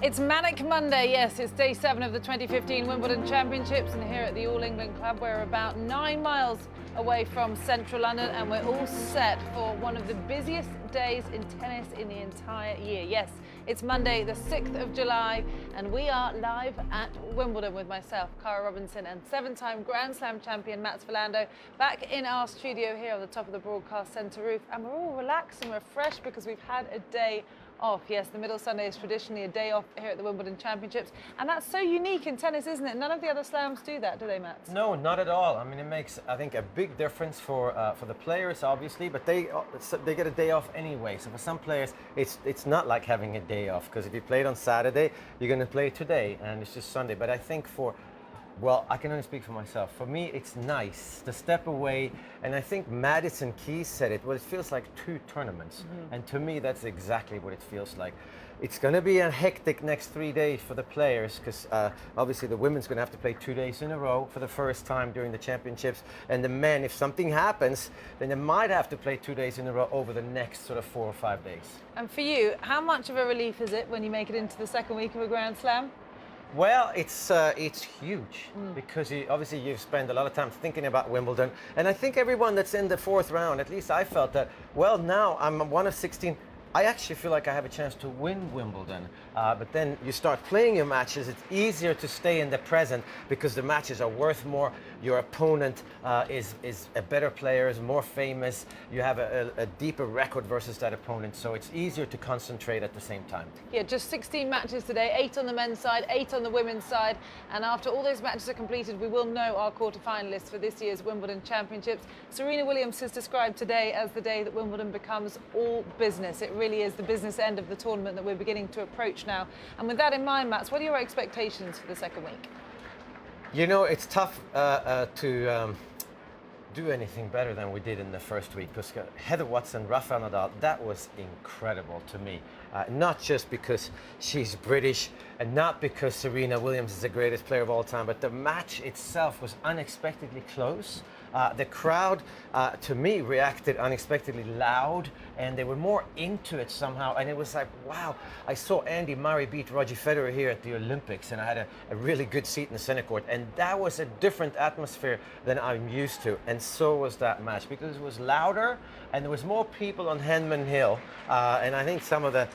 It's Manic Monday, yes, it's day 7 of the 2015 Wimbledon Championships, and here at the All England Club we're about 9 miles away from central London, and we're all set for one of the busiest days in tennis in the entire year. Yes, it's Monday the 6th of July and we are live at Wimbledon with myself, Cara Robinson, and 7-time Grand Slam champion Mats Wilander back in our studio here on the top of the broadcast centre roof, and we're all relaxed and refreshed because we've had a day off. Yes, the middle Sunday is traditionally a day off here at the Wimbledon Championships, and that's so unique in tennis, isn't it? None of the other slams do that, do they, Mats? No, not at all. I mean, it makes, I think, a big difference for the players, obviously, but they get a day off anyway. So for some players, it's not like having a day off, because if you played on Saturday, you're going to play today, and it's just Sunday. But I think well, I can only speak for myself. For me, it's nice to step away, and I think Madison Keys said it. Well, it feels like 2 tournaments, and to me, that's exactly what it feels like. It's going to be a hectic next 3 days for the players, because obviously the women's going to have to play 2 days in a row for the first time during the championships, and the men, if something happens, then they might have to play 2 days in a row over the next sort of 4 or 5 days. And for you, how much of a relief is it when you make it into the second week of a Grand Slam? Well, it's huge because obviously you've spent a lot of time thinking about Wimbledon, and I think everyone that's in the 4th round, at least I felt that, well, now I'm one of 16. I actually feel like I have a chance to win Wimbledon, but then you start playing your matches, it's easier to stay in the present because the matches are worth more. Your opponent is a better player, is more famous, you have a deeper record versus that opponent, so it's easier to concentrate at the same time. Yeah, just 16 matches today, 8 on the men's side, 8 on the women's side, and after all those matches are completed, we will know our quarter-finalists for this year's Wimbledon Championships. Serena Williams has described today as the day that Wimbledon becomes all business. It really is the business end of the tournament that we're beginning to approach now. And with that in mind, Mats, what are your expectations for the second week? You know, it's tough to do anything better than we did in the first week, because Heather Watson, Rafael Nadal, that was incredible to me. Not just because she's British and not because Serena Williams is the greatest player of all time, but the match itself was unexpectedly close. The crowd, to me, reacted unexpectedly loud, and they were more into it somehow. And it was like, wow, I saw Andy Murray beat Roger Federer here at the Olympics, and I had a really good seat in the center court. And that was a different atmosphere than I'm used to. And so was that match, because it was louder, and there was more people on Henman Hill. And I think some of the...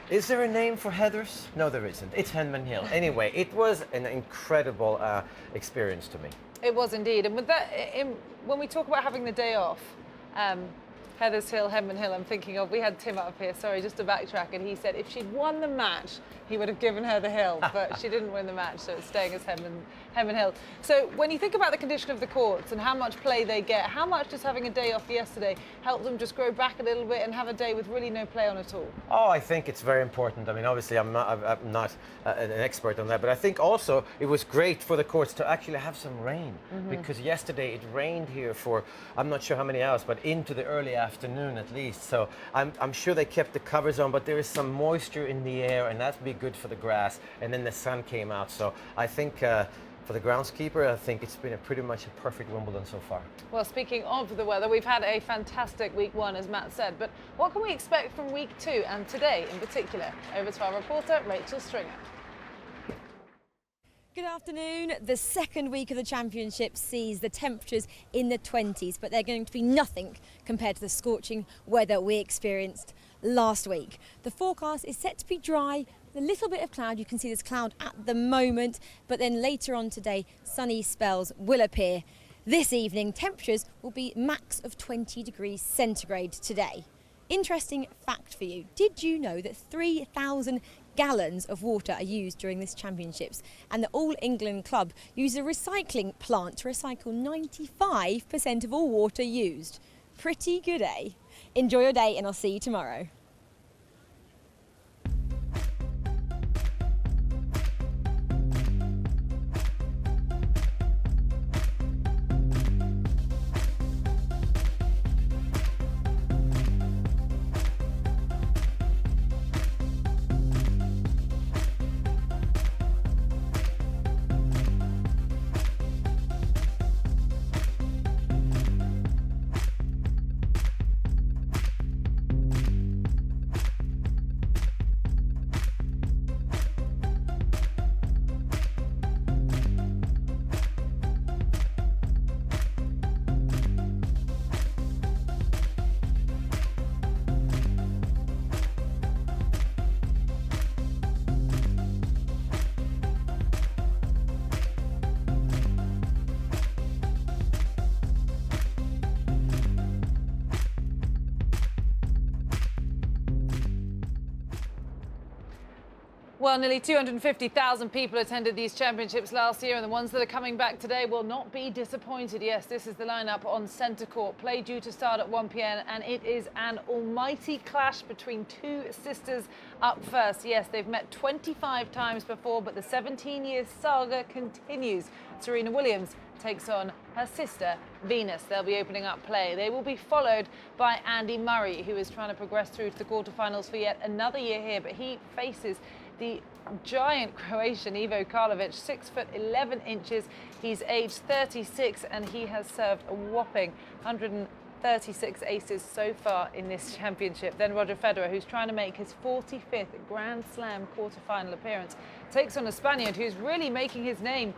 Is there a name for Heathers? No, there isn't. It's Henman Hill. Anyway, it was an incredible experience to me. It was indeed. And with that, when we talk about having the day off, Heathers Hill, Henman Hill, I'm thinking of, we had Tim up here, sorry, just to backtrack, and he said if she'd won the match, he would have given her the hill, but she didn't win the match, so it's staying as Henman Hill. So when you think about the condition of the courts and how much play they get, how much does having a day off yesterday help them just grow back a little bit and have a day with really no play on at all? Oh, I think it's very important. I mean, obviously I'm not an expert on that, but I think also it was great for the courts to actually have some rain, because yesterday it rained here for, I'm not sure how many hours, but into the early afternoon at least. So I'm sure they kept the covers on, but there is some moisture in the air, and that'd be good for the grass. And then the sun came out, so I think for the groundskeeper, I think it's been pretty much a perfect Wimbledon so far. Well, speaking of the weather, we've had a fantastic week 1, as Matt said, but what can we expect from week 2 and today in particular? Over to our reporter, Rachel Stringer. Good afternoon. The second week of the championship sees the temperatures in the 20s, but they're going to be nothing compared to the scorching weather we experienced last week. The forecast is set to be dry, a little bit of cloud. You can see there's cloud at the moment, but then later on today, sunny spells will appear. This evening, temperatures will be max of 20 degrees centigrade today. Interesting fact for you. Did you know that 3,000 gallons of water are used during this championships, and the All England Club use a recycling plant to recycle 95% of all water used? Pretty good, eh? Enjoy your day, and I'll see you tomorrow. Well, nearly 250,000 people attended these championships last year, and the ones that are coming back today will not be disappointed. Yes, this is the lineup on centre court. Play due to start at 1 p.m, and it is an almighty clash between two sisters up first. Yes, they've met 25 times before, but the 17-year saga continues. Serena Williams takes on her sister Venus. They'll be opening up play. They will be followed by Andy Murray, who is trying to progress through to the quarterfinals for yet another year here, but he faces the giant Croatian Ivo Karlovic, 6'11". He's aged 36 and he has served a whopping 136 aces so far in this championship. Then Roger Federer, who's trying to make his 45th Grand Slam quarterfinal appearance, takes on a Spaniard who's really making his name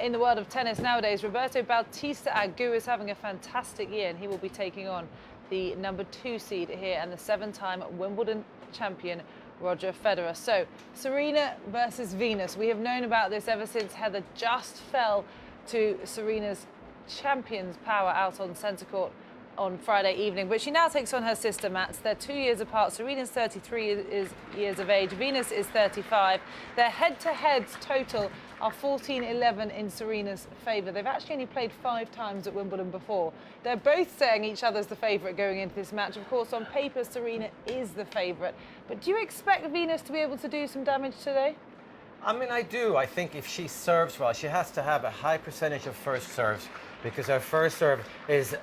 in the world of tennis nowadays. Roberto Bautista Agut is having a fantastic year, and he will be taking on the number 2 seed here and the 7-time Wimbledon champion Roger Federer. So Serena versus Venus. We have known about this ever since Heather just fell to Serena's champion's power out on centre court on Friday evening, but she now takes on her sister Mats. They're 2 years apart. Serena's 33 years of age. Venus is 35. Their head-to-heads total are 14-11 in Serena's favour. They've actually only played 5 times at Wimbledon before. They're both saying each other's the favourite going into this match. Of course, on paper, Serena is the favourite. But do you expect Venus to be able to do some damage today? I mean, I do. I think if she serves well, she has to have a high percentage of first serves, because her first serve is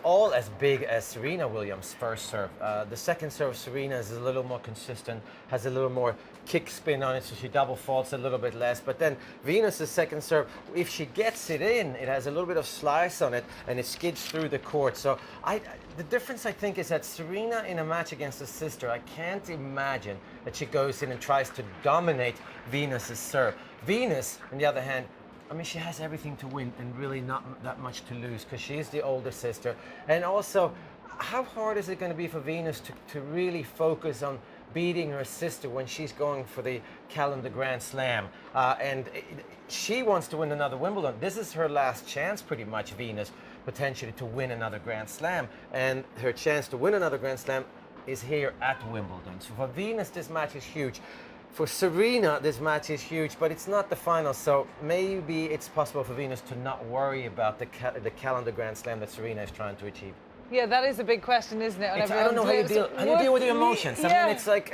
all as big as Serena Williams' first serve. The second serve, Serena, is a little more consistent, has a little more kick spin on it, so she double faults a little bit less. But then Venus' second serve, if she gets it in, it has a little bit of slice on it and it skids through the court. So the difference, I think, is that Serena in a match against a sister, I can't imagine that she goes in and tries to dominate Venus' serve. Venus, on the other hand, I mean, she has everything to win and really not that much to lose, because she is the older sister. And also, how hard is it going to be for Venus to really focus on beating her sister when she's going for the calendar Grand Slam? She wants to win another Wimbledon. This is her last chance, pretty much, Venus, potentially to win another Grand Slam. And her chance to win another Grand Slam is here at Wimbledon. So for Venus, this match is huge. For Serena, this match is huge, but it's not the final, so maybe it's possible for Venus to not worry about the calendar Grand Slam that Serena is trying to achieve. Yeah, that is a big question, isn't it? I don't know how you deal with the emotions. Yeah. I mean, it's like...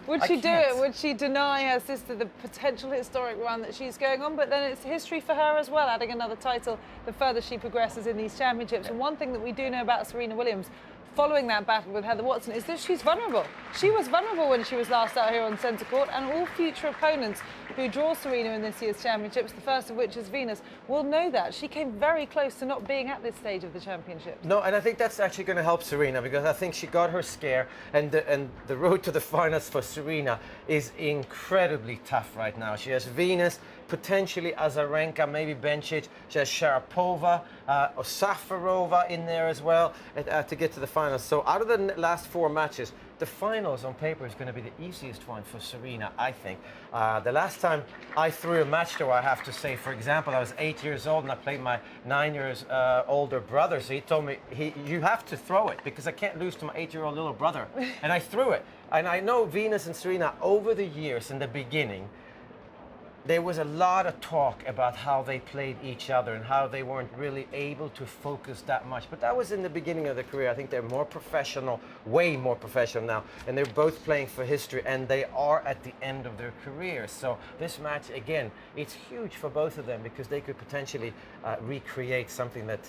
Would she do it? Would she deny her sister the potential historic run that she's going on? But then it's history for her as well, adding another title the further she progresses in these championships. And one thing that we do know about Serena Williams, following that battle with Heather Watson, is that she's vulnerable. She was vulnerable when she was last out here on centre court, and all future opponents who draw Serena in this year's championships, the first of which is Venus, will know that. She came very close to not being at this stage of the championship. No, and I think that's actually going to help Serena, because I think she got her scare, and the road to the finals for Serena is incredibly tough right now. She has Venus, potentially Azarenka, maybe Bencic. She has Sharapova, Safarova in there as well to get to the finals. So out of the last 4 matches, the finals on paper is going to be the easiest one for Serena, I think. The last time I threw a match to her, I have to say, for example, I was 8 years old and I played my 9 years older brother. So he told me, you have to throw it, because I can't lose to my 8-year-old little brother. And I threw it. And I know Venus and Serena, over the years, in the beginning, there was a lot of talk about how they played each other and how they weren't really able to focus that much. But that was in the beginning of their career. I think they're more professional, way more professional now. And they're both playing for history, and they are at the end of their careers. So this match, again, it's huge for both of them, because they could potentially recreate something that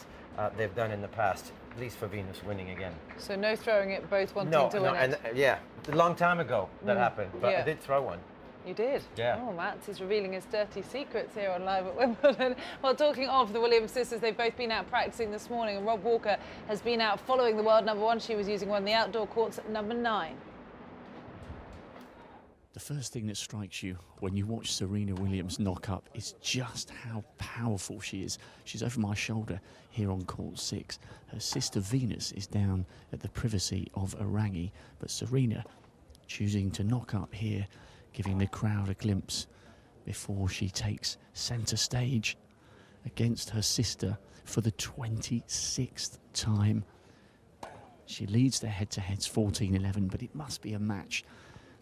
they've done in the past, at least for Venus winning again. So no throwing it, both wanting to win it. And yeah, a long time ago that happened, but yeah. I did throw one. You did? Yeah. Oh, Mats is revealing his dirty secrets here on Live at Wimbledon. Well, talking of the Williams sisters, they've both been out practicing this morning, and Rob Walker has been out following the world number 1. She was using one of the outdoor courts at number 9. The first thing that strikes you when you watch Serena Williams knock up is just how powerful she is. She's over my shoulder here on court 6. Her sister Venus is down at the privacy of Arangi, but Serena choosing to knock up here, giving the crowd a glimpse before she takes centre stage against her sister for the 26th time. She leads their head-to-heads 14-11, but it must be a match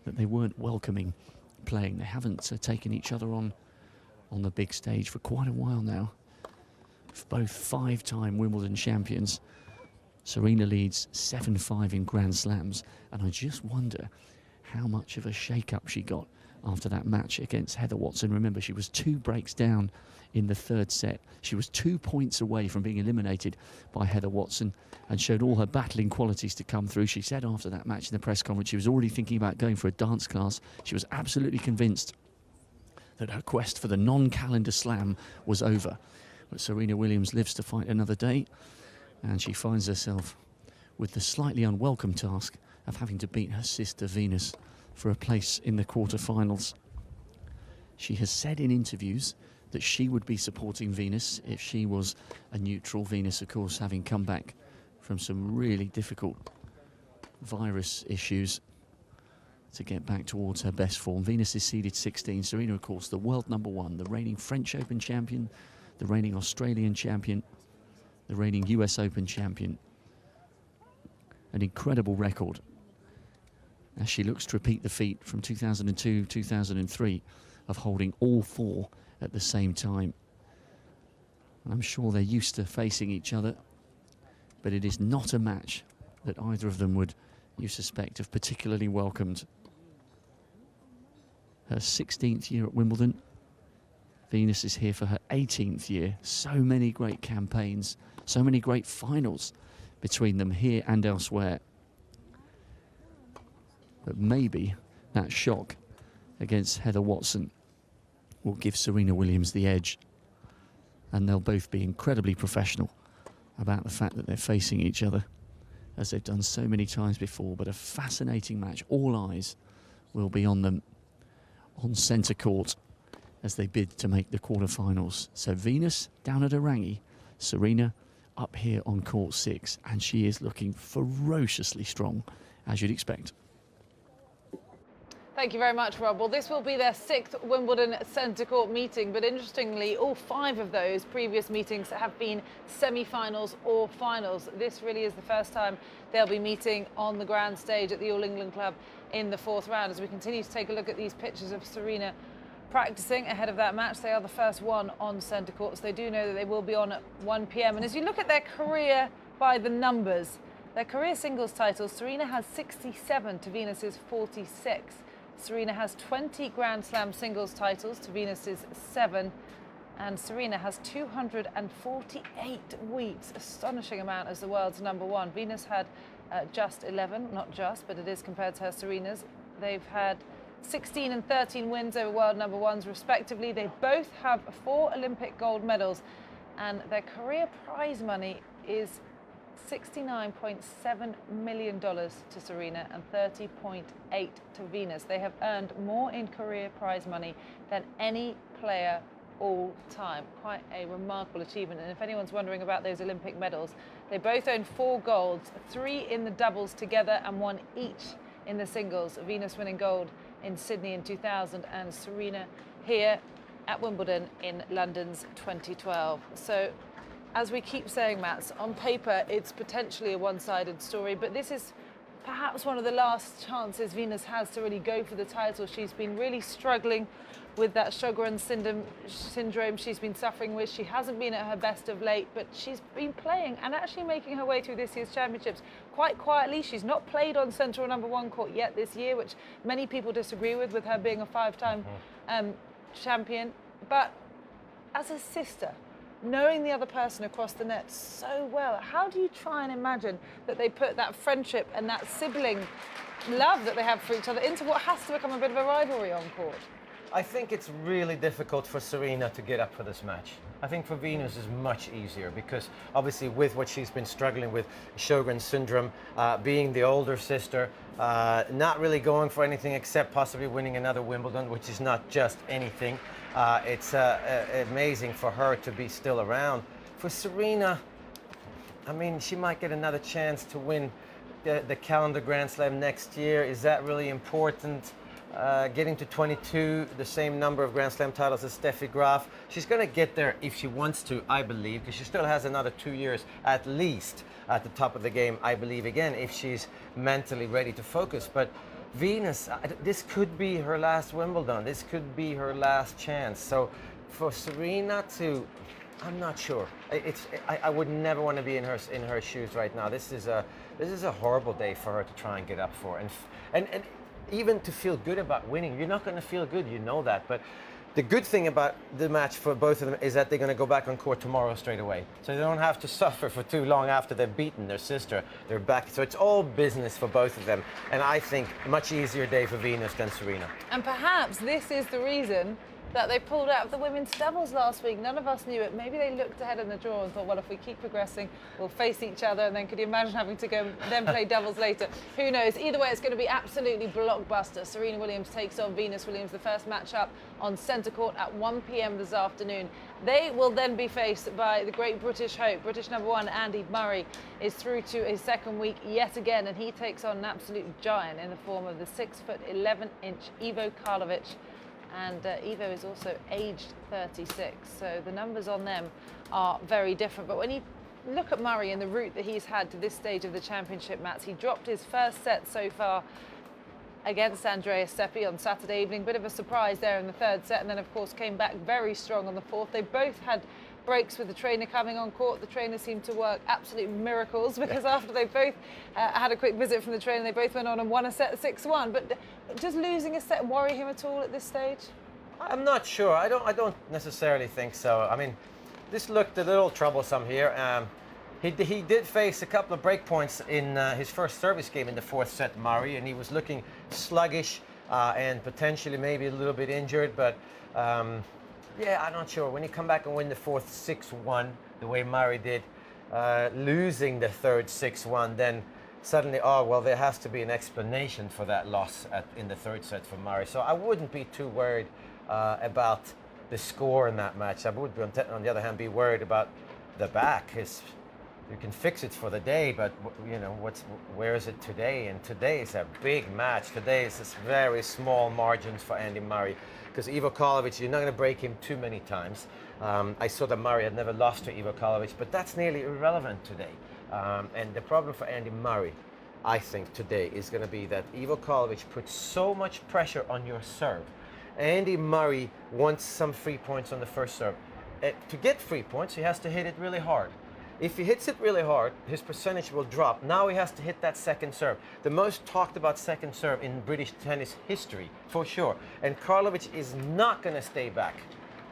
that they weren't welcoming playing. They haven't taken each other on the big stage for quite a while now. Both 5-time Wimbledon champions. Serena leads 7-5 in Grand Slams, and I just wonder how much of a shake-up she got after that match against Heather Watson. Remember, she was 2 breaks down in the third set. She was 2 points away from being eliminated by Heather Watson and showed all her battling qualities to come through. She said after that match in the press conference she was already thinking about going for a dance class. She was absolutely convinced that her quest for the non-calendar slam was over. But Serena Williams lives to fight another day, and she finds herself with the slightly unwelcome task of having to beat her sister Venus for a place in the quarterfinals. She has said in interviews that she would be supporting Venus if she was a neutral. Venus, of course, having come back from some really difficult virus issues to get back towards her best form. Venus is seeded 16. Serena, of course, the world number 1, the reigning French Open champion, the reigning Australian champion, the reigning US Open champion. An incredible record as she looks to repeat the feat from 2002-2003 of holding all 4 at the same time. I'm sure they're used to facing each other, but it is not a match that either of them would, you suspect, have particularly welcomed. Her 16th year at Wimbledon. Venus is here for her 18th year. So many great campaigns, so many great finals between them here and elsewhere. But maybe that shock against Heather Watson will give Serena Williams the edge. And they'll both be incredibly professional about the fact that they're facing each other, as they've done so many times before. But a fascinating match. All eyes will be on them on centre court as they bid to make the quarterfinals. So Venus down at Arangi, Serena up here on court 6, and she is looking ferociously strong, as you'd expect. Thank you very much, Rob. Well, this will be their 6th Wimbledon centre court meeting, but interestingly, all 5 of those previous meetings have been semi-finals or finals. This really is the first time they'll be meeting on the grand stage at the All England Club in the 4th round. As we continue to take a look at these pictures of Serena practicing ahead of that match, they are the first one on centre court, so they do know that they will be on at 1 p.m. And as you look at their career by the numbers, their career singles titles, Serena has 67 to Venus's 46. Serena has 20 Grand Slam singles titles to Venus's 7, and Serena has 248 wheats, astonishing amount as the world's number 1. Venus had just 11, not just, but it is compared to her Serena's. They've had 16 and 13 wins over world number 1s respectively. They both have 4 Olympic gold medals, and their career prize money is $69.7 million to Serena and $30.8 to Venus. They have earned more in career prize money than any player all time. Quite a remarkable achievement. And if anyone's wondering about those Olympic medals, they both own 4 golds, 3 in the doubles together and 1 each in the singles. Venus winning gold in Sydney in 2000 and Serena here at Wimbledon in London's 2012. So, as we keep saying, Mats, on paper it's potentially a one-sided story, but this is perhaps one of the last chances Venus has to really go for the title. She's been really struggling with that Sjogren syndrome she's been suffering with. She hasn't been at her best of late, but she's been playing and actually making her way through this year's championships quite quietly. She's not played on central number 1 court yet this year, which many people disagree with her being a 5-time champion. But as a sister, knowing the other person across the net so well, how do you try and imagine that they put that friendship and that sibling love that they have for each other into what has to become a bit of a rivalry on court? I think it's really difficult for Serena to get up for this match. I think for Venus is much easier because obviously with what she's been struggling with, Sjogren syndrome, being the older sister, not really going for anything except possibly winning another Wimbledon, which is not just anything. It's amazing for her to be still around. For Serena, I mean, she might get another chance to win the calendar Grand Slam next year. Is that really important? Getting to 22, the same number of Grand Slam titles as Steffi Graf. She's going to get there if she wants to, I believe, because she still has another 2 years at least at the top of the game, I believe, again, if she's mentally ready to focus. But Venus, this could be her last Wimbledon. This could be her last chance. So for Serena to, I'm not sure. I would never want to be in her shoes right now. This is a horrible day for her to try and get up for, and even to feel good about winning. You're not going to feel good, you know that. But the good thing about the match for both of them is that they're going to go back on court tomorrow straight away. So they don't have to suffer for too long after they've beaten their sister. They're back. So it's all business for both of them. And I think a much easier day for Venus than Serena. And perhaps this is the reason that they pulled out of the women's doubles last week. None of us knew it. Maybe they looked ahead in the draw and thought, well, if we keep progressing, we'll face each other. And then could you imagine having to go then play doubles later? Who knows? Either way, it's going to be absolutely blockbuster. Serena Williams takes on Venus Williams, the first match-up on centre court at 1 p.m. this afternoon. They will then be faced by the great British hope. British number one, Andy Murray, is through to a second week yet again, and he takes on an absolute giant in the form of the 6'11" Ivo Karlovic. And Ivo is also aged 36, so the numbers on them are very different. But when you look at Murray and the route that he's had to this stage of the championship, Mats, he dropped his first set so far against Andreas Seppi on Saturday evening. Bit of a surprise there in the third set, and then of course came back very strong on the fourth. They both had breaks with the trainer coming on court. The trainer seemed to work absolute miracles, because after they both had a quick visit from the trainer, they both went on and won a set 6-1. But does losing a set worry him at all at this stage? I'm not sure. I don't necessarily think so. I mean, this looked a little troublesome here. He did face a couple of break points in his first service game in the fourth set, Murray, and he was looking sluggish and potentially maybe a little bit injured. But yeah, I'm not sure. When you come back and win the fourth 6-1, the way Murray did, losing the third 6-1, then suddenly, oh, well, there has to be an explanation for that loss in the third set for Murray. So I wouldn't be too worried about the score in that match. I would, on the other hand, be worried about the back. You can fix it for the day, but you know, where is it today? And today is a big match. Today is this very small margins for Andy Murray, because Ivo Karlovic, you're not going to break him too many times. I saw that Murray had never lost to Ivo Karlovic, but that's nearly irrelevant today. And the problem for Andy Murray, I think, today is going to be that Ivo Karlovic puts so much pressure on your serve. Andy Murray wants some free points on the first serve. To get free points, he has to hit it really hard. If he hits it really hard, his percentage will drop. Now he has to hit that second serve. The most talked about second serve in British tennis history, for sure. And Karlovic is not going to stay back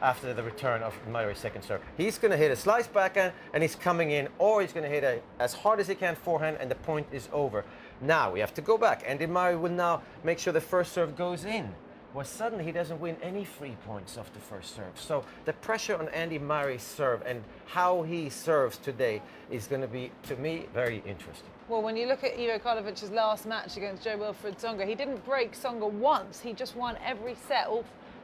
after the return of Murray's second serve. He's going to hit a slice backhand, and he's coming in, or he's going to hit as hard as he can forehand, and the point is over. Now we have to go back. Andy Murray will now make sure the first serve goes in. Well, suddenly he doesn't win any free points off the first serve. So the pressure on Andy Murray's serve and how he serves today is going to be, to me, very interesting. Well, when you look at Ivo Karlovic's last match against Jo-Wilfried Tsonga, he didn't break Tsonga once. He just won every set.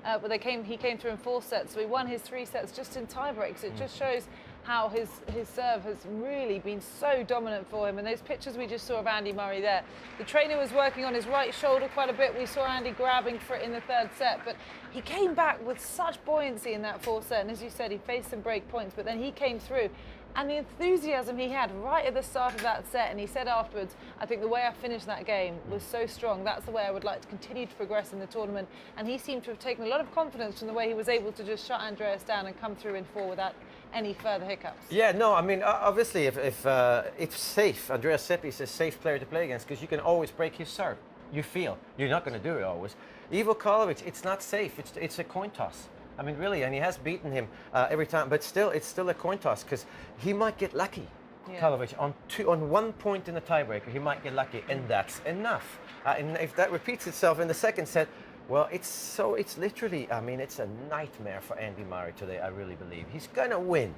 But he came through in 4 sets, so he won his 3 sets just in tie breaks. It just shows how his serve has really been so dominant for him. And those pictures we just saw of Andy Murray there, the trainer was working on his right shoulder quite a bit. We saw Andy grabbing for it in the third set, but he came back with such buoyancy in that 4th set. And as you said, he faced some break points, but then he came through. And the enthusiasm he had right at the start of that set, and he said afterwards, I think the way I finished that game was so strong. That's the way I would like to continue to progress in the tournament. And he seemed to have taken a lot of confidence from the way he was able to just shut Andreas down and come through in 4 without any further hiccups. Yeah, no, I mean, obviously, if safe, Andreas Seppi is a safe player to play against, because you can always break his serve. You feel you're not going to do it always. Ivo Karlovic, it's not safe. It's a coin toss. I mean, really, and he has beaten him every time, but still, it's still a coin toss, because he might get lucky. Yeah. Karlovic on 1 point in the tiebreaker, he might get lucky, and that's enough. And if that repeats itself in the second set, well, it's literally, I mean, it's a nightmare for Andy Murray today, I really believe. He's going to win,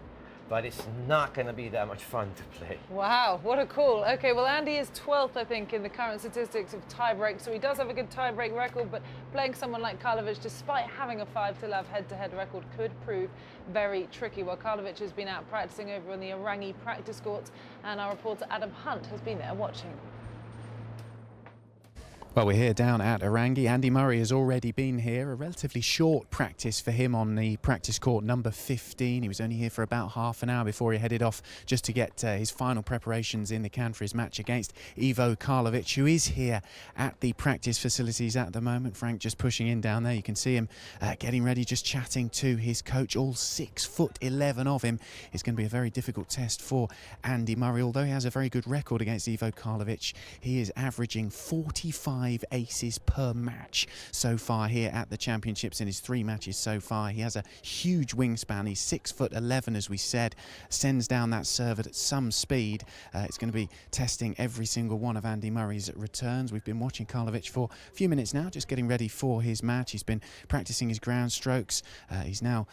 but it's not going to be that much fun to play. Wow, what a call. Okay, well, Andy is 12th, I think, in the current statistics of tie-break, so he does have a good tie-break record, but playing someone like Karlovic, despite having a 5-love head-to-head record, could prove very tricky. Well, Karlovic has been out practicing over on the Orangi practice courts, and our reporter Adam Hunt has been there watching. Well, we're here down at Orangi. Andy Murray has already been here. A relatively short practice for him on the practice court number 15. He was only here for about half an hour before he headed off just to get his final preparations in the can for his match against Ivo Karlovic, who is here at the practice facilities at the moment. Frank just pushing in down there. You can see him getting ready, just chatting to his coach. All 6'11" of him. It's going to be a very difficult test for Andy Murray. Although he has a very good record against Ivo Karlovic, he is averaging 45 aces per match so far here at the championships in his 3 matches so far. He has a huge wingspan. He's 6'11", as we said, sends down that serve at some speed. It's going to be testing every single one of Andy Murray's returns. We've been watching Karlovic for a few minutes now, just getting ready for his match. He's been practicing his ground strokes. He's now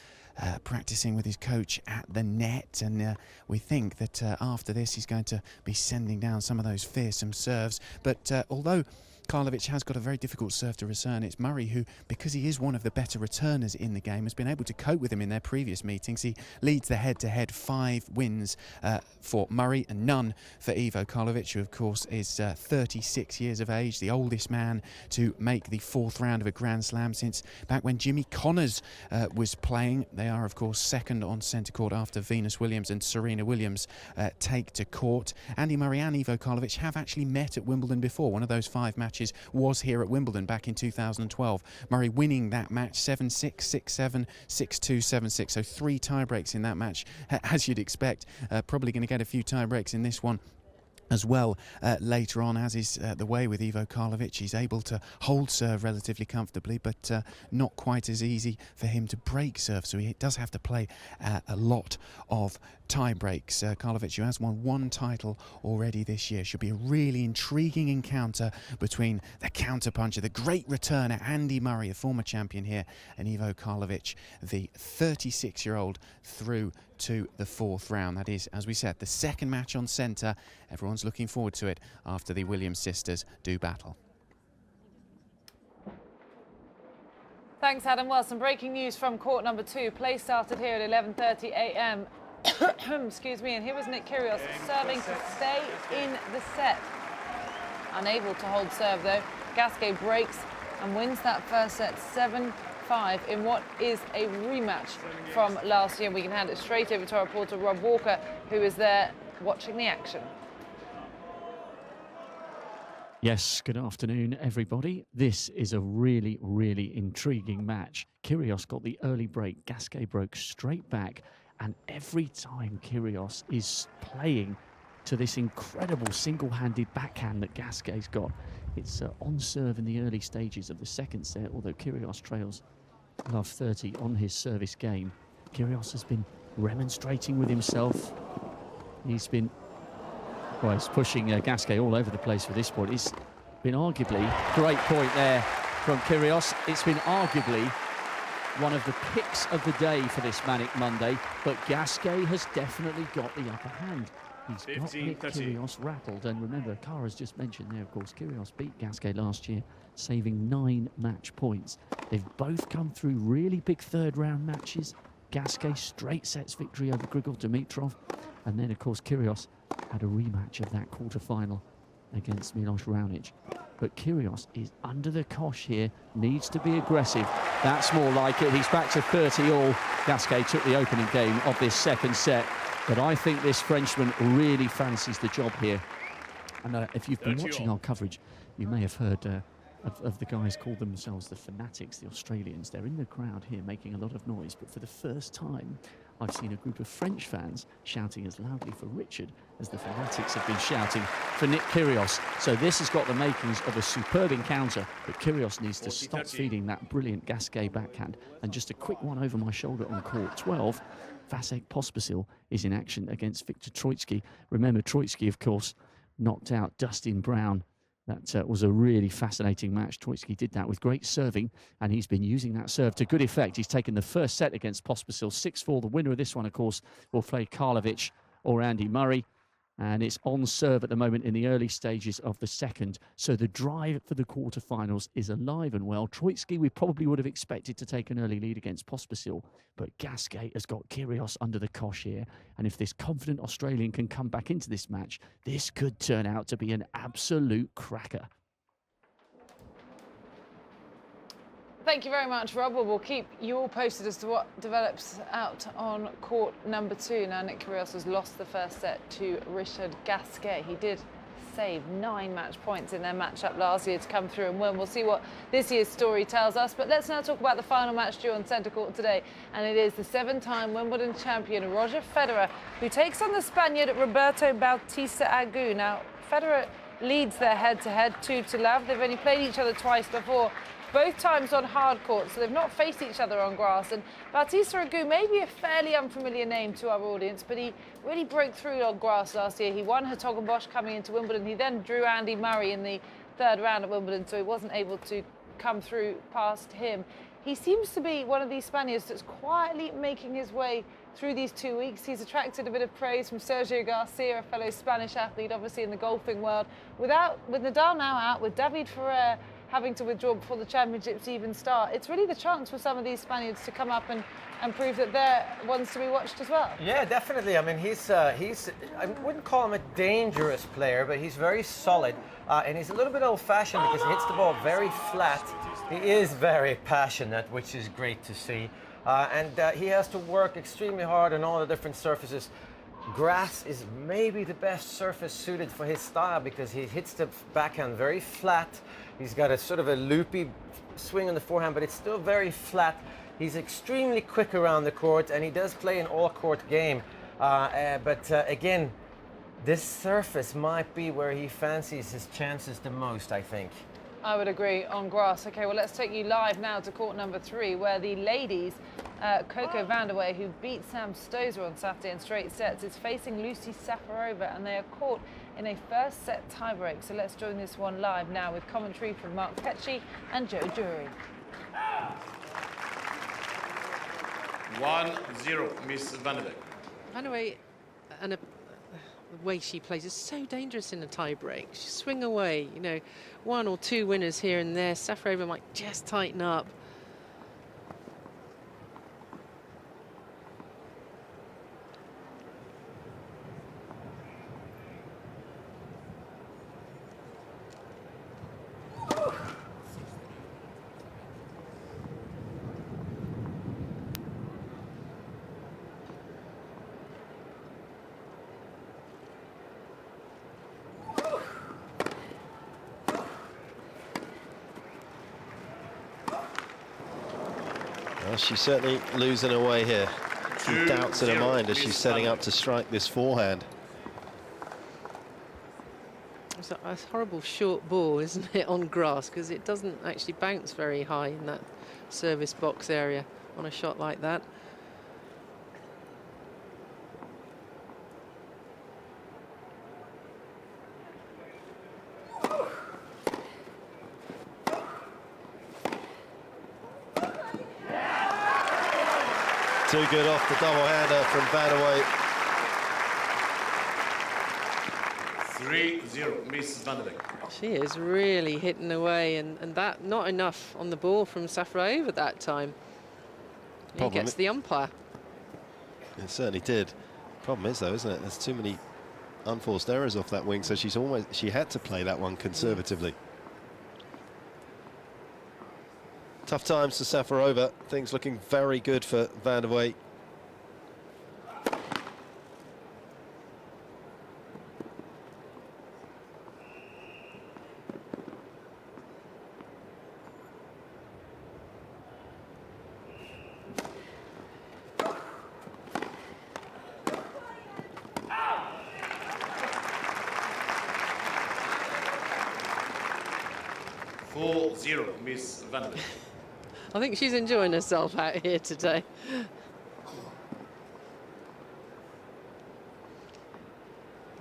practicing with his coach at the net, and we think that after this he's going to be sending down some of those fearsome serves. But although Karlovic has got a very difficult serve to return, it's Murray who, because he is one of the better returners in the game, has been able to cope with him in their previous meetings. He leads the head-to-head, 5 wins for Murray and none for Ivo Karlovic, who of course is 36 years of age, the oldest man to make the 4th round of a Grand Slam since back when Jimmy Connors was playing. They are of course second on centre court after Venus Williams and Serena Williams take to court. Andy Murray and Ivo Karlovic have actually met at Wimbledon before. One of those 5 matches was here at Wimbledon back in 2012. Murray winning that match 7-6, 6-7, 6-2, 7-6. So 3 tie breaks in that match, as you'd expect. Probably going to get a few tie breaks in this one as well later on, as is the way with Ivo Karlovic. He's able to hold serve relatively comfortably, but not quite as easy for him to break serve, so he does have to play a lot of tie breaks. Karlovic, who has won 1 title already this year, should be a really intriguing encounter between the counterpuncher, the great returner Andy Murray, a former champion here, and Ivo Karlovic, the 36-year-old, through to the 4th round. That is, as we said, the 2nd match on centre. Everyone's looking forward to it after the Williams sisters do battle. Thanks, Adam. Well, some breaking news from court number 2. Play started here at 11:30 a.m. Excuse me, and here was Nick Kyrgios serving to stay in the set. Unable to hold serve though, Gasquet breaks and wins that first set 7-5 in what is a rematch from last year. We can hand it straight over to our reporter Rob Walker, who is there watching the action. Yes, good afternoon, everybody. This is a really, really intriguing match. Kyrgios got the early break. Gasquet broke straight back. And every time Kyrgios is playing to this incredible single-handed backhand that Gasquet's got, it's on serve in the early stages of the 2nd set, although Kyrgios trails love 30 on his service game. Kyrgios has been remonstrating with himself. He's been, well, he's pushing Gasquet all over the place for this point. It's been arguably, great point there from Kyrgios, it's been arguably one of the picks of the day for this Manic Monday, but Gasquet has definitely got the upper hand. He's got Nick Kyrgios rattled, and remember, Kara's just mentioned there, of course, Kyrgios beat Gasquet last year, saving 9 match points. They've both come through really big 3rd round matches. Gasquet straight sets victory over Grigor Dimitrov, and then of course Kyrgios had a rematch of that quarter-final against Milos Raonic. But Kyrgios is under the cosh here, needs to be aggressive. That's more like it. He's back to 30 all. Gasquet took the opening game of this 2nd set, but I think this Frenchman really fancies the job here. And if you've been watching our coverage, you may have heard of the guys call themselves the Fanatics, the Australians. They're in the crowd here making a lot of noise, but for the first time I've seen a group of French fans shouting as loudly for Richard as the Fanatics have been shouting for Nick Kyrgios. So this has got the makings of a superb encounter, but Kyrgios needs to stop feeding that brilliant Gasquet backhand. And just a quick one over my shoulder on court 12, Vasek Pospisil is in action against Viktor Troicki. Remember, Troicki, of course, knocked out Dustin Brown. That was a really fascinating match. Troicki did that with great serving, and he's been using that serve to good effect. He's taken the first set against Pospisil, 6-4. The winner of this one, of course, will play Karlovic or Andy Murray. And it's on serve at the moment in the early stages of the 2nd. So the drive for the quarterfinals is alive and well. Troicki, we probably would have expected to take an early lead against Pospisil, but Gasquet has got Kyrgios under the cosh here. And if this confident Australian can come back into this match, this could turn out to be an absolute cracker. Thank you very much, Rob. Well, we'll keep you all posted as to what develops out on court number 2. Now, Nick Kyrgios has lost the first set to Richard Gasquet. He did save 9 match points in their matchup last year to come through and win. We'll see what this year's story tells us. But let's now talk about the final match due on centre court today. And it is the 7-time Wimbledon champion, Roger Federer, who takes on the Spaniard Roberto Bautista Agut. Now, Federer leads their head-to-head 2-0. They've only played each other twice before, both times on hard court, so they've not faced each other on grass. And Bautista Agut may be a fairly unfamiliar name to our audience, but he really broke through on grass last year. He won Hertogenbosch coming into Wimbledon. He then drew Andy Murray in the 3rd round at Wimbledon, so he wasn't able to come through past him. He seems to be one of these Spaniards that's quietly making his way through these 2 weeks. He's attracted a bit of praise from Sergio Garcia, a fellow Spanish athlete, obviously in the golfing world. With Nadal now out, with David Ferrer having to withdraw before the championships even start, it's really the chance for some of these Spaniards to come up and prove that they're ones to be watched as well. Yeah, definitely. I mean, he's I wouldn't call him a dangerous player, but he's very solid, and he's a little bit old-fashioned because he hits the ball very flat. He is very passionate, which is great to see, and he has to work extremely hard on all the different surfaces. Grass is maybe the best surface suited for his style because he hits the backhand very flat. He's got a sort of a loopy swing on the forehand, but it's still very flat. He's extremely quick around the court, and he does play an all-court game. Again, this surface might be where he fancies his chances the most, I think. I would agree on grass. Okay, well, let's take you live now to court number 3, where the ladies, Coco Vandeweghe, who beat Sam Stosur on Saturday in straight sets, is facing Lucy Safarova, and they are caught in a first set tiebreak. So let's join this one live now with commentary from Mark Petchey and Joe Jury. 1-0, Miss Vandeweghe. Vandeweghe, and the way she plays is so dangerous in a tie-break. She swing away, you know, 1 or 2 winners here and there. Safarova might just tighten up. Well, she's certainly losing her way here. Some doubts in her mind as she's setting up to strike this forehand. It's a horrible short ball, isn't it, on grass, because it doesn't actually bounce very high in that service box area on a shot like that. Too good off the double-hander from Vandeweghe. 3-0, Miss Vandeweghe. She is really hitting away, and that not enough on the ball from Safarova that time. He gets the umpire. It certainly did. Problem is, though, isn't it? There's too many unforced errors off that wing, so she had to play that one conservatively. Tough times for Safarova. Things looking very good for Vandeweghe. Miss Vandeweghe. I think she's enjoying herself out here today.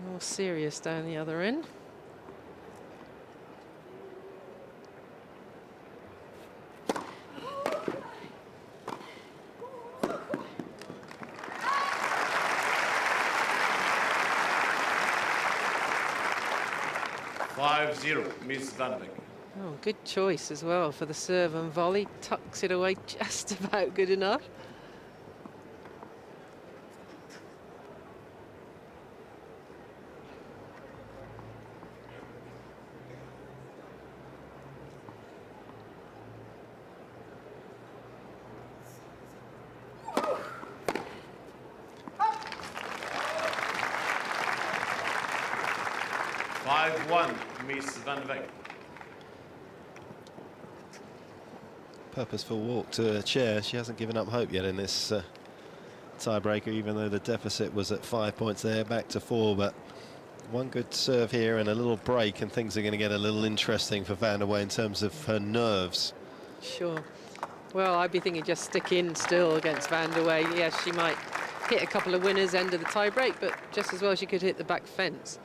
More serious down the other end. Miss Vandeweghe. Oh, good choice as well for the serve and volley. Tucks it away just about good enough. 5-1, Miss Van de Beek. Purposeful walk to a chair. She hasn't given up hope yet in this tiebreaker, even though the deficit was at 5 points there, back to 4. But one good serve here and a little break, and things are going to get a little interesting for Van der Wey in terms of her nerves. Sure. Well, I'd be thinking just stick in still against Van der Wey. Yes, she might hit a couple of winners end of the tie-break, but just as well she could hit the back fence.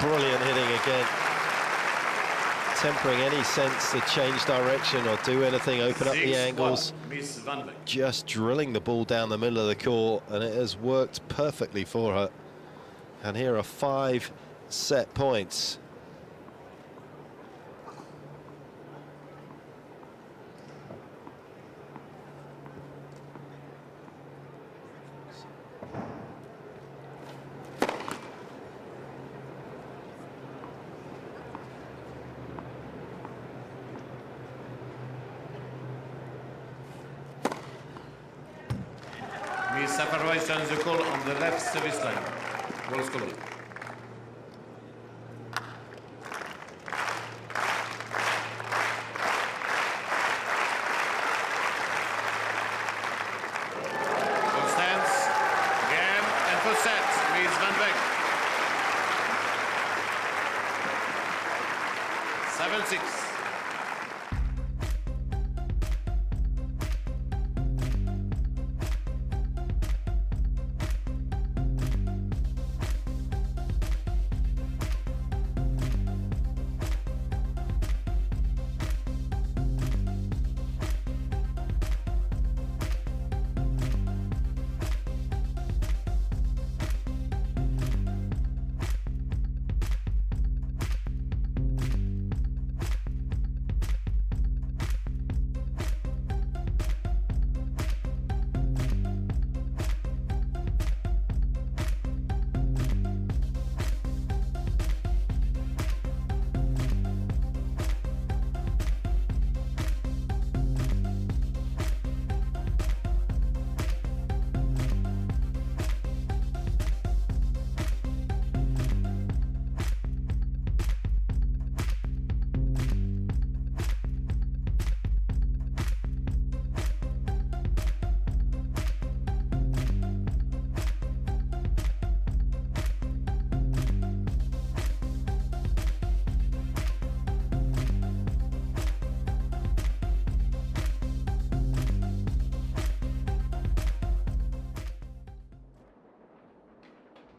Brilliant hitting again. Tempering any sense to change direction or do anything, open up the angles. Miss Van de Beek. Just drilling the ball down the middle of the court, and it has worked perfectly for her. And here are 5 set points. Miss separation the call on the left service line. Ball scored. Full stance. Again and full set. Miss Van de Beek. 7-6.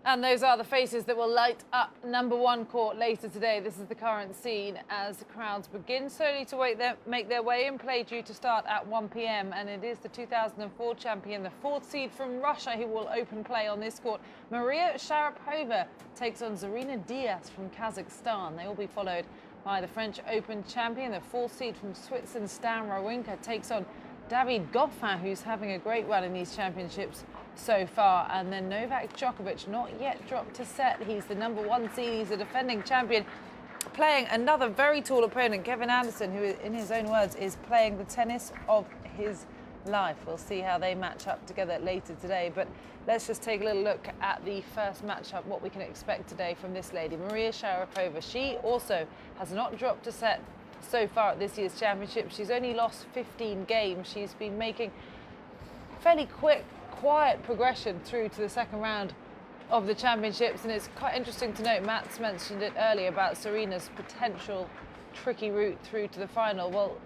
And those are the faces that will light up #1 court later today. This is the current scene as the crowds begin slowly to make their way in. Play due to start at 1 p.m. And it is the 2004 champion, the 4th seed from Russia, who will open play on this court. Maria Sharapova takes on Zarina Diaz from Kazakhstan. They will be followed by the French Open champion, the 4th seed from Switzerland, Stan Wawrinka, takes on David Goffin, who's having a great run in these championships so far. And then Novak Djokovic, not yet dropped to set. He's the #1 seed. He's the defending champion, playing another very tall opponent, Kevin Anderson, who, in his own words, is playing the tennis of his life. We'll see how they match up together later today. But let's just take a little look at the first matchup, what we can expect today from this lady, Maria Sharapova. She also has not dropped a set so far at this year's championship. She's only lost 15 games. She's been making fairly quiet progression through to the second round of the championships, and it's quite interesting to note, Matt's mentioned it earlier about Serena's potential tricky route through to the final. Well,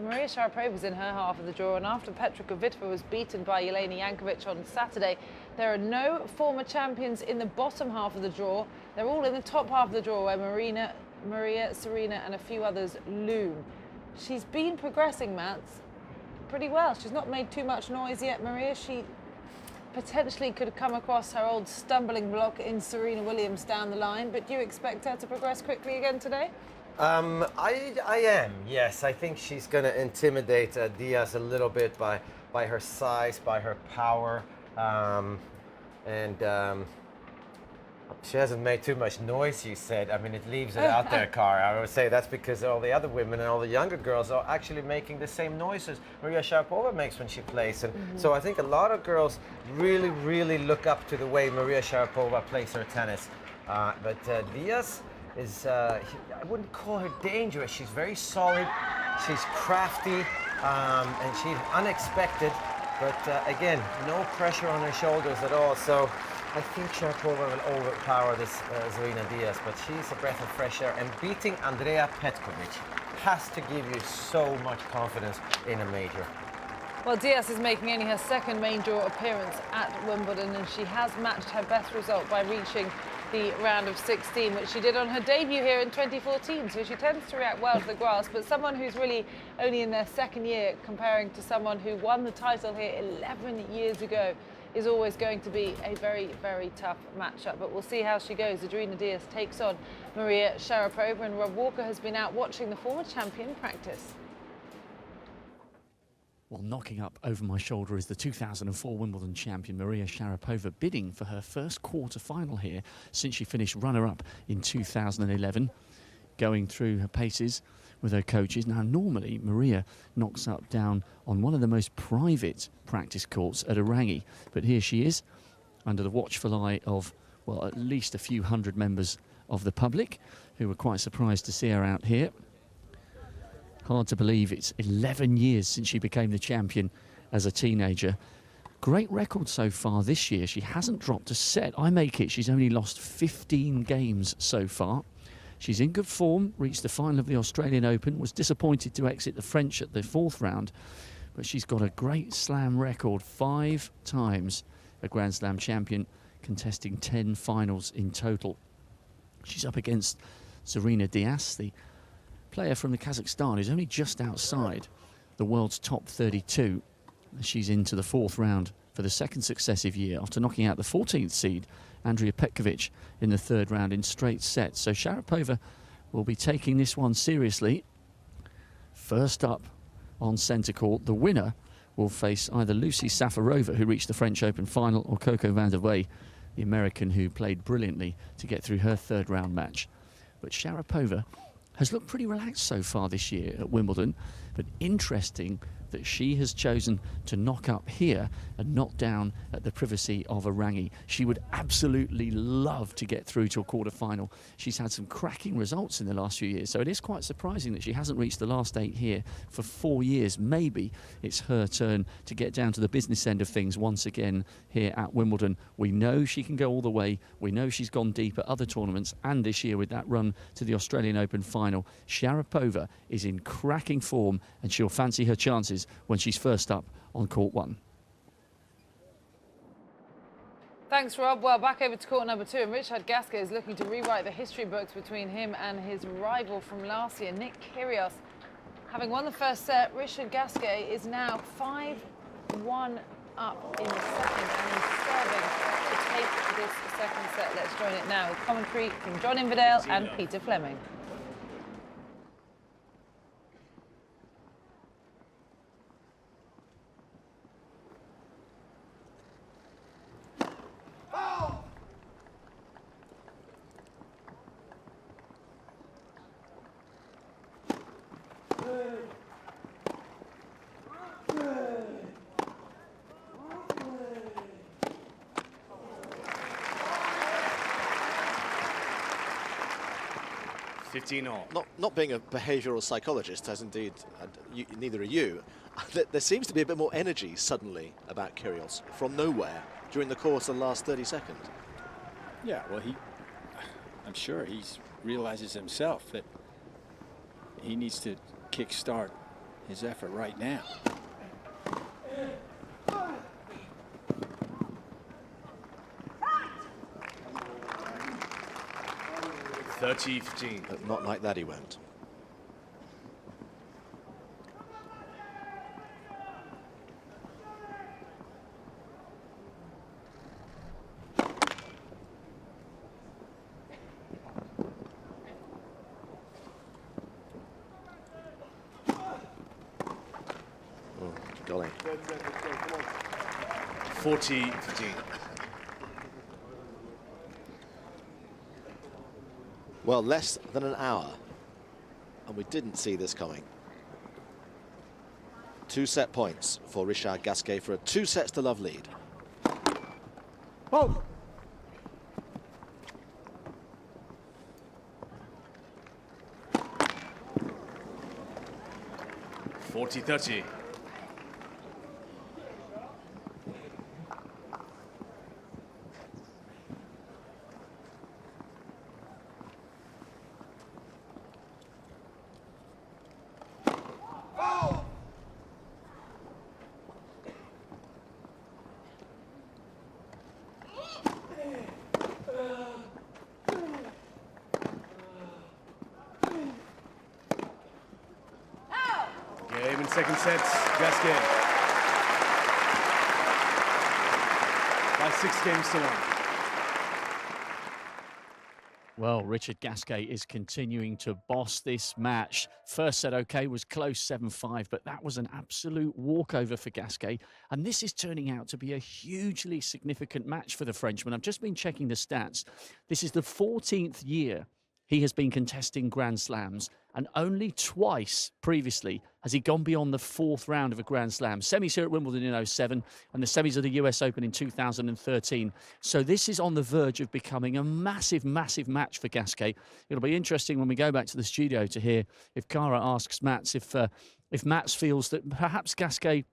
Maria Sharapova's in her half of the draw, and after Petra Kvitova was beaten by Jelena Jankovic on Saturday, there are no former champions in the bottom half of the draw. They're all in the top half of the draw, where Maria, Serena and a few others loom. She's been progressing, Mats, pretty well. She's not made too much noise yet, Maria. She potentially could come across her old stumbling block in Serena Williams down the line, but do you expect her to progress quickly again today? I am, yes. I think she's going to intimidate Diaz a little bit by by her size, by her power, and she hasn't made too much noise, you said. I mean, it leaves it out there, Cara. I would say that's because all the other women and all the younger girls are actually making the same noises Maria Sharapova makes when she plays. And so I think a lot of girls really, really look up to the way Maria Sharapova plays her tennis. But Diaz is, I wouldn't call her dangerous. She's very solid, she's crafty, and she's unexpected. But again, no pressure on her shoulders at all. So I think Sharapova will overpower this Serena Diaz, but she's a breath of fresh air. And beating Andrea Petkovic has to give you so much confidence in a major. Well, Diaz is making only her second major appearance at Wimbledon, and she has matched her best result by reaching the round of 16, which she did on her debut here in 2014. So she tends to react well to the grass, but someone who's really only in their second year, comparing to someone who won the title here 11 years ago, is always going to be a very, very tough matchup. But we'll see how she goes. Adriana Diaz takes on Maria Sharapova, and Rob Walker has been out watching the former champion practice. Well, knocking up over my shoulder is the 2004 Wimbledon champion Maria Sharapova, bidding for her first quarter-final here since she finished runner-up in 2011, going through her paces with her coaches. Now, normally Maria knocks up down on one of the most private practice courts at Orangi, but here she is under the watchful eye of, well, at least a few hundred members of the public who were quite surprised to see her out here. Hard to believe it's 11 years since she became the champion as a teenager. Great record so far this year. She hasn't dropped a set. I make it she's only lost 15 games so far. She's in good form, reached the final of the Australian Open, was disappointed to exit the French at the fourth round, but she's got a great slam record, 5 times a Grand Slam champion, contesting 10 finals in total. She's up against Serena Diaz, the player from the Kazakhstan, who's only just outside the world's top 32. She's into the fourth round for the second successive year after knocking out the 14th seed, Andrea Petkovic, in the third round in straight sets. So Sharapova will be taking this one seriously. First up on centre court, the winner will face either Lucy Safarova, who reached the French Open final, or Coco Vandeweghe, the American who played brilliantly to get through her third round match. But Sharapova has looked pretty relaxed so far this year at Wimbledon, but interesting that she has chosen to knock up here and not down at the privacy of Orangi. She would absolutely love to get through to a quarter-final. She's had some cracking results in the last few years, so it is quite surprising that she hasn't reached the last 8 here for 4 years. Maybe it's her turn to get down to the business end of things once again here at Wimbledon. We know she can go all the way. We know she's gone deep at other tournaments, and this year with that run to the Australian Open final. Sharapova is in cracking form, and she'll fancy her chances when she's first up on court 1. Thanks, Rob. Well, back over to court number 2, and Richard Gasquet is looking to rewrite the history books between him and his rival from last year, Nick Kyrgios. Having won the first set, Richard Gasquet is now 5-1 up in the second, and he's serving to take this second set. Let's join it now with commentary from John Inverdale and Peter Fleming. Not being a behavioural psychologist, as indeed neither are you, there seems to be a bit more energy suddenly about Kyrgios from nowhere during the course of the last 30 seconds. Yeah, well, I'm sure he realizes himself that he needs to kickstart his effort right now. 30-15. But not like that he went. Oh, golly. 40-15. Well, less than an hour, and we didn't see this coming. 2 set points for Richard Gasquet for a 2 sets to love lead. Whoa. (40-30). Game in second set, Gasquet. By 6 games to 1. Well, Richard Gasquet is continuing to boss this match. First set, okay, was close 7-5, but that was an absolute walkover for Gasquet. And this is turning out to be a hugely significant match for the Frenchman. I've just been checking the stats. This is the 14th year he has been contesting Grand Slams, and only twice previously has he gone beyond the 4th round of a Grand Slam. Semis here at Wimbledon in 2007 and the semis of the US Open in 2013. So this is on the verge of becoming a massive, massive match for Gasquet. It'll be interesting when we go back to the studio to hear if Cara asks Mats if Mats feels that perhaps Gasquet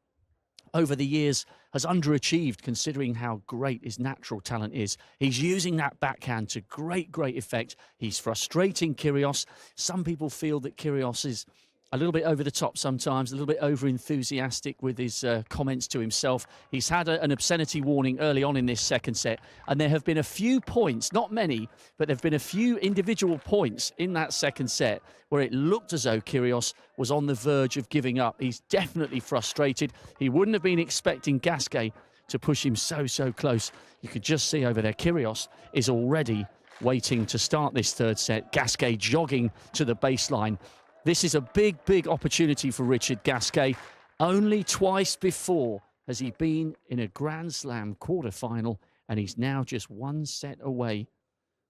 over the years has underachieved considering how great his natural talent is. He's using that backhand to great, great effect. He's frustrating Kyrgios. Some people feel that Kyrgios is a little bit over the top sometimes, a little bit over-enthusiastic with his comments to himself. He's had an obscenity warning early on in this second set, and there have been a few points, not many, but there have been a few individual points in that second set where it looked as though Kyrgios was on the verge of giving up. He's definitely frustrated. He wouldn't have been expecting Gasquet to push him so close. You could just see over there, Kyrgios is already waiting to start this third set. Gasquet jogging to the baseline. This is a big, big opportunity for Richard Gasquet. Only twice before has he been in a Grand Slam quarter-final, and he's now just 1 set away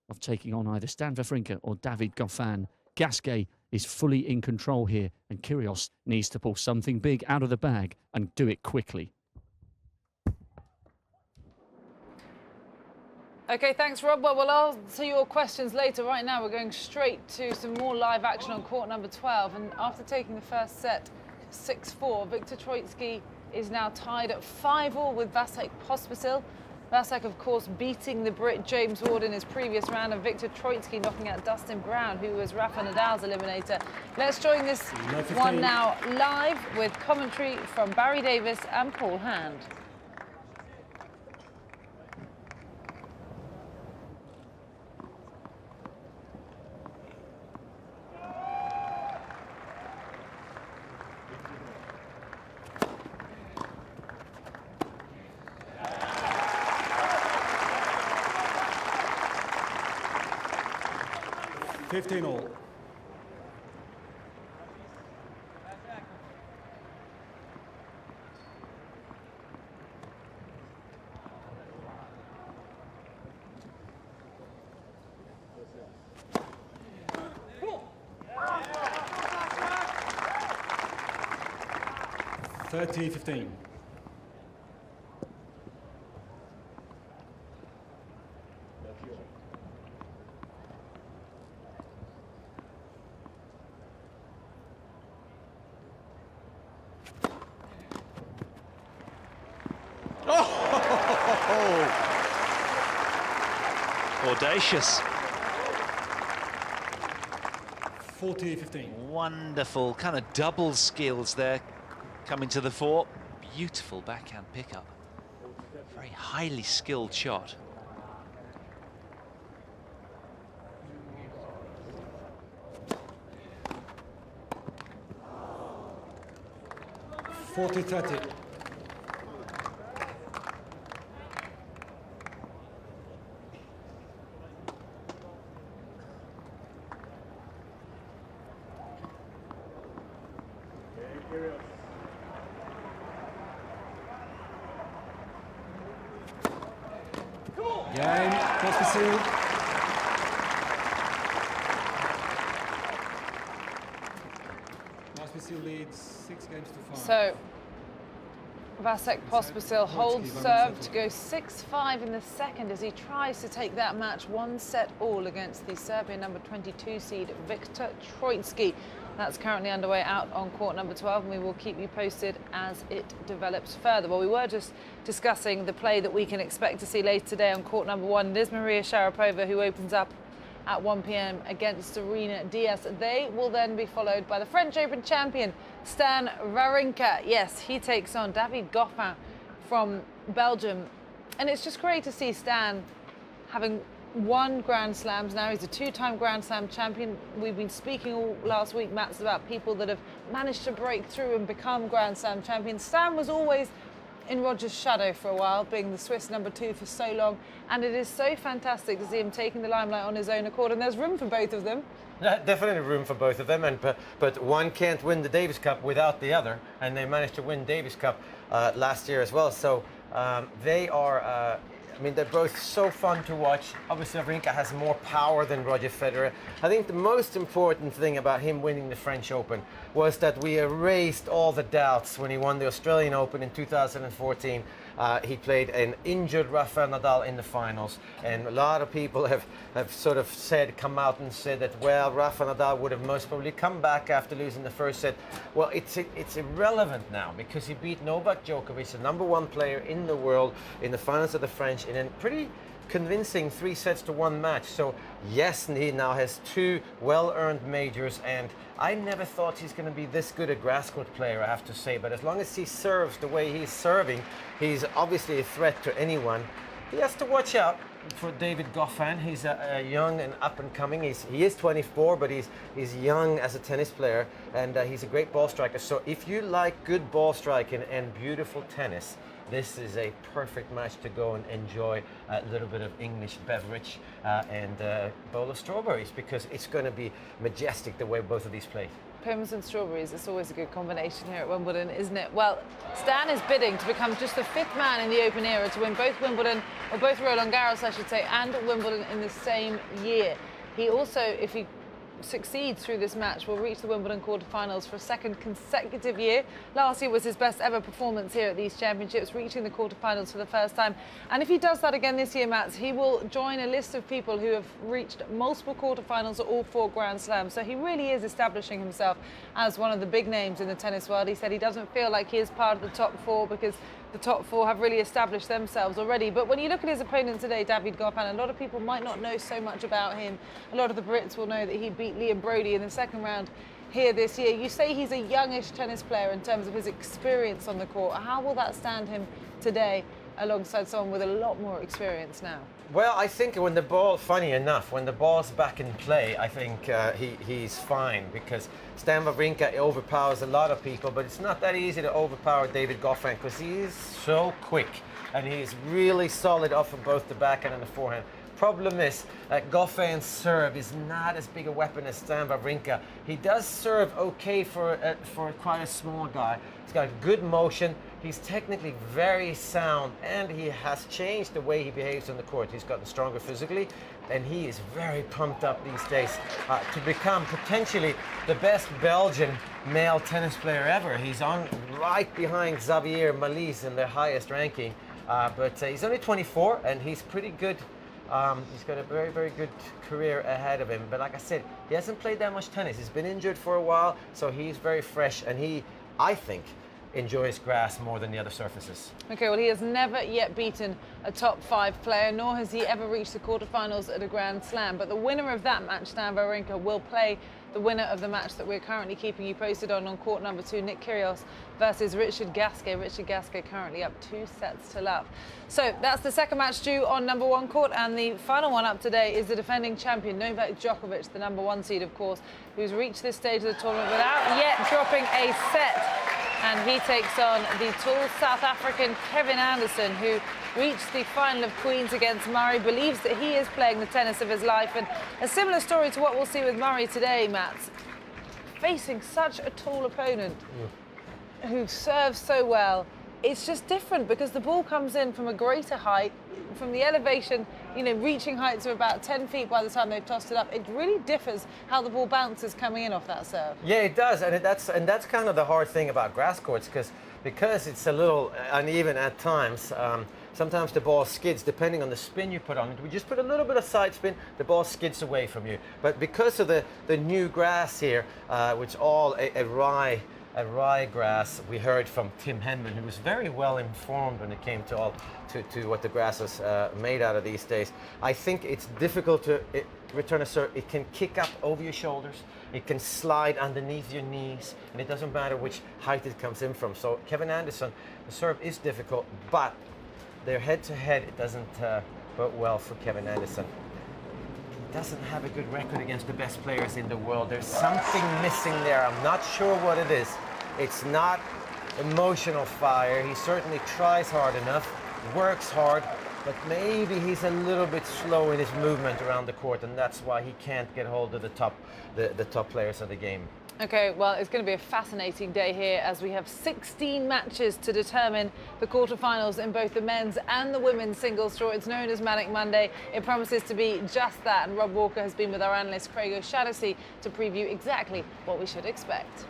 of taking on either Stan Wawrinka or David Goffin. Gasquet is fully in control here, and Kyrgios needs to pull something big out of the bag and do it quickly. Okay, thanks, Rob. Well, we'll answer your questions later. Right now, we're going straight to some more live action on court number 12. And after taking the first set 6-4, Viktor Troicki is now tied at 5-all with Vasek Pospisil. Vasek, of course, beating the Brit James Ward in his previous round, and Viktor Troicki knocking out Dustin Brown, who was Rafa Nadal's eliminator. Let's join this one now live with commentary from Barry Davis and Paul Hand. All. (30-15). Audacious. 40-15. Wonderful kind of double skills there coming to the fore. Beautiful backhand pickup. Very highly skilled shot. (40-30). Game, Pospisil. Pospisil leads 6 games to 5. So Vasek Pospisil holds serve to go 6-5 in the second as he tries to take that match 1-all against the Serbian number 22 seed Viktor Troitsky. That's currently underway out on court number 12, and we will keep you posted as it develops further. Well, we were just discussing the play that we can expect to see later today on court number 1. It is Maria Sharapova who opens up at 1 p.m. against Serena Diaz. They will then be followed by the French Open champion, Stan Wawrinka. Yes, he takes on David Goffin from Belgium. And it's just great to see Stan having won Grand Slams now. He's a 2-time Grand Slam champion. We've been speaking all last week, Mats, about people that have managed to break through and become Grand Slam champions. Stan was always in Roger's shadow for a while, being the Swiss number 2 for so long, and it is so fantastic to see him taking the limelight on his own accord, and there's room for both of them. Definitely room for both of them, but one can't win the Davis Cup without the other, and they managed to win Davis Cup last year as well. So they are, I mean, they're both so fun to watch. Obviously, Wawrinka has more power than Roger Federer. I think the most important thing about him winning the French Open was that we erased all the doubts when he won the Australian Open in 2014. He played an injured Rafael Nadal in the finals, and a lot of people have sort of come out and said that, well, Rafael Nadal would have most probably come back after losing the first set. Well, it's irrelevant now because he beat Novak Djokovic, the number 1 player in the world, in the finals of the French in a pretty convincing 3-1 match. So yes, he now has 2 well-earned majors, and I never thought he's going to be this good a grass court player, I have to say. But as long as he serves the way he's serving, he's obviously a threat to anyone. He has to watch out for David Goffin. He's a young and up and coming. He is 24, but he's young as a tennis player, and he's a great ball striker. So if you like good ball striking and beautiful tennis, this is a perfect match to go and enjoy a little bit of English beverage and a bowl of strawberries, because it's going to be majestic the way both of these play. Pims and strawberries, it's always a good combination here at Wimbledon, isn't it? Well, Stan is bidding to become just the 5th man in the Open era to win both Wimbledon, or both Roland Garros, I should say, and Wimbledon in the same year. He also, if he succeeds through this match, will reach the Wimbledon quarterfinals for a 2nd consecutive year. Last year was his best ever performance here at these championships, reaching the quarterfinals for the first time. And if he does that again this year, Mats, he will join a list of people who have reached multiple quarterfinals at all 4 Grand Slams. So he really is establishing himself as one of the big names in the tennis world. He said he doesn't feel like he is part of the top 4 because the top 4 have really established themselves already. But when you look at his opponent today, David Goffin, a lot of people might not know so much about him. A lot of the Brits will know that he beat Liam Brody in the 2nd round here this year. You say he's a youngish tennis player in terms of his experience on the court. How will that stand him today alongside someone with a lot more experience now? Well, I think when the ball, funny enough, when the ball's back in play, I think he's fine, because Stan Wawrinka overpowers a lot of people, but it's not that easy to overpower David Goffin because he is so quick and he's really solid off of both the backhand and the forehand. Problem is that Goffin's serve is not as big a weapon as Stan Wawrinka. He does serve okay for quite a small guy. He's got good motion. He's technically very sound, and he has changed the way he behaves on the court. He's gotten stronger physically, and he is very pumped up these days to become potentially the best Belgian male tennis player ever. He's on right behind Xavier Malisse in the highest ranking, but he's only 24, and he's pretty good. He's got a very, very good career ahead of him. But like I said, he hasn't played that much tennis. He's been injured for a while, so he's very fresh, and he, I think, enjoys grass more than the other surfaces. Okay, well, he has never yet beaten a top 5 player, nor has he ever reached the quarterfinals at a Grand Slam. But the winner of that match, Stan Wawrinka, will play the winner of the match that we're currently keeping you posted on court number 2, Nick Kyrgios versus Richard Gasquet. Richard Gasquet currently up 2-0. So that's the 2nd match due on number 1 court, and the final one up today is the defending champion, Novak Djokovic, the number 1 seed, of course, who's reached this stage of the tournament without yet dropping a set. And he takes on the tall South African Kevin Anderson, who reached the final of Queens against Murray, believes that he is playing the tennis of his life. And a similar story to what we'll see with Murray today, Mats. Facing such a tall opponent who serves so well, it's just different because the ball comes in from a greater height, from the elevation, you know, reaching heights of about 10 feet by the time they've tossed it up. It really differs how the ball bounces coming in off that serve. Yeah, it does, and that's kind of the hard thing about grass courts, because it's a little uneven at times. Sometimes the ball skids depending on the spin you put on it. We just put a little bit of side spin, the ball skids away from you. But because of the new grass here, which all a rye grass, we heard from Tim Henman, who was very well informed when it came to what the grass is made out of these days. I think it's difficult to return a serve. It can kick up over your shoulders, it can slide underneath your knees, and it doesn't matter which height it comes in from. So Kevin Anderson, the serve is difficult, but their head-to-head, it doesn't bode well for Kevin Anderson. He doesn't have a good record against the best players in the world. There's something missing there. I'm not sure what it is. It's not emotional fire. He certainly tries hard enough, works hard, but maybe he's a little bit slow in his movement around the court, and that's why he can't get hold of the top players of the game. Okay, well, it's going to be a fascinating day here as we have 16 matches to determine the quarterfinals in both the men's and the women's singles draw. It's known as Manic Monday. It promises to be just that, and Rob Walker has been with our analyst Craig O'Shaughnessy to preview exactly what we should expect.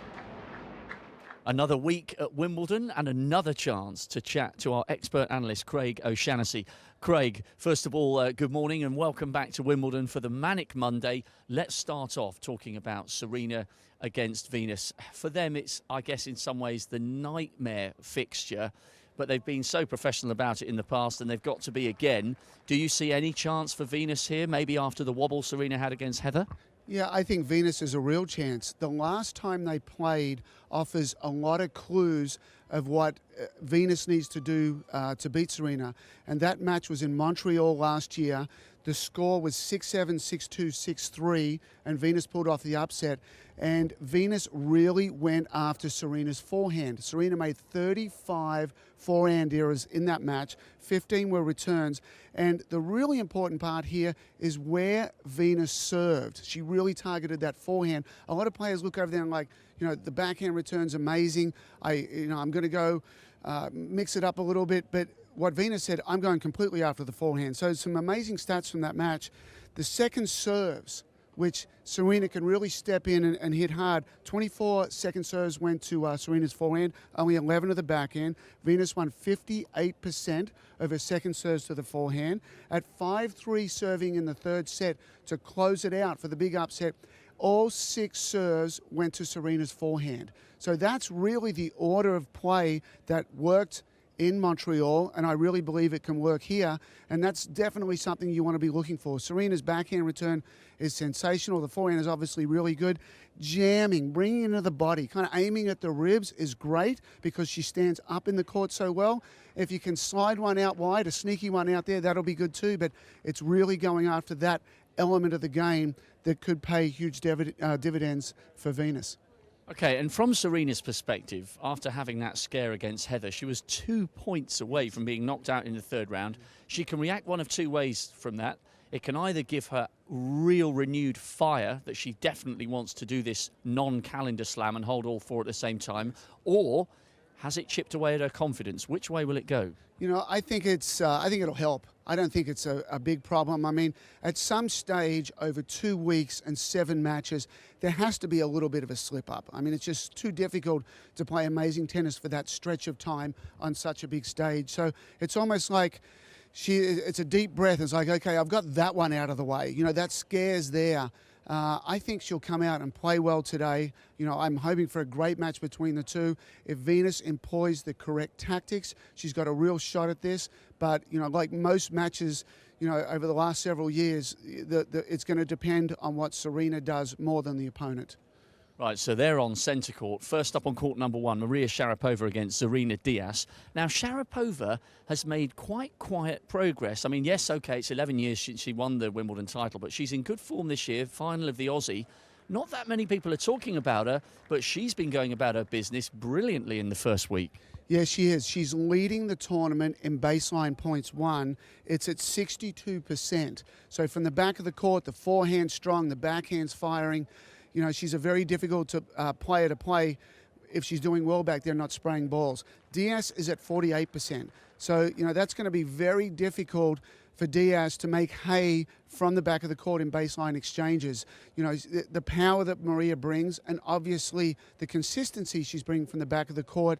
Another week at Wimbledon and another chance to chat to our expert analyst, Craig O'Shaughnessy. Craig, first of all, good morning and welcome back to Wimbledon for the Manic Monday. Let's start off talking about Serena against Venus. For them, it's, I guess, in some ways the nightmare fixture, but they've been so professional about it in the past and they've got to be again. Do you see any chance for Venus here, maybe after the wobble Serena had against Heather? Yeah, I think Venus is a real chance. The last time they played offers a lot of clues of what Venus needs to do to beat Serena. And that match was in Montreal last year. The score was 6-7, 6-2, 6-3, and Venus pulled off the upset. And Venus really went after Serena's forehand. Serena made 35 forehand errors in that match. 15 were returns. And the really important part here is where Venus served. She really targeted that forehand. A lot of players look over there and like, you know, the backhand return's amazing. I'm going to go mix it up a little bit. But what Venus said, I'm going completely after the forehand. So some amazing stats from that match. The second serves, which Serena can really step in and hit hard. 24 second serves went to Serena's forehand, only 11 of the backhand. Venus won 58% of her second serves to the forehand. At 5-3 serving in the third set to close it out for the big upset, all 6 serves went to Serena's forehand. So that's really the order of play that worked in Montreal, and I really believe it can work here, and that's definitely something you want to be looking for. Serena's backhand return is sensational. The forehand is obviously really good. Jamming, bringing it into the body, kind of aiming at the ribs is great because she stands up in the court so well. If you can slide one out wide, a sneaky one out there, that'll be good too, but it's really going after that element of the game that could pay huge dividends for Venus. Okay, and from Serena's perspective, after having that scare against Heather, she was 2 points away from being knocked out in the third round. She can react one of two ways from that. It can either give her real renewed fire that she definitely wants to do this non-calendar slam and hold all 4 at the same time, or has it chipped away at her confidence? Which way will it go? You know, I think it'll help. I don't think it's a big problem. I mean, at some stage over 2 weeks and 7 matches, there has to be a little bit of a slip up. I mean, it's just too difficult to play amazing tennis for that stretch of time on such a big stage. So it's almost like it's a deep breath. It's like, okay, I've got that one out of the way. You know, that scare's there. I think she'll come out and play well today. You know, I'm hoping for a great match between the two. If Venus employs the correct tactics, she's got a real shot at this. But, you know, like most matches, you know, over the last several years, it's going to depend on what Serena does more than the opponent. Right, so they're on centre court. First up on court number 1, Maria Sharapova against Zarina Diaz. Now, Sharapova has made quite quiet progress. I mean, yes, OK, it's 11 years since she won the Wimbledon title, but she's in good form this year, final of the Aussie. Not that many people are talking about her, but she's been going about her business brilliantly in the first week. Yeah, she is. She's leading the tournament in baseline points won. It's at 62%. So from the back of the court, the forehand's strong, the backhand's firing. You know, she's a very difficult player to play if she's doing well back there, not spraying balls. Diaz is at 48%. So, that's going to be very difficult for Diaz to make hay from the back of the court in baseline exchanges. The power that Maria brings, and obviously the consistency she's bringing from the back of the court,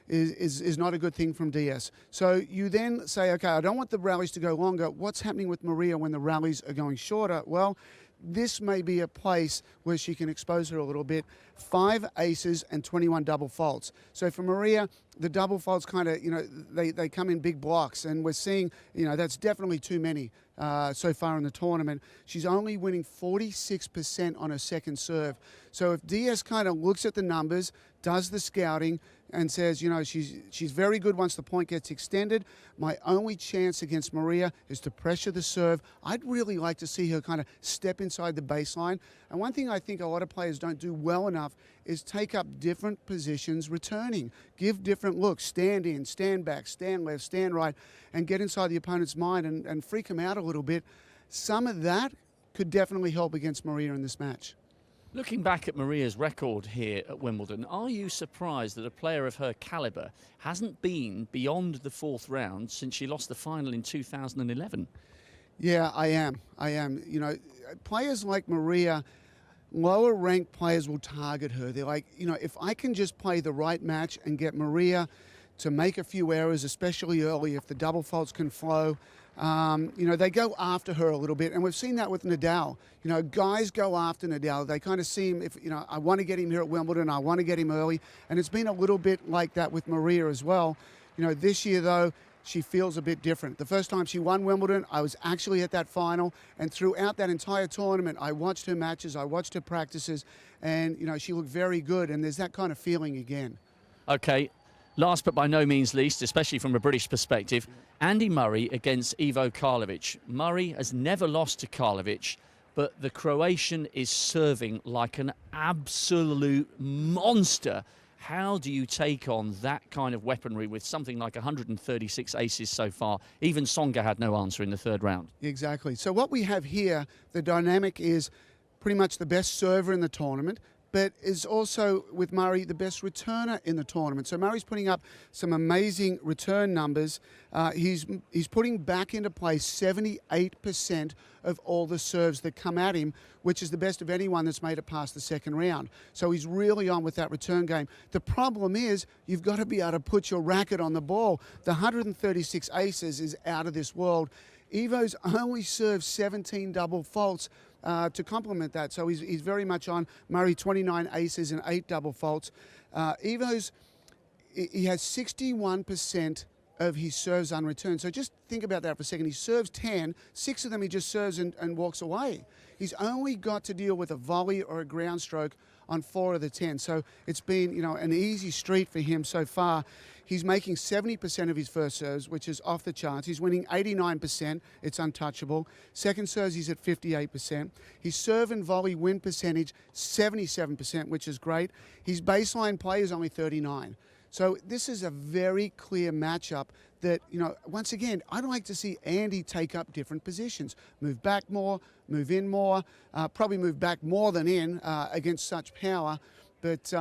is not a good thing from Diaz. So you then say, okay, I don't want the rallies to go longer. What's happening with Maria when the rallies are going shorter? Well, this may be a place where she can expose her a little bit. 5 aces and 21 double faults. So for Maria, the double faults kind of, they come in big blocks, and we're seeing, that's definitely too many so far in the tournament. She's only winning 46% on her second serve. So if Diaz kind of looks at the numbers, does the scouting, and says, she's very good once the point gets extended. My only chance against Maria is to pressure the serve. I'd really like to see her kind of step inside the baseline. And one thing I think a lot of players don't do well enough is take up different positions returning. Give different looks, stand in, stand back, stand left, stand right, and get inside the opponent's mind and freak them out a little bit. Some of that could definitely help against Maria in this match. Looking back at Maria's record here at Wimbledon, are you surprised that a player of her calibre hasn't been beyond the 4th round since she lost the final in 2011? Yeah, I am. Players like Maria, lower ranked players will target her. They're like, if I can just play the right match and get Maria to make a few errors, especially early, if the double faults can flow, they go after her a little bit. And we've seen that with Nadal. Guys go after Nadal. They kind of see him, I want to get him here at Wimbledon, I want to get him early. And it's been a little bit like that with Maria as well. This year, though, she feels a bit different. The first time she won Wimbledon, I was actually at that final. And throughout that entire tournament, I watched her matches, I watched her practices, and, she looked very good. And there's that kind of feeling again. Okay. Last but by no means least, especially from a British perspective, Andy Murray against Ivo Karlovic. Murray has never lost to Karlovic, but the Croatian is serving like an absolute monster. How do you take on that kind of weaponry with something like 136 aces so far? Even Tsonga had no answer in the 3rd round. Exactly. So what we have here, the dynamic is pretty much the best server in the tournament, but is also, with Murray, the best returner in the tournament. So Murray's putting up some amazing return numbers. He's putting back into play 78% of all the serves that come at him, which is the best of anyone that's made it past the 2nd round. So he's really on with that return game. The problem is you've got to be able to put your racket on the ball. The 136 aces is out of this world. Ivo's only served 17 double faults to complement that. So he's very much on. Murray, 29 aces and 8 double faults. He has 61% of his serves unreturned. So just think about that for a second. He serves 10, 6 of them he just serves and walks away. He's only got to deal with a volley or a ground stroke on 4 of the 10. So it's been, an easy street for him so far. He's making 70% of his first serves, which is off the charts. He's winning 89%. It's untouchable. Second serves, he's at 58%. His serve and volley win percentage, 77%, which is great. His baseline play is only 39. So this is a very clear matchup that, once again, I'd like to see Andy take up different positions. Move back more, move in more, probably move back more than in against such power. But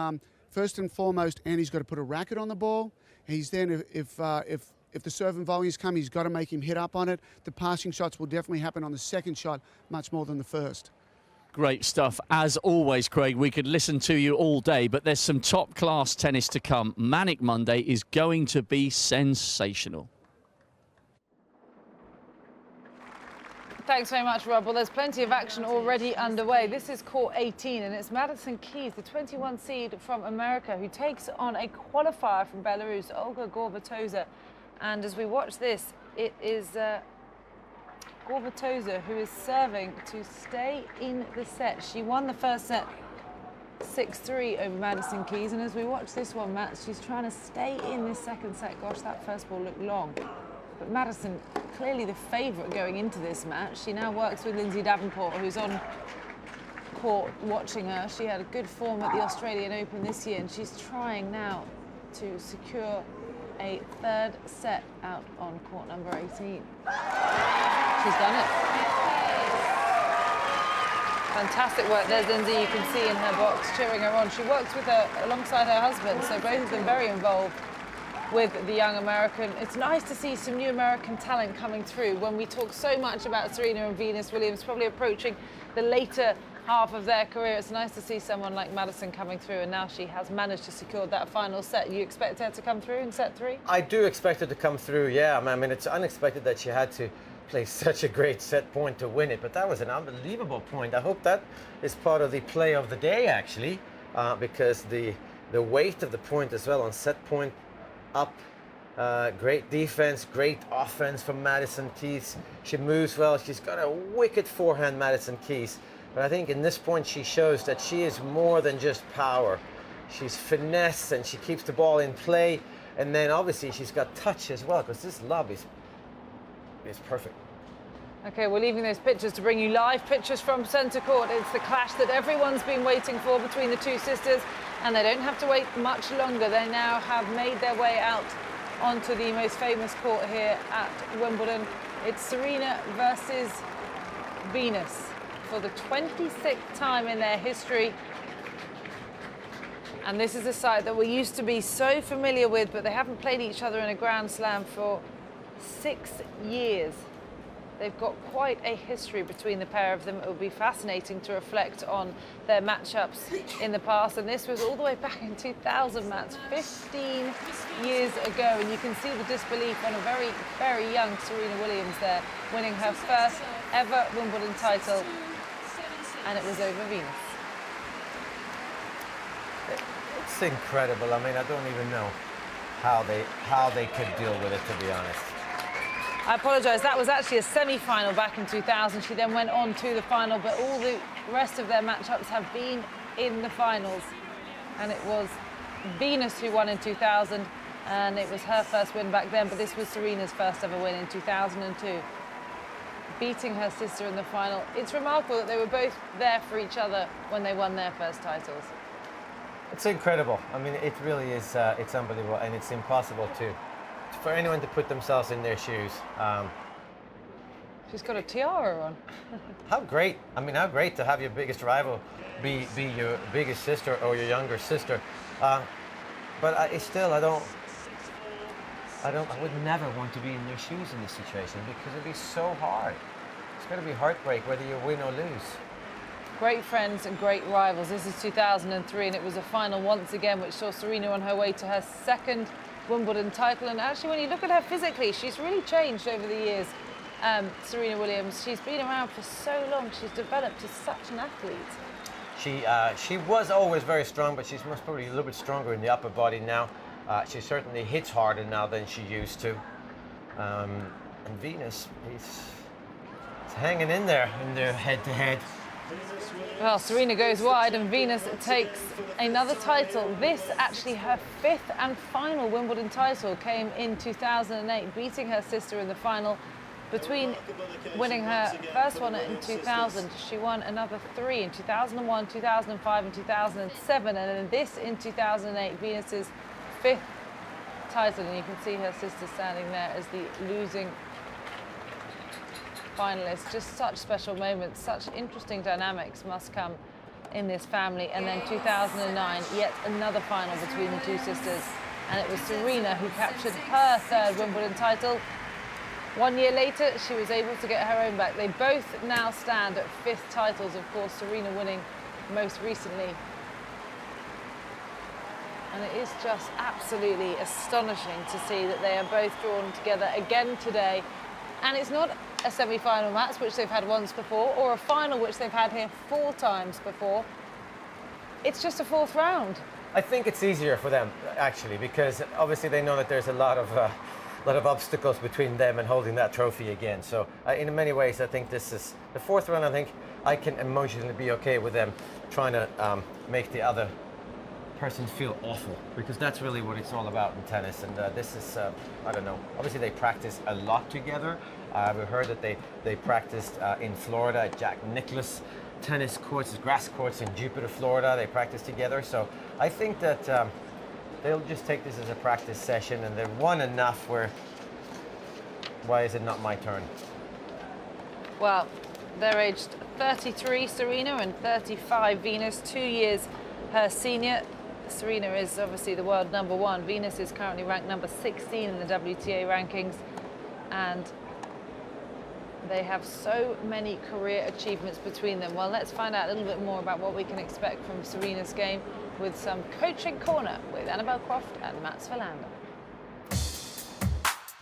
first and foremost, Andy's got to put a racket on the ball. He's then, if the serve and volleys come, he's got to make him hit up on it. The passing shots will definitely happen on the second shot much more than the first. Great stuff. As always, Craig, we could listen to you all day, but there's some top-class tennis to come. Manic Monday is going to be sensational. Thanks very much, Rob. Well, there's plenty of action already underway. This is court 18, and it's Madison Keys, the 21 seed from America, who takes on a qualifier from Belarus, Olga Gorbatova. And as we watch this, it is Gorbatova who is serving to stay in the set. She won the first set 6-3 over Madison Keys, and as we watch this one, Matt, she's trying to stay in this second set. Gosh, that first ball looked long. But Madison, clearly the favourite going into this match. She now works with Lindsay Davenport, who's on court watching her. She had a good form at the Australian Open this year, and she's trying now to secure a 3rd set out on court number 18. She's done it. Fantastic work. There's Lindsay, you can see in her box cheering her on. She works with her alongside her husband, so both of them very involved with the young American. It's nice to see some new American talent coming through when we talk so much about Serena and Venus Williams probably approaching the later half of their career. It's nice to see someone like Madison coming through, and now she has managed to secure that final set. You expect her to come through in set 3? I do expect her to come through, yeah. I mean, it's unexpected that she had to play such a great set point to win it, but that was an unbelievable point. I hope that is part of the play of the day, actually, because the weight of the point as well on set point up. Great defense, great offense from Madison Keys. She moves well. She's got a wicked forehand, Madison Keys. But I think in this point she shows that she is more than just power. She's finesse and she keeps the ball in play. And then obviously she's got touch as well, because this lob is perfect. Okay, we're leaving those pictures to bring you live pictures from centre court. It's the clash that everyone's been waiting for between the two sisters, and they don't have to wait much longer. They now have made their way out onto the most famous court here at Wimbledon. It's Serena versus Venus for the 26th time in their history. And this is a side that we used to be so familiar with, but they haven't played each other in a Grand Slam for 6 years. They've got quite a history between the pair of them. It will be fascinating to reflect on their matchups in the past. And this was all the way back in 2000, Matt, 15 years ago. And you can see the disbelief on a very, very young Serena Williams there, winning her first ever Wimbledon title. And it was over Venus. It's incredible. I mean, I don't even know how they could deal with it, to be honest. I apologise, that was actually a semi-final back in 2000. She then went on to the final, but all the rest of their matchups have been in the finals. And it was Venus who won in 2000, and it was her first win back then, but this was Serena's first ever win in 2002. Beating her sister in the final. It's remarkable that they were both there for each other when they won their first titles. It's incredible. I mean, it really is, it's unbelievable, and it's impossible for anyone to put themselves in their shoes. She's got a tiara on. How great. I mean, how great to have your biggest rival be your biggest sister or your younger sister. But I would never want to be in their shoes in this situation, because it'd be so hard. It's going to be heartbreak whether you win or lose. Great friends and great rivals. This is 2003, and it was a final once again which saw Serena on her way to her second Wimbledon title. And actually, when you look at her physically, she's really changed over the years. Serena Williams, she's been around for so long. She's developed as such an athlete. She was always very strong, but she's most probably a little bit stronger in the upper body now. She certainly hits harder now than she used to. And Venus, it's hanging in there in their head-to-head. Well, Serena goes wide and Venus takes another title. This, actually her 5th and final Wimbledon title, came in 2008, beating her sister in the final. Between winning her first one in 2000, she won another 3 in 2001, 2005 and 2007. And then this in 2008, Venus's 5th title. And you can see her sister standing there as the losing finalists. Just such special moments, such interesting dynamics must come in this family. And then 2009, yet another final between the two sisters, and it was Serena who captured her 3rd Wimbledon title. 1 year later, she was able to get her own back. They both now stand at 5th titles, of course, Serena winning most recently. And it is just absolutely astonishing to see that they are both drawn together again today. And it's not a semi-final match, which they've had once before, or a final, which they've had here 4 times before. It's just a 4th round. I think it's easier for them, actually, because obviously they know that there's a lot of obstacles between them and holding that trophy again. So in many ways, I think this is the 4th round. I think I can emotionally be okay with them trying to make the other person feel awful, because that's really what it's all about in tennis. And this is, I don't know, obviously they practice a lot together. We heard that they practiced in Florida at Jack Nicklaus tennis courts, grass courts in Jupiter, Florida. They practiced together. So I think that they'll just take this as a practice session, and they've won enough where, why is it not my turn? Well, They're aged 33, Serena, and 35, Venus, 2 years her senior. Serena is obviously the world #1. Venus is currently ranked number 16 in the WTA rankings, and they have so many career achievements between them. Well, let's find out a little bit more about what we can expect from Serena's game with some Coaching Corner with Annabelle Croft and Mats Wilander.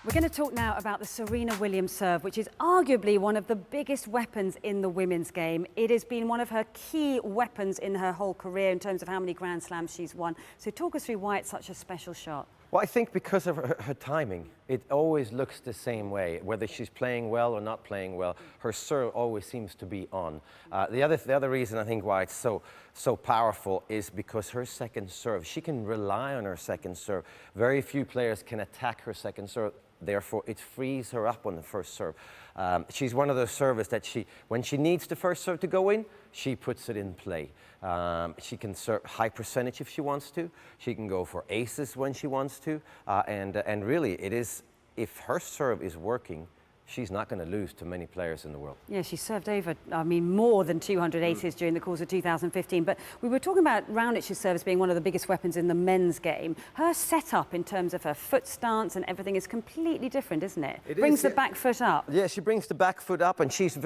We're going to talk now about the Serena Williams serve, which is arguably one of the biggest weapons in the women's game. It has been one of her key weapons in her whole career in terms of how many Grand Slams she's won. So talk us through why it's such a special shot. Well, I think because of her timing, it always looks the same way. Whether she's playing well or not playing well, her serve always seems to be on. The other reason I think why it's so powerful is because her second serve, she can rely on her second serve. Very few players can attack her second serve. Therefore, it frees her up on the first serve. She's one of those servers that when she needs the first serve to go in, she puts it in play. She can serve high percentage if she wants to. She can go for aces when she wants to. And really, it is, if her serve is working, she's not going to lose to many players in the world. Yeah, she served over, more than 200 aces during the course of 2015. But we were talking about Raonić's service being one of the biggest weapons in the men's game. Her setup in terms of her foot stance and everything is completely different, isn't it? It brings the back foot up. Yeah, she brings the back foot up, and she's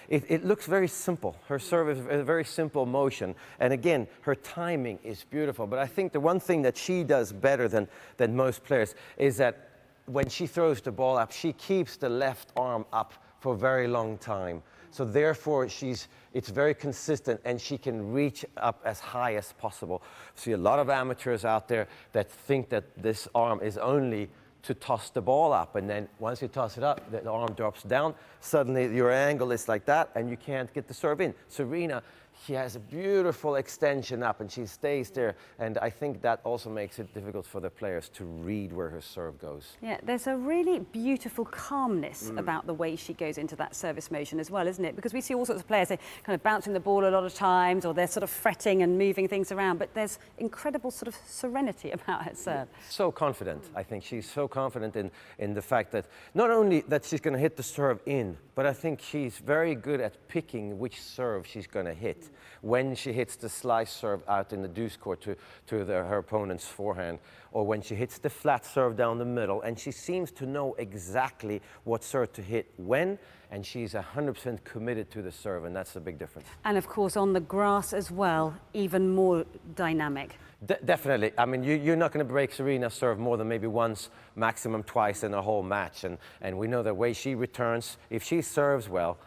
it looks very simple. Her serve is a very simple motion. And again, her timing is beautiful. But I think the one thing that she does better than most players is that when she throws the ball up, she keeps the left arm up for a very long time. So therefore, it's very consistent, and she can reach up as high as possible. See a lot of amateurs out there that think that this arm is only to toss the ball up, and then once you toss it up, the arm drops down. Suddenly, your angle is like that, and you can't get the serve in. Serena, she has a beautiful extension up, and she stays there. And I think that also makes it difficult for the players to read where her serve goes. Yeah, there's a really beautiful calmness about the way she goes into that service motion as well, isn't it? Because we see all sorts of players, they kind of bouncing the ball a lot of times, or they're sort of fretting and moving things around, but there's incredible sort of serenity about her serve. So confident. I think she's so confident in the fact that not only that she's going to hit the serve in, but I think she's very good at picking which serve she's going to hit. When she hits the slice serve out in the deuce court to her opponent's forehand, or when she hits the flat serve down the middle, and she seems to know exactly what serve to hit when, and she's 100% committed to the serve, and that's a big difference. And of course on the grass as well, even more dynamic. Definitely. I mean, you're not going to break Serena's serve more than maybe once, maximum twice in a whole match, and we know the way she returns, if she serves well,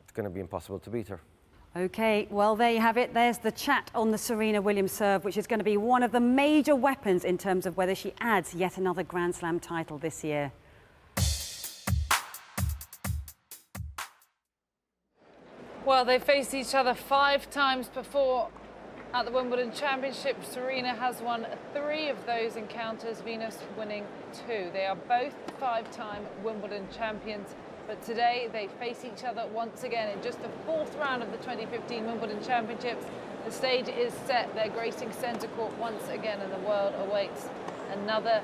it's going to be impossible to beat her. Okay, well, there you have it. There's the chat on the Serena Williams serve, which is going to be one of the major weapons in terms of whether she adds yet another Grand Slam title this year. Well, they faced each other 5 times before at the Wimbledon Championship. Serena has won 3 of those encounters, Venus winning 2. They are both 5-time Wimbledon champions. But today they face each other once again in just the 4th round of the 2015 Wimbledon Championships. The stage is set. They're gracing centre court once again, and the world awaits another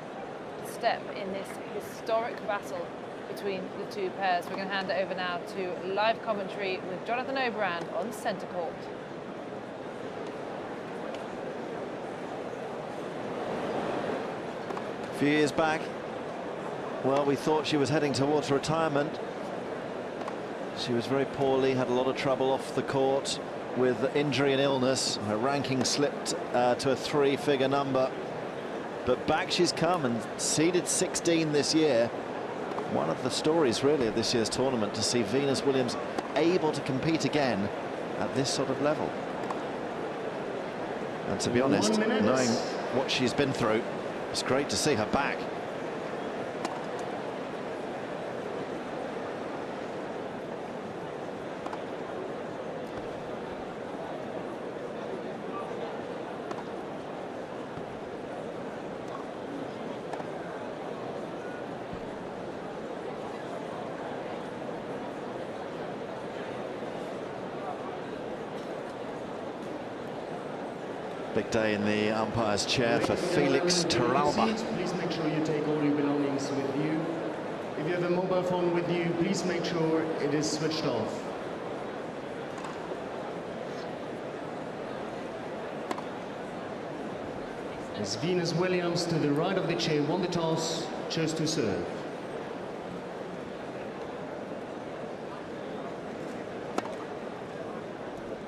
step in this historic battle between the two pairs. We're going to hand it over now to live commentary with Jonathan Obrand on centre court. A few years back, well, we thought she was heading towards retirement. She was very poorly, had a lot of trouble off the court with injury and illness. Her ranking slipped to a 3-figure number. But back she's come and seeded 16 this year. One of the stories, really, of this year's tournament, to see Venus Williams able to compete again at this sort of level. And to be honest, knowing what she's been through, it's great to see her back. Big day in the umpire's chair for Felix Terralba. Please make sure you take all your belongings with you. If you have a mobile phone with you, please make sure it is switched off. As Venus Williams to the right of the chain won the toss, chose to serve.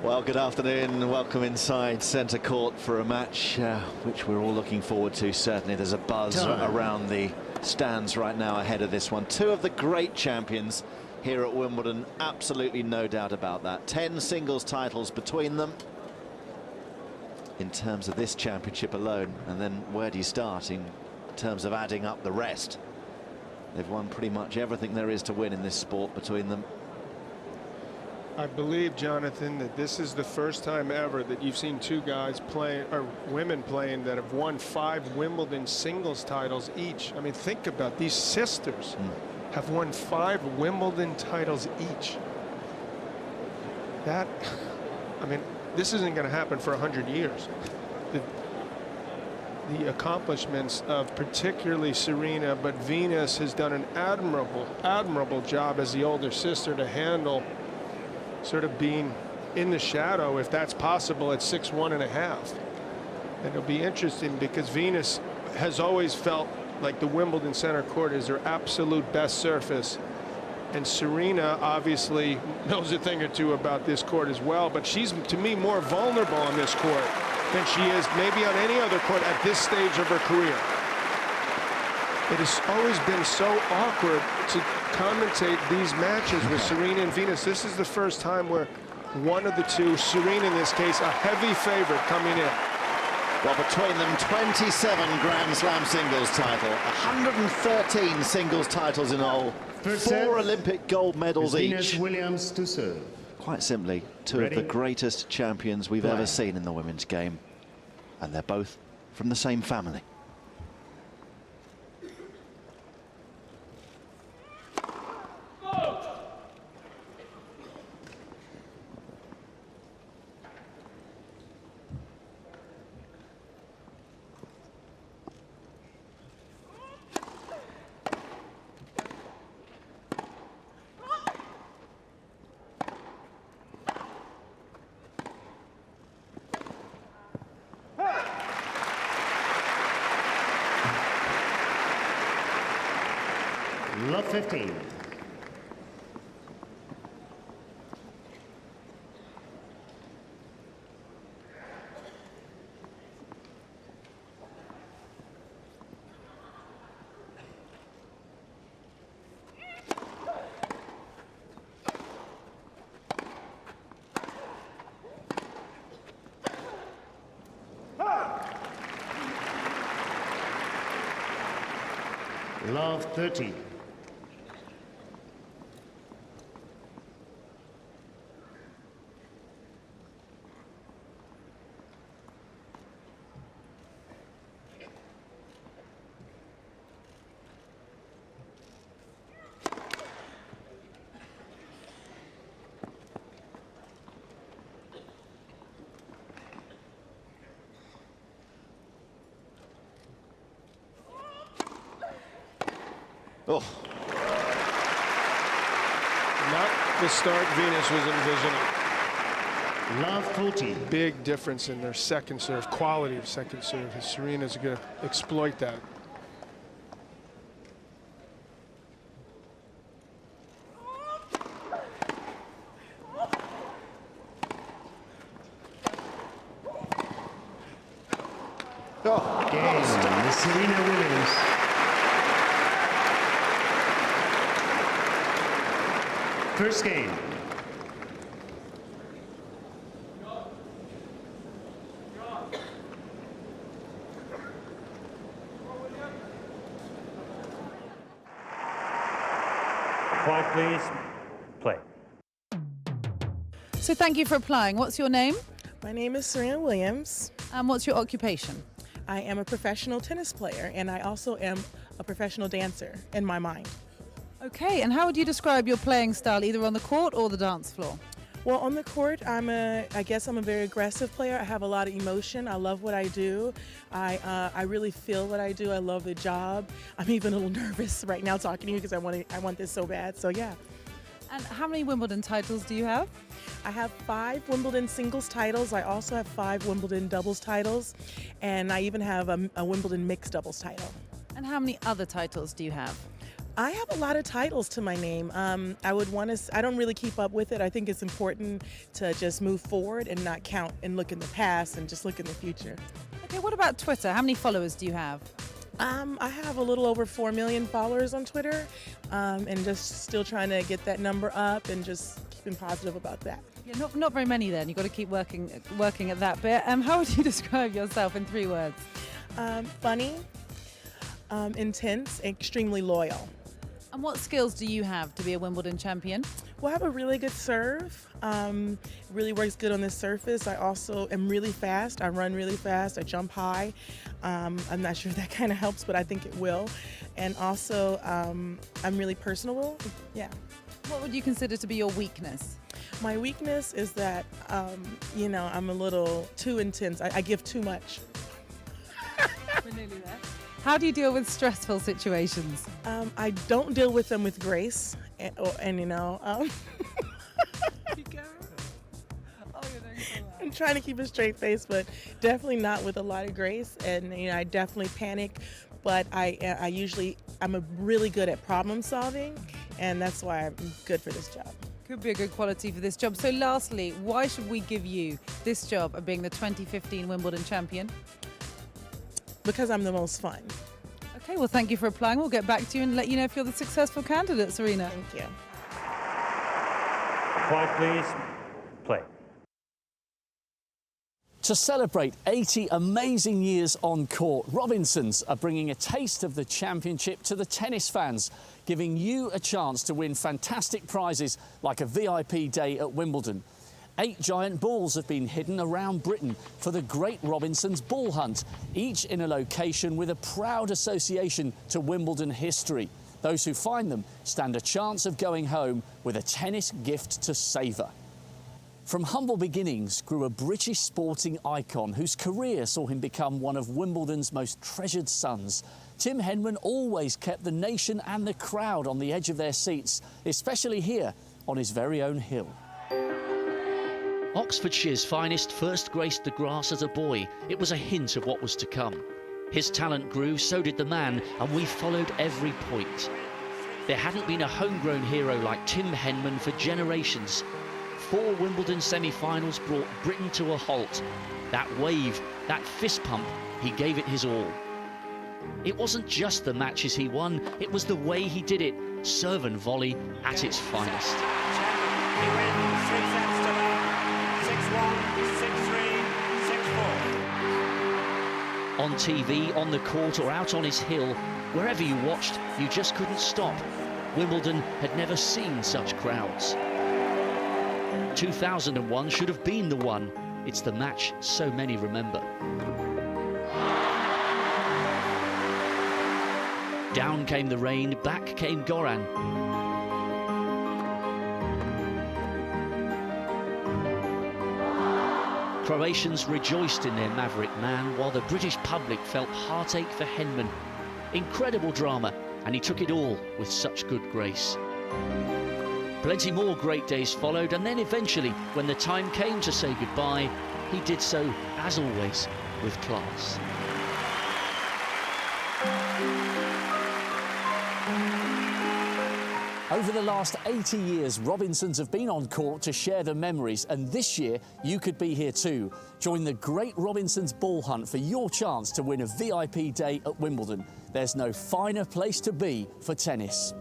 Well, good afternoon. Welcome inside centre court for a match which we're all looking forward to. Certainly there's a buzz around the stands right now ahead of this one. Two of the great champions here at Wimbledon, absolutely no doubt about that. 10 singles titles between them in terms of this championship alone. And then where do you start in terms of adding up the rest? They've won pretty much everything there is to win in this sport between them. I believe, Jonathan, that this is the first time ever that you've seen two guys play, or women playing, that have won 5 Wimbledon singles titles each. I mean, think about these sisters have won 5 Wimbledon titles each. That, I mean, this isn't going to happen for 100 years. The accomplishments of particularly Serena, but Venus has done an admirable job as the older sister to handle sort of being in the shadow, if that's possible, at 6'1½". And it'll be interesting because Venus has always felt like the Wimbledon center court is her absolute best surface. And Serena obviously knows a thing or two about this court as well, but she's, to me, more vulnerable on this court than she is maybe on any other court at this stage of her career. It has always been so awkward to commentate these matches with Serena and Venus. This is the first time where one of the two, Serena in this case, a heavy favorite coming in. Well, between them, 27 Grand Slam singles title, 113 singles titles in all, 4 Olympic gold medals each. Venus Williams to serve. Quite simply, two of the greatest champions we've ever seen in the women's game. And they're both from the same family. Love 15. Love 30. Oh. Not the start Venus was envisioning. Love 40. Big difference in their second serve, quality of second serve. Serena's going to exploit that. Oh. Game, Serena Williams. First game. Quiet, please. Play. So thank you for applying. What's your name? My name is Serena Williams. And what's your occupation? I am a professional tennis player, and I also am a professional dancer in my mind. Okay, and how would you describe your playing style, either on the court or the dance floor? Well, on the court, I guess I'm a very aggressive player. I have a lot of emotion. I love what I do. I really feel what I do. I love the job. I'm even a little nervous right now talking to you because I want this so bad. So yeah. And how many Wimbledon titles do you have? I have 5 Wimbledon singles titles. I also have 5 Wimbledon doubles titles, and I even have a Wimbledon mixed doubles title. And how many other titles do you have? I have a lot of titles to my name. I don't really keep up with it. I think it's important to just move forward and not count and look in the past and just look in the future. Okay, what about Twitter? How many followers do you have? I have a little over 4 million followers on Twitter, and just still trying to get that number up and just keeping positive about that. Yeah, not very many then. You've got to keep working at that bit. How would you describe yourself in 3 words? Funny, intense, extremely loyal. And what skills do you have to be a Wimbledon champion? Well, I have a really good serve. Really works good on the surface. I also am really fast. I run really fast. I jump high. I'm not sure if that kind of helps, but I think it will. And also, I'm really personable. Yeah. What would you consider to be your weakness? My weakness is that, I'm a little too intense. I give too much. We're nearly there. How do you deal with stressful situations? I don't deal with them with grace, and I'm trying to keep a straight face, but definitely not with a lot of grace. And I definitely panic, but I'm really good at problem solving, and that's why I'm good for this job. Could be a good quality for this job. So lastly, why should we give you this job of being the 2015 Wimbledon champion? Because I'm the most fun. Okay, well, thank you for applying. We'll get back to you and let you know if you're the successful candidate, Serena. Thank you. Quiet, please. Play. To celebrate 80 amazing years on court, Robinsons are bringing a taste of the championship to the tennis fans, giving you a chance to win fantastic prizes like a VIP day at Wimbledon. 8 giant balls have been hidden around Britain for the Great Robinsons Ball Hunt, each in a location with a proud association to Wimbledon history. Those who find them stand a chance of going home with a tennis gift to savour. From humble beginnings grew a British sporting icon whose career saw him become one of Wimbledon's most treasured sons. Tim Henman always kept the nation and the crowd on the edge of their seats, especially here on his very own hill. Oxfordshire's finest first graced the grass as a boy. It was a hint of what was to come. His talent grew, so did the man, and we followed every point. There hadn't been a homegrown hero like Tim Henman for generations. 4 Wimbledon semi-finals brought Britain to a halt. That wave, that fist pump, he gave it his all. It wasn't just the matches he won, it was the way he did it. Serve and volley at its finest. He wins 3 sets to love. 6-1, 6-3, 6-4. On TV, on the court or out on his hill, wherever you watched, you just couldn't stop. Wimbledon had never seen such crowds. 2001 should have been the one. It's the match so many remember. Down came the rain, back came Goran. Croatians rejoiced in their maverick man, while the British public felt heartache for Henman. Incredible drama, and he took it all with such good grace. Plenty more great days followed, and then eventually, when the time came to say goodbye, he did so, as always, with class. Over the last 80 years, Robinsons have been on court to share the memories, and this year you could be here too. Join the Great Robinsons Ball Hunt for your chance to win a VIP day at Wimbledon. There's no finer place to be for tennis.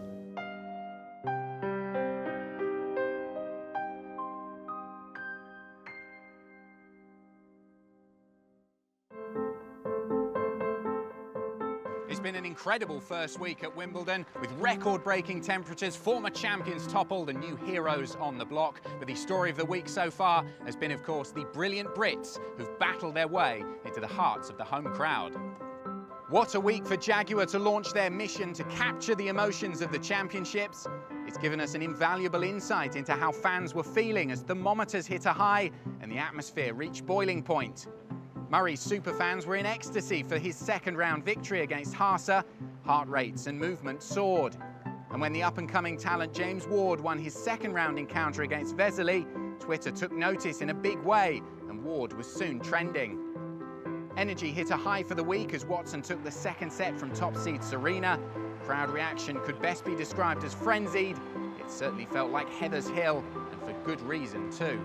It's been an incredible first week at Wimbledon, with record-breaking temperatures, former champions toppled and new heroes on the block. But the story of the week so far has been, of course, the brilliant Brits who've battled their way into the hearts of the home crowd. What a week for Jaguar to launch their mission to capture the emotions of the championships. It's given us an invaluable insight into how fans were feeling as thermometers hit a high and the atmosphere reached boiling point. Murray's superfans were in ecstasy for his second-round victory against Haase. Heart rates and movement soared. And when the up-and-coming talent James Ward won his second-round encounter against Vesely, Twitter took notice in a big way, and Ward was soon trending. Energy hit a high for the week as Watson took the second set from top seed Serena. Crowd reaction could best be described as frenzied. It certainly felt like Heather's Hill, and for good reason too.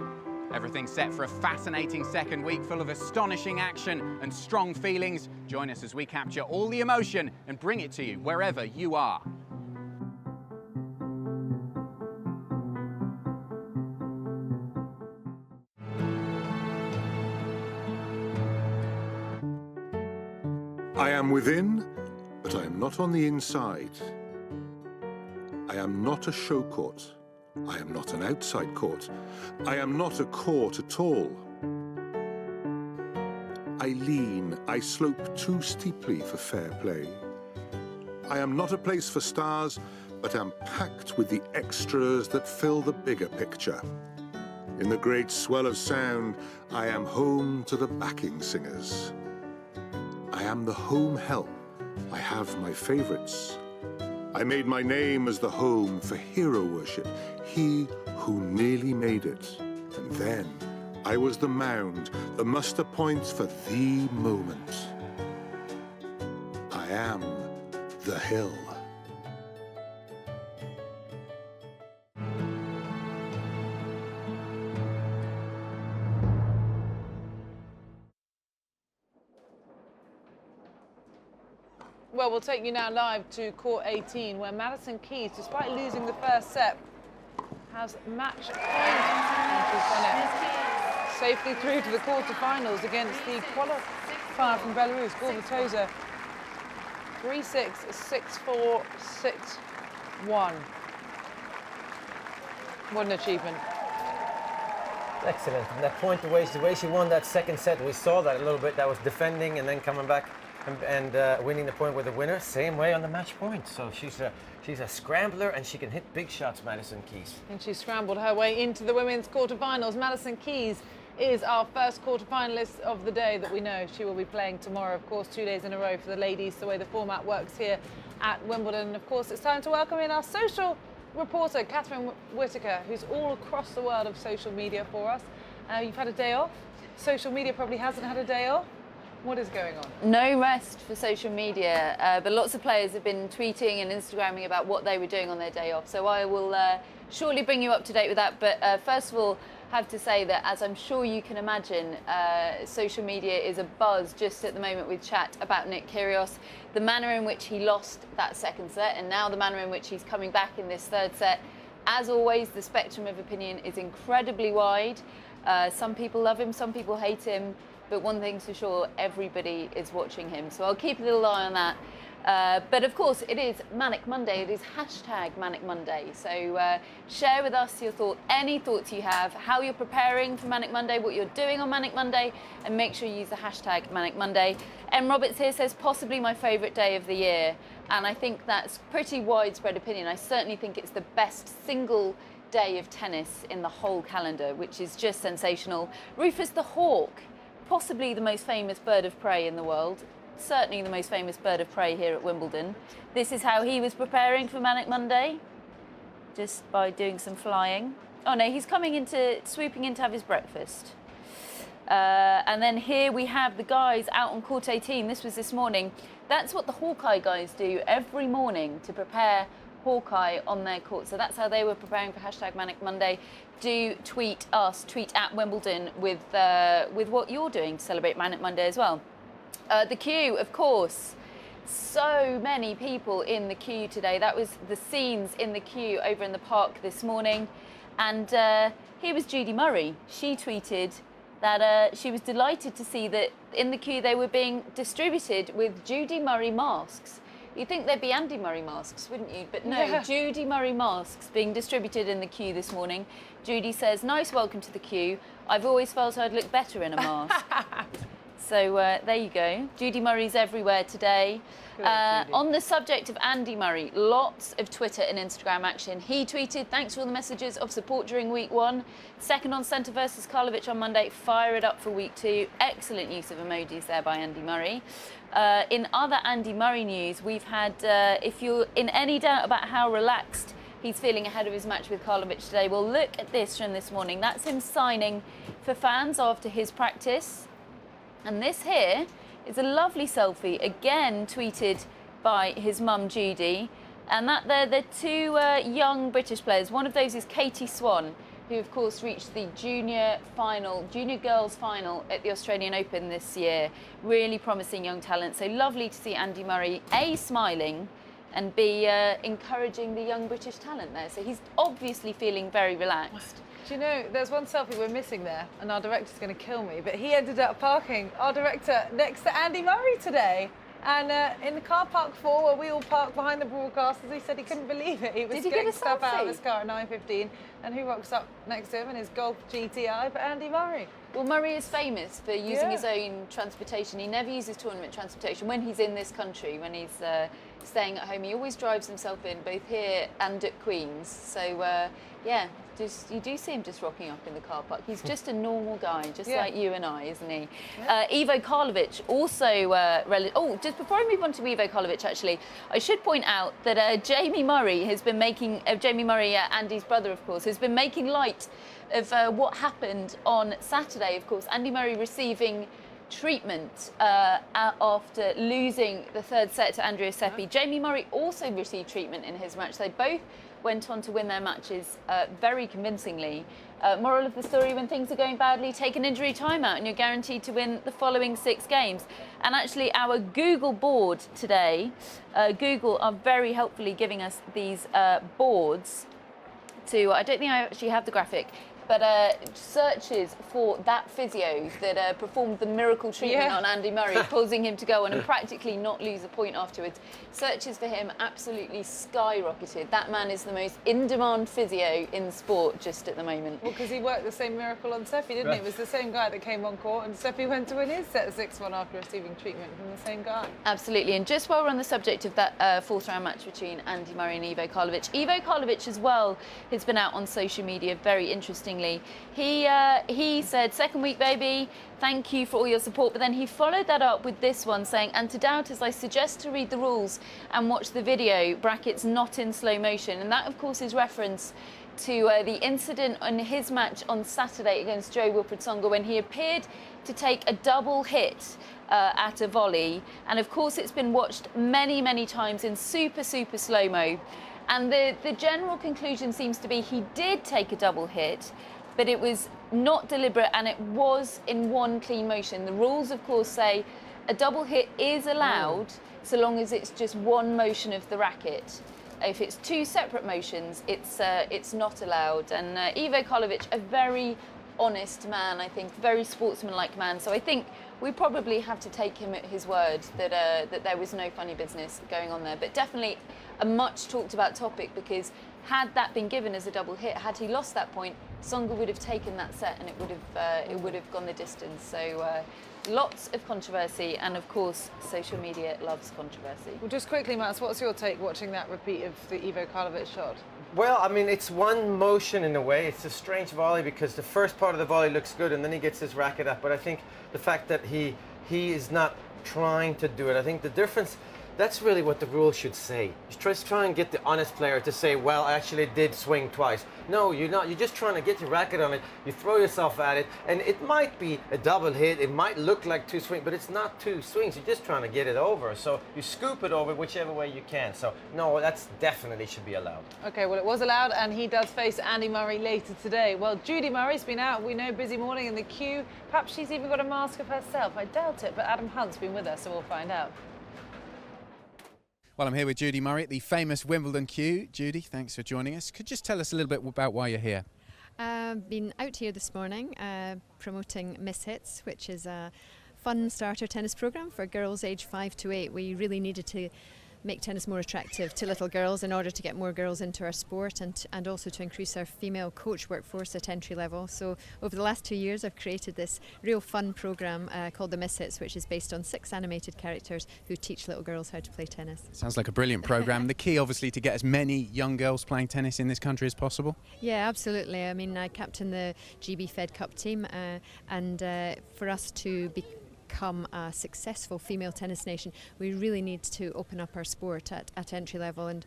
Everything set for a fascinating second week full of astonishing action and strong feelings. Join us as we capture all the emotion and bring it to you wherever you are. I am within, but I am not on the inside. I am not a show court. I am not an outside court. I am not a court at all. I lean, I slope too steeply for fair play. I am not a place for stars, but am packed with the extras that fill the bigger picture. In the great swell of sound, I am home to the backing singers. I am the home help. I have my favorites. I made my name as the home for hero worship, he who nearly made it. And then I was the mound, the muster point for the moment. I am the hill. Well, we'll take you now live to court 18, where Madison Keys, despite losing the first set, has match point. And she's done it safely through to the quarterfinals against the qualifier from Belarus, Gorbatova. 3-6, 6-4, 6-1. What an achievement. Excellent. And that point, the way she won that second set, we saw that a little bit. That was defending and then coming back and winning the point with the winner. Same way on the match point. So she's a scrambler and she can hit big shots, Madison Keys. And she scrambled her way into the women's quarterfinals. Madison Keys is our first quarterfinalist of the day that we know. She will be playing tomorrow, of course, 2 days in a row for the ladies, the way the format works here at Wimbledon. And of course, it's time to welcome in our social reporter, Catherine Whitaker, who's all across the world of social media for us. You've had a day off. Social media probably hasn't had a day off. What is going on? No rest for social media, but lots of players have been tweeting and Instagramming about what they were doing on their day off. So I will surely bring you up to date with that. But first of all, have to say that, as I'm sure you can imagine, social media is a buzz just at the moment with chat about Nick Kyrgios, the manner in which he lost that second set, and now the manner in which he's coming back in this third set. As always, the spectrum of opinion is incredibly wide. Some people love him, some people hate him. But one thing's for sure, everybody is watching him. So I'll keep a little eye on that. But of course, it is Manic Monday. It is hashtag Manic Monday. So share with us your thoughts, any thoughts you have, how you're preparing for Manic Monday, what you're doing on Manic Monday, and make sure you use the hashtag Manic Monday. M. Roberts here says, possibly my favourite day of the year. And I think that's pretty widespread opinion. I certainly think it's the best single day of tennis in the whole calendar, which is just sensational. Rufus the Hawk, possibly the most famous bird of prey in the world, certainly the most famous bird of prey here at Wimbledon. This is how he was preparing for Manic Monday, just by doing some flying. Oh no, he's swooping in to have his breakfast. And then here we have the guys out on court 18. This was this morning. That's what the Hawkeye guys do every morning to prepare Hawkeye on their court. So that's how they were preparing for hashtag Manic Monday. Do tweet us, tweet at Wimbledon with what you're doing to celebrate Manic Monday as well. The queue, of course. So many people in the queue today. That was the scenes in the queue over in the park this morning. And here was Judy Murray. She tweeted that she was delighted to see that in the queue they were being distributed with Judy Murray masks. You'd think there'd be Andy Murray masks, wouldn't you? But no, yeah. Judy Murray masks being distributed in the queue this morning. Judy says, nice welcome to the queue. I've always felt I'd look better in a mask. So there you go. Judy Murray's everywhere today. On the subject of Andy Murray, lots of Twitter and Instagram action. He tweeted, thanks for all the messages of support during week one. Second on centre versus Karlovic on Monday. Fire it up for week two. Excellent use of emojis there by Andy Murray. In other Andy Murray news, we've had, if you're in any doubt about how relaxed he's feeling ahead of his match with Karlovic today. Well, look at this from this morning. That's him signing for fans after his practice. And this here is a lovely selfie, again tweeted by his mum, Judy. And that they're two young British players. One of those is Katie Swan, who of course reached the junior girls final at the Australian Open this year. Really promising young talent. So lovely to see Andy Murray, A, smiling, and B, encouraging the young British talent there. So he's obviously feeling very relaxed. Do you know, there's one selfie we're missing there, and our director's going to kill me, but he ended up parking, our director, next to Andy Murray today. And in the car park 4, where we all parked behind the broadcasters, he said he couldn't believe it. He was getting stuff out of his car at 9:15, and who rocks up next to him in his Golf GTI but Andy Murray? Well, Murray is famous for using his own transportation. He never uses tournament transportation. When he's in this country, when he's staying at home, he always drives himself in, both here and at Queen's. So, yeah, you do see him just rocking up in the car park. He's just a normal guy, just like you and I, isn't he? Ivo Karlovic also... just before I move on to Ivo Karlovic, actually, I should point out that Jamie Murray has been making... Jamie Murray, Andy's brother, of course, has been making light of what happened on Saturday, of course. Andy Murray receiving treatment after losing the third set to Andrea Seppi. Jamie Murray also received treatment in his match. They both went on to win their matches very convincingly. Moral of the story, when things are going badly, take an injury timeout and you're guaranteed to win the following 6 games. And actually our Google board today, Google are very helpfully giving us these boards to, I don't think I actually have the graphic, but searches for that physio that performed the miracle treatment on Andy Murray, causing him to go on and practically not lose a point afterwards. Searches for him absolutely skyrocketed. That man is the most in-demand physio in sport just at the moment. Well, because he worked the same miracle on Seppi, didn't he? It was the same guy that came on court, and Seppi went to win his set 6-1 after receiving treatment from the same guy. Absolutely, and just while we're on the subject of that fourth round match between Andy Murray and Ivo Karlovic, Ivo Karlovic as well has been out on social media, very interestingly. He said, "Second week, baby, thank you for all your support," but then he followed that up with this one saying, "And to doubters, I suggest to read the rules and watch the video, brackets not in slow motion." And that, of course, is reference to the incident on his match on Saturday against Joe Wilfried Tsonga, when he appeared to take a double hit at a volley. And of course, it's been watched many, many times in super, super slow-mo. And the general conclusion seems to be he did take a double hit, but it was not deliberate and it was in one clean motion. The rules, of course, say a double hit is allowed so long as it's just one motion of the racket. If it's 2 separate motions, it's not allowed. And Ivo Karlovic, a very honest man, I think, very sportsmanlike man. So I think we probably have to take him at his word that that there was no funny business going on there. But definitely a much talked about topic, because had that been given as a double hit, had he lost that point, Tsonga would have taken that set and it would have gone the distance. So lots of controversy, and of course social media loves controversy. Well, just quickly, Mats, what's your take watching that repeat of the Ivo Karlovic shot? Well, I mean, it's one motion in a way. It's a strange volley because the first part of the volley looks good and then he gets his racket up. But I think the fact that he is not trying to do it, I think the difference, that's really what the rule should say. Just try and get the honest player to say, well, I actually did swing twice. No, you're not. You're just trying to get your racket on it. You throw yourself at it, and it might be a double hit. It might look like 2 swings, but it's not 2 swings. You're just trying to get it over. So you scoop it over whichever way you can. So no, that's definitely should be allowed. Okay, well, it was allowed, and he does face Andy Murray later today. Well, Judy Murray's been out. We know, busy morning in the queue. Perhaps she's even got a mask of herself. I doubt it, but Adam Hunt's been with us, so we'll find out. Well, I'm here with Judy Murray at the famous Wimbledon queue. Judy, thanks for joining us. Could you just tell us a little bit about why you're here? I've been out here this morning promoting Miss Hits, which is a fun starter tennis program for girls aged 5 to 8. We really needed to make tennis more attractive to little girls in order to get more girls into our sport, and also to increase our female coach workforce at entry level. So over the last 2 years I've created this real fun program called the Miss Hits, which is based on 6 animated characters who teach little girls how to play tennis. Sounds like a brilliant program. The key obviously to get as many young girls playing tennis in this country as possible. Yeah, absolutely. I mean, I captain the GB Fed Cup team, and for us to become a successful female tennis nation, we really need to open up our sport at entry level. And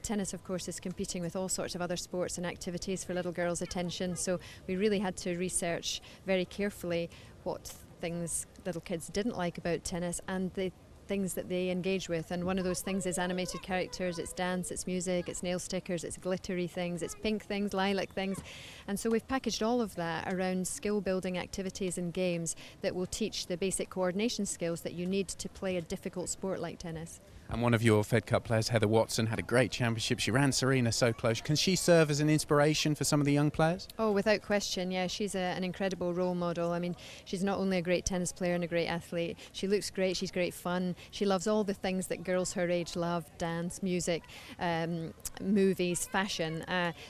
tennis, of course, is competing with all sorts of other sports and activities for little girls' attention. So we really had to research very carefully what things little kids didn't like about tennis and the things that they engage with, and one of those things is animated characters, it's dance, it's music, it's nail stickers, it's glittery things, it's pink things, lilac things. And so we've packaged all of that around skill building activities and games that will teach the basic coordination skills that you need to play a difficult sport like tennis. And one of your Fed Cup players, Heather Watson, had a great championship. She ran Serena so close. Can she serve as an inspiration for some of the young players? Oh, without question, yeah. She's an incredible role model. I mean, she's not only a great tennis player and a great athlete, she looks great, she's great fun. She loves all the things that girls her age love: dance, music, movies, fashion.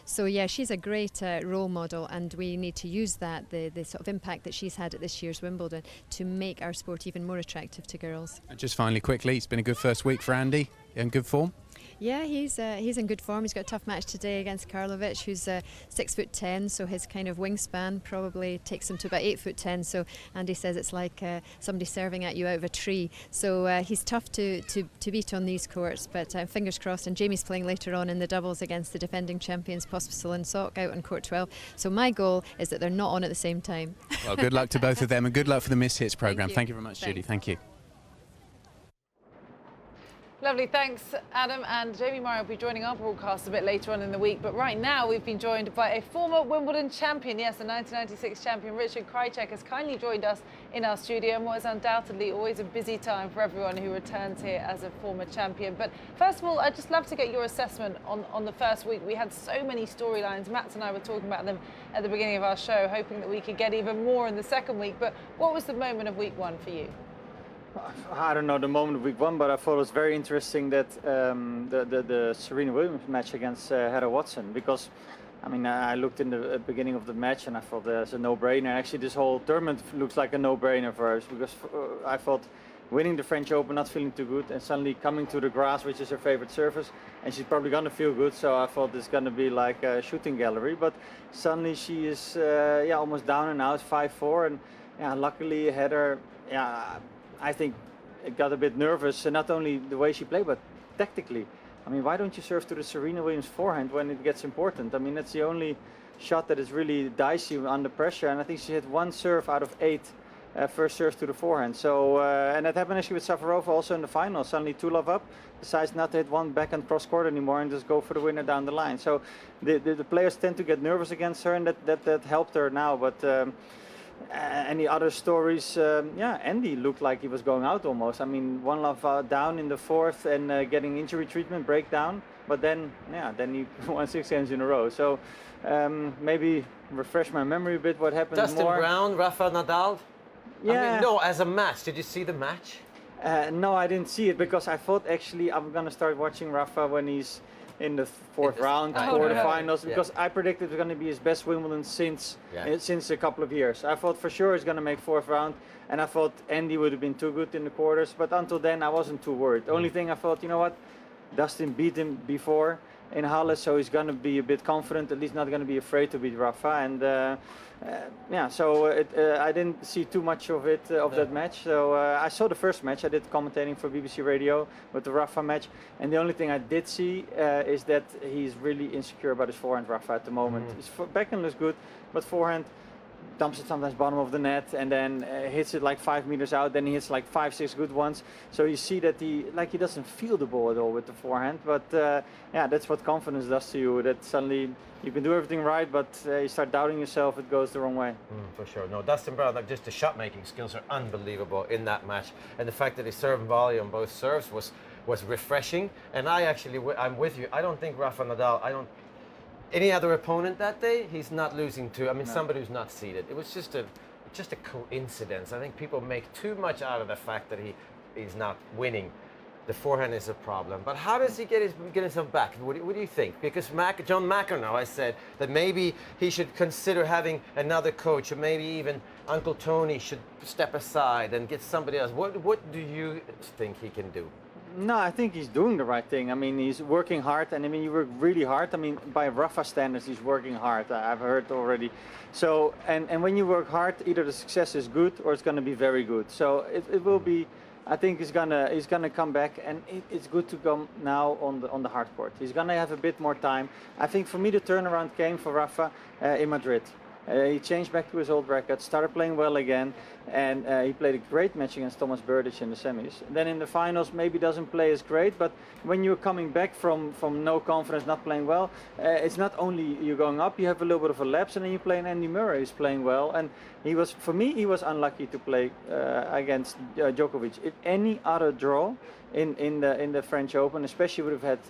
So yeah, she's a great role model, and we need to use that, the sort of impact that she's had at this year's Wimbledon, to make our sport even more attractive to girls. And just finally, quickly, it's been a good first week for Andy. In good form? Yeah, he's in good form. He's got a tough match today against Karlovic, who's 6'10", so his kind of wingspan probably takes him to about 8'10". So Andy says it's like somebody serving at you out of a tree. So he's tough to beat on these courts, but fingers crossed. And Jamie's playing later on in the doubles against the defending champions Pospisil and Sock out on court 12. So my goal is that they're not on at the same time. Well, good luck to both of them, and good luck for the Miss Hits programme. Thank you very much, Thanks. Judy. Thank you. Lovely, thanks Adam. And Jamie Murray will be joining our broadcast a bit later on in the week, but right now we've been joined by a former Wimbledon champion, yes, the 1996 champion. Richard Krajicek has kindly joined us in our studio in what is undoubtedly always a busy time for everyone who returns here as a former champion. But first of all, I'd just love to get your assessment on the first week. We had so many storylines. Matt and I were talking about them at the beginning of our show, hoping that we could get even more in the second week. But what was the moment of week one for you? I don't know the moment of week one, but I thought it was very interesting that the Serena Williams match against Heather Watson, because I mean I looked in the beginning of the match and I thought there's a no-brainer. Actually, this whole tournament looks like a no-brainer for us, because I thought winning the French Open, not feeling too good, and suddenly coming to the grass, which is her favorite surface, and she's probably gonna feel good. So I thought it's gonna be like a shooting gallery, but suddenly she is almost down and out, 5-4, and luckily Heather, I think it got a bit nervous, and not only the way she played, but tactically. I mean, why don't you serve to the Serena Williams forehand when it gets important? I mean, that's the only shot that is really dicey under pressure, and I think she hit one serve out of 8 first serve to the forehand. So, and that happened actually with Safarova also in the final. Suddenly 2-love up, decides not to hit one backhand cross court anymore and just go for the winner down the line. So the players tend to get nervous against her, and that helped her now. But any other stories? Andy looked like he was going out almost. I mean, 1-love down in the fourth and getting injury treatment, breakdown. But then he won 6 games in a row. So maybe refresh my memory a bit. What happened Dustin more? Brown, Rafa Nadal. Yeah. I mean, no, as a match. Did you see the match? No, I didn't see it, because I thought actually I'm gonna start watching Rafa when he's in the fourth round, quarterfinals, because I predicted it was going to be his best Wimbledon since a couple of years. I thought for sure he's going to make fourth round, and I thought Andy would have been too good in the quarters, but until then I wasn't too worried. The only thing I thought, you know what, Dustin beat him before in Halle, so he's going to be a bit confident, at least not going to be afraid to beat Rafa, and I didn't see too much of it, that match. So I saw the first match. I did commentating for BBC Radio with the Rafa match, and the only thing I did see is that he's really insecure about his forehand, Rafa, at the moment. His backhand looks good, but forehand dumps it sometimes bottom of the net, and then hits it like 5 meters out. Then he hits like 5-6 good ones. So you see that he doesn't feel the ball at all with the forehand. But that's what confidence does to you. That suddenly you can do everything right, but you start doubting yourself. It goes the wrong way. For sure. No, Dustin Brown, like, just the shot making skills are unbelievable in that match, and the fact that his serve and volley on both serves was refreshing. And I'm with you. I don't think Rafa Nadal. Any other opponent that day, he's not losing to. I mean, somebody who's not seeded. It was just a coincidence. I think people make too much out of the fact that he's not winning. The forehand is a problem. But how does he get himself back? What do you think? Because John McEnroe has said that maybe he should consider having another coach, or maybe even Uncle Tony should step aside and get somebody else. What do you think he can do? No, I think he's doing the right thing. I mean, he's working hard, and I mean, you work really hard. I mean, by Rafa standards, he's working hard. I've heard already. So, and when you work hard, either the success is good or it's going to be very good. So it will be. I think he's gonna come back, and it's good to come now on the hard court. He's gonna have a bit more time. I think for me the turnaround came for Rafa in Madrid. He changed back to his old record, started playing well again, and he played a great match against Thomas Berdych in the semis. Then in the finals, maybe doesn't play as great, but when you're coming back from no confidence, not playing well, it's not only you going up, you have a little bit of a lapse, and then you play an Andy Murray who's playing well. And he was, for me, he was unlucky to play against Djokovic. If any other draw in the French Open, especially would have had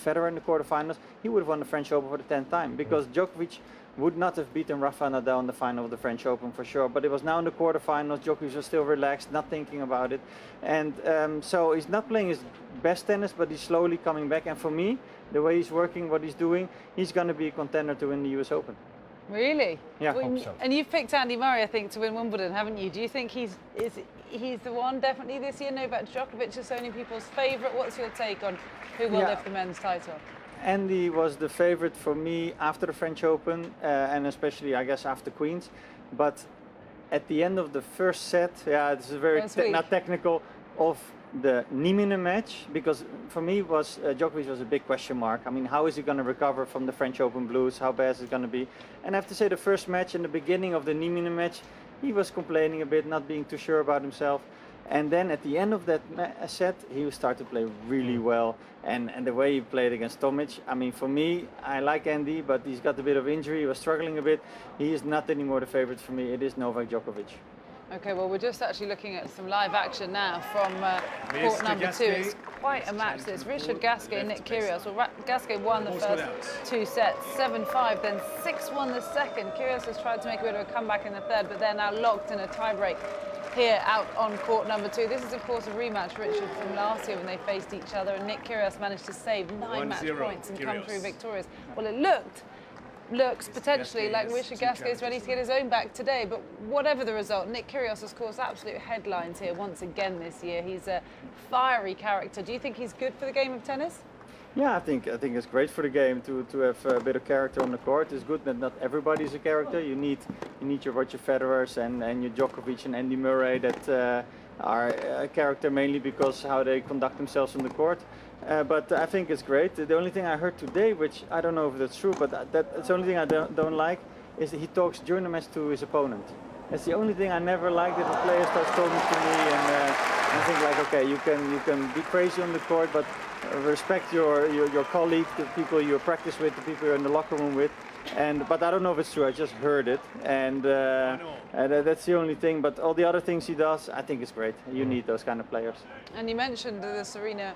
Federer in the quarterfinals, he would have won the French Open for the 10th time, because Djokovic would not have beaten Rafa Nadal in the final of the French Open for sure. But it was now in the quarterfinals. Djokovic was still relaxed, not thinking about it. And so he's not playing his best tennis, but he's slowly coming back. And for me, the way he's working, what he's doing, he's going to be a contender to win the US Open. Really? Yeah, I hope so. And you've picked Andy Murray, I think, to win Wimbledon, haven't you? Do you think he's the one definitely this year? Novak Djokovic is only people's favourite. What's your take on who will lift the men's title? Andy was the favorite for me after the French Open, and especially, I guess, after Queens. But at the end of the first set, this is very not technical, of the Nieminen match, because for me Djokovic was a big question mark. I mean, how is he going to recover from the French Open blues? How bad is it going to be? And I have to say, the first match and the beginning of the Nieminen match, he was complaining a bit, not being too sure about himself. And then at the end of that set, he started to play really well. And the way he played against Tomic, I mean, for me, I like Andy, but he's got a bit of injury. He was struggling a bit. He is not anymore the favorite for me. It is Novak Djokovic. Okay, well, we're just actually looking at some live action now from court number 2. It's quite a match. It's Richard Gasquet, Nick Kyrgios. Well, Gasquet won the first 2 sets, 7-5, then 6-1 the second. Kyrgios has tried to make a bit of a comeback in the third, but they're now locked in a tiebreak here out on court number 2. This is, of course, a rematch, Richard, from last year when they faced each other, and Nick Kyrgios managed to save 9 match points and come through victorious. Well, it looks potentially like Richard Gasquet is ready to get his own back today, but whatever the result, Nick Kyrgios has caused absolute headlines here once again this year. He's a fiery character. Do you think he's good for the game of tennis? Yeah, I think it's great for the game to have a bit of character on the court. It's good that not everybody's a character. You need your Roger Federers and your Djokovic and Andy Murray that are a character mainly because how they conduct themselves on the court. But I think it's great. The only thing I heard today, which I don't know if that's true, but that's the only thing I don't like, is that he talks during the match to his opponent. That's the only thing I never liked, that the player starts talking to me, and I think like, okay, you can be crazy on the court, but respect your colleague, the people you practice with, the people you're in the locker room with. But I don't know if it's true. I just heard it, and that's the only thing. But all the other things he does, I think it's great. You need those kind of players. And you mentioned the Serena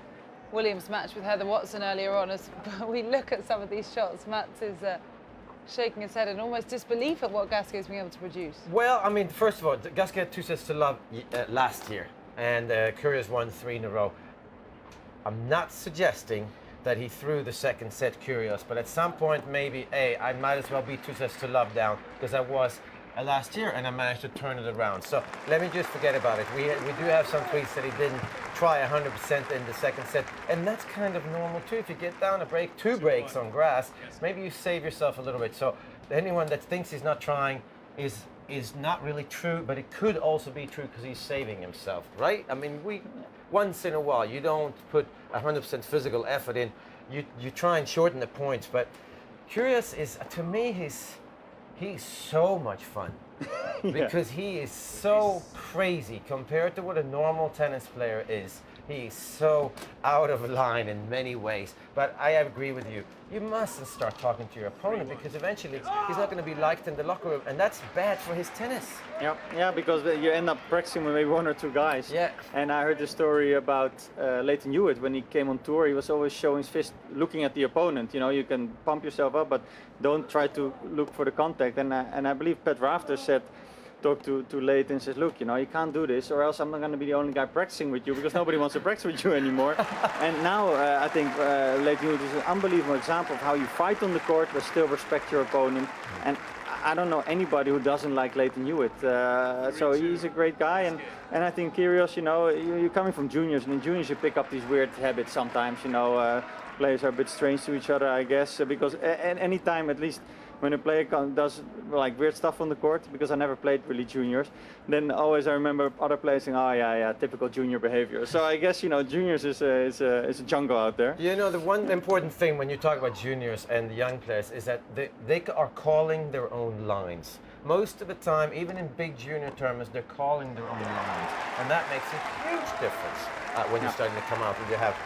Williams match with Heather Watson earlier on. As we look at some of these shots, Mats is shaking his head in almost disbelief at what Gasquet has been able to produce. Well, I mean, first of all, Gasquet had 2 sets to love last year, and Kyrgios won 3 in a row. I'm not suggesting that he threw the second set Kyrgios, but at some point maybe, I might as well be 2 sets to love down, because I was last year and I managed to turn it around. So let me just forget about it. We do have some tweets that he didn't try 100% in the second set, and that's kind of normal too. If you get down a break, 2 breaks on grass, maybe you save yourself a little bit. So anyone that thinks he's not trying is not really true, but it could also be true because he's saving himself, right? I mean, once in a while, you don't put 100% physical effort in. You try and shorten the points, but Kyrgios is, to me, he's so much fun because he is so crazy compared to what a normal tennis player is. He's so out of line in many ways. But I agree with you. You mustn't start talking to your opponent, because eventually he's not going to be liked in the locker room, and that's bad for his tennis. Yeah, because you end up practicing with maybe 1 or 2 guys. Yeah. And I heard the story about Leighton Hewitt when he came on tour. He was always showing his fist, looking at the opponent. You know, you can pump yourself up, but don't try to look for the contact. And I believe Pat Rafter talked to Leighton and says, look, you know, you can't do this, or else I'm not going to be the only guy practicing with you, because nobody wants to practice with you anymore. And now I think Leighton Hewitt is an unbelievable example of how you fight on the court but still respect your opponent. And I don't know anybody who doesn't like Leighton Hewitt. So he's a great guy, and I think Kyrgios, you know, you're coming from juniors, and in juniors you pick up these weird habits sometimes. You know, players are a bit strange to each other, I guess, because at any time, at least when a player does like weird stuff on the court, because I never played really juniors, then always I remember other players saying, oh yeah, typical junior behavior. So I guess, you know, juniors is a jungle out there. You know, the one important thing when you talk about juniors and the young players is that they are calling their own lines. Most of the time, even in big junior tournaments, they're calling their own lines. And that makes a huge difference when you're starting to come out and you have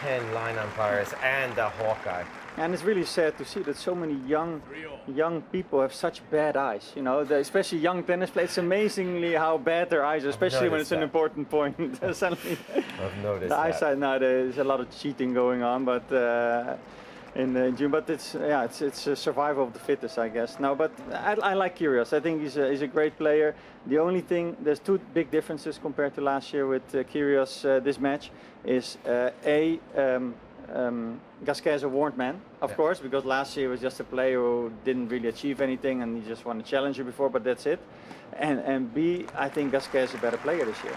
10 line umpires and a Hawkeye. And it's really sad to see that so many young people have such bad eyes. You know, especially young tennis players. It's amazingly how bad their eyes are, especially when it's an important point. Suddenly, I've noticed the that. eyesight now. There's a lot of cheating going on, but in June. But it's a survival of the fittest, I guess. No, but I like Kyrgios. I think he's a great player. The only thing, there's two big differences compared to last year with Kyrgios. This match is Gasquet is a warned man, of course, because last year was just a player who didn't really achieve anything and he just won a challenger before, but that's it. And B, I think Gasquet is a better player this year.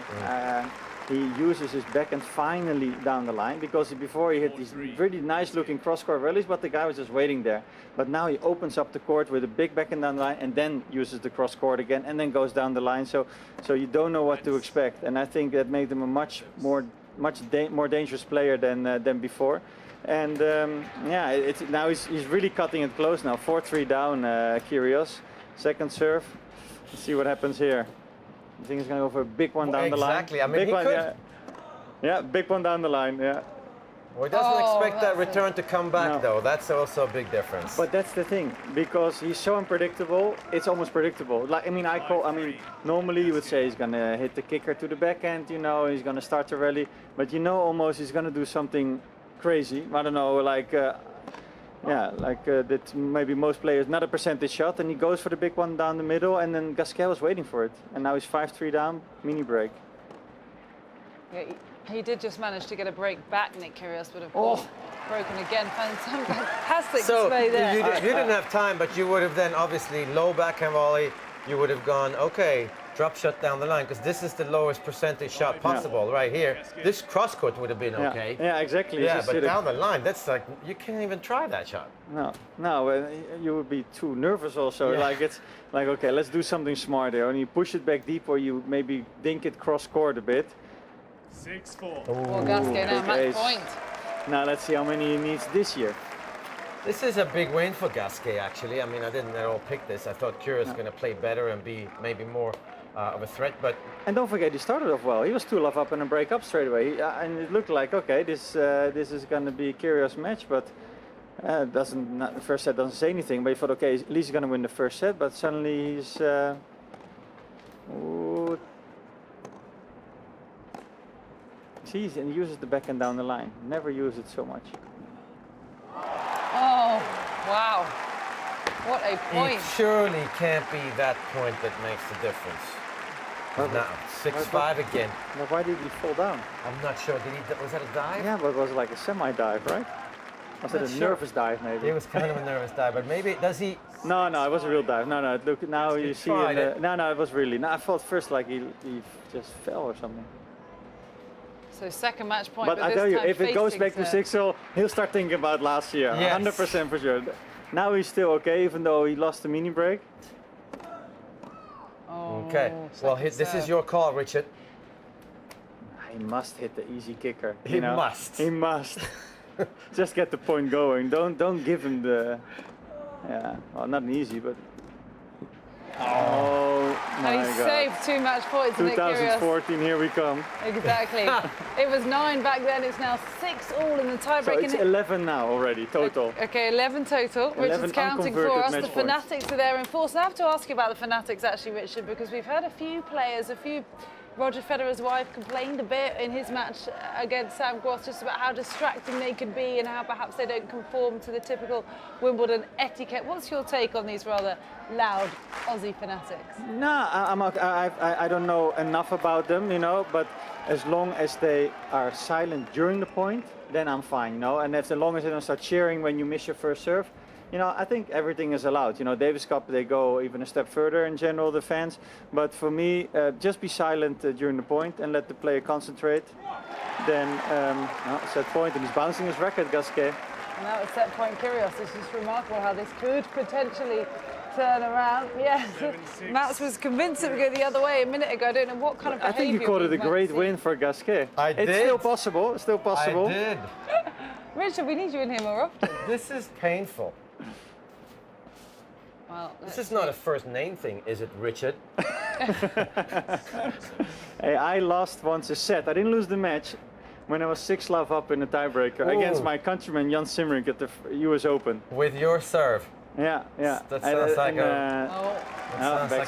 He uses his backhand finally down the line, because before he hit these really nice looking cross-court rallies, but the guy was just waiting there. But now he opens up the court with a big backhand down the line and then uses the cross-court again and then goes down the line. So you don't know what to expect. And I think that made him a much more dangerous player than before. And yeah, now he's really cutting it close now. 4-3 down, Kyrgios. Second serve. Let's see what happens here. I think he's going to go for a big one down the line. Exactly. I mean, big he one, could. yeah, big one down the line. Yeah. Well, he doesn't expect that return to come back, though. That's also a big difference. But that's the thing, because he's so unpredictable. It's almost predictable. Like, I mean, normally you would say he's gonna hit the kicker to the backhand. You know, he's gonna start the rally, but you know, almost he's gonna do something crazy. I don't know, like. That maybe most players, not a percentage shot, and he goes for the big one down the middle, and then Gasquet was waiting for it, and now he's 5-3 down, mini break. Yeah, he did just manage to get a break back, Nick Kyrgios, but of course broken again. Fantastic display there. You didn't have time, but you would have then obviously low backhand volley. You would have gone, okay, drop shot down the line, because this is the lowest percentage shot possible right here. This cross court would have been okay. Yeah, exactly. Yeah, but down the line, that's like, you can't even try that shot. No, you would be too nervous also. Yeah. Like, it's like, okay, let's do something smart here. And you push it back deep, or you maybe dink it cross court a bit. 6-4. Well, Gasquet now match point. Now let's see how many he needs this year. This is a big win for Gasquet, actually. I mean, I didn't at all pick this. I thought Kyrgios was going to play better and be maybe more of a threat, but... And don't forget, he started off well. He was 2-love up and a break up straight away. And it looked like, okay, this is going to be Kyrgios' match, but the first set doesn't say anything. But he thought, okay, at least he's going to win the first set, but suddenly he's... and he uses the backhand down the line. Never use it so much. Oh, wow. What a point. It surely can't be that point that makes the difference. Now, 6-5 again. Now, why did he fall down? I'm not sure. Was that a dive? Yeah, but it was like a semi-dive, right? Was it a nervous dive, maybe? It was kind of a nervous dive, but maybe, does he... No, it was a real dive. No, look, now you see... No, it was really... No, I thought first like he just fell or something. So second match point, but I tell you, if it goes back to 6-0, he'll start thinking about last year, 100% for sure. Now he's still okay, even though he lost the mini break. Okay, well, this is your call, Richard. He must hit the easy kicker. He must. He must. Just get the point going. Don't give him the... Yeah, well, not an easy, but... Oh my God. He saved 2 match points. 2014, here we come. Exactly. It was 9 back then. It's now 6-all in the tiebreak. So it's 11 now already, total. Okay, 11 total. 11 Richard's counting for us. The points. Fanatics are there in force. And I have to ask you about the Fanatics, actually, Richard, because we've heard a few players, Roger Federer's wife complained a bit in his match against Sam Gross just about how distracting they could be and how perhaps they don't conform to the typical Wimbledon etiquette. What's your take on these rather loud Aussie fanatics? No, I don't know enough about them, but as long as they are silent during the point, then I'm fine, And as long as they don't start cheering when you miss your first serve, you know, I think everything is allowed. You know, Davis Cup, they go even a step further in general, the fans. But for me, just be silent during the point and let the player concentrate. Then, set point, and he's bouncing his racket, Gasquet. And that was set point Kyrgios. It's just remarkable how this could potentially turn around. Yes, Mats was convinced it would go the other way a minute ago. I don't know what kind of behaviour. I think you called it a great win for Gasquet. It's still possible. It's still possible. I did. Richard, we need you in here more often. This is painful. Well, this is not a first name thing, is it, Richard? Hey, I lost once a set. I didn't lose the match when I was 6-love up in the tiebreaker against my countryman Jan Simmerink at the US Open. With your serve. Yeah. That sounds like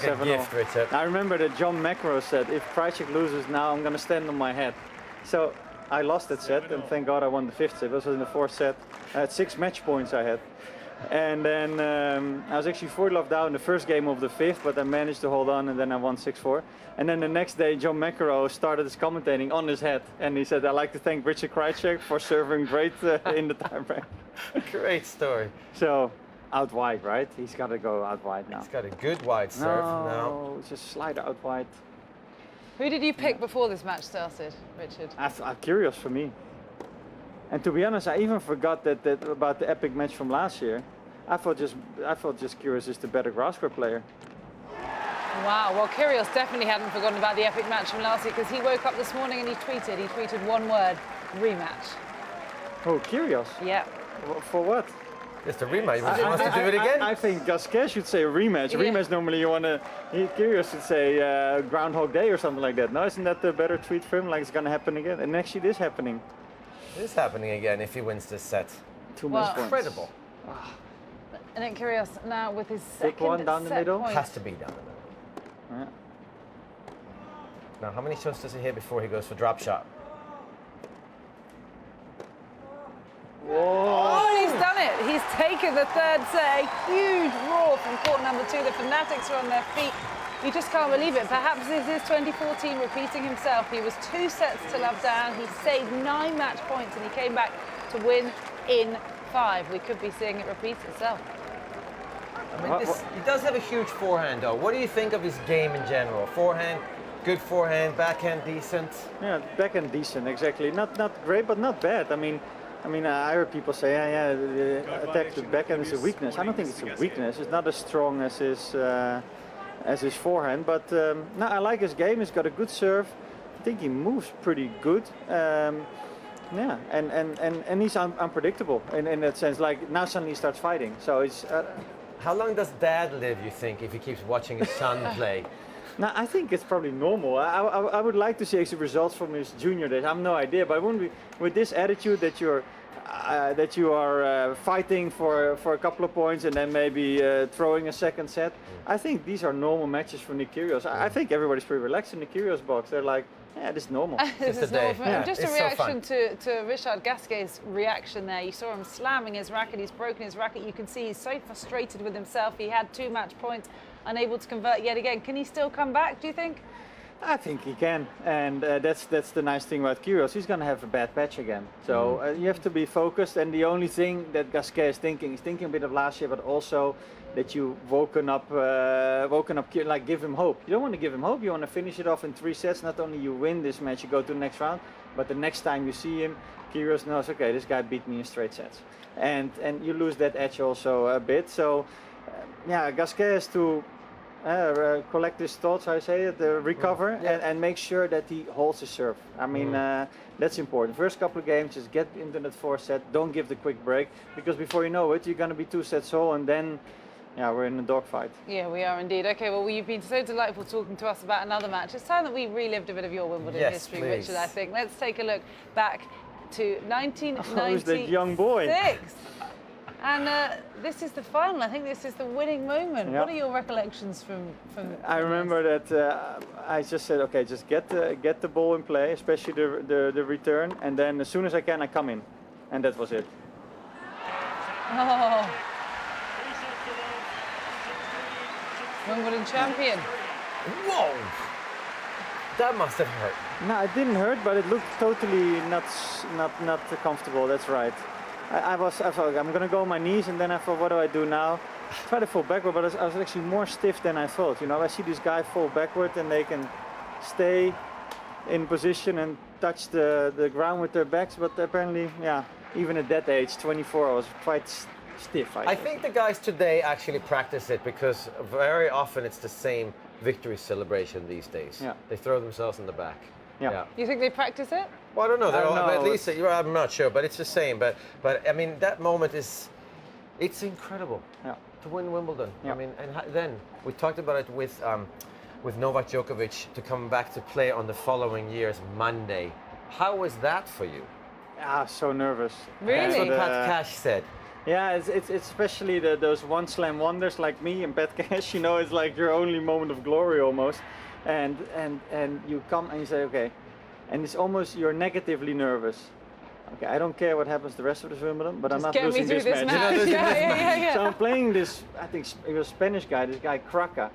a gift, Richard. I remember that John McEnroe said, if Krajicek loses now, I'm going to stand on my head. So I lost that set, and thank God I won the 5th set. This was in the 4th set. I had 6 match points I had. And then I was actually 4-love down the first game of the 5th, but I managed to hold on, and then I won 6-4. And then the next day, John McEnroe started his commentating on his head, and he said, I'd like to thank Richard Krajicek for serving great in the tiebreak. Great story. So, out wide, right? He's got to go out wide now. He's got a good wide serve now. No, just slide out wide. Who did you pick before this match started, Richard? Kyrgios for me. And to be honest, I even forgot that about the epic match from last year. I thought just Kyrgios is the better grass court player. Wow, well, Kyrgios definitely hadn't forgotten about the epic match from last year, because he woke up this morning and he tweeted one word: rematch. Oh, Kyrgios? Yeah. For what? Just a rematch. He wants to do it again? I think Gasquet should say rematch. Yeah. Rematch, normally you want to... Kyrgios should say Groundhog Day or something like that. No, isn't that the better tweet for him? Like it's going to happen again? And actually it is happening. It is happening again if he wins this set. 2 match points. Incredible. And then Kyrgios now with his Pick second one down the middle. point. Has to be down the middle. Yeah. Now, how many shots does he hit before he goes for drop shot? Whoa. Oh, he's done it. He's taken the 3rd set. A huge roar from court number 2. The fanatics are on their feet. You just can't believe it. Perhaps this is 2014 repeating himself. He was 2 sets to love down. He saved 9 match points and he came back to win in 5. We could be seeing it repeat itself. I mean, he does have a huge forehand, though. What do you think of his game in general? Forehand, good forehand, backhand decent? Yeah, backhand decent, exactly. Not great, but not bad. I mean, I heard people say, the attack with backhand is a weakness. I don't think it's a weakness. It's not as strong as his forehand. But no, I like his game. He's got a good serve. I think he moves pretty good. Yeah, and he's unpredictable in that sense. Like now suddenly he starts fighting. So it's. How long does Dad live, you think, if he keeps watching his son play? No, I think it's probably normal. I would like to see actually results from his junior days. I have no idea, but I wouldn't be with this attitude that you are fighting for a couple of points and then maybe throwing a second set. I think these are normal matches for Nick Kyrgios. I think everybody's pretty relaxed in the Kyrgios box. They're like, yeah, this is normal. This is normal. Yeah, just a reaction to Richard Gasquet's reaction there. You saw him slamming his racket. He's broken his racket. You can see he's so frustrated with himself. He had 2 match points, unable to convert yet again. Can he still come back, do you think? I think he can, and that's the nice thing about Kyrgios. He's going to have a bad patch again. So you have to be focused, and the only thing that Gasquet is thinking a bit of last year, but also that you woken up, like give him hope. You don't want to give him hope. You want to finish it off in 3 sets. Not only you win this match, you go to the next round, but the next time you see him, Kyrgios knows, okay, this guy beat me in straight sets, and you lose that edge also a bit. So yeah, Gasquet has to collect his thoughts, I say it, recover, and make sure that he holds his serve. I mean, that's important. First couple of games, just get into that 4th set. Don't give the quick break, because before you know it, you're going to be 2 sets all, and then, yeah, we're in a dogfight. Yeah, we are indeed. Okay, well, you've been so delightful talking to us about another match. It's time that we relived a bit of your Wimbledon history, please. Richard, I think. Let's take a look back to 1996. Who's that young boy? And this is the final. I think this is the winning moment. Yep. What are your recollections from I remember that I just said, okay, just get the ball in play, especially the return, and then as soon as I can, I come in, and that was it. Oh, Wimbledon champion. Whoa, that must have hurt. No, it didn't hurt, but it looked totally not comfortable. That's right. I thought I'm going to go on my knees, and then I thought, what do I do now? Try to fall backward, but I was actually more stiff than I thought. You know, I see this guy fall backward, and they can stay in position and touch the ground with their backs, but apparently, yeah, even at that age, 24, I was quite stiff. I think the guys today actually practice it because very often it's the same victory celebration these days. Yeah. They throw themselves in the back. Yeah. You think they practice it? Well, I don't know. know. At least I'm not sure, but it's the same. But I mean, that moment it's incredible to win Wimbledon. Yeah. I mean, and then we talked about it with Novak Djokovic to come back to play on the following year's Monday. How was that for you? Ah, so nervous. Really? That's what Pat Cash said. Yeah, it's especially those one slam wonders like me and Pat Cash. You know, it's like your only moment of glory almost, and you come and you say okay, and it's almost you're negatively nervous. Okay, I don't care what happens the rest of the Wimbledon, but Just I'm not get me losing through this this match. match. Yeah. So I'm playing this. I think it was a Spanish guy. This guy Kraka.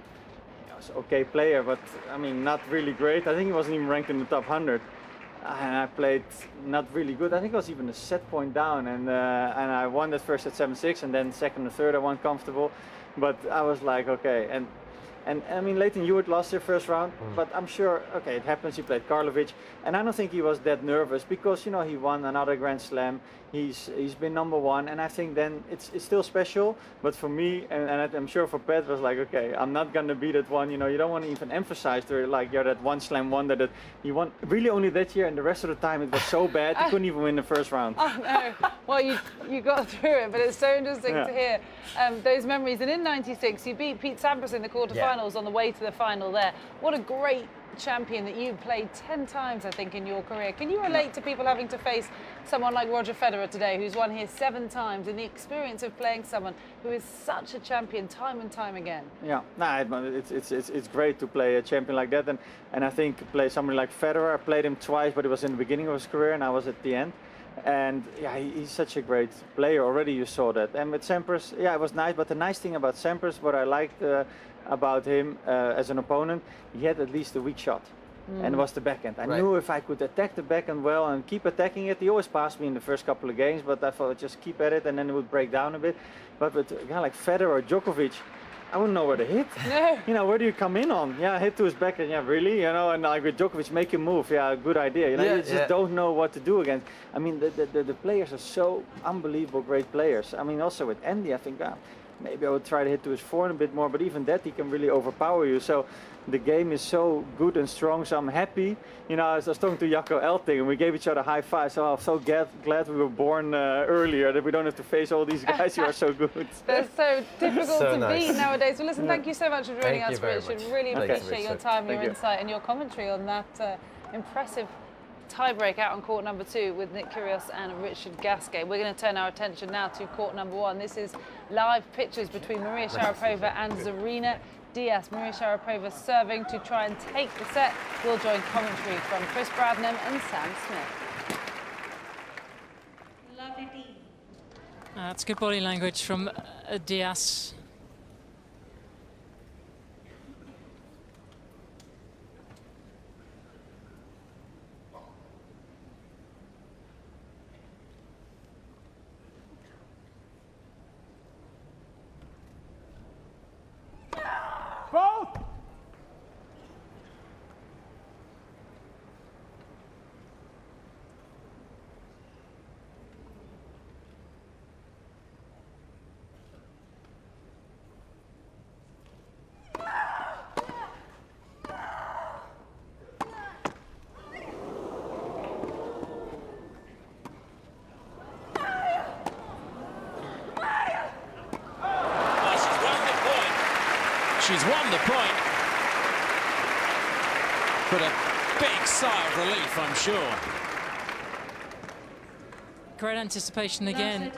He was an okay player, but I mean not really great. I think he wasn't even ranked in the top 100. And I played not really good. I think I was even a set point down, and I won that first at 7-6, and then second and third I won comfortable. But I was like, okay, and I mean Leighton Hewitt lost their first round, but I'm sure, okay, it happens. He played Karlovic, and I don't think he was that nervous because you know he won another Grand Slam. He's been #1, and I think then it's still special. But for me, and I'm sure for Pat, was like, okay, I'm not gonna be that one. You know, you don't want to even emphasize you're that one slam wonder that you won really only that year, and the rest of the time it was so bad you couldn't even win the first round. Oh no! Well, you got through it, but it's so interesting to hear those memories. And in '96, you beat Pete Sampras in the quarterfinals on the way to the final there. What a great champion that you played 10 times, I think, in your career. Can you relate to people having to face someone like Roger Federer today, who's won here 7 times, and the experience of playing someone who is such a champion time and time again? Yeah, it's great to play a champion like that, and I think play somebody like Federer. I played him twice, but it was in the beginning of his career, and I was at the end. And yeah, he's such a great player already. You saw that. And with Sampras, yeah, it was nice. But the nice thing about Sampras, what I liked about him as an opponent, he had at least a weak shot, and it was the backhand. I knew if I could attack the backhand well and keep attacking it, he always passed me in the first couple of games. But I thought just keep at it, and then it would break down a bit. But with a guy like Federer or Djokovic, I wouldn't know where to hit. No. You know, where do you come in on? Yeah, hit to his backhand. Yeah, really? You know, and like with Djokovic, make him move. Yeah, good idea. You know, you just don't know what to do against. I mean, the players are so unbelievable great players. I mean, also with Andy, I think maybe I would try to hit to his forehand a bit more, but even that he can really overpower you. So the game is so good and strong, so I'm happy. You know, I was talking to Jacco Elting, and we gave each other high fives. So I'm so glad we were born earlier, that we don't have to face all these guys who are so good. They're so difficult to beat nowadays. Well, listen, thank you so much for joining us, Richard. Really appreciate your time, your insight, and your commentary on that impressive tiebreak out on court number 2 with Nick Kyrgios and Richard Gasquet. We're going to turn our attention now to court number 1. This is live pictures between Maria Sharapova and Zarina Diaz. Maria Sharapova serving to try and take the set. We'll join commentary from Chris Bradnam and Sam Smith. That's good body language from Diaz. Both! She's won the point. But a big sigh of relief, I'm sure. Great anticipation again.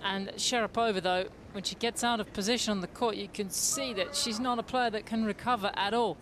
And Sharapova, though, when she gets out of position on the court, you can see that she's not a player that can recover at all.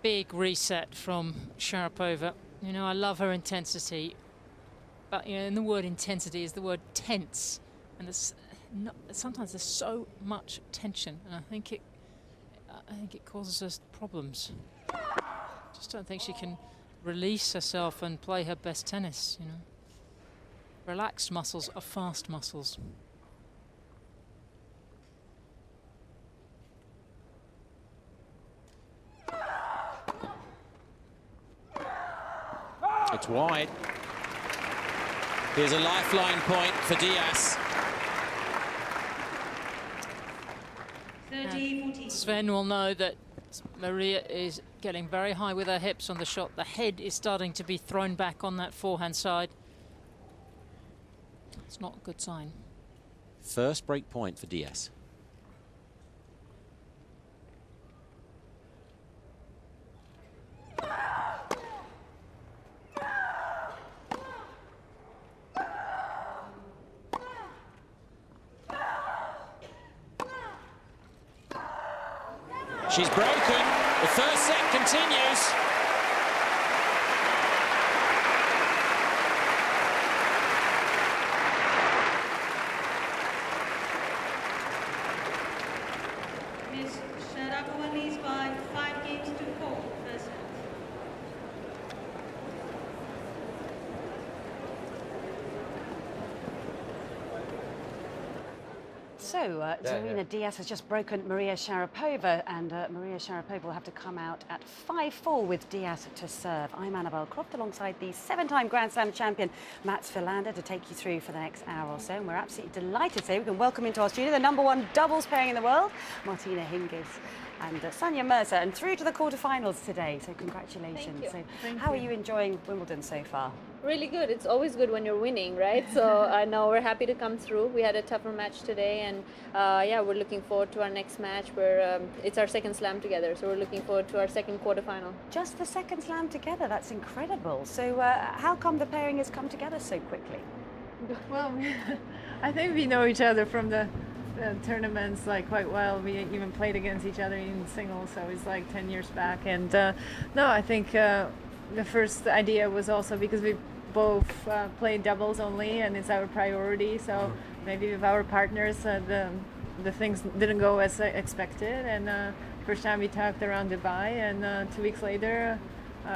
big reset from Sharapova. You know, I love her intensity, but you know, and the word intensity is the word tense, and sometimes there's so much tension, and I think it causes us problems. Just don't think she can release herself and play her best tennis. You know, relaxed muscles are fast muscles. It's wide. Here's a lifeline point for Diaz. Sven will know that Maria is getting very high with her hips on the shot. The head is starting to be thrown back on that forehand side. It's not a good sign. First break point for Diaz. She's broken. The first set continues. Ms. Sharapova leads by 5 games to 4. First set. So, Serena Diaz has just broken Maria Sharapova, and Maria Sharapova will have to come out at 5-4 with Diaz to serve. I'm Annabelle Croft alongside the 7-time Grand Slam champion Mats Wilander to take you through for the next hour or so. And we're absolutely delighted today. We can welcome into our studio the #1 doubles pairing in the world, Martina Hingis and Sanja Mirza, and through to the quarterfinals today. So congratulations. Thank you. So how are you enjoying Wimbledon so far? Really good. It's always good when you're winning, right? So I know we're happy to come through. We had a tougher match today, and yeah, we're looking forward to our next match where it's our second slam together. So we're looking forward to our second quarterfinal. Just the second slam together, that's incredible. So how come the pairing has come together so quickly? Well, I think we know each other from the tournaments like quite well. We even played against each other in singles, so it's like 10 years back. And no, I think the first idea was also because we both played doubles only, and it's our priority. So maybe with our partners, the things didn't go as expected. And first time we talked around Dubai, and 2 weeks later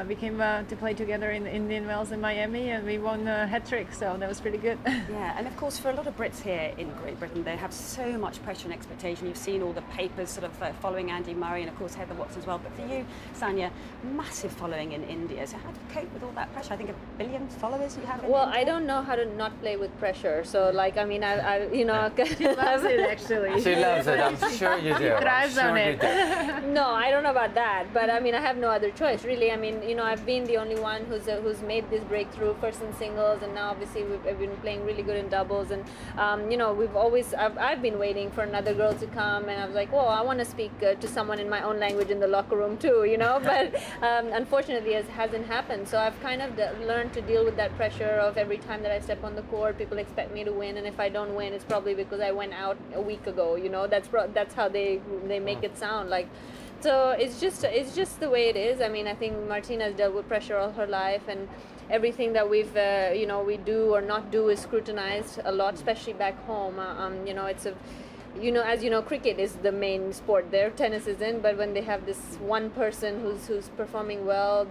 we came to play together in the Indian Wells in Miami, and we won a hat trick, so that was pretty good. Yeah, and of course for a lot of Brits here in Great Britain, they have so much pressure and expectation. You've seen all the papers sort of following Andy Murray, and of course Heather Watson as well. But for you, Sanja, massive following in India. So how do you cope with all that pressure? I think 1 billion followers you have in Well, India? I don't know how to not play with pressure. So like, I mean, I you know. She loves it, actually. She loves it, I'm sure you do. She thrives on it. No, I don't know about that, but I mean, I have no other choice, really. I mean, you know, I've been the only one who's made this breakthrough first in singles, and now obviously we've been playing really good in doubles, and you know, I've been waiting for another girl to come, and I was like, well, I want to speak to someone in my own language in the locker room too, you know, but unfortunately it hasn't happened. So I've kind of learned to deal with that pressure of every time that I step on the court, people expect me to win, and if I don't win, it's probably because I went out a week ago, you know. That's how they make it sound like. So it's just the way it is. I mean, I think Martina's dealt with pressure all her life, and everything that we've you know, we do or not do is scrutinized a lot, especially back home. You know, it's a, you know, as you know, cricket is the main sport there, tennis isn't. But when they have this one person who's performing well,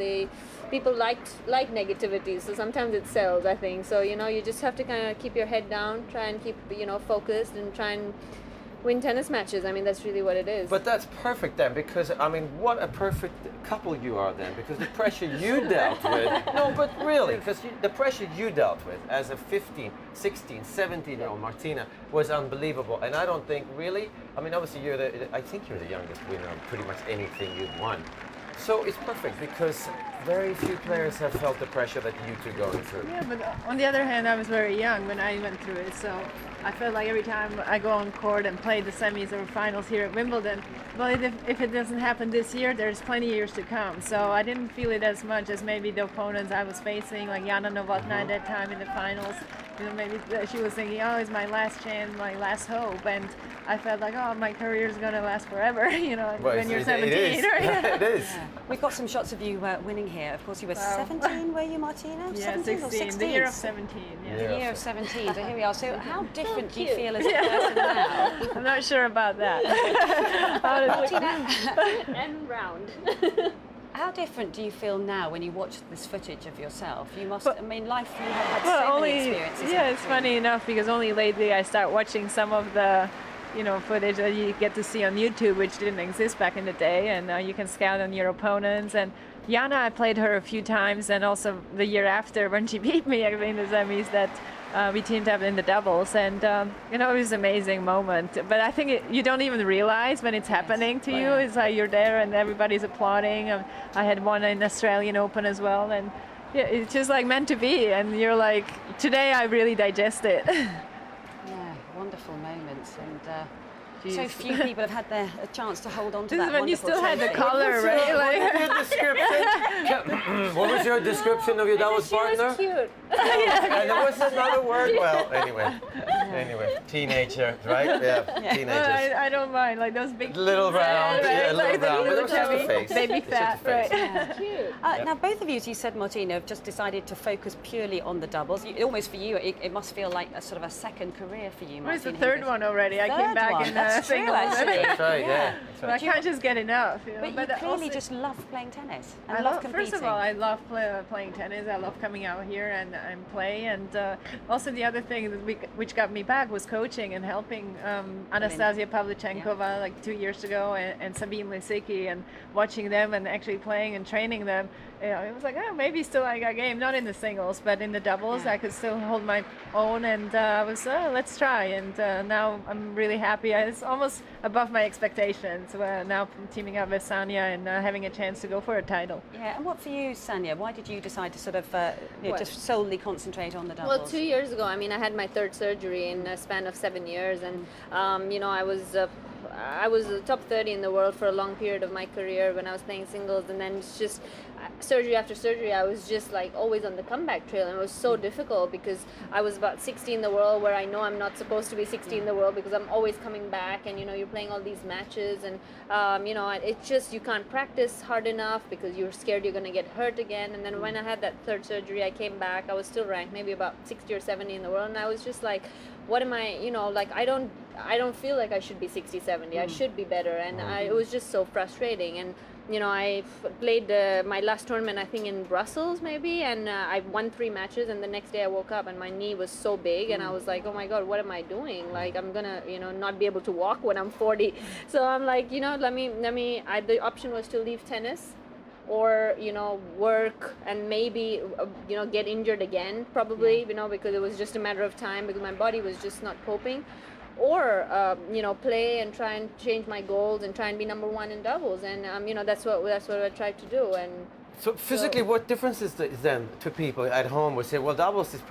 people like negativity. So sometimes it sells, I think. So you know, you just have to kind of keep your head down, try and keep, you know, focused, and try and win tennis matches. I mean, that's really what it is. But that's perfect then, because I mean, what a perfect couple you are then, because the pressure you dealt with, no, but really, because the pressure you dealt with as a 15, 16, 17-year-old Martina was unbelievable. And I don't think really, I mean, obviously I think you're the youngest winner of pretty much anything you've won. So it's perfect, because very few players have felt the pressure that you two are going through. Yeah, but on the other hand, I was very young when I went through it, so I felt like every time I go on court and play the semis or finals here at Wimbledon, well, if it doesn't happen this year, there's plenty of years to come. So I didn't feel it as much as maybe the opponents I was facing, like Jana Novotná at that time in the finals. you know, maybe she was thinking, oh, it's my last chance, my last hope, and I felt like, oh, my career is going to last forever, you know, well, when you're 17, it is. right? It is. Yeah. We've got some shots of you winning here. Of course, you were 17, were you, Martina? Yeah, 17 or 16, the year of 17. Yeah. The year of 17, so here we are. So how different do you feel as a person now? I'm not sure about that. Martina, and round. how different do you feel now when you watch this footage of yourself? You must, I mean, life, you have had so many experiences. Yeah, it's funny enough because only lately I start watching some of the, you know, footage that you get to see on YouTube, which didn't exist back in the day, and you can scout on your opponents. And Jana, I played her a few times, and also the year after when she beat me in the semis, that we teamed up in the doubles, and you know, it was an amazing moment. But I think you don't even realize when it's happening to you. It's like you're there and everybody's applauding. I had one in Australian Open as well, and yeah, it's just like meant to be. And you're like, today I really digest it. Yeah, wonderful moments, and so few people have had a chance to hold on to this that. Is when you still had the trophy. color, right? What was your description of your doubles partner? She was cute. And there was another word. Well, anyway, teenager, right? Yeah, teenagers. I don't mind, like those big little round, right? little like round, little but it was just a face. baby It's fat, just a face. right? Yeah. Cute. Now, both of you, as you said, Martina, have just decided to focus purely on the doubles. Almost for you, it must feel like a sort of a second career for you, Well, it's the Martina. third one already. I came back in That's true, singles. actually. That's right, yeah. But I can't just get enough. You know? But you clearly just love playing tennis and I love competing. First of all, I love playing tennis. I love coming out here and play. And also the other thing which got me back was coaching and helping Anastasia Pavlyuchenkova like 2 years ago and Sabine Lisicki, and watching them and actually playing and training them. You know, it was like, oh, maybe still I got game, not in the singles, but in the doubles, I could still hold my own. And I was, let's try. And now I'm really happy. It's almost above my expectations. Now teaming up with Sanya and having a chance to go for a title. Yeah, and what for you, Sanya? Why did you decide to sort of just solely concentrate on the doubles? Well, 2 years ago, I mean, I had my third surgery in a span of 7 years, and you know, I was top 30 in the world for a long period of my career when I was playing singles, and then it's just surgery after surgery, I was just like always on the comeback trail, and it was so difficult because I was about 60 in the world, where I know I'm not supposed to be 60 in the world because I'm always coming back, and you know, you're playing all these matches, and you know, it's just you can't practice hard enough because you're scared you're going to get hurt again. And then when I had that third surgery, I came back, I was still ranked maybe about 60 or 70 in the world, and I was just like, what am I, you know, like I don't feel like I should be 60, 70. I should be better, and it was just so frustrating. And you know, I played my last tournament, I think in Brussels maybe, and I won 3 matches, and the next day I woke up and my knee was so big, and I was like, oh my god, what am I doing? Like, I'm gonna, you know, not be able to walk when I'm 40. So I'm like, you know, the option was to leave tennis, or you know, work and maybe you know, get injured again probably, you know, because it was just a matter of time because my body was just not coping, or you know, play and try and change my goals and try and be number 1 in doubles. And you know, that's what I tried to do. And so physically, what difference is then to people at home would say, well, doubles is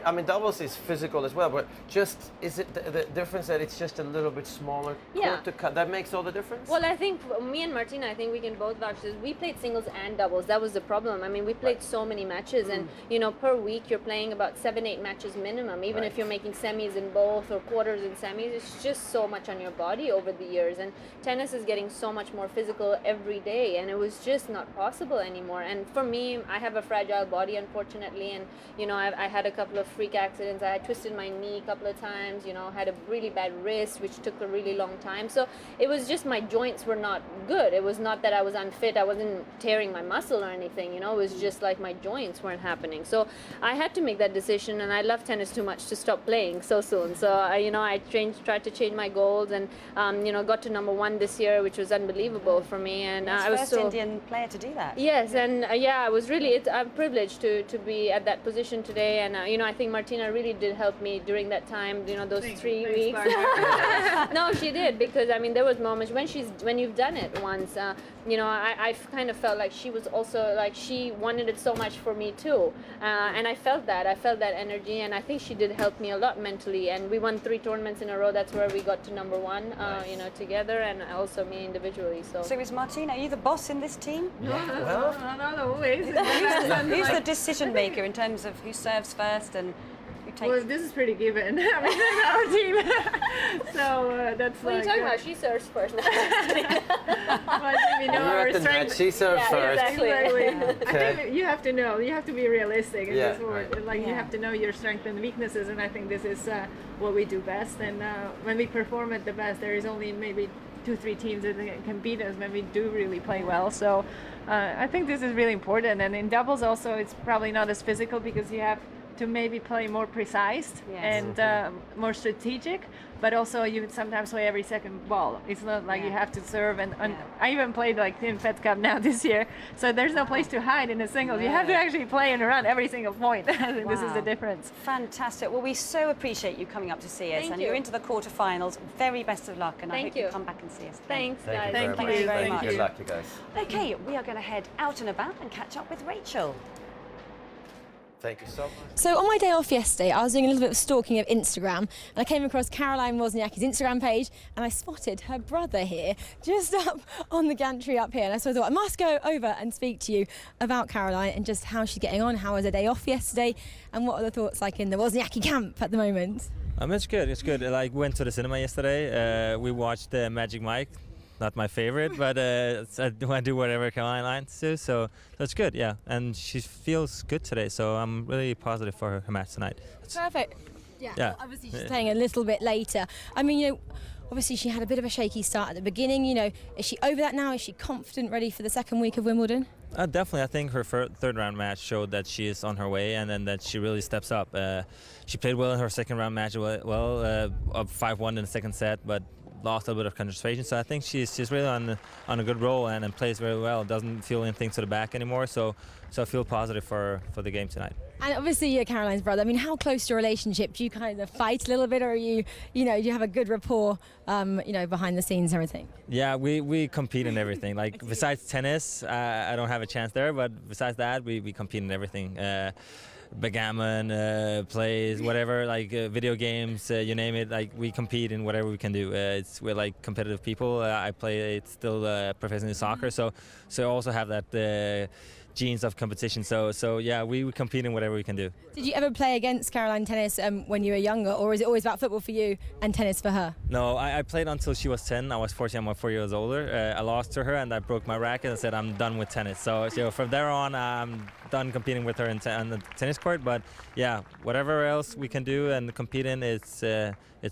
I mean, doubles is physical as well, but just, is it the difference that it's just a little bit smaller court to cut? That makes all the difference? Well, I think me and Martina, I think we can both vouch this. We played singles and doubles. That was the problem. I mean, we played so many matches, and you know, per week you're playing about 7-8 matches minimum, even if you're making semis in both or quarters in semis. It's just so much on your body over the years, and tennis is getting so much more physical every day, and it was just not possible anymore. And for me, I have a fragile body, unfortunately, and you know, I had a couple of freak accidents. I twisted my knee a couple of times, you know, had a really bad wrist, which took a really long time. So it was just my joints were not good. It was not that I was unfit. I wasn't tearing my muscle or anything, you know. It was just like my joints weren't happening. So I had to make that decision, and I love tennis too much to stop playing so soon. So you know, I tried to change my goals, and you know, got to number 1 this year, which was unbelievable for me. And I was first Indian player to do that. Yes, and yeah, I was really, I'm privileged to be at that position today. And you know, I think Martina really did help me during that time, you know, those 3 weeks. No, she did, because I mean, there was moments when you've done it once, you know, I kind of felt like she was also, like, she wanted it so much for me too, and I felt that energy, and I think she did help me a lot mentally. And we won 3 tournaments in a row. That's where we got to number 1, you know, together, and also me individually. So is Martina, are you the boss in this team? Not always. Who's the decision maker in terms of who serves first and who could take. Well, this is pretty given. I mean, that's our team. So that's what like. What are you talking about? She serves first. Well, I think we know our strength. She serves first. Exactly. Okay. I think you have to know. You have to be realistic in this sport. Right. Like you have to know your strengths and weaknesses, and I think this is what we do best. And when we perform at the best, there is only maybe 2-3 teams that can beat us when we do really play well. So I think this is really important. And in doubles also, it's probably not as physical because you have to maybe play more precise and more strategic, but also you would sometimes play every second ball. It's not like you have to serve, and I even played like in Fed Cup now this year, so there's no place to hide in a singles. You have to actually play and run every single point. This is the difference. Fantastic. Well, we so appreciate you coming up to see us. Thank and you. you're into the quarterfinals. Very best of luck, and I hope you you. come back and see us. Thanks, guys. Thank you very much. Good luck, you guys. Okay, we are going to head out and about and catch up with Rachel. Thank you so much. So on my day off yesterday, I was doing a little bit of stalking of Instagram, and I came across Caroline Wozniacki's Instagram page, and I spotted her brother here, just up on the gantry up here. And so I thought I must go over and speak to you about Caroline and just how she's getting on, how was her day off yesterday, and what are the thoughts like in the Wozniacki camp at the moment? It's good. It's good. I went to the cinema yesterday. We watched Magic Mike. Not my favorite, but I do whatever Caroline do, so it's good, yeah. And she feels good today, so I'm really positive for her match tonight. Perfect. Yeah. Yeah. Well, obviously she's playing a little bit later. I mean, you know, obviously she had a bit of a shaky start at the beginning. You know, is she over that now? Is she confident, ready for the second week of Wimbledon? Definitely. I think her third round match showed that she is on her way, and then that she really steps up. She played well in her second round match, up 5-1 in the second set, but lost a little bit of concentration. So I think she's really on a good roll and plays very well. Doesn't feel anything to the back anymore. So I feel positive for the game tonight. And obviously you're Caroline's brother. I mean, how close to your relationship? Do you kind of fight a little bit, or are you know, do you have a good rapport, you know, behind the scenes and everything? Yeah, we compete in everything. Like besides tennis, I don't have a chance there, but besides that, we compete in everything. Backgammon, plays, whatever, like video games, you name it. Like we compete in whatever we can do. We're like competitive people. I play still professional soccer, so I also have that genes of competition. So yeah, we compete in whatever we can do. Did you ever play against Caroline tennis when you were younger, or is it always about football for you and tennis for her? No, I played until she was 10. I was 14. I'm 4 years older. I lost to her and I broke my racket and said I'm done with tennis. So from there on, I'm done competing with her on the tennis court. But yeah, whatever else we can do and compete in, it's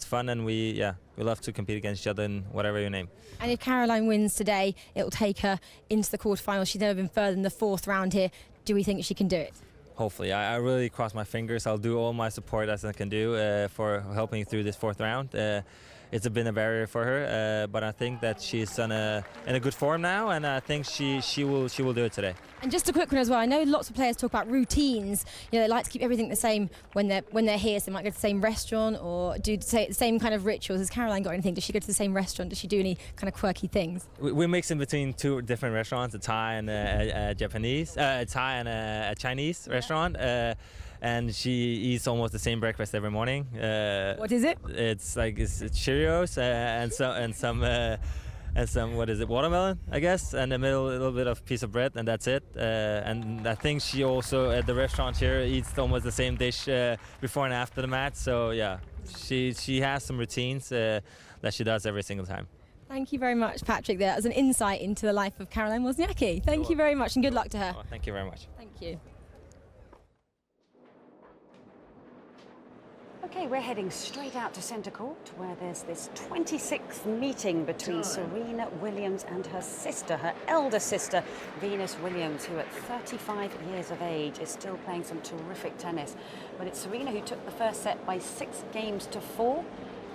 fun, and we love to compete against each other in whatever you name. And if Caroline wins today, it will take her into the quarterfinals. She's never been further than the fourth round here. Do we think she can do it? Hopefully. I really cross my fingers. I'll do all my support as I can do for helping through this fourth round. It's been a barrier for her, but I think that she's in a good form now, and I think she will do it today. And just a quick one as well. I know lots of players talk about routines. You know, they like to keep everything the same when they're here. So they might go to the same restaurant or do the same kind of rituals. Has Caroline got anything? Does she go to the same restaurant? Does she do any kind of quirky things? We mix in between two different restaurants, a Thai and a Japanese, a Thai and a Chinese restaurant. And she eats almost the same breakfast every morning. What is it? It's Cheerios and some what is it, watermelon, I guess, and a little bit of piece of bread, and that's it. And I think she also at the restaurant here eats almost the same dish before and after the match. So yeah, she has some routines that she does every single time. Thank you very much, Patrick. That was an insight into the life of Caroline Wozniacki. Thank you very much, and good luck to her. Oh, thank you very much. Thank you. Okay, we're heading straight out to centre court where there's this 26th meeting between Serena Williams and her sister, her elder sister, Venus Williams, who at 35 years of age is still playing some terrific tennis. But it's Serena who took the first set by 6 games to 4.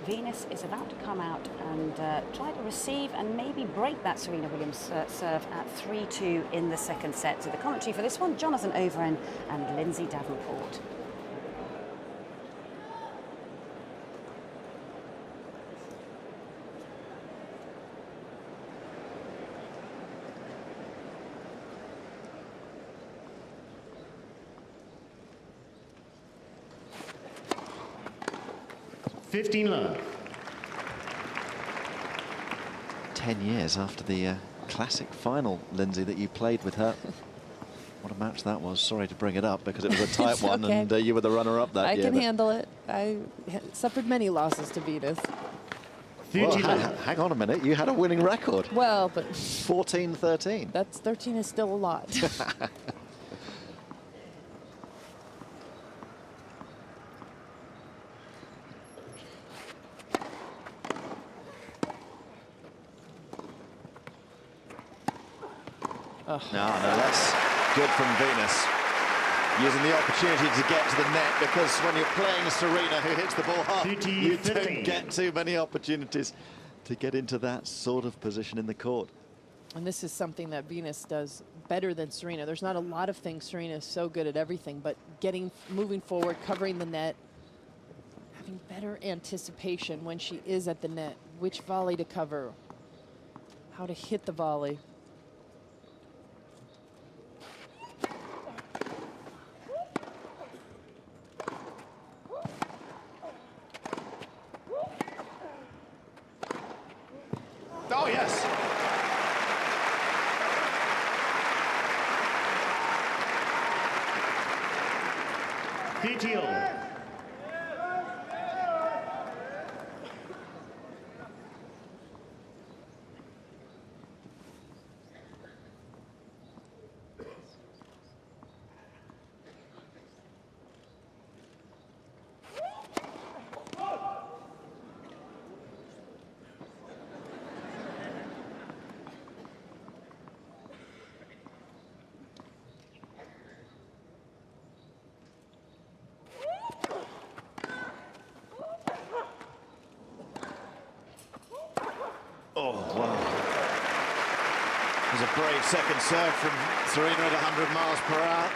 Venus is about to come out and try to receive and maybe break that Serena Williams serve at 3-2 in the second set. So the commentary for this one, Jonathan Overend and Lindsay Davenport. Love. 10 years after the classic final, Lindsay, that you played with her. What a match that was. Sorry to bring it up because it was a tight one, okay. and you were the runner-up that year. I can handle it. I suffered many losses to Venus. Well, hang on a minute. You had a winning record. Well, but 14-13. That's 13 is still a lot. No, that's good from Venus. Using the opportunity to get to the net, because when you're playing Serena, who hits the ball hard, you don't get too many opportunities to get into that sort of position in the court. And this is something that Venus does better than Serena. There's not a lot of things Serena is so good at everything, but moving forward, covering the net, having better anticipation when she is at the net, which volley to cover, how to hit the volley. Oh, yes. Video. Oh, wow. It was a brave second serve from Serena at 100 miles per hour.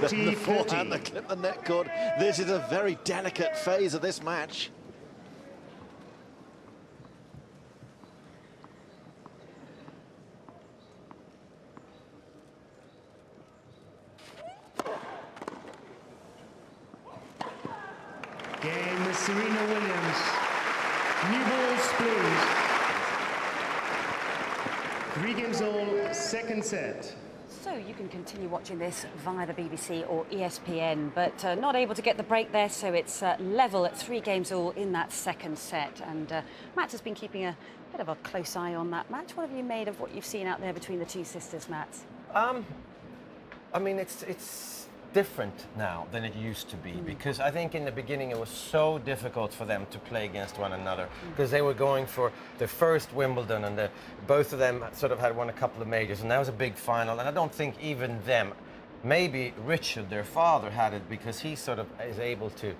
The forehand that clipped the net cord. This is a very delicate phase of this match. Game with Serena Williams. New balls, please. 3 games all, second set. So you can continue watching this via the BBC or ESPN, but not able to get the break there, so it's level at 3 games all in that second set. And Matt has been keeping a bit of a close eye on that match. What have you made of what you've seen out there between the two sisters, Matt? I mean, it's different now than it used to be, because I think in the beginning it was so difficult for them to play against one another, because they were going for their first Wimbledon, and both of them sort of had won a couple of majors, and that was a big final. And I don't think even them, maybe Richard, their father, had it, because he sort of is able to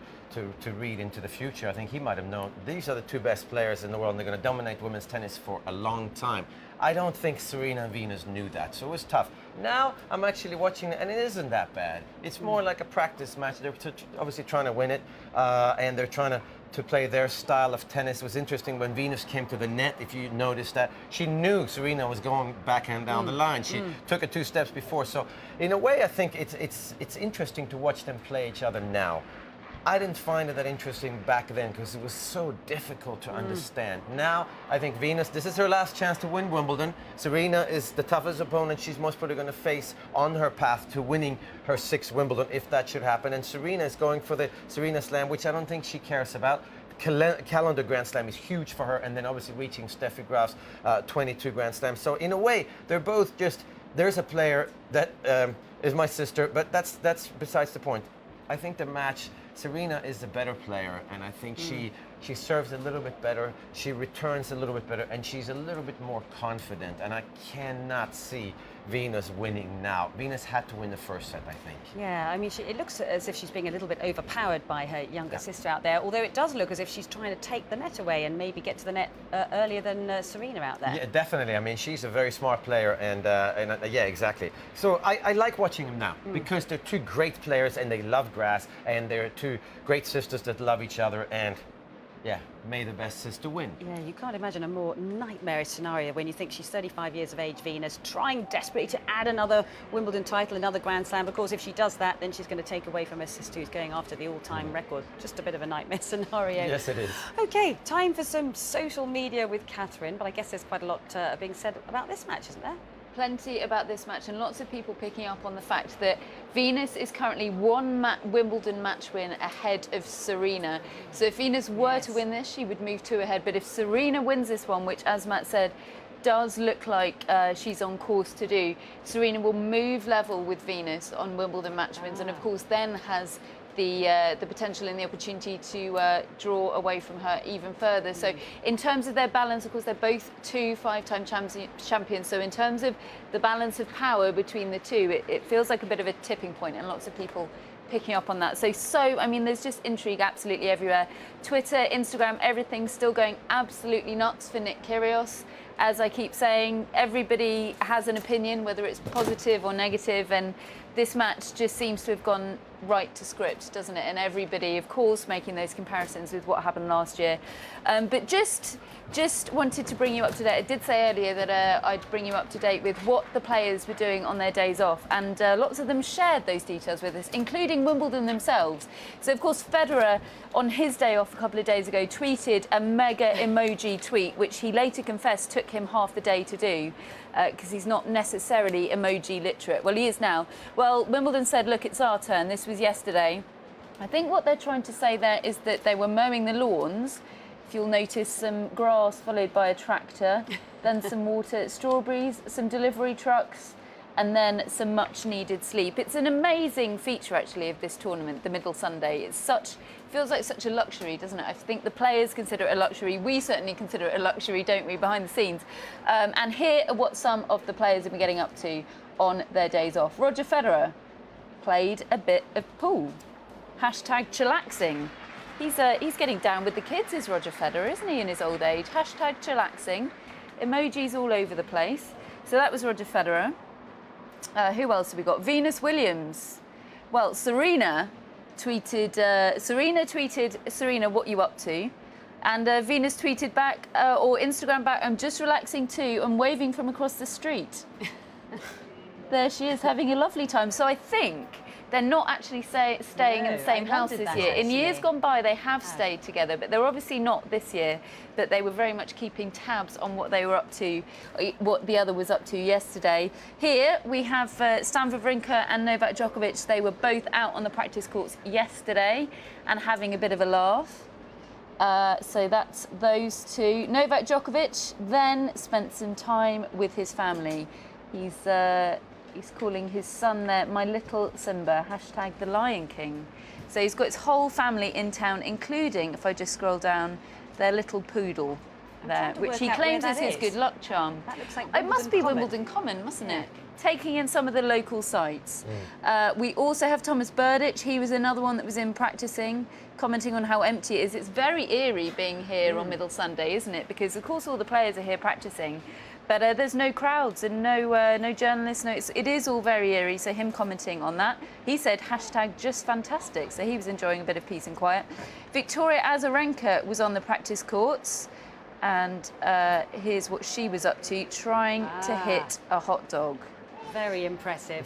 read into the future. I think he might have known these are the 2 best players in the world, and they're going to dominate women's tennis for a long time. I don't think Serena and Venus knew that, so it was tough. Now I'm actually watching it, and it isn't that bad. It's more like a practice match. They're obviously trying to win it, and they're trying to play their style of tennis. It was interesting when Venus came to the net, if you noticed that, she knew Serena was going backhand down the line. She took it 2 steps before. So in a way, I think it's interesting to watch them play each other now. I didn't find it that interesting back then because it was so difficult to understand. Now, I think Venus, this is her last chance to win Wimbledon. Serena is the toughest opponent she's most probably going to face on her path to winning her 6th Wimbledon, if that should happen. And Serena is going for the Serena Slam, which I don't think she cares about. Calendar Grand Slam is huge for her, and then obviously reaching Steffi Graf's 22 Grand Slams. So in a way, they're both just, there's a player that is my sister, but that's besides the point. I think the match, Serena is the better player, and I think she serves a little bit better, she returns a little bit better, and she's a little bit more confident, and I cannot see Venus winning now. Venus had to win the first set, I think. Yeah, I mean, it looks as if she's being a little bit overpowered by her younger sister out there, although it does look as if she's trying to take the net away and maybe get to the net earlier than Serena out there. Yeah, definitely. I mean, she's a very smart player, and yeah, exactly. So I like watching them now because they're 2 great players, and they love grass, and they're 2 great sisters that love each other, and yeah, may the best sister win. Yeah, you can't imagine a more nightmarish scenario when you think she's 35 years of age, Venus, trying desperately to add another Wimbledon title, another Grand Slam. Of course, if she does that, then she's going to take away from her sister who's going after the all-time record. Just a bit of a nightmare scenario. Yes, it is. OK, time for some social media with Catherine, but I guess there's quite a lot being said about this match, isn't there? plenty about this match, and lots of people picking up on the fact that Venus is currently one Wimbledon match win ahead of Serena. So if Venus were to win this, she would move 2 ahead. But if Serena wins this one, which, as Matt said, does look like she's on course to do, Serena will move level with Venus on Wimbledon match wins, and of course then has the potential and the opportunity to draw away from her even further. So in terms of their balance, of course, they're both 2 5-time champions. So in terms of the balance of power between the two, it feels like a bit of a tipping point, and lots of people picking up on that. So I mean, there's just intrigue absolutely everywhere. Twitter, Instagram, everything's still going absolutely nuts for Nick Kyrgios. As I keep saying, everybody has an opinion, whether it's positive or negative, and this match just seems to have gone right to script, doesn't it? And everybody, of course, making those comparisons with what happened last year. But just wanted to bring you up to date. I did say earlier that I'd bring you up to date with what the players were doing on their days off, and lots of them shared those details with us, including Wimbledon themselves. So, of course, Federer, on his day off a couple of days ago, tweeted a mega emoji tweet, which he later confessed took him half the day to do, because he's not necessarily emoji literate. Well, he is now. Well, Wimbledon said, look, it's our turn. This was yesterday. I think what they're trying to say there is that they were mowing the lawns. If you'll notice, some grass followed by a tractor, then some water, strawberries, some delivery trucks, and then some much needed sleep. It's an amazing feature, actually, of this tournament, the Middle Sunday. It feels like such a luxury, doesn't it? I think the players consider it a luxury. We certainly consider it a luxury, don't we, behind the scenes? And here are what some of the players have been getting up to on their days off. Roger Federer played a bit of pool. Hashtag chillaxing. He's getting down with the kids, is Roger Federer, isn't he, in his old age? Hashtag chillaxing. Emojis all over the place. So that was Roger Federer. Who else have we got? Venus Williams. Well, Serena tweeted, Serena, what you up to? And Venus tweeted back, or Instagram back, I'm just relaxing too. I'm waving from across the street. There she is, having a lovely time. So I think they're not actually staying in the same house this year. In years gone by, they have stayed together, but they're obviously not this year. But they were very much keeping tabs on what they were up to, what the other was up to yesterday. Here we have Stan Wawrinka and Novak Djokovic. They were both out on the practice courts yesterday and having a bit of a laugh. So that's those two. Novak Djokovic then spent some time with his family. He's calling his son there, my little Simba, hashtag the Lion King. So he's got his whole family in town, including, if I just scroll down, their little poodle there, which he claims is his good luck charm. That looks like it must be Wimbledon Common, mustn't it? Taking in some of the local sites. We also have Thomas Berdych. He was another one that was in practicing, commenting on how empty it is. It's very eerie being here on Middle Sunday, isn't it? Because, of course, all the players are here practicing. But there's no crowds and no journalists. It is all very eerie, so him commenting on that. He said, hashtag just fantastic. So he was enjoying a bit of peace and quiet. Victoria Azarenka was on the practice courts. And here's what she was up to, trying to hit a hot dog. Very impressive.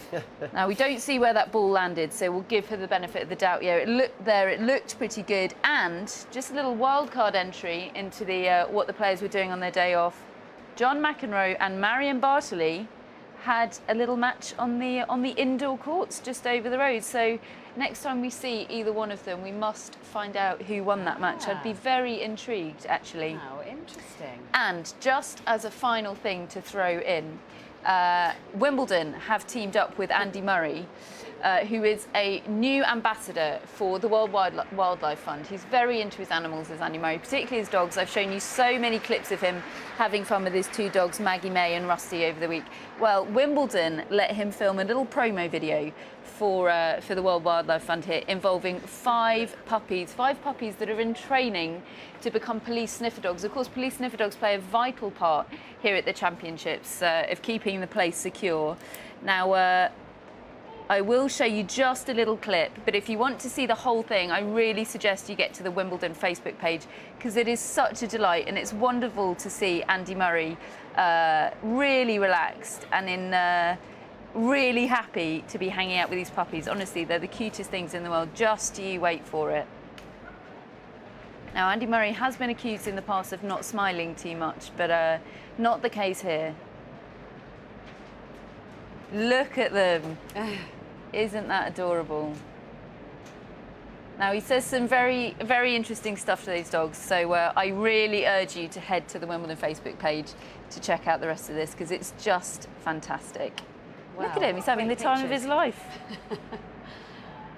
Now, we don't see where that ball landed, so we'll give her the benefit of the doubt. Yeah, it looked there, it looked pretty good. And just a little wildcard entry into the what the players were doing on their day off. John McEnroe and Marion Bartley had a little match on the indoor courts just over the road. So next time we see either one of them, we must find out who won that match. I'd be very intrigued, actually. Oh, interesting. And just as a final thing to throw in, Wimbledon have teamed up with Andy Murray, who is a new ambassador for the World Wildlife Fund. He's very into his animals, as Andy Murray, particularly his dogs. I've shown you so many clips of him having fun with his two dogs, Maggie May and Rusty, over the week. Well, Wimbledon let him film a little promo video for the World Wildlife Fund here, involving 5 puppies that are in training to become police sniffer dogs. Of course, police sniffer dogs play a vital part here at the championships of keeping the place secure. Now, I will show you just a little clip, but if you want to see the whole thing, I really suggest you get to the Wimbledon Facebook page, because it is such a delight, and it's wonderful to see Andy Murray really relaxed and really happy to be hanging out with these puppies. Honestly, they're the cutest things in the world. Just you wait for it. Now, Andy Murray has been accused in the past of not smiling too much, but not the case here. Look at them. Isn't that adorable? Now, he says some very, very interesting stuff to those dogs, so I really urge you to head to the Wimbledon Facebook page to check out the rest of this, because it's just fantastic. Wow, look at him, he's having the time of his life.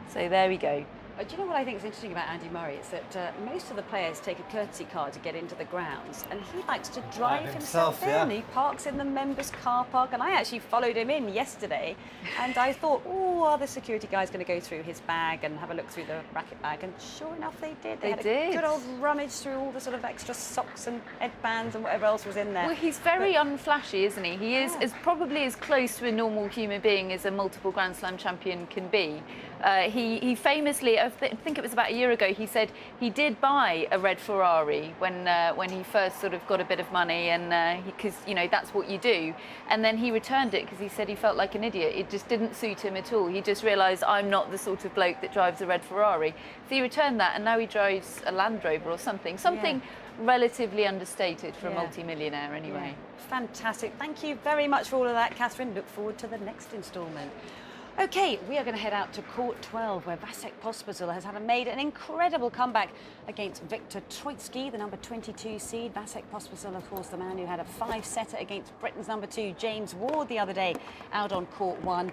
So there we go. Do you know what I think is interesting about Andy Murray? It's that most of the players take a courtesy car to get into the grounds, and he likes to drive himself in. Yeah. He parks in the members' car park, and I actually followed him in yesterday, and I thought, oh, are the security guys going to go through his bag and have a look through the racket bag? And sure enough, they did. They had did. a good old rummage through all the sort of extra socks and headbands and whatever else was in there. Well, he's very unflashy, isn't he? He is probably as close to a normal human being as a multiple Grand Slam champion can be. He famously, I think it was about a year ago, he said he did buy a red Ferrari when he first sort of got a bit of money, and because you know that's what you do. And then he returned it because he said he felt like an idiot. It just didn't suit him at all. He just realised, I'm not the sort of bloke that drives a red Ferrari. So he returned that, and now he drives a Land Rover or something relatively understated for a multi-millionaire anyway. Yeah. Fantastic. Thank you very much for all of that, Catherine. Look forward to the next instalment. OK, we are going to head out to court 12, where Vasek Pospisil has made an incredible comeback against Viktor Troicki, the number 22 seed. Vasek Pospisil, of course, the man who had a 5-setter against Britain's number 2, James Ward, the other day, out on court 1.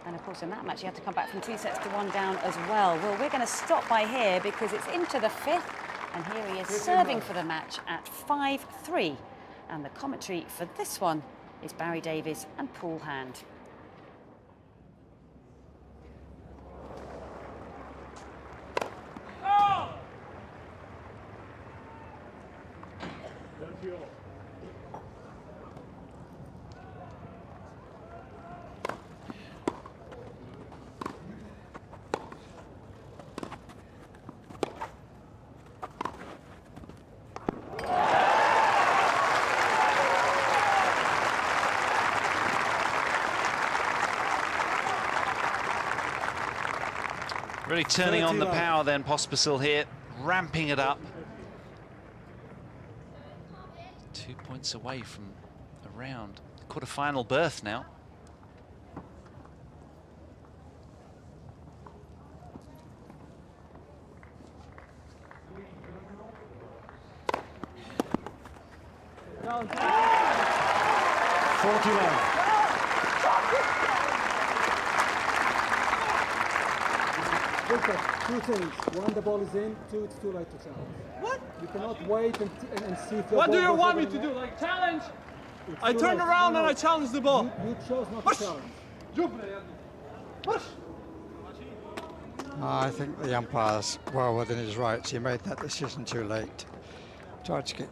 And, of course, in that match, he had to come back from 2 sets to 1 down as well. Well, we're going to stop by here because it's into the 5th, and here he is serving for the match at 5-3. And the commentary for this one is Barry Davies and Paul Hand. Really turning on the power then, Pospisil here, ramping it up. 2 points away from a round. Quarter-final berth now. Two things. One, the ball is in. Two, it's too late to challenge. What? You cannot wait and see if your What ball do you goes want over me the to net. do? Like challenge? It's I too turned late. around No, and I challenged the ball. You chose not to challenge. Push! I think the umpire's well within his rights. He made that decision too late. Troicki.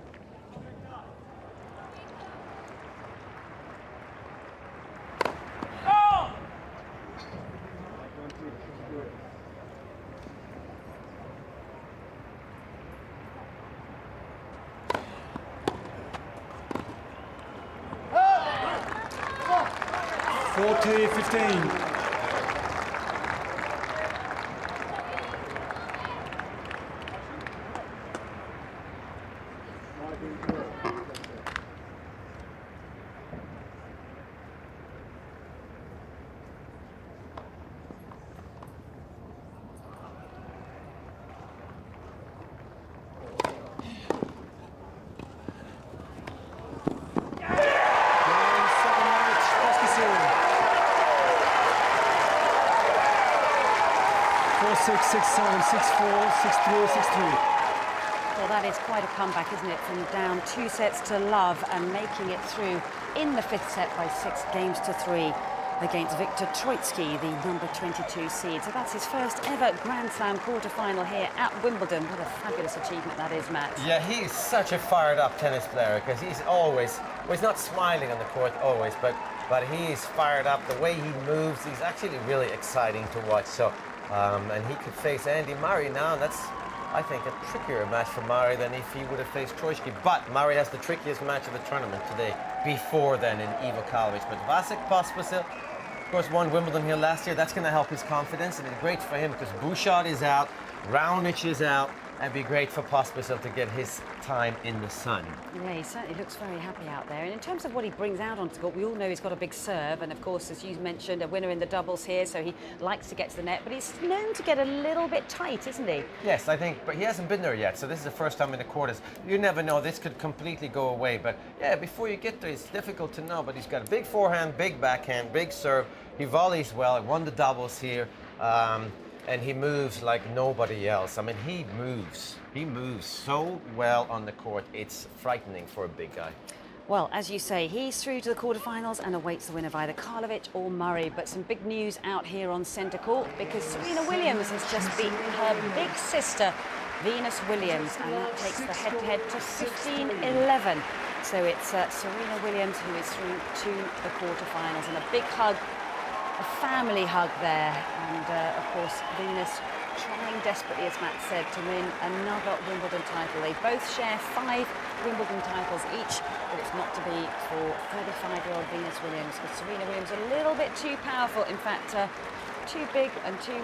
Well, that is quite a comeback, isn't it? From down 2 sets to love and making it through in the 5th set by 6-3 against Viktor Troicki, the number 22 seed. So that's his first ever Grand Slam quarter-final here at Wimbledon. What a fabulous achievement that is, Matt. Yeah, he's such a fired-up tennis player because he's always, well, he's not smiling on the court always, but he's fired up. The way he moves, he's actually really exciting to watch. So, and he could face Andy Murray now, and that's, I think, a trickier match for Murray than if he would have faced Troicki. But Murray has the trickiest match of the tournament today, before then in Ivo Karlovic. But Vasek Pospisil, of course, won Wimbledon here last year. That's going to help his confidence, and it's great for him because Bouchard is out, Raonic is out, and be great for Pospisil to get his time in the sun. Yeah, he certainly looks very happy out there. And in terms of what he brings out onto the court, we all know he's got a big serve, and of course, as you mentioned, a winner in the doubles here, so he likes to get to the net, but he's known to get a little bit tight, isn't he? Yes, I think, but he hasn't been there yet, so this is the first time in the quarters. You never know, this could completely go away, but yeah, before you get there, it's difficult to know, but he's got a big forehand, big backhand, big serve. He volleys well, won the doubles here, and he moves like nobody else. I mean, he moves so well on the court. It's frightening for a big guy. Well, as you say, he's through to the quarterfinals and awaits the winner of either Karlovic or Murray. But some big news out here on centre court, because Serena Williams has just beaten her big sister, Venus Williams, and that takes the head-to-head to 15-11. So it's Serena Williams who is through to the quarterfinals, and a big hug, a family hug there, and of course Venus trying desperately, as Matt said, to win another Wimbledon title. They both share 5 Wimbledon titles each, but it's not to be for 35-year-old Venus Williams, because Serena Williams is a little bit too powerful, in fact too big and too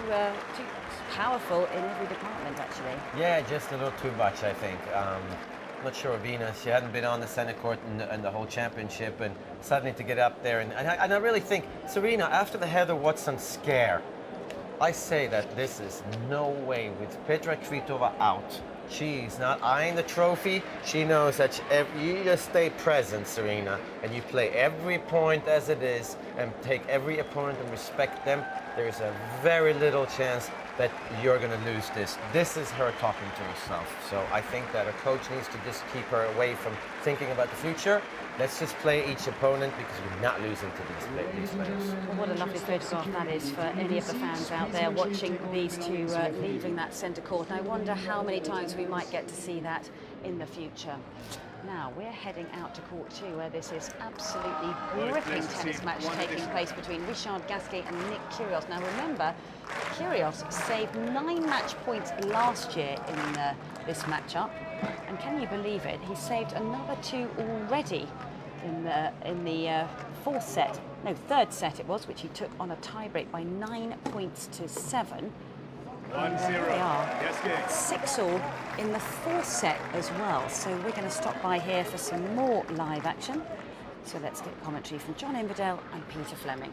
powerful in every department, actually. Yeah, just a little too much, I think. Not sure Venus, she hadn't been on the center court in the whole championship, and suddenly to get up there, and I really think Serena, after the Heather Watson scare, I say that this is no way with Petra Kvitova out. She's not eyeing the trophy. She knows that you just stay present, Serena, and you play every point as it is and take every opponent and respect them. There's a very little chance that you're going to lose this. This is her talking to herself. So I think that a coach needs to just keep her away from thinking about the future. Let's just play each opponent, because we're not losing to these players. Well, what a lovely photograph that is for any of the fans out there watching these two leaving that centre court. And I wonder how many times we might get to see that in the future. Now, we're heading out to court 2, where this is absolutely gripping tennis match taking place between Richard Gasquet and Nick Kyrgios. Now, remember, Kyrgios saved 9 match points last year in this matchup. And can you believe it? He saved another 2 already in the fourth set. No, third set it was, which he took on a tiebreak by 9 points to 7. 1-0. There they are. 6-all in the fourth set as well. So we're going to stop by here for some more live action. So let's get commentary from John Inverdale and Peter Fleming.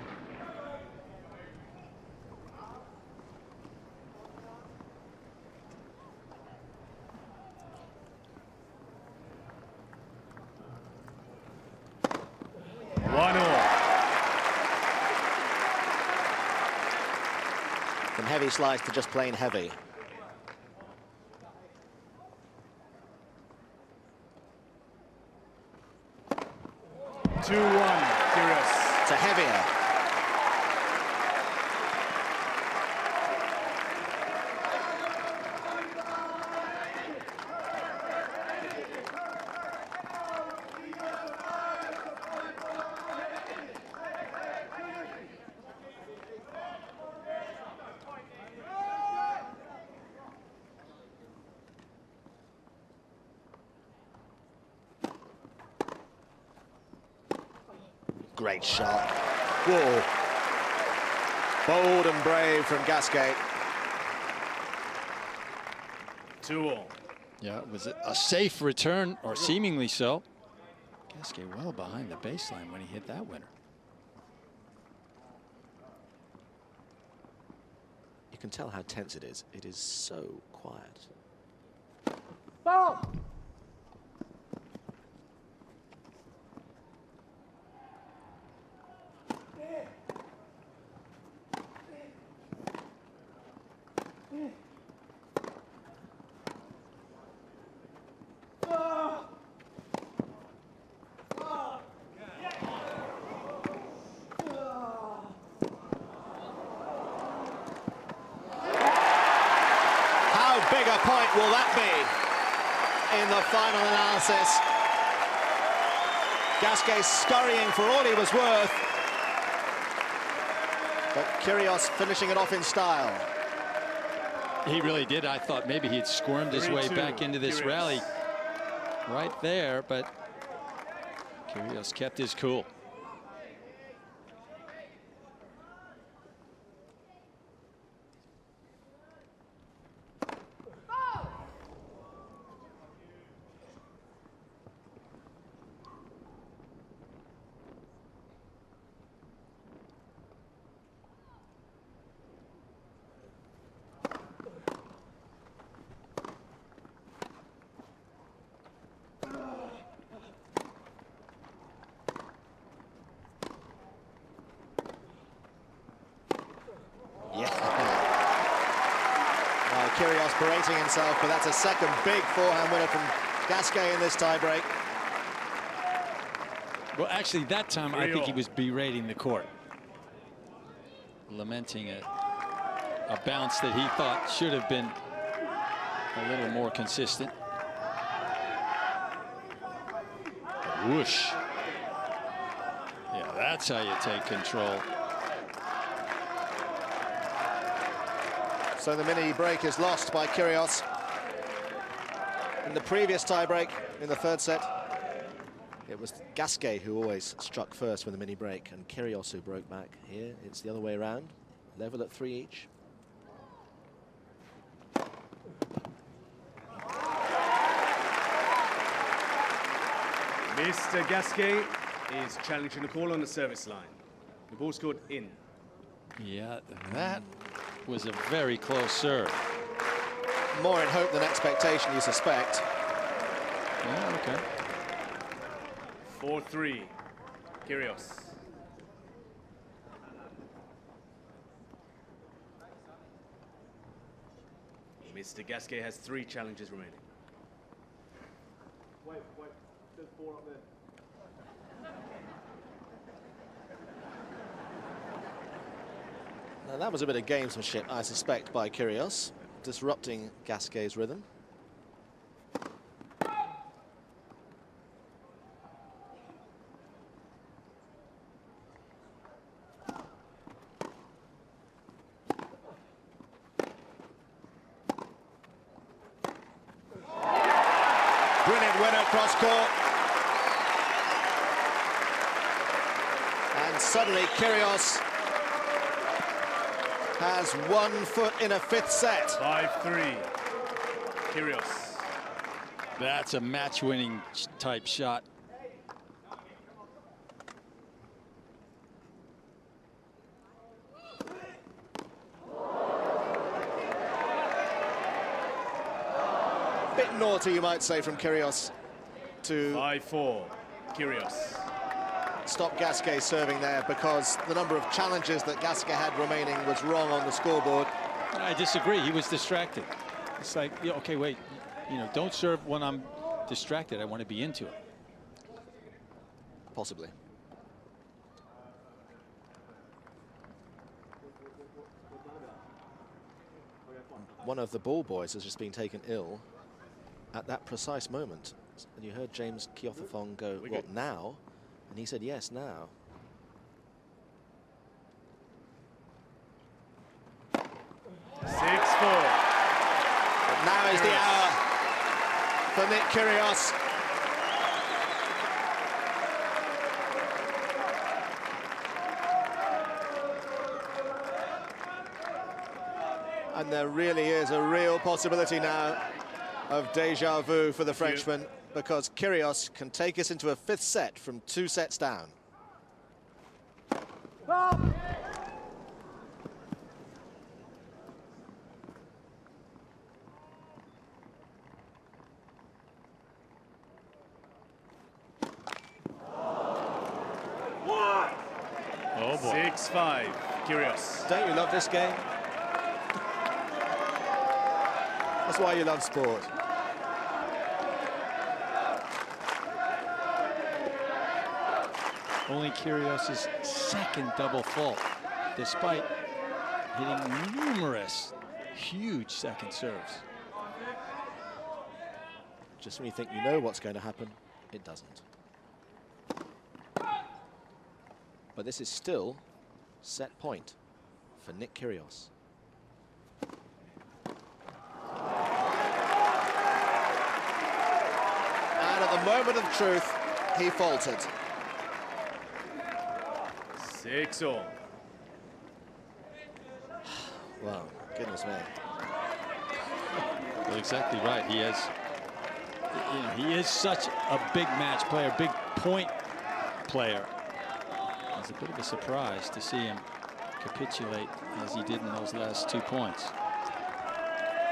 From heavy slice to just plain heavy. Two one, Kyrgios. To heavier. Great shot. Whoa. Bold and brave from Gasquet. 2-all. Yeah, it was a safe return, or seemingly so. Gasquet well behind the baseline when he hit that winner. You can tell how tense it is. It is so quiet. Ball! Big a point will that be in the final analysis? Gasquet scurrying for all he was worth, but Kyrgios finishing it off in style. He really did. I thought maybe he'd squirmed his way back into this rally right there, but Kyrgios kept his cool. berating himself, but that's a second big forehand winner from Gasquet in this tiebreak. Well, actually, that time I think he was berating the court, lamenting a bounce that he thought should have been a little more consistent. Whoosh. Yeah, that's how you take control. So the mini break is lost by Kyrgios. In the previous tiebreak, in the third set, it was Gasquet who always struck first with the mini break, and Kyrgios who broke back. Here, it's the other way around, level at 3 each. Mr. Gasquet is challenging the call on the service line. The ball scored in. Yeah, that was a very close serve. More in hope than expectation, you suspect. Yeah, okay. 4-3, Kyrgios. Mr. Gasquet has 3 challenges remaining. Wait, there's 4 up there. Now that was a bit of gamesmanship, I suspect, by Kyrgios, disrupting Gasquet's rhythm. Brilliant winner cross court. And suddenly Kyrgios has 1 foot in a 5th set. 5-3, Kyrgios. That's a match-winning type shot. Bit naughty, you might say, from Kyrgios to 5-4, Kyrgios. Stop Gasquet serving there, because the number of challenges that Gasquet had remaining was wrong on the scoreboard. I disagree. He was distracted. It's like, yeah, okay, wait, you know, don't serve when I'm distracted. I want to be into it. Possibly. One of the ball boys has just been taken ill at that precise moment. And you heard James Kyothafong go, what, now? And he said, yes, now. But now is the hour for Nick Kyrgios. And there really is a real possibility now of deja vu for the Frenchman, because Kyrgios can take us into a 5th set from 2 sets down. Stop. Oh boy. 6-5, Kyrgios. Don't you love this game? That's why you love sport. Only Kyrgios' 2nd double fault, despite hitting numerous huge second serves. Just when you think you know what's going to happen, it doesn't. But this is still set point for Nick Kyrgios. And at the moment of truth, he faltered. 6-all. Wow, goodness me. Well, exactly right. He has, you know, he is such a big match player, big point player. It's a bit of a surprise to see him capitulate as he did in those last 2 points.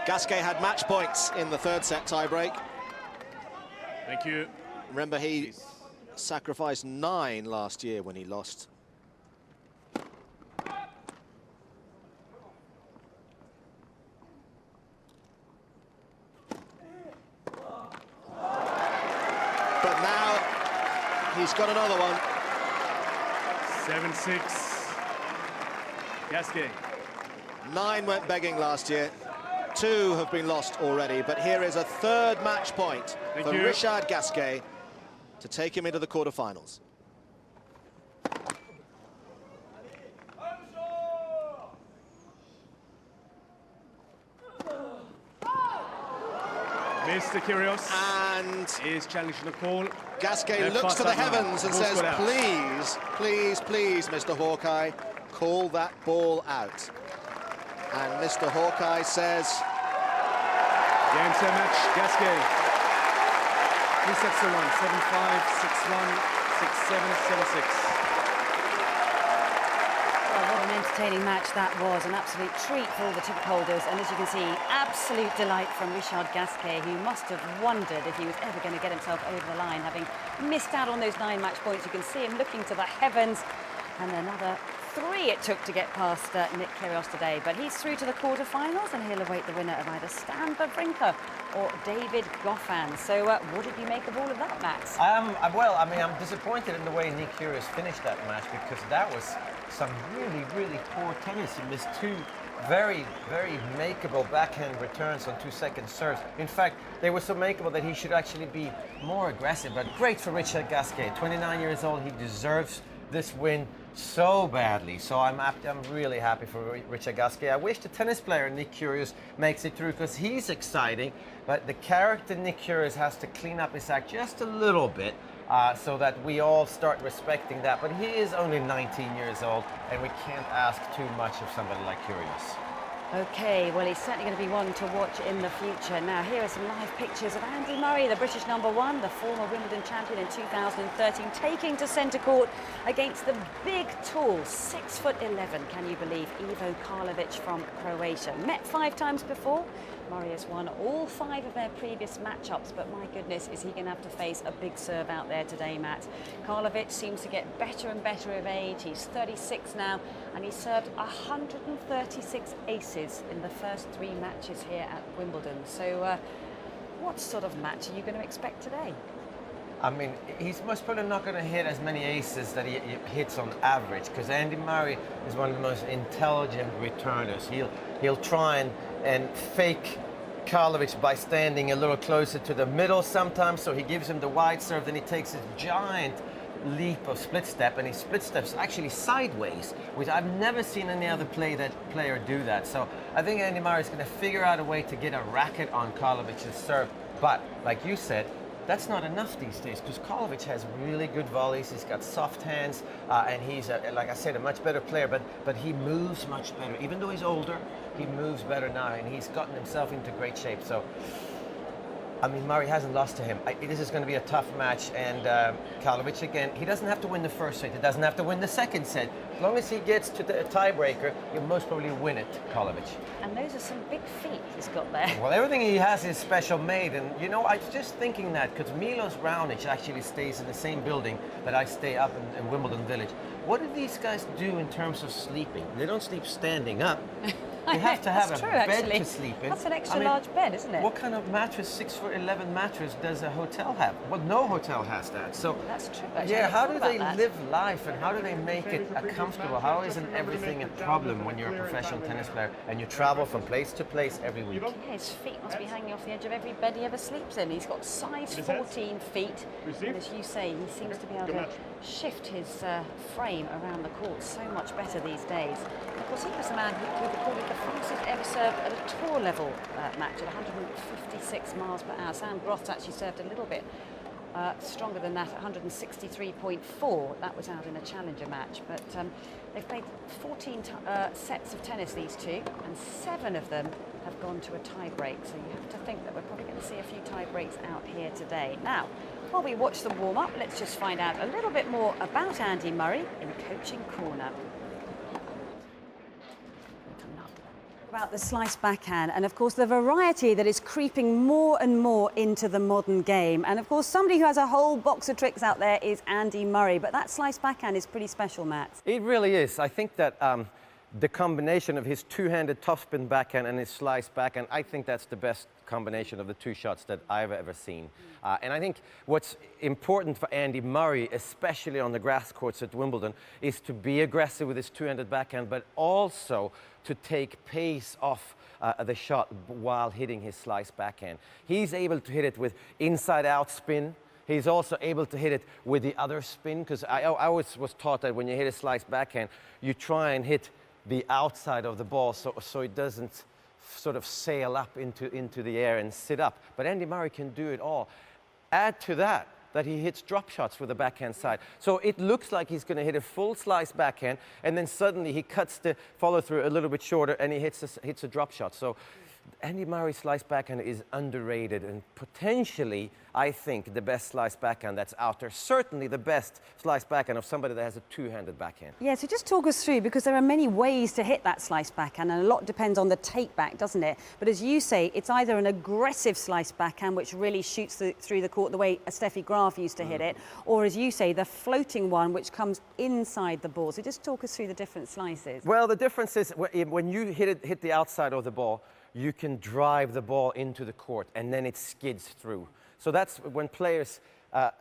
Gasquet had match points in the 3rd set tiebreak. Thank you. Remember, he sacrificed 9 last year when he lost. He's got another one. 7-6. Gasquet. 9 went begging last year. 2 have been lost already, but here is a third match point for Richard Gasquet to take him into the quarterfinals. Mr. Kyrgios and is challenging the call. Gasquet looks to the heavens and says, please, please, please, Mr. Hawkeye, call that ball out. And Mr. Hawkeye says... Game, set, match, Gasquet. 3 sets to 1, 7-5, 6-1, 6-7, 7-6. Well, what an entertaining match that was, an absolute treat for all the ticket holders, and as you can see, absolute delight from Richard Gasquet, who must have wondered if he was ever going to get himself over the line, having missed out on those 9 match points. You can see him looking to the heavens, and another 3 it took to get past Nick Kyrgios today, but he's through to the quarterfinals, and he'll await the winner of either Stan Wawrinka or David Goffin. So what did you make of all of that, Max? Well, I mean, I'm disappointed in the way Nick Kyrgios finished that match, because that was some really, really poor tennis. He missed 2 very, very makeable backhand returns on 2-second serves. In fact, they were so makeable that he should actually be more aggressive. But great for Richard Gasquet. 29 years old, he deserves this win so badly. So I'm really happy for Richard Gasquet. I wish the tennis player Nick Kyrgios makes it through, because he's exciting. But the character Nick Kyrgios has to clean up his act just a little bit. So that we all start respecting that. But he is only 19 years old, and we can't ask too much of somebody like Kyrgios. Okay, well, he's certainly going to be one to watch in the future. Now, here are some live pictures of Andy Murray, the British #1, the former Wimbledon champion in 2013, taking to centre court against the big, tall, 6'11", can you believe, Ivo Karlovic from Croatia. Met 5 times before. Murray has won all 5 of their previous matchups, but my goodness, is he going to have to face a big serve out there today, Matt? Karlovic seems to get better and better of age. He's 36 now, and he served 136 aces in the first 3 matches here at Wimbledon. So what sort of match are you going to expect today? I mean, he's most probably not going to hit as many aces that he hits on average, because Andy Murray is one of the most intelligent returners. He'll try and fake Karlovic by standing a little closer to the middle sometimes, so he gives him the wide serve, then he takes a giant leap of split step, and he split steps actually sideways, which I've never seen any other player do that. So I think Andy Murray is going to figure out a way to get a racket on Karlovic's serve. But like you said, that's not enough these days, because Karlovic has really good volleys. He's got soft hands, and he's, like I said, a much better player. But he moves much better. Even though he's older, he moves better now, and he's gotten himself into great shape. So, I mean, Murray hasn't lost to him. This is going to be a tough match, and Karlovic, again, he doesn't have to win the first set. He doesn't have to win the second set. As long as he gets to the tiebreaker, he'll most probably win it, Karlovic. And those are some big feet he's got there. Well, everything he has is special made. And, you know, I was just thinking that, because Milos Raonic actually stays in the same building that I stay up in Wimbledon Village. What do these guys do in terms of sleeping? They don't sleep standing up. You have to have bed to sleep in. That's an extra large bed, isn't it? What kind of mattress, 6'11" mattress, does a hotel have? Well, no hotel has that. So that's true. Actually, yeah, how do they live life, and how do they make it comfortable? How isn't everything a problem when you're a professional tennis player and you travel from place to place every week? Yeah, his feet must be hanging off the edge of every bed he ever sleeps in. He's got size 14 feet, and as you say, he seems to be able to shift his frame around the court so much better these days. And of course, he was the man who recorded the fastest ever served at a tour level match at 156 miles per hour. Sam Groth actually served a little bit stronger than that, 163.4. That was out in a challenger match. But they've played 14 sets of tennis, these two, and 7 of them have gone to a tie break. So you have to think that we're probably going to see a few tie breaks out here today. Now, while we watch them warm up, let's just find out a little bit more about Andy Murray in Coaching Corner. About the slice backhand, and of course the variety that is creeping more and more into the modern game. And of course somebody who has a whole box of tricks out there is Andy Murray, but that slice backhand is pretty special, Matt. It really is. I think that the combination of his two-handed topspin backhand and his slice backhand, I think that's the best combination of the two shots that I've ever seen. And I think what's important for Andy Murray, especially on the grass courts at Wimbledon, is to be aggressive with his two-handed backhand, but also to take pace off the shot while hitting his slice backhand. He's able to hit it with inside-out spin. He's also able to hit it with the other spin, because I always was taught that when you hit a slice backhand, you try and hit the outside of the ball so it doesn't sort of sail up into the air and sit up. But Andy Murray can do it all. Add to that he hits drop shots with the backhand side. So it looks like he's going to hit a full slice backhand, and then suddenly he cuts the follow-through a little bit shorter, and he hits a drop shot. So Andy Murray's slice backhand is underrated and potentially, I think, the best slice backhand that's out there. Certainly the best slice backhand of somebody that has a two-handed backhand. Yeah, so just talk us through, because there are many ways to hit that slice backhand, and a lot depends on the take back, doesn't it? But as you say, it's either an aggressive slice backhand, which really shoots through the court the way Steffi Graf used to hit it, or as you say, the floating one, which comes inside the ball. So just talk us through the different slices. Well, the difference is when you hit the outside of the ball, you can drive the ball into the court and then it skids through. So that's when players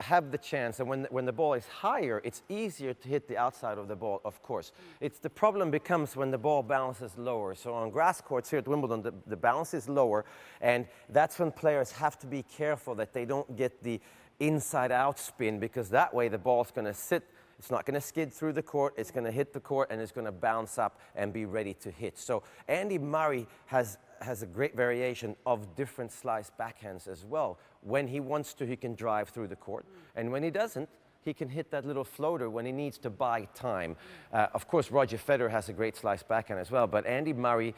have the chance, and when the ball is higher, it's easier to hit the outside of the ball, of course. The problem becomes when the ball bounces lower. So on grass courts here at Wimbledon, the bounce is lower, and that's when players have to be careful that they don't get the inside-out spin, because that way the ball's going to sit. It's not going to skid through the court, it's going to hit the court, and it's going to bounce up and be ready to hit. So Andy Murray has a great variation of different slice backhands as well. When he wants to, he can drive through the court, and when he doesn't, he can hit that little floater when he needs to buy time. Of course, Roger Federer has a great slice backhand as well, but Andy Murray,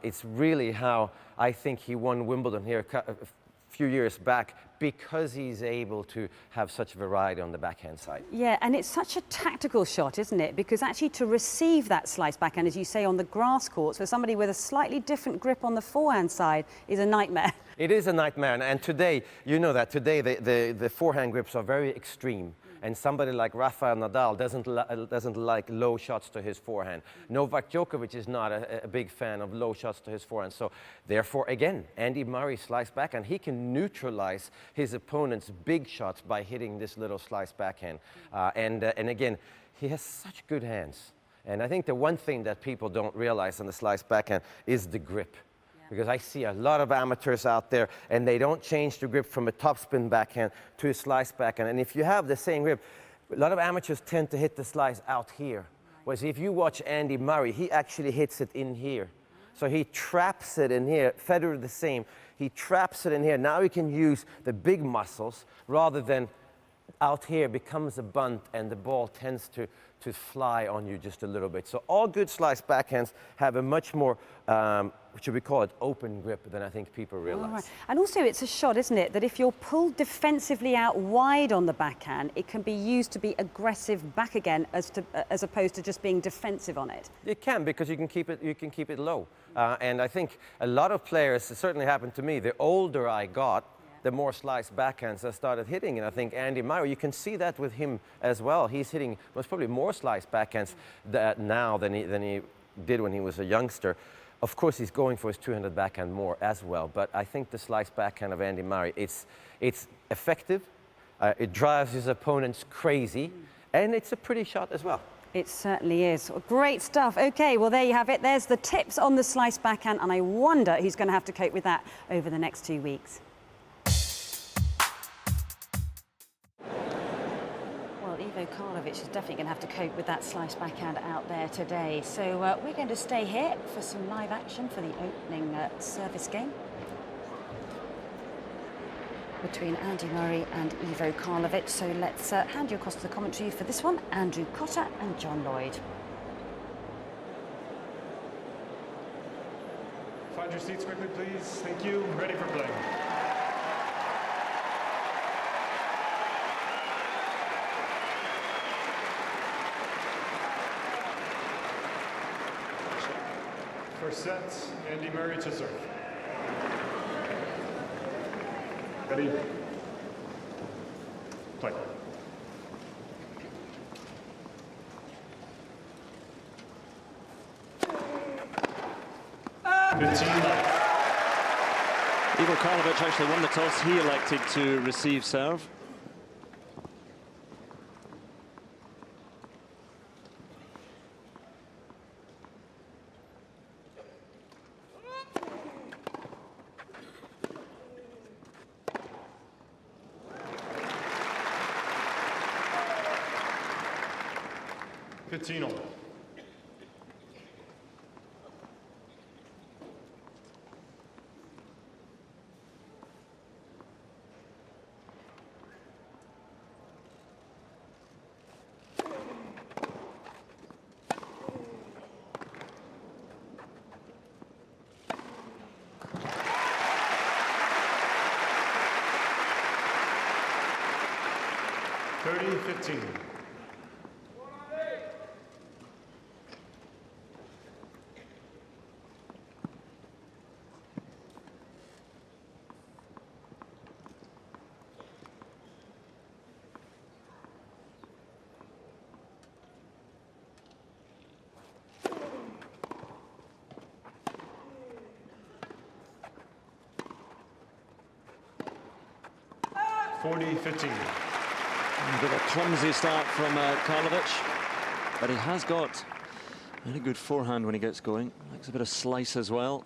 it's really how I think he won Wimbledon here a few years back, because he's able to have such variety on the backhand side. Yeah, and it's such a tactical shot, isn't it? Because actually to receive that slice backhand, as you say, on the grass courts, for somebody with a slightly different grip on the forehand side, is a nightmare. It is a nightmare, and today, you know that today the forehand grips are very extreme. And somebody like Rafael Nadal doesn't like low shots to his forehand. Novak Djokovic is not a big fan of low shots to his forehand. So therefore, again, Andy Murray slice backhand, he can neutralize his opponent's big shots by hitting this little slice backhand. And again, he has such good hands. And I think the one thing that people don't realize on the slice backhand is the grip. Because I see a lot of amateurs out there, and they don't change the grip from a topspin backhand to a slice backhand. And if you have the same grip, a lot of amateurs tend to hit the slice out here. Whereas if you watch Andy Murray, he actually hits it in here. So he traps it in here. Federer the same. He traps it in here. Now he can use the big muscles rather than out here, becomes a bunt, and the ball tends to fly on you just a little bit. So all good slice backhands have a much more, should we call it, open grip than I think people realize. Right. And also it's a shot, isn't it, that if you're pulled defensively out wide on the backhand, it can be used to be aggressive back again as opposed to just being defensive on it. It can, because you can keep it low. And I think a lot of players, it certainly happened to me, the older I got, the more slice backhands I started hitting. And I think Andy Murray, you can see that with him as well. He's hitting most probably more slice backhands now than he did when he was a youngster. Of course, he's going for his two-handed backhand more as well. But I think the slice backhand of Andy Murray, it's effective. It drives his opponents crazy. And it's a pretty shot as well. It certainly is. Great stuff. OK, well, there you have it. There's the tips on the slice backhand. And I wonder who's going to have to cope with that over the next 2 weeks. Ivo Karlovic is definitely going to have to cope with that slice backhand out there today. So we're going to stay here for some live action for the opening service game between Andy Murray and Ivo Karlovic. So let's hand you across to the commentary for this one, Andrew Cotter and John Lloyd. Find your seats quickly, please. Thank you. Ready for play. First set, Andy Murray to serve. Ready? Play. Ivo Karlovic actually won the toss. He elected to receive serve. Pitino. $30-15. $40-15. A bit of a clumsy start from Karlovic, but he has got a very good forehand when he gets going. Likes a bit of slice as well.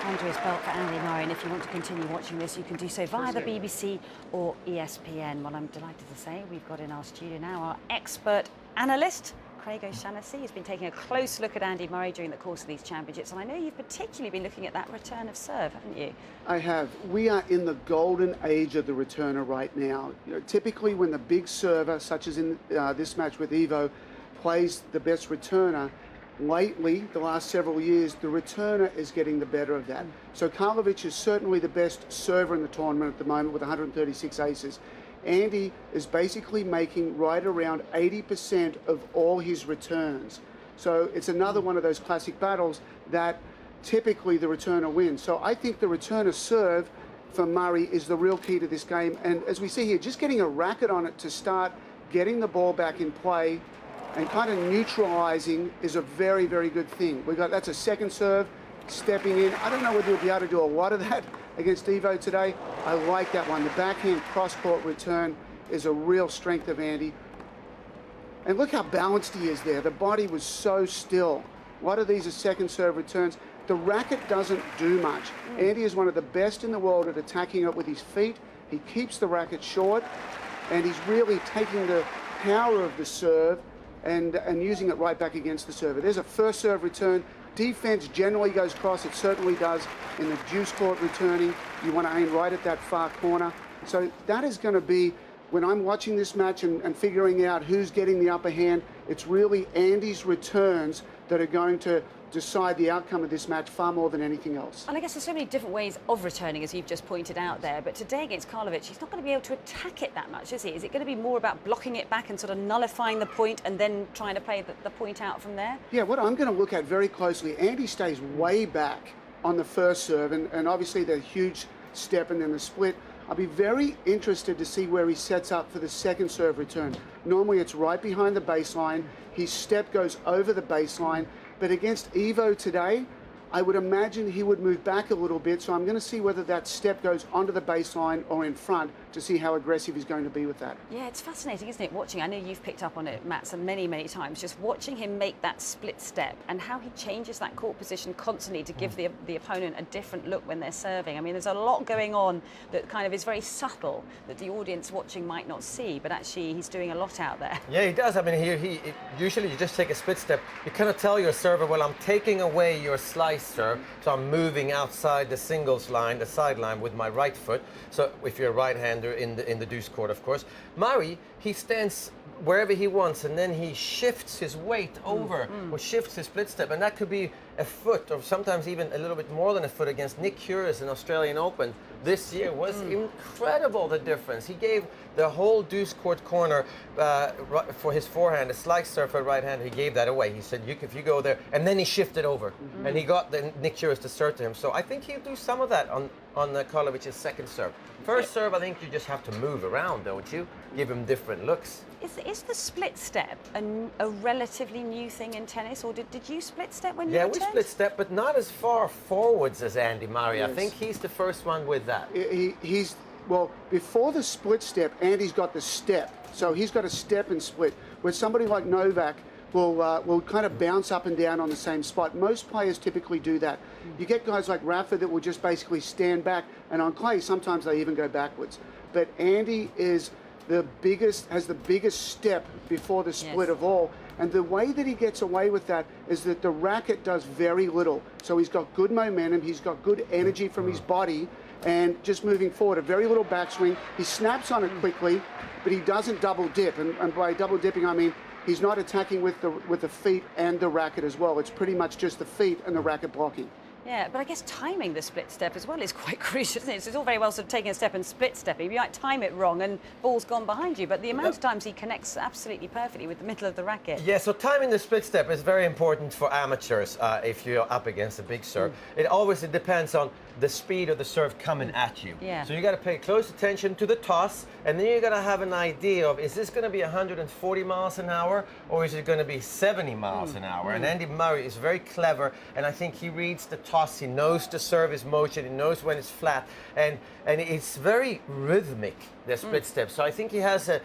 Under his belt for Andy Murray, and if you want to continue watching this, you can do so via the BBC or ESPN. Well, I'm delighted to say we've got in our studio now our expert analyst, Craig O'Shaughnessy, who's been taking a close look at Andy Murray during the course of these championships, and I know you've particularly been looking at that return of serve, haven't you? I have. We are in the golden age of the returner right now. You know, typically when the big server, such as in this match with Ivo, plays the best returner, lately, the last several years, the returner is getting the better of that. So Karlovic is certainly the best server in the tournament at the moment with 136 aces. Andy is basically making right around 80% of all his returns. So it's another one of those classic battles that typically the returner wins. So I think the returner serve for Murray is the real key to this game. And as we see here, just getting a racket on it to start getting the ball back in play and kind of neutralizing is a very, very good thing. That's a second serve, stepping in. I don't know whether you'll be able to do a lot of that against Ivo today. I like that one. The backhand cross-court return is a real strength of Andy. And look how balanced he is there. The body was so still. A lot of these are second serve returns. The racket doesn't do much. Andy is one of the best in the world at attacking it with his feet. He keeps the racket short, and he's really taking the power of the serve and using it right back against the server. There's a first serve return. Defense generally goes cross. It certainly does in the deuce court returning. You want to aim right at that far corner. So that is going to be, when I'm watching this match and figuring out who's getting the upper hand, it's really Andy's returns that are going to decide the outcome of this match far more than anything else. And I guess there's so many different ways of returning, as you've just pointed out there, but today against Karlovic, he's not going to be able to attack it that much, is he? Is it going to be more about blocking it back and sort of nullifying the point and then trying to play the point out from there? Yeah, what I'm going to look at very closely, Andy stays way back on the first serve, and obviously the huge step and then the split. I'll be very interested to see where he sets up for the second serve return. Normally it's right behind the baseline. His step goes over the baseline. But against Ivo today, I would imagine he would move back a little bit. So I'm going to see whether that step goes onto the baseline or in front to see how aggressive he's going to be with that. Yeah, it's fascinating, isn't it, watching? I know you've picked up on it, Matt, many, many times, just watching him make that split step and how he changes that court position constantly to give the opponent a different look when they're serving. I mean, there's a lot going on that kind of is very subtle that the audience watching might not see, but actually he's doing a lot out there. Yeah, he does. I mean, usually you just take a split step. You kind of tell your server, well, I'm taking away your slice serve, so I'm moving outside the singles line, the sideline with my right foot. So if you're a right-hander in the deuce court, of course. Murray, he stands wherever he wants, and then he shifts his weight over or shifts his split step, and that could be a foot or sometimes even a little bit more than a foot. Against Nick Kyrgios in Australian Open this year was incredible, the difference. He gave the whole deuce court corner for his forehand, a slice serve for right hand, he gave that away. He said, if you go there, and then he shifted over, and he got Nick Kyrgios to serve to him. So I think he'll do some of that on Karlovic's second serve. First serve, I think you just have to move around, don't you? Give him different looks. Is the split step a relatively new thing in tennis, or did you split step when you Yeah, returned? we split step, but not as far forwards as Andy Murray. Yes. I think he's the first one with that. Well, before the split step, Andy's got the step. So he's got a step and split. Where somebody like Novak will kind of bounce up and down on the same spot. Most players typically do that. You get guys like Rafa that will just basically stand back, and on clay, sometimes they even go backwards. But Andy has the biggest step before the split of all. And the way that he gets away with that is that the racket does very little. So he's got good momentum, he's got good energy from his body, and just moving forward, a very little backswing. He snaps on it quickly, but he doesn't double dip. And by double dipping, I mean he's not attacking with the feet and the racket as well. It's pretty much just the feet and the racket blocking. Yeah, but I guess timing the split step as well is quite crucial, isn't it? It's all very well sort of taking a step and split stepping. You might time it wrong and ball's gone behind you, but the amount of times he connects absolutely perfectly with the middle of the racket. Yeah, so timing the split step is very important for amateurs if you're up against a big serve. It depends on the speed of the serve coming at you. Yeah. So you got to pay close attention to the toss, and then you got to have an idea of, is this going to be 140 miles an hour or is it going to be 70 miles an hour? And Andy Murray is very clever, and I think he reads the toss. He knows the service motion. He knows when it's flat, and it's very rhythmic, the split step. So I think he has a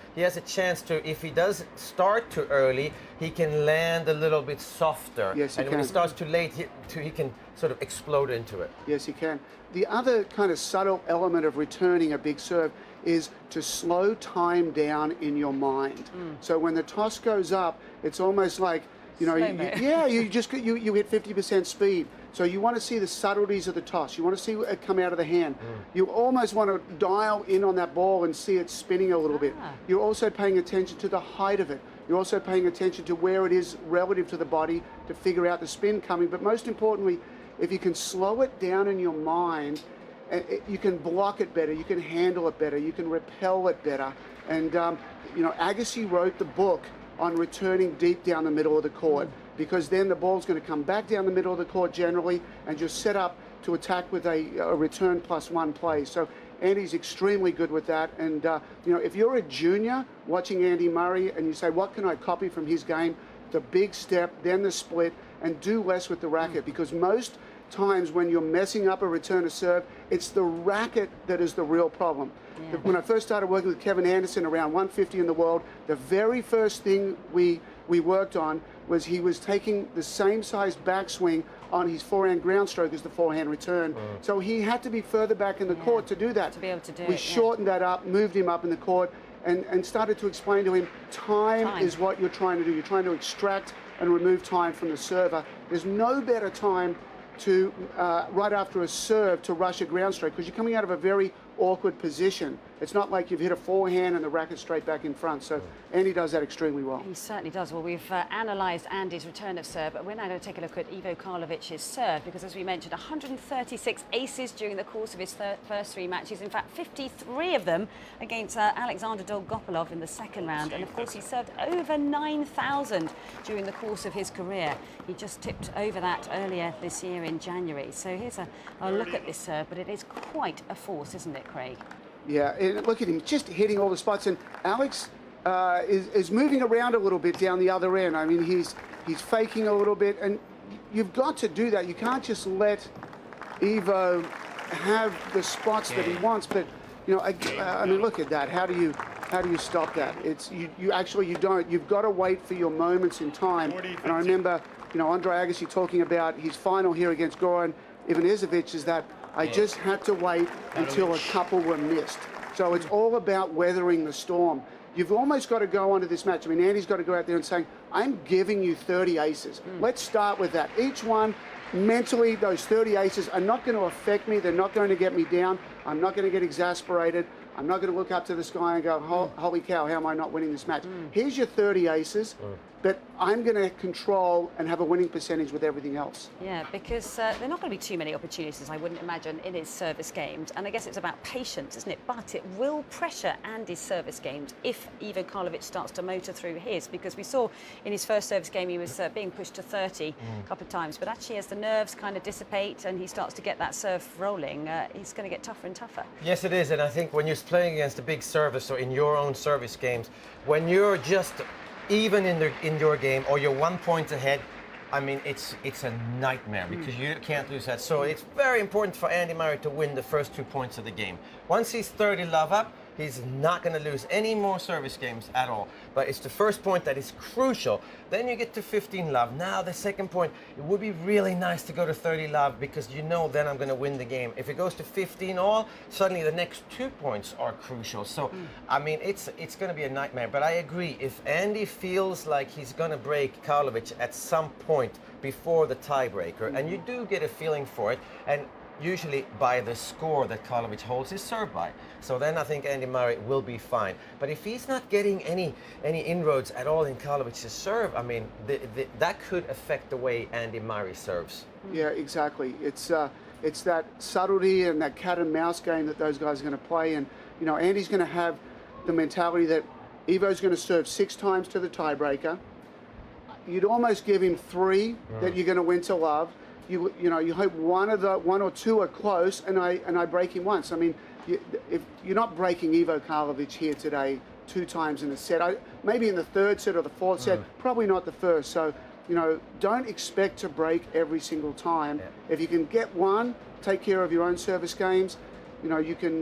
chance to, if he does start too early, he can land a little bit softer. Yes, he and can. when he starts too late, he can sort of explode into it. Yes, he can. The other kind of subtle element of returning a big serve is to slow time down in your mind. So when the toss goes up, it's almost like, you hit 50% speed. So you want to see the subtleties of the toss. You want to see it come out of the hand. You almost want to dial in on that ball and see it spinning a little bit. You're also paying attention to the height of it. You're also paying attention to where it is relative to the body to figure out the spin coming. But most importantly, if you can slow it down in your mind, you can block it better, you can handle it better, you can repel it better. And, Agassi wrote the book on returning deep down the middle of the court, because then the ball's going to come back down the middle of the court generally and just set up to attack with a return +1 play. So Andy's extremely good with that. And, if you're a junior watching Andy Murray and you say, what can I copy from his game? The big step, then the split, and do less with the racket, because most times when you're messing up a return to serve, it's the racket that is the real problem. When I first started working with Kevin Anderson around 150 in the world, the very first thing we worked on was he was taking the same size backswing on his forehand ground stroke as the forehand return. So he had to be further back in the court to do that. To be able to do it. We shortened that up, moved him up in the court, and started to explain to him, time is what you're trying to do. You're trying to extract and remove time from the server. There's no better time to, right after a serve, to rush a ground stroke, because you're coming out of a very awkward position. It's not like you've hit a forehand and the racket straight back in front. So Andy does that extremely well. He certainly does. Well, we've analysed Andy's return of serve, but we're now going to take a look at Ivo Karlovic's serve, because as we mentioned, 136 aces during the course of his first 3 matches. In fact, 53 of them against Alexander Dolgopolov in the second round. And of course, he served over 9,000 during the course of his career. He just tipped over that earlier this year in January. So here's a look at this serve, but it is quite a force, isn't it, Craig? Yeah, and look at him, just hitting all the spots. And Alex is moving around a little bit down the other end. I mean, he's faking a little bit, and you've got to do that. You can't just let Ivo have the spots that he wants. But I mean, look at that. How do you stop that? It's you don't. You've got to wait for your moments in time. And I remember, Andre Agassi talking about his final here against Goran Ivanisevic is that I just had to wait until a couple were missed. So it's all about weathering the storm. You've almost got to go onto this match. I mean, Andy's got to go out there and saying, I'm giving you 30 aces. Let's start with that. Each one, mentally, those 30 aces are not going to affect me. They're not going to get me down. I'm not going to get exasperated. I'm not going to look up to the sky and go, holy cow, how am I not winning this match? Here's your 30 aces. but I'm going to control and have a winning percentage with everything else. Yeah, because there are not going to be too many opportunities, I wouldn't imagine, in his service games. And I guess it's about patience, isn't it? But it will pressure Andy's service games if Ivo Karlovic starts to motor through his, because we saw in his first service game he was being pushed to 30 a couple of times. But actually, as the nerves kind of dissipate and he starts to get that serve rolling, he's going to get tougher and tougher. Yes, it is. And I think when you're playing against a big service or in your own service games, when you're just even in your game or you're 1 point ahead, I mean, it's a nightmare because you can't lose that. So it's very important for Andy Murray to win the first 2 points of the game. Once he's 30-love up, he's not going to lose any more service games at all. But it's the first point that is crucial. Then you get to 15-love. Now the second point, it would be really nice to go to 30-love because you know then I'm going to win the game. If it goes to 15-all, suddenly the next 2 points are crucial. So, I mean, it's going to be a nightmare. But I agree, if Andy feels like he's going to break Karlovic at some point before the tiebreaker, and you do get a feeling for it, and usually by the score that Karlovic holds his serve by. So then I think Andy Murray will be fine. But if he's not getting any inroads at all in Karlovic's serve, I mean, that could affect the way Andy Murray serves. Yeah, exactly. It's that subtlety and that cat and mouse game that those guys are going to play. And, you know, Andy's going to have the mentality that Ivo's going to serve 6 times to the tiebreaker. You'd almost give him 3 that you're going to win to love. You know, you hope one or two are close, and I break him once. I mean, if you're not breaking Ivo Karlovic here today 2 times in a set, maybe in the 3rd set or the 4th set, probably not the 1st. So, you know, don't expect to break every single time. If you can get one, take care of your own service games, you know, you can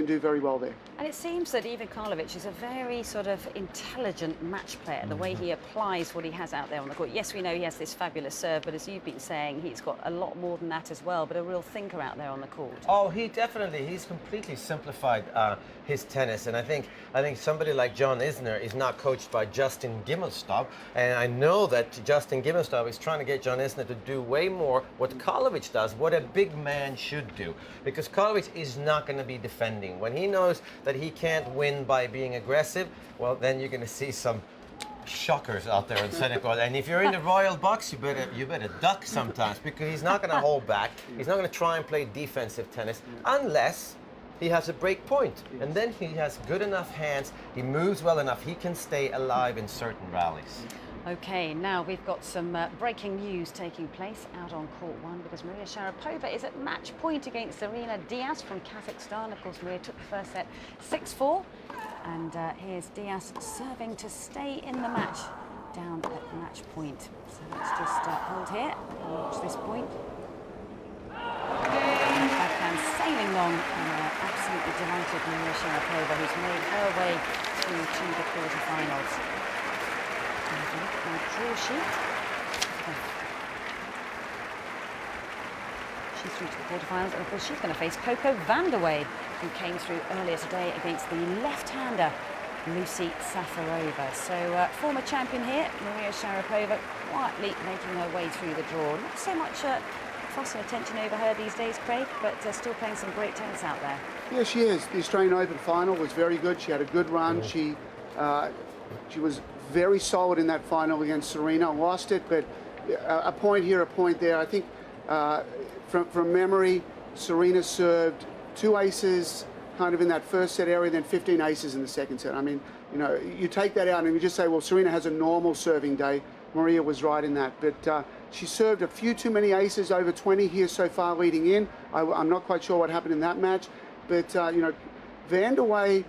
do very well there. And it seems that Ivo Karlovic is a very sort of intelligent match player, the way he applies what he has out there on the court. Yes, we know he has this fabulous serve, but as you've been saying, he's got a lot more than that as well, but a real thinker out there on the court. Oh, he's completely simplified his tennis, and I think somebody like John Isner is now coached by Justin Gimelstob, and I know that Justin Gimelstob is trying to get John Isner to do way more what Karlovic does, what a big man should do, because Karlovic is not going to be defending. When he knows that he can't win by being aggressive, well, then you're going to see some shockers out there in center court. And if you're in the royal box, you better duck sometimes, because he's not going to hold back. He's not going to try and play defensive tennis unless he has a break point. And then he has good enough hands, he moves well enough, he can stay alive in certain rallies. Okay, now we've got some breaking news taking place out on court 1, because Maria Sharapova is at match point against Serena Diaz from Kazakhstan. Of course, Maria took the first set 6-4, and here's Diaz serving to stay in the match down at match point. So let's just hold here and watch this point. Backhand sailing long, and absolutely delighted Maria Sharapova, who's made her way through to the quarterfinals. Look at my draw sheet. She's through to the quarterfinals, and of course she's going to face Coco Vandeweghe, who came through earlier today against the left-hander Lucy Safarova. So former champion here, Maria Sharapova, quietly making her way through the draw. Not so much fuss and attention over her these days, Craig, but still playing some great tennis out there. Yeah, she is. The Australian Open final was very good. She had a good run. She was very solid in that final against Serena. Lost it, but a point here, a point there. I think from memory, Serena served 2 aces kind of in that first set area, then 15 aces in the second set. I mean, you know, you take that out and you just say, well, Serena has a normal serving day. Maria was right in that, but she served a few too many aces, over 20 here so far leading in. I'm not quite sure what happened in that match, but you know, Vandeweghe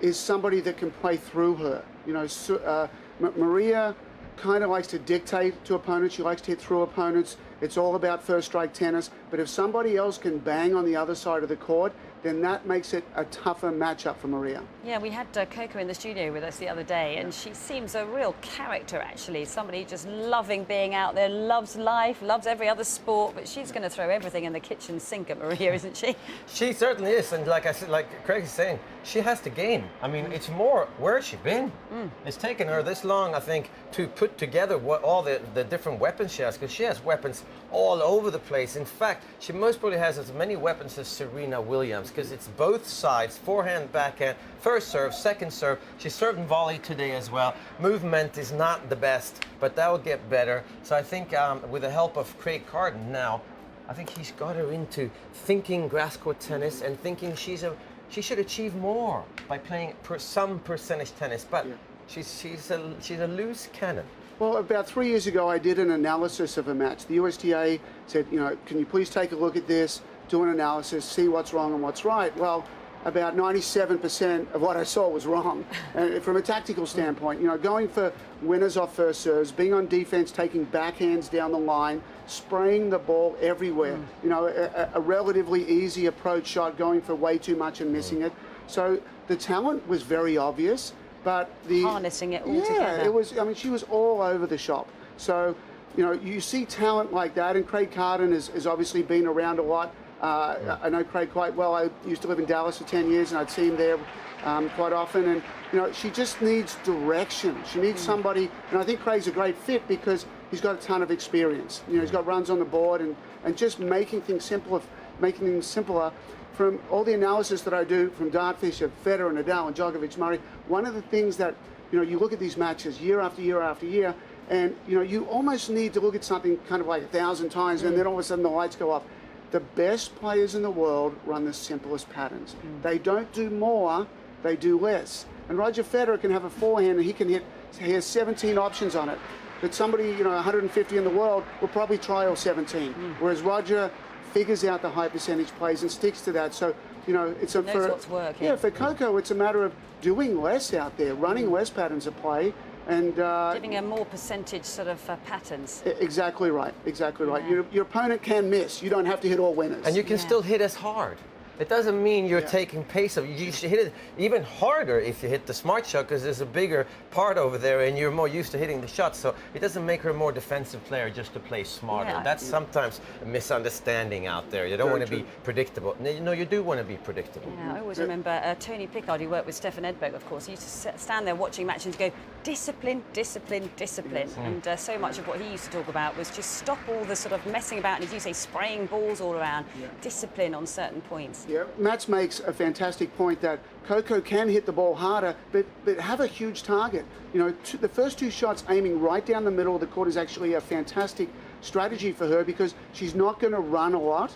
is somebody that can play through her. You know, Maria kind of likes to dictate to opponents. She likes to hit through opponents. It's all about first strike tennis. But if somebody else can bang on the other side of the court, then that makes it a tougher matchup for Maria. Yeah, we had Coco in the studio with us the other day, and she seems a real character, actually. Somebody just loving being out there, loves life, loves every other sport, but she's going to throw everything in the kitchen sink at Maria, isn't she? She certainly is, and like I said, like Craig is saying, she has to gain. I mean, it's more, where has she been? It's taken her this long, I think, to put together what all the different weapons she has, because she has weapons all over the place. In fact, she most probably has as many weapons as Serena Williams. times because it's both sides, forehand, backhand, first serve, second serve. She served in volley today as well. Movement is not the best, but that will get better. So I think with the help of Craig Carden now, I think he's got her into thinking grass court tennis and thinking she should achieve more by playing some percentage tennis. But she's a loose cannon. Well, about 3 years ago, I did an analysis of a match. The USTA said, you know, can you please take a look at this, do an analysis, see what's wrong and what's right. Well, about 97% of what I saw was wrong. And from a tactical standpoint, you know, going for winners off first serves, being on defense, taking backhands down the line, spraying the ball everywhere. You know, a relatively easy approach shot, going for way too much and missing it. So the talent was very obvious. But harnessing it all together. Yeah, it was. I mean, she was all over the shop. So, you know, you see talent like that, and Craig Carden has obviously been around a lot. I know Craig quite well. I used to live in Dallas for 10 years, and I'd see him there quite often. And you know, she just needs direction. She needs somebody, and I think Craig's a great fit because he's got a ton of experience. You know, he's got runs on the board and just making things simpler. From all the analysis that I do from Dartfish of Federer, Nadal, and Djokovic, Murray, one of the things that, you know, you look at these matches year after year after year, and, you know, you almost need to look at something kind of like 1,000 times, and then all of a sudden the lights go off. The best players in the world run the simplest patterns. They don't do more, they do less. And Roger Federer can have a forehand, and he has 17 options on it. But somebody, you know, 150 in the world will probably try all 17. Whereas Roger figures out the high percentage plays and sticks to that. So, you know, it's knows what's working. Yeah, for Coco, it's a matter of doing less out there, running less patterns of play, and giving her more percentage sort of patterns. Exactly right. Exactly right. Your opponent can miss. You don't have to hit all winners. And you can still hit as hard. It doesn't mean you're taking pace of. You should hit it even harder if you hit the smart shot because there's a bigger part over there and you're more used to hitting the shots. So it doesn't make her a more defensive player just to play smarter. Yeah. That's sometimes a misunderstanding out there. You don't want to be predictable. No, you do want to be predictable. Yeah, I always remember Tony Pickard, who worked with Stefan Edberg, of course. He used to stand there watching matches and go, discipline, discipline, discipline. And so much of what he used to talk about was just stop all the sort of messing about and, as you say, spraying balls all around. Discipline on certain points. Yeah, Mats makes a fantastic point that Coco can hit the ball harder, but have a huge target. You know, the first two shots aiming right down the middle of the court is actually a fantastic strategy for her because she's not going to run a lot.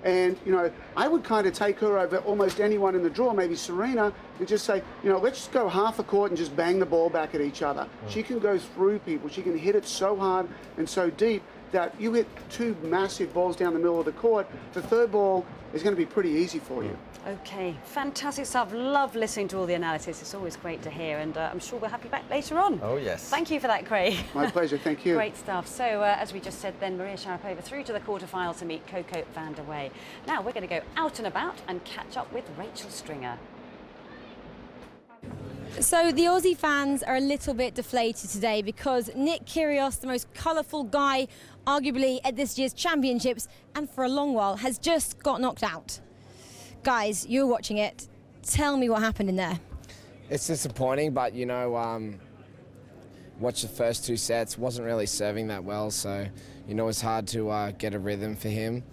And, you know, I would kind of take her over almost anyone in the draw, maybe Serena, and just say, you know, let's just go half a court and just bang the ball back at each other. She can go through people. She can hit it so hard and so deep that you hit two massive balls down the middle of the court. The third ball is going to be pretty easy for you. Okay, fantastic stuff. Love listening to all the analysis. It's always great to hear, and I'm sure we'll have you back later on. Oh, yes. Thank you for that, Craig. My pleasure, thank you. Great stuff. So, as we just said then, Maria Sharapova through to the quarterfinals to meet Coco van der Wey. Now we're going to go out and about and catch up with Rachel Stringer. So the Aussie fans are a little bit deflated today because Nick Kyrgios, the most colourful guy arguably at this year's championships and for a long while, has just got knocked out. Guys, you're watching it. Tell me what happened in there. It's disappointing, but you know, watched the first two sets, wasn't really serving that well, so you know it's hard to get a rhythm for him.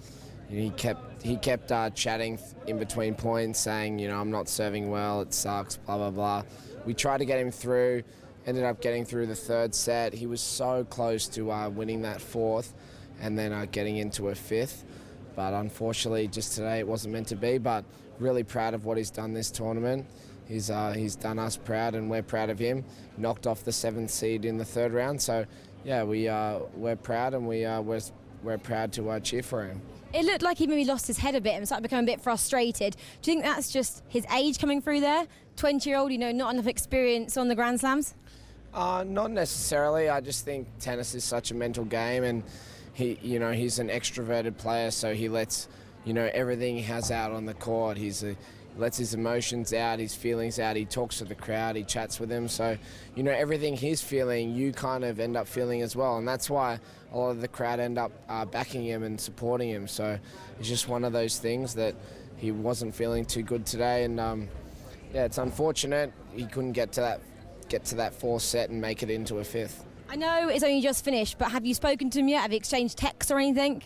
He kept chatting in between points, saying, you know, I'm not serving well, it sucks, blah blah blah. We tried to get him through, ended up getting through the third set. He was so close to winning that fourth, and then getting into a fifth. But unfortunately, just today it wasn't meant to be. But really proud of what he's done this tournament. He's done us proud, and we're proud of him. Knocked off the 7th seed in the third round. So yeah, we're proud, and we're proud to cheer for him. It looked like he maybe lost his head a bit and started becoming a bit frustrated. Do you think that's just his age coming through there? 20-year-old, you know, not enough experience on the Grand Slams? Not necessarily. I just think tennis is such a mental game, and he's an extroverted player, so he lets, you know, everything he has out on the court. He lets his emotions out, his feelings out. He talks to the crowd, he chats with them. So, you know, everything he's feeling, you kind of end up feeling as well. And that's why a lot of the crowd end up backing him and supporting him. So it's just one of those things that he wasn't feeling too good today. And yeah, it's unfortunate he couldn't get to that fourth set and make it into a fifth. I know it's only just finished, but have you spoken to him yet? Have you exchanged texts or anything?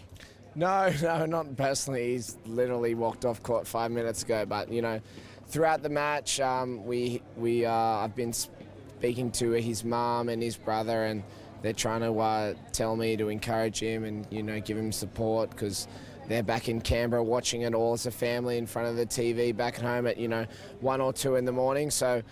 No, not personally. He's literally walked off court 5 minutes ago. But you know, throughout the match, I've been speaking to his mum and his brother, and they're trying to tell me to encourage him and give him support, because they're back in Canberra watching it all as a family in front of the TV back at home at 1 or 2 in the morning. So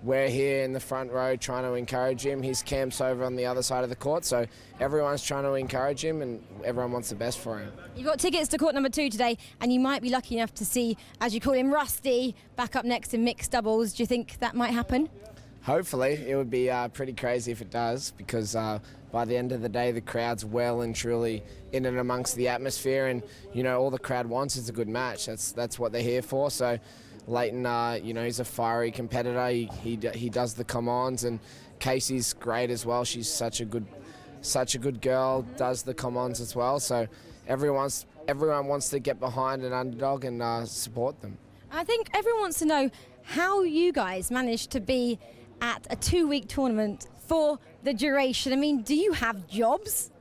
we're here in the front row trying to encourage him. His camp's over on the other side of the court, so everyone's trying to encourage him and everyone wants the best for him. You've got tickets to court number 2 today, and you might be lucky enough to see, as you call him, Rusty, back up next in mixed doubles. Do you think that might happen? Hopefully. It would be pretty crazy if it does, because by the end of the day, the crowd's well and truly in and amongst the atmosphere, and all the crowd wants is a good match. That's what they're here for. So Leighton, he's a fiery competitor. He does the come-ons, and Casey's great as well. She's such a good girl, does the come-ons as well. So everyone wants to get behind an underdog and support them. I think everyone wants to know how you guys managed to be at a 2-week tournament for the duration. I mean, do you have jobs?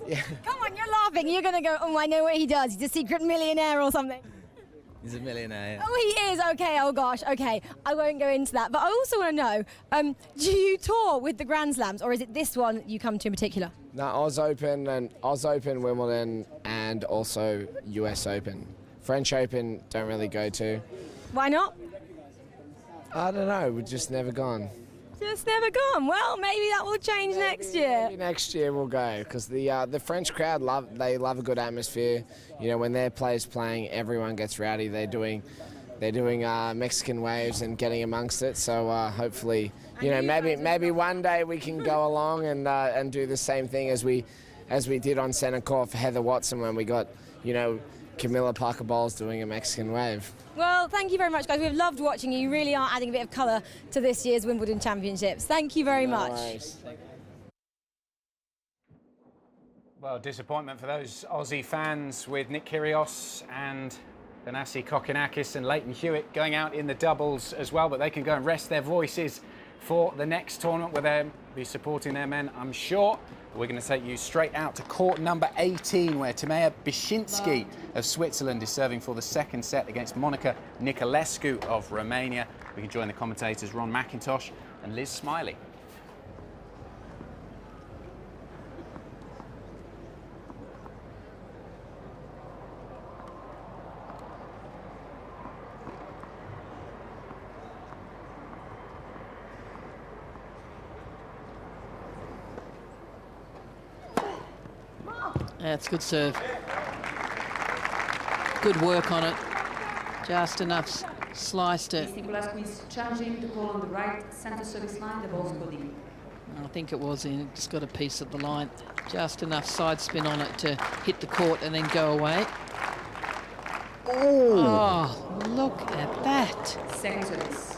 Yeah. Come on, you're laughing. You're going to go, oh, I know what he does. He's a secret millionaire or something. He's a millionaire. Oh, he is? Okay, oh gosh, okay. I won't go into that. But I also want to know, do you tour with the Grand Slams, or is it this one you come to in particular? No, Oz Open, Wimbledon, and also US Open. French Open, don't really go to. Why not? I don't know, we've just never gone. Just never gone. Well, maybe that will change next year. Maybe next year we'll go, because the French crowd love a good atmosphere. When their players playing, everyone gets rowdy. They're doing Mexican waves and getting amongst it. So hopefully, maybe one day we can go along and do the same thing as we did on centre court for Heather Watson when we got Camilla Parker Bowles doing a Mexican wave. Well, thank you very much, guys. We've loved watching you. You really are adding a bit of colour to this year's Wimbledon Championships. Thank you very much. Worries. Well, disappointment for those Aussie fans with Nick Kyrgios and Thanasi Kokkinakis and Leighton Hewitt going out in the doubles as well, but they can go and rest their voices for the next tournament where they'll be supporting their men, I'm sure. We're going to take you straight out to court number 18, where Timea Bishinski of Switzerland is serving for the second set against Monica Niculescu of Romania. We can join the commentators Ron McIntosh and Liz Smiley. That's good serve. Good work on it. Just enough sliced it. Niculescu is challenging the call on the right center service line. The ball's coding. I think it was in. Just got a piece of the line. Just enough side spin on it to hit the court and then go away. Oh, look at that. Second service.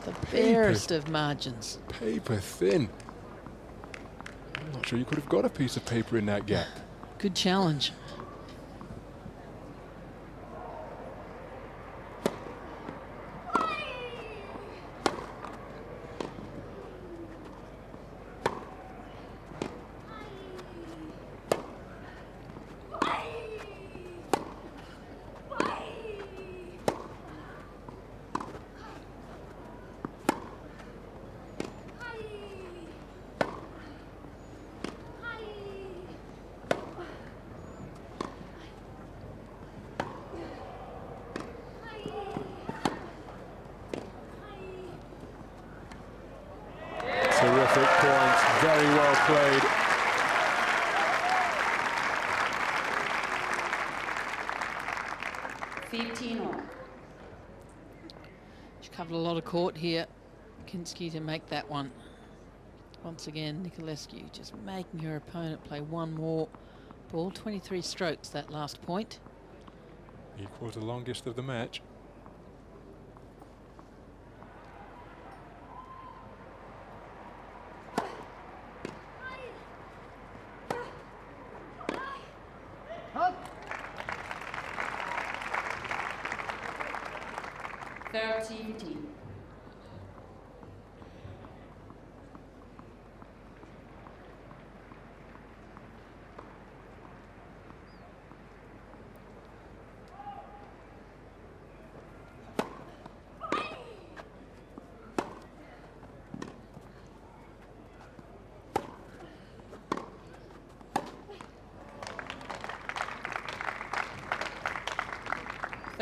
The barest of margins. Paper thin. I'm not sure you could have got a piece of paper in that gap. Good challenge. Terrific point, very well played. She covered a lot of court here. Kinski to make that one. Once again, Niculescu just making her opponent play one more ball. 23 strokes that last point. Equals the longest of the match.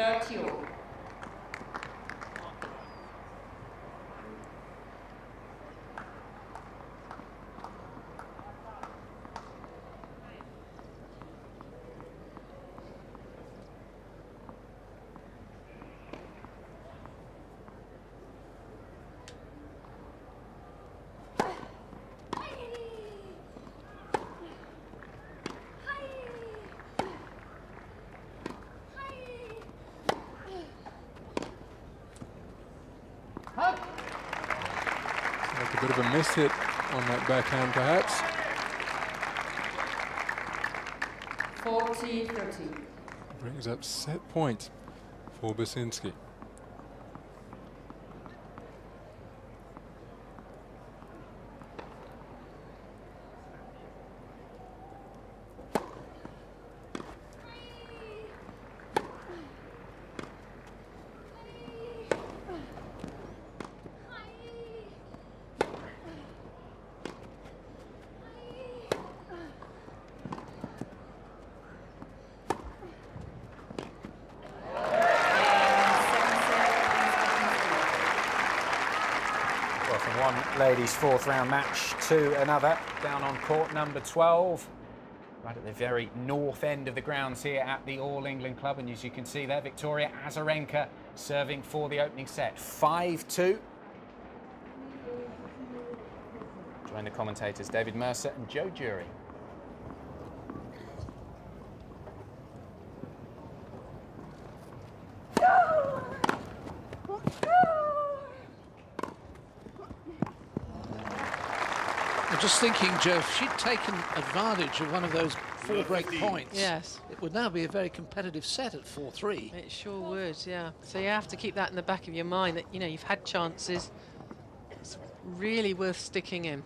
30 all. Like a bit of a miss hit on that backhand, perhaps. 40-30. Brings up set point for Basinski. Ladies' fourth round match to another, down on court number 12, right at the very north end of the grounds here at the All England Club. And as you can see there, Victoria Azarenka serving for the opening set, 5-2. Join the commentators David Mercer and Joe Jury. Just thinking, Joe, if she'd taken advantage of one of those 4 break points, yes, it would now be a very competitive set at 4-3. It sure would, yeah. So you have to keep that in the back of your mind that, you know, you've had chances. It's really worth sticking in.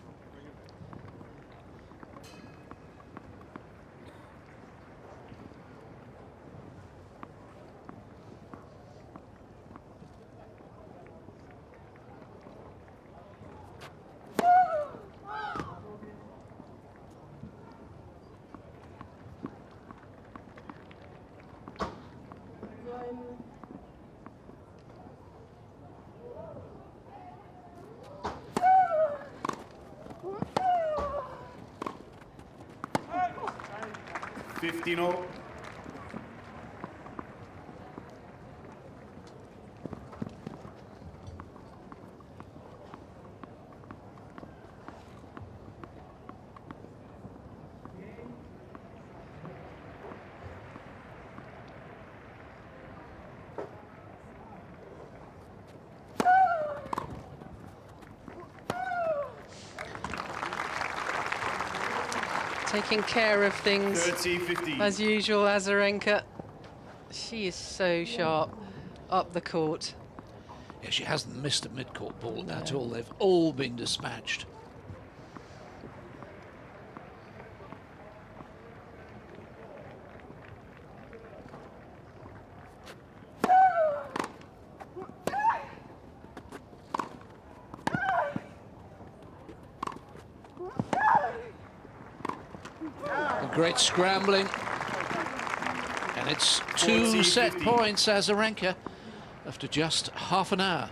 Taking care of things 30-15. as usual, Azarenka. She is so sharp up the court. Yeah, she hasn't missed a mid-court ball at all. They've all been dispatched. Great scrambling, and it's 2 set points Azarenka after just half an hour.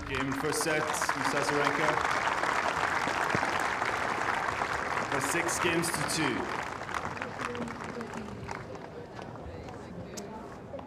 Game first set, Miss Azarenka. For 6 games to 2.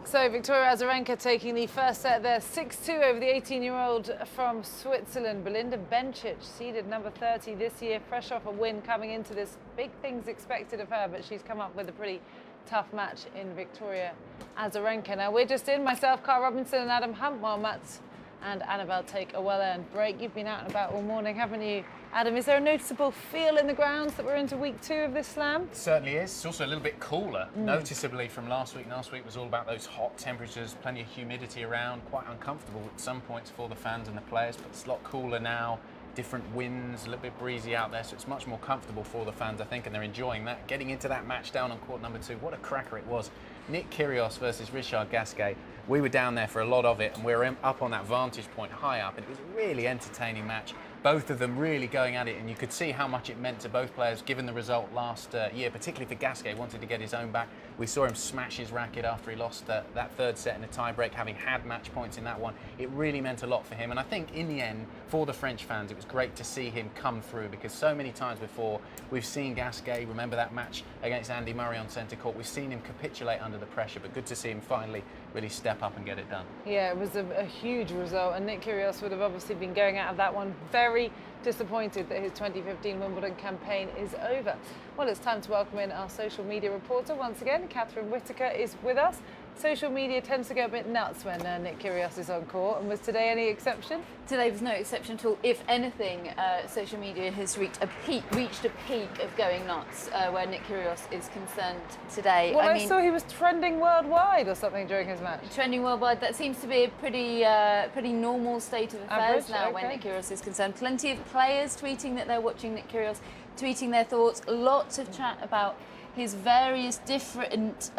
So Victoria Azarenka taking the first set there, 6-2 over the 18-year-old from Switzerland. Belinda Bencic, seeded number 30 this year, fresh off a win coming into this. Big things expected of her, but she's come up with a pretty tough match in Victoria Azarenka. Now we're just in, myself, Carl Robinson and Adam Hunt, while Mats and Annabelle take a well-earned break. You've been out and about all morning, haven't you, Adam? Is there a noticeable feel in the grounds that we're into week 2 of this slam? It certainly is. It's also a little bit cooler, noticeably, from last week. Last week was all about those hot temperatures, plenty of humidity around, quite uncomfortable at some points for the fans and the players, but it's a lot cooler now different winds, a little bit breezy out there, so it's much more comfortable for the fans, I think, and they're enjoying that. Getting into that match down on court number 2, what a cracker it was. Nick Kyrgios versus Richard Gasquet. We were down there for a lot of it, and we were up on that vantage point high up, and it was a really entertaining match. Both of them really going at it, and you could see how much it meant to both players given the result last year, particularly for Gasquet, wanted to get his own back. We saw him smash his racket after he lost that third set in a tie-break, having had match points in that one. It really meant a lot for him, and I think in the end, for the French fans, it was great to see him come through, because so many times before, we've seen Gasquet, remember that match against Andy Murray on centre court, we've seen him capitulate under the pressure, but good to see him finally really step up and get it done. Yeah, it was a huge result, and Nick Kyrgios would have obviously been going out of that one very disappointed that his 2015 Wimbledon campaign is over. Well, it's time to welcome in our social media reporter once again. Catherine Whitaker is with us. Social media tends to go a bit nuts when Nick Kyrgios is on court, and was today any exception? Today was no exception at all. If anything, social media has reached a peak of going nuts where Nick Kyrgios is concerned today. Well, I saw he was trending worldwide or something during his match. Trending worldwide, that seems to be a pretty normal state of affairs now when Nick Kyrgios is concerned. Plenty of players tweeting that they're watching Nick Kyrgios, tweeting their thoughts. Lots of chat about his various different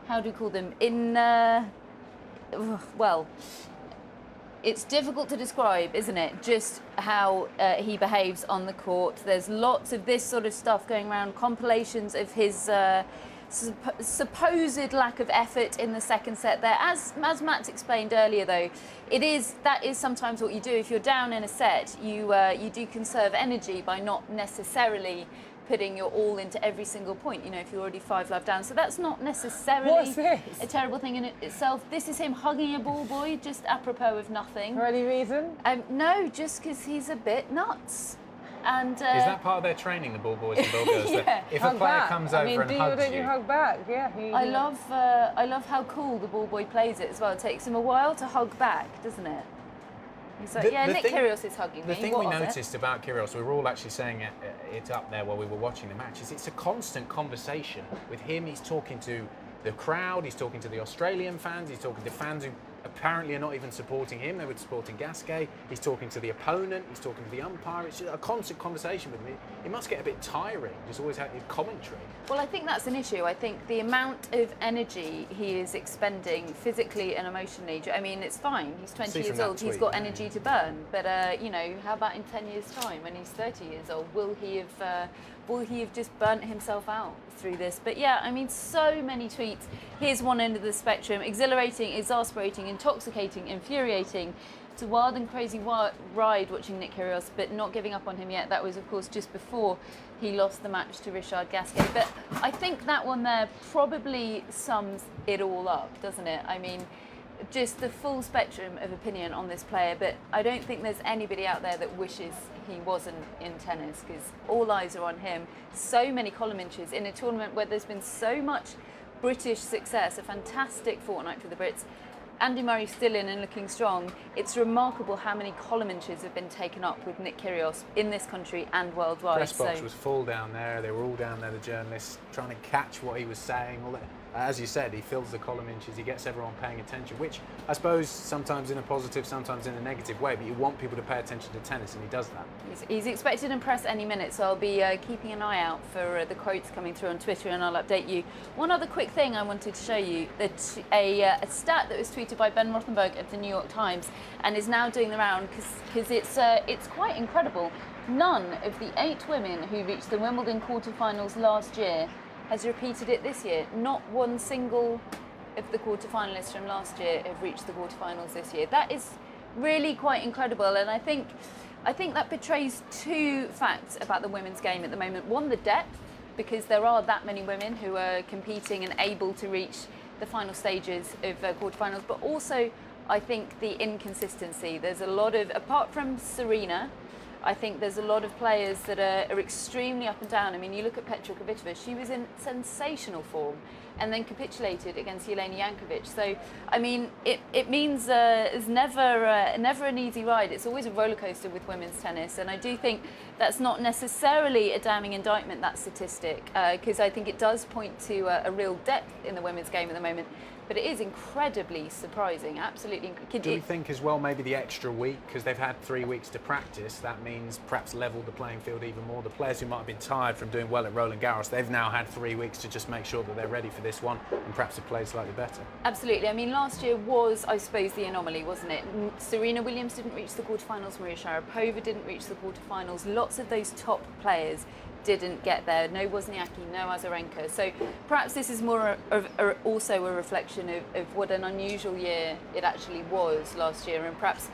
how do you call them? Well, it's difficult to describe, isn't it? Just how he behaves on the court. There's lots of this sort of stuff going around, compilations of his supposed lack of effort in the second set there. As Matt explained earlier, though, that is sometimes what you do. If you're down in a set, you do conserve energy by not necessarily putting your all into every single point, you know, if you're already 5-love down. So that's not necessarily a terrible thing in itself. This is him hugging a ball boy, just apropos of nothing. For any reason? No, just because he's a bit nuts. And is that part of their training, the ball boys and ball girls? Yeah. That if a player comes over and hugs you hug back? Yeah. I love how cool the ball boy plays it as well. It takes him a while to hug back, doesn't it? He's like, Nick Kyrgios is hugging me. The thing we noticed about Kyrgios, we were all actually saying it up there while we were watching the match, is it's a constant conversation with him. He's talking to the crowd, he's talking to the Australian fans, he's talking to fans who apparently are not even supporting him, they were supporting Gasquet. He's talking to the opponent, he's talking to the umpire. It's just a constant conversation with me. It must get a bit tiring, just always having commentary. Well, I think that's an issue. I think the amount of energy he is expending physically and emotionally, I mean, it's fine. He's 20 years old, he's got energy to burn. But, you know, how about in 10 years' time when he's 30 years old? Will he have just burnt himself out through this? But yeah, I mean, so many tweets. Here's one end of the spectrum: exhilarating, exasperating, intoxicating, infuriating. It's a wild and crazy ride watching Nick Kyrgios, but not giving up on him yet. That was, of course, just before he lost the match to Richard Gasquet. But I think that one there probably sums it all up, doesn't it? I mean, just the full spectrum of opinion on this player, but I don't think there's anybody out there that wishes he wasn't in tennis, because all eyes are on him. So many column inches in a tournament where there's been so much British success, a fantastic fortnight for the Brits. Andy Murray still in and looking strong. It's remarkable how many column inches have been taken up with Nick Kyrgios in this country and worldwide. Press box was full down there. They were all down there, the journalists, trying to catch what he was saying. All that. As you said, he fills the column inches. He gets everyone paying attention, which I suppose sometimes in a positive, sometimes in a negative way. But you want people to pay attention to tennis, and he does that. He's expected in press any minute, so I'll be keeping an eye out for the quotes coming through on Twitter, and I'll update you. One other quick thing I wanted to show you, that a stat that was tweeted by Ben Rothenberg of the New York Times and is now doing the round because it's quite incredible. None of the 8 women who reached the Wimbledon quarterfinals last year has repeated it this year. Not one single of the quarterfinalists from last year have reached the quarterfinals this year. That is really quite incredible, and I think that betrays 2 facts about the women's game at the moment. One, the depth, because there are that many women who are competing and able to reach the final stages of quarterfinals, but also I think the inconsistency. There's a lot of, apart from Serena, I think there's a lot of players that are extremely up and down. I mean, you look at Petra Kvitova, she was in sensational form and then capitulated against Jelena Jankovic. So, I mean, it means it's never an easy ride. It's always a roller coaster with women's tennis, and I do think that's not necessarily a damning indictment, that statistic, because I think it does point to a real depth in the women's game at the moment. But it is incredibly surprising, absolutely. Do we think as well maybe the extra week, because they've had 3 weeks to practice, that means perhaps level the playing field even more? The players who might have been tired from doing well at Roland Garros, they've now had 3 weeks to just make sure that they're ready for this one and perhaps have played slightly better. Absolutely. I mean, last year was, I suppose, the anomaly, wasn't it? Serena Williams didn't reach the quarterfinals, Maria Sharapova didn't reach the quarterfinals. Lots of those top players didn't get there. No Wozniacki, no Azarenka. So perhaps this is more also a reflection of what an unusual year it actually was last year, and perhaps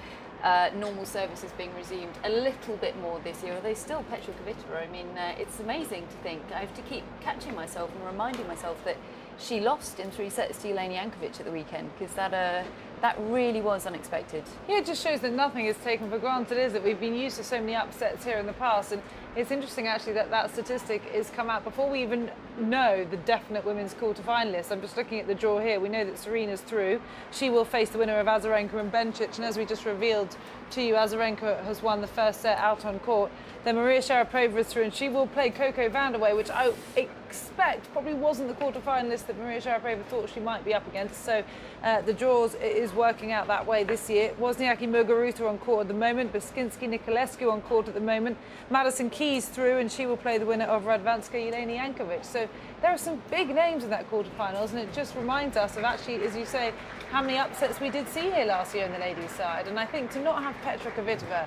normal services being resumed a little bit more this year, although still Petra Kvitova. I mean, it's amazing to think. I have to keep catching myself and reminding myself that she lost in 3 sets to Jelena Jankovic at the weekend, because that really was unexpected. Yeah, it just shows that nothing is taken for granted, is it? We've been used to so many upsets here in the past, and it's interesting actually that statistic has come out before we even know the definite women's quarter-finalists. I'm just looking at the draw here. We know that Serena's through. She will face the winner of Azarenka and Bencic, and as we just revealed to you, Azarenka has won the first set out on court. Then Maria Sharapova is through, and she will play Coco Vandeweghe, which I expect probably wasn't the quarter-finalist that Maria Sharapova thought she might be up against. So the draws is working out that way this year. Wozniacki Muguruza on court at the moment, Basinski Niculescu on court at the moment. Madison Keys through, and she will play the winner of Radwanska Jelena Jankovic. So there are some big names in that quarterfinals, and it just reminds us of actually, as you say, how many upsets we did see here last year on the ladies' side. And I think to not have Petra Kvitova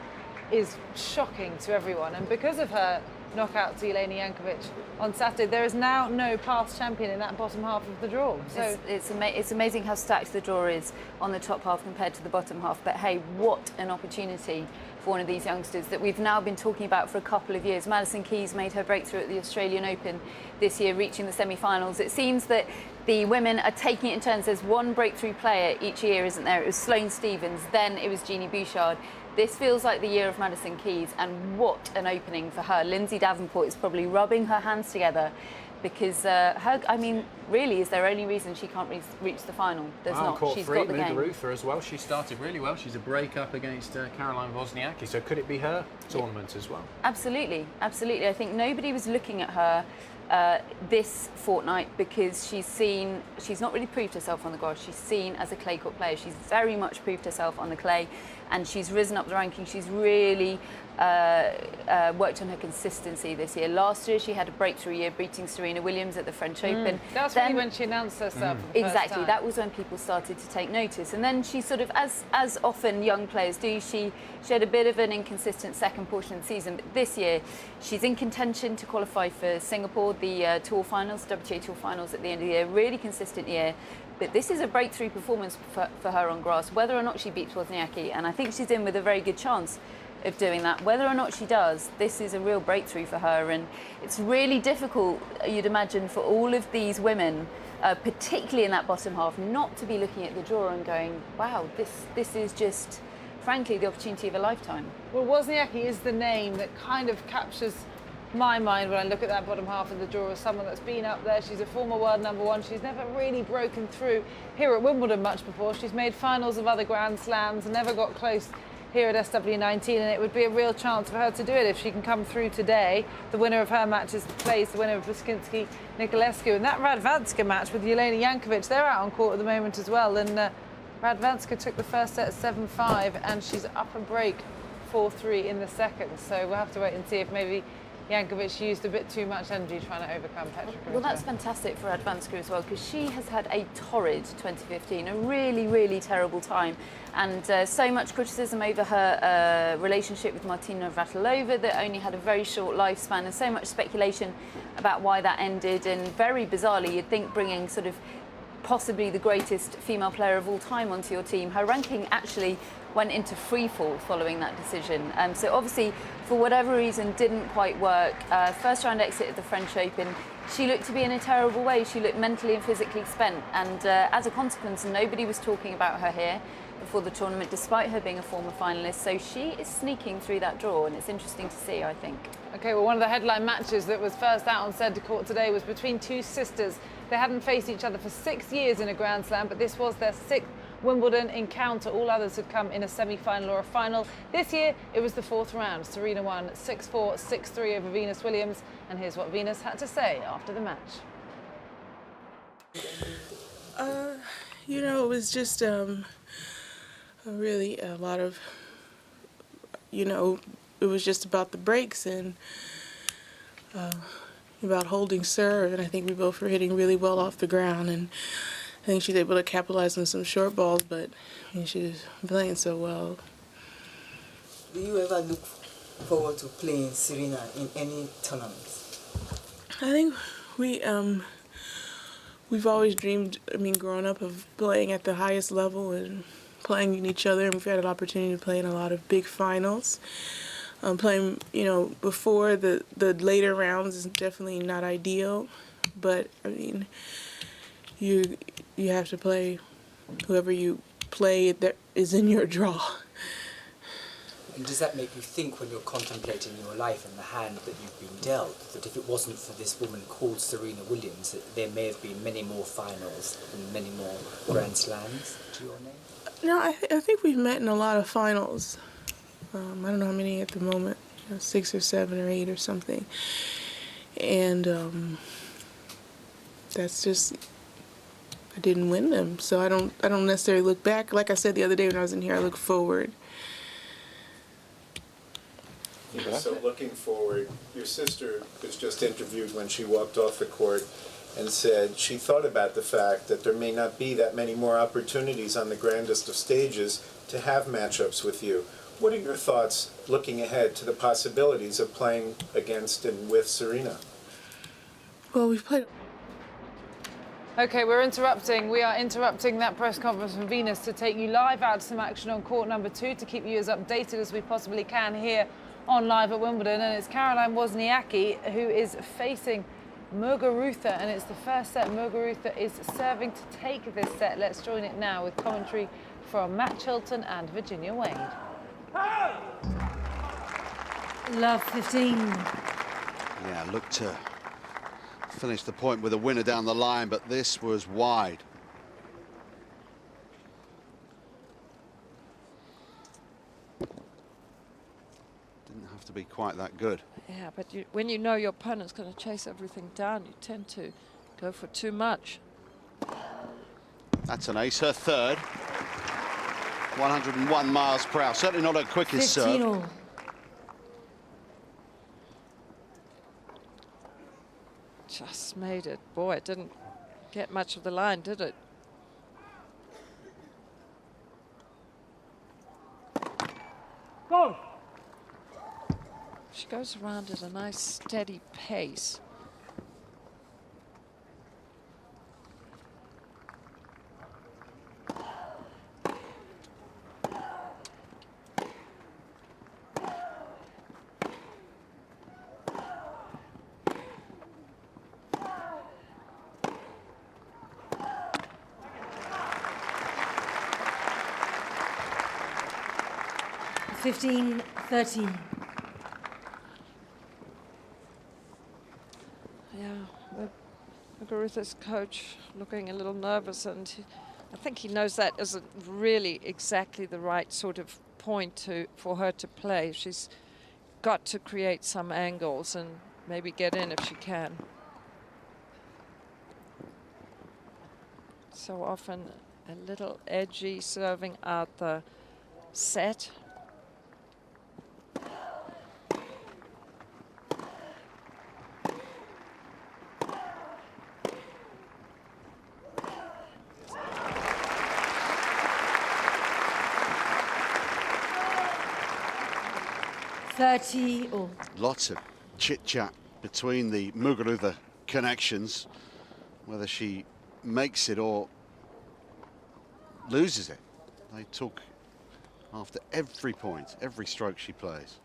is shocking to everyone, and because of her knockout to Jelena Jankovic on Saturday, there is now no past champion in that bottom half of the draw. So it's amazing how stacked the draw is on the top half compared to the bottom half. But hey, what an opportunity for one of these youngsters that we've now been talking about for a couple of years. Madison Keys made her breakthrough at the Australian Open this year, reaching the semi-finals. It seems that the women are taking it in turns. There's one breakthrough player each year, isn't there? It was Sloane Stephens, then it was Jeannie Bouchard. This feels like the year of Madison Keys, and what an opening for her. Lindsay Davenport is probably rubbing her hands together, because I mean, really, is there any reason she can't reach the final? There's not. Court She's 3, got the game. Muguruza as well. She started really well. She's a break-up against Caroline Wozniacki. So could it be her tournament as well? Absolutely, absolutely. I think nobody was looking at her this fortnight, because she's not really proved herself on the grass. She's seen as a clay court player. She's very much proved herself on the clay, and she's risen up the ranking. She's really worked on her consistency this year. Last year she had a breakthrough year, beating Serena Williams at the French Open. That's really when she announced herself. Exactly, that was when people started to take notice. And then she sort of, as often young players do, she had a bit of an inconsistent second portion of the season. But this year she's in contention to qualify for Singapore, the Tour Finals, WTA Tour Finals at the end of the year. Really consistent year. But this is a breakthrough performance for her on grass, whether or not she beats Wozniacki. And I think she's in with a very good chance of doing that. Whether or not she does, this is a real breakthrough for her. And it's really difficult, you'd imagine, for all of these women, particularly in that bottom half, not to be looking at the draw and going, wow, this is just, frankly, the opportunity of a lifetime. Well, Wozniacki is the name that kind of captures my mind when I look at that bottom half of the draw, as someone that's been up there. She's a former world #1. She's never really broken through here at Wimbledon much before. She's made finals of other Grand Slams and never got close here at SW19, and it would be a real chance for her to do it if she can come through today. The winner of her matches plays the winner of Basinski Niculescu, and that Radwanska match with Jelena Jankovic, they're out on court at the moment as well, and Radwanska took the first set 7-5, and she's up a break 4-3 in the second, so we'll have to wait and see if maybe Jankovic used a bit too much energy trying to overcome Petra Kvitova. Well, that's fantastic for Radwanska as well, because she has had a torrid 2015, a really, really terrible time. And so much criticism over her relationship with Martina Navratilova that only had a very short lifespan, and so much speculation about why that ended. And very bizarrely, you'd think bringing sort of possibly the greatest female player of all time onto your team, her ranking actually went into freefall following that decision. So obviously, for whatever reason, didn't quite work. First round exit at the French Open. She looked to be in a terrible way. She looked mentally and physically spent. And as a consequence, nobody was talking about her here before the tournament, despite her being a former finalist. So she is sneaking through that draw, and it's interesting to see, I think. OK, well, one of the headline matches that was first out on centre court today was between two sisters, They hadn't faced each other for 6 years in a Grand Slam, but this was their 6th Wimbledon encounter. All others had come in a semi-final or a final. This year, it was the 4th round. Serena won 6-4, 6-3 over Venus Williams. And here's what Venus had to say after the match. You know, it was just really a lot of, you know, it was just about the breaks and about holding serve. And I think we both were hitting really well off the ground. And I think she's able to capitalize on some short balls, but I mean, she was playing so well. Do you ever look forward to playing Serena in any tournaments? I think we've always dreamed, I mean, growing up, of playing at the highest level and playing in each other, and we've had an opportunity to play in a lot of big finals. Playing, you know, before the later rounds is definitely not ideal, but I mean, you have to play whoever you play that is in your draw. And does that make you think, when you're contemplating your life and the hand that you've been dealt, that if it wasn't for this woman called Serena Williams, that there may have been many more finals and many more Grand Slams to your name? No, I think we've met in a lot of finals. I don't know how many at the moment, you know, 6 or 7 or 8 or something. And that's just, I didn't win them, so I don't necessarily look back. Like I said the other day when I was in here, I look forward. So looking forward, your sister was just interviewed when she walked off the court and said she thought about the fact that there may not be that many more opportunities on the grandest of stages to have matchups with you. What are your thoughts looking ahead to the possibilities of playing against and with Serena? Well, we've played. OK, we are interrupting that press conference from Venus to take you live out to some action on court number 2 to keep you as updated as we possibly can here on Live at Wimbledon. And it's Caroline Wozniacki who is facing Muguruza, and it's the first set. Muguruza is serving to take this set. Let's join it now with commentary from Matt Chilton and Virginia Wade. Love 15. Yeah, looked to finish the point with a winner down the line, but this was wide. Didn't have to be quite that good. Yeah, but when you know your opponent's going to chase everything down, you tend to go for too much. That's an ace, her third. 101 miles per hour, certainly not her quickest serve. Just made it. Boy, it didn't get much of the line, did it? Go! She goes around at a nice steady pace. $15-13. Yeah, Muguruza's coach looking a little nervous, and I think he knows that isn't really exactly the right sort of point for her to play. She's got to create some angles and maybe get in if she can. So often a little edgy serving out the set. Lots of chit-chat between the Muguruza connections, whether she makes it or loses it. They talk after every point, every stroke she plays.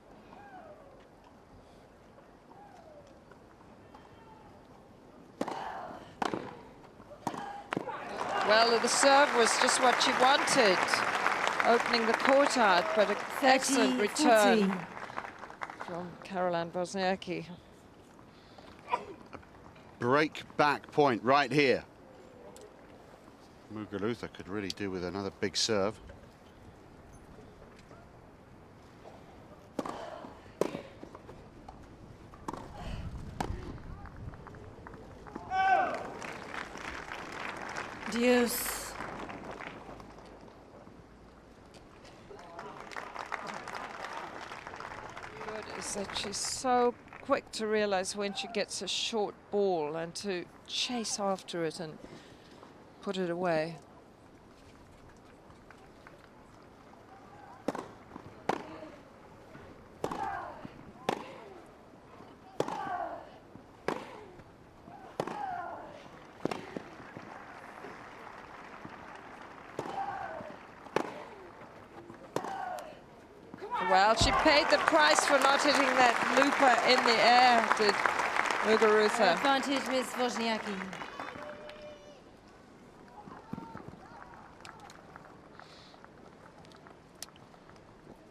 Well, the serve was just what she wanted, opening the court out, but an excellent return from Caroline Wozniacki. break-back point right here. Muguruza could really do with another big serve. Deuce. Good is that she's so quick to realize when she gets a short ball and to chase after it and put it away. Well, she paid the price for not hitting that looper in the air, did Muguruza. Advantage, Miss Wozniacki.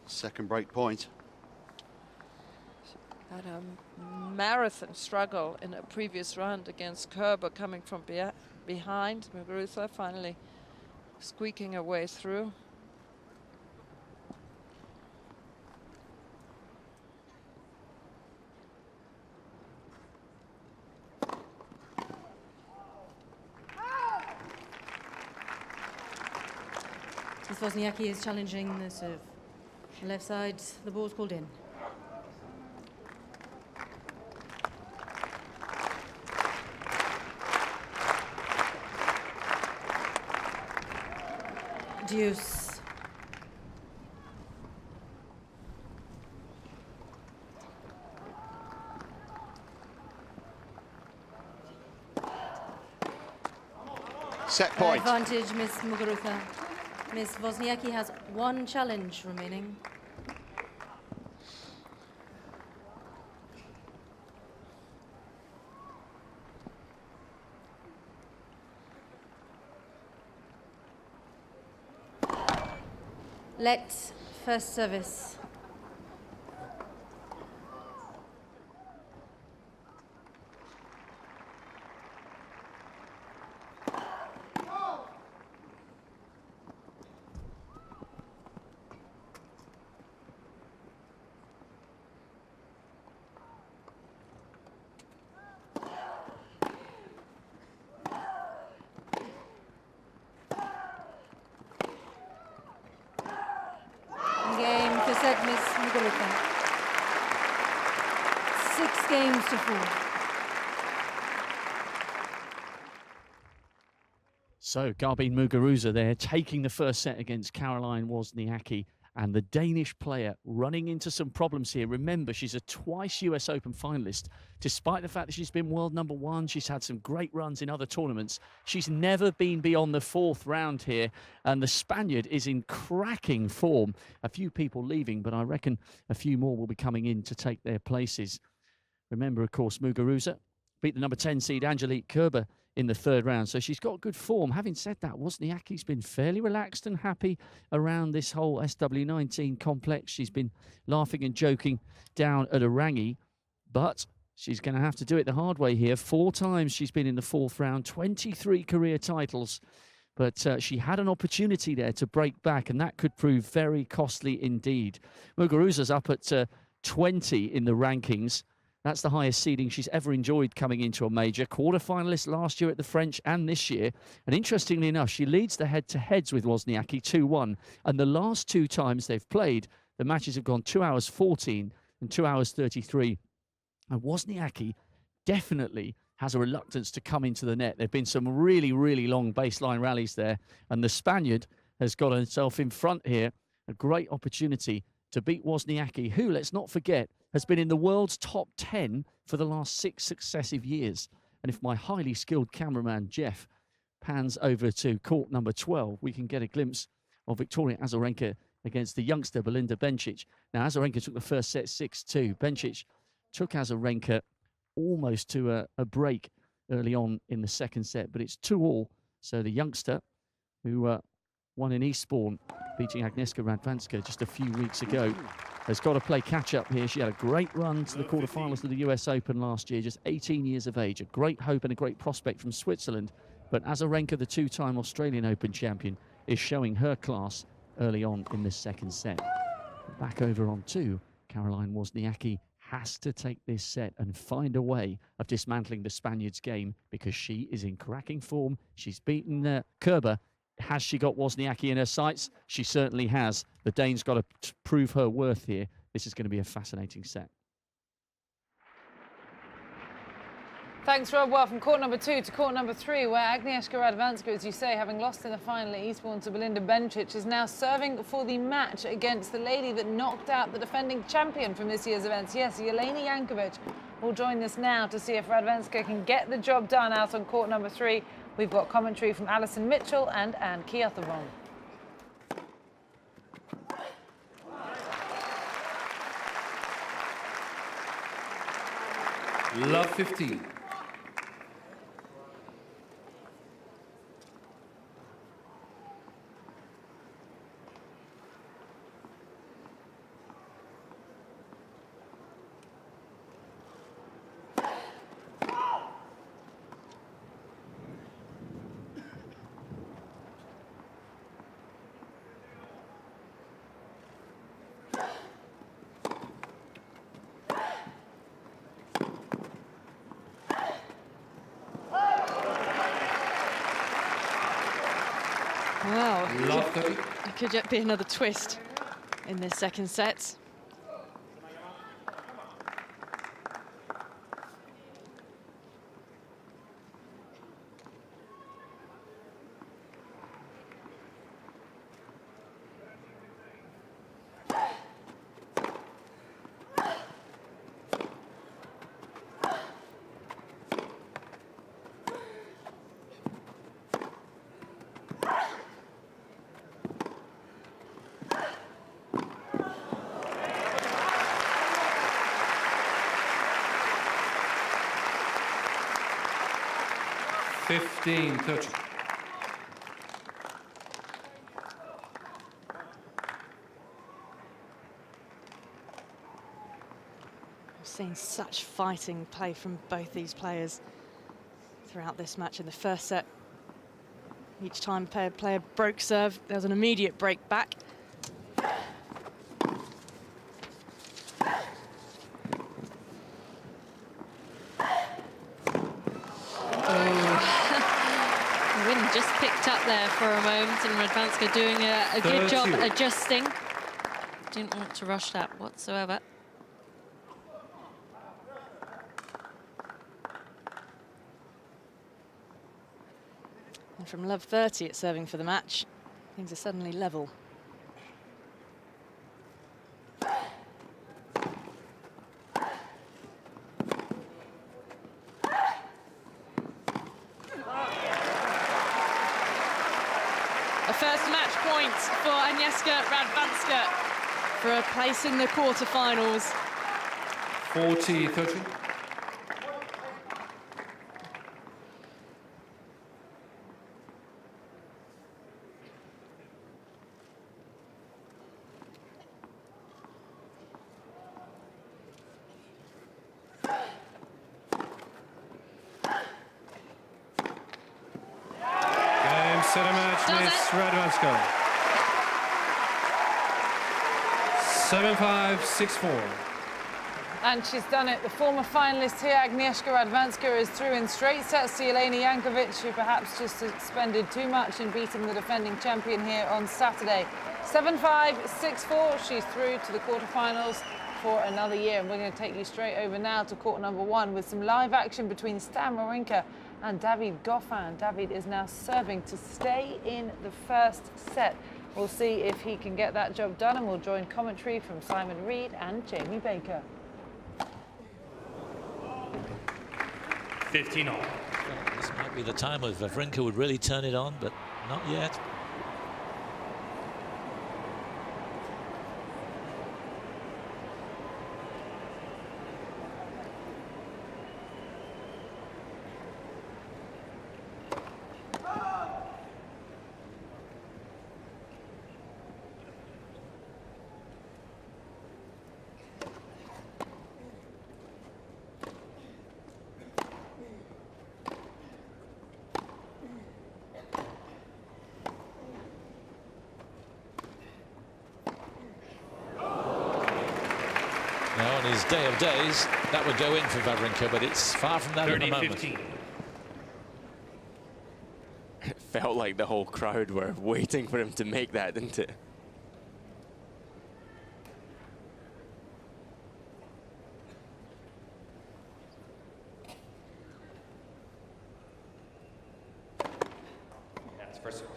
Second break point. Had a marathon struggle in a previous round against Kerber, coming from behind. Muguruza finally squeaking her way through. Miss Wozniacki is challenging the serve. Left side, the ball's called in. Deuce. Set point. Advantage, Miss Muguruza. Miss Wozniacki has one challenge remaining. Let first service. Game to set, Miss Muguruza. 6 games to 4. So Garbine Muguruza there taking the first set against Caroline Wozniacki, and the Danish player running into some problems here. Remember, she's a twice US Open finalist. Despite the fact that she's been world #1, she's had some great runs in other tournaments. She's never been beyond the 4th round here, and the Spaniard is in cracking form. A few people leaving, but I reckon a few more will be coming in to take their places. Remember, of course, Muguruza beat the number 10 seed Angelique Kerber in the 3rd round, so she's got good form. Having said that, Wozniacki's been fairly relaxed and happy around this whole SW19 complex. She's been laughing and joking down at Arangi, but she's going to have to do it the hard way here. 4 times she's been in the 4th round, 23 career titles, but she had an opportunity there to break back, and that could prove very costly indeed. Muguruza's up at 20 in the rankings. That's the highest seeding she's ever enjoyed coming into a major. Quarter-finalist last year at the French and this year. And interestingly enough, she leads the head-to-heads with Wozniacki 2-1. And the last 2 times they've played, the matches have gone 2 hours 14 and 2 hours 33. And Wozniacki definitely has a reluctance to come into the net. There have been some really, really long baseline rallies there. And the Spaniard has got herself in front here. A great opportunity to beat Wozniacki, who, let's not forget, has been in the world's top 10 for the last 6 successive years. And if my highly skilled cameraman, Jeff, pans over to court number 12, we can get a glimpse of Victoria Azarenka against the youngster Belinda Bencic. Now, Azarenka took the first set 6-2. Bencic took Azarenka almost to a break early on in the 2nd set, but it's 2-2. So the youngster, who won in Eastbourne, beating Agnieszka Radwanska just a few weeks ago, has got to play catch-up here. She had a great run to the quarterfinals of the US Open last year, just 18 years of age. A great hope and a great prospect from Switzerland. But Azarenka, the two-time Australian Open champion, is showing her class early on in this second set. Back over on 2, Caroline Wozniacki has to take this set and find a way of dismantling the Spaniard's game because she is in cracking form. She's beaten Kerber. Has she got Wozniacki in her sights? She certainly has. The Dane's got to prove her worth here. This is going to be a fascinating set. Thanks, Rob. Well, from court number 2 to court number 3, where Agnieszka Radwanska, as you say, having lost in the final at Eastbourne to Belinda Bencic, is now serving for the match against the lady that knocked out the defending champion from this year's events. Yes, Jelena Jankovic will join us now to see if Radwanska can get the job done out on court number 3. We've got commentary from Alison Mitchell and Anne Keothavon. Love 15. Wow, it could yet be another twist in this second set. Touch. We've seen such fighting play from both these players throughout this match. In the first set, each time a player broke serve, there was an immediate break back. Just picked up there for a moment, and Radwanska doing a good job adjusting. Didn't want to rush that whatsoever. And from love 30 at serving for the match, things are suddenly level. First match point for Agnieszka Radwanska for a place in the quarterfinals. 40-30. Set a match, Miss Radwanska. 7-5, 6-4. And she's done it. The former finalist here, Agnieszka Radwanska, is through in straight sets to Jelena Jankovic, who perhaps just expended too much in beating the defending champion here on Saturday. 7-5, 6-4. She's through to the quarterfinals for another year. And we're going to take you straight over now to court number 1 with some live action between Stan Wawrinka and David Goffin. David is now serving to stay in the first set. We'll see if he can get that job done, and we'll join commentary from Simon Reed and Jamie Baker. 15-all. This might be the time where Wawrinka would really turn it on, but not yet. on his day of days, that would go in for Wawrinka, but it's far from that at the moment. 30-15. It felt like the whole crowd were waiting for him to make that, didn't it? That's for service.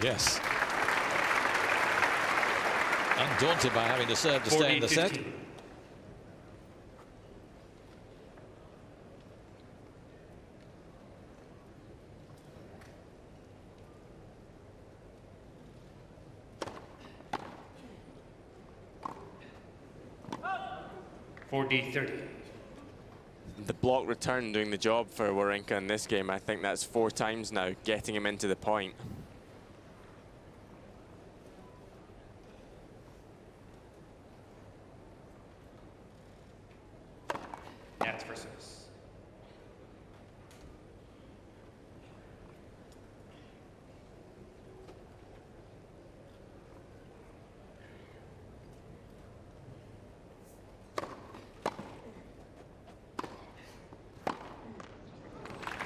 Yes. Undaunted by having to serve to stay in the set. 40-15. The block return doing the job for Wawrinka in this game. I think that's 4 times now, getting him into the point. That's for service.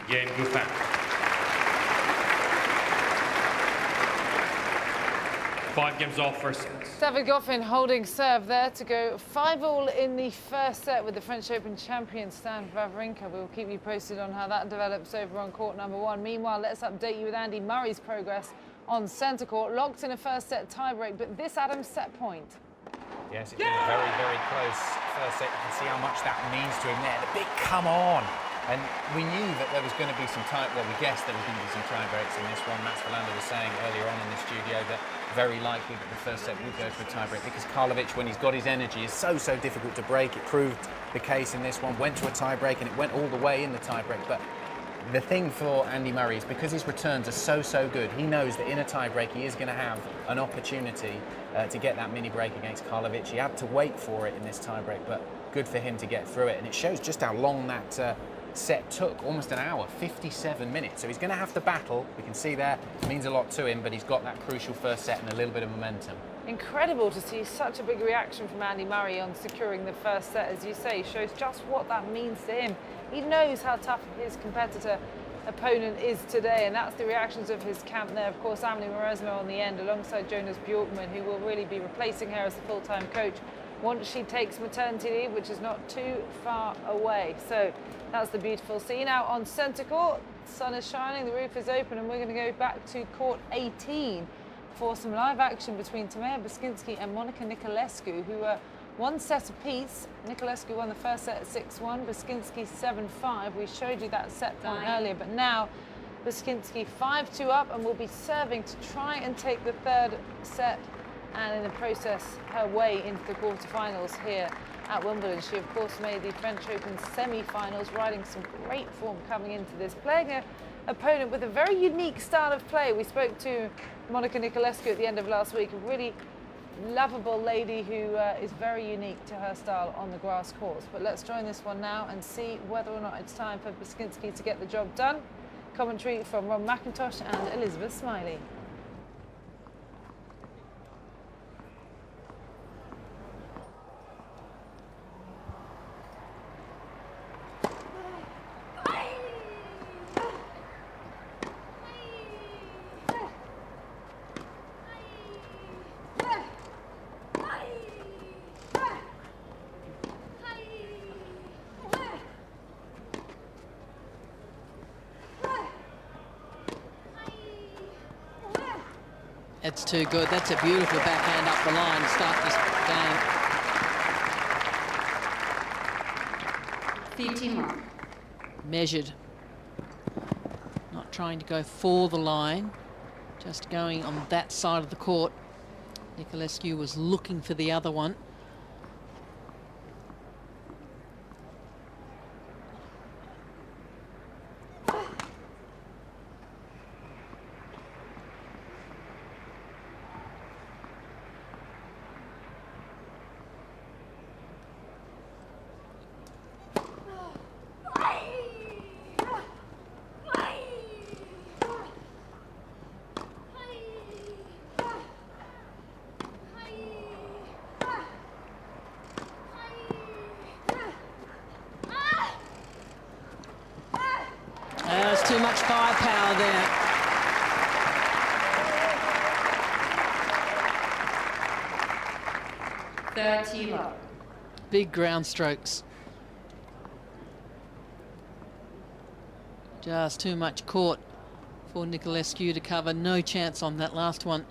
Game Goffin. 5 games off first set. David Goffin holding serve there to go 5-all in the first set with the French Open champion Stan Wawrinka. We'll keep you posted on how that develops over on court number 1. Meanwhile, let's update you with Andy Murray's progress on centre court. Locked in a first set tiebreak, but this Adams set point. Yes, it's been very, very close first set. You can see how much that means to him there. The big come on. And we knew that there was going to be some we guessed there was going to be some tie breaks in this one. Mats Wilander was saying earlier on in the studio that very likely that the first set would go for a tie break because Karlovic, when he's got his energy, is so difficult to break. It proved the case in this one. Went to a tie break and it went all the way in the tie break. But the thing for Andy Murray is because his returns are so good, he knows that in a tie break he is going to have an opportunity to get that mini break against Karlovic. He had to wait for it in this tie break, but good for him to get through it. And it shows just how long that set took, almost an hour, 57 minutes. So he's going to have to battle. We can see there, it means a lot to him, but he's got that crucial first set and a little bit of momentum. Incredible to see such a big reaction from Andy Murray on securing the first set, as you say, shows just what that means to him. He knows how tough his competitor opponent is today, and that's the reactions of his camp there. Of course, Amelie Mauresmo on the end, alongside Jonas Bjorkman, who will really be replacing her as the full-time coach once she takes maternity leave, which is not too far away. So that's the beautiful scene. Now on centre court, the sun is shining, the roof is open, and we're going to go back to court 18 for some live action between Timea Baskinski and Monica Niculescu, who are 1 set apiece. Niculescu won the first set at 6-1, Baskinski 7-5. We showed you that set point earlier, but now Baskinski 5-2 up and will be serving to try and take the third set, and in the process her way into the quarterfinals here at Wimbledon. She of course made the French Open semi-finals, riding some great form coming into this, playing an opponent with a very unique style of play. We spoke to Monica Niculescu at the end of last week, a really lovable lady who is very unique to her style on the grass courts. But let's join this one now and see whether or not it's time for Baskinski to get the job done. Commentary from Ron McIntosh and Elizabeth Smiley. It's too good. That's a beautiful backhand up the line to start this game. 15 mark. Measured. Not trying to go for the line, just going on that side of the court. Niculescu was looking for the other one. 30 love. Big ground strokes. Just too much court for Niculescu to cover. No chance on that last one.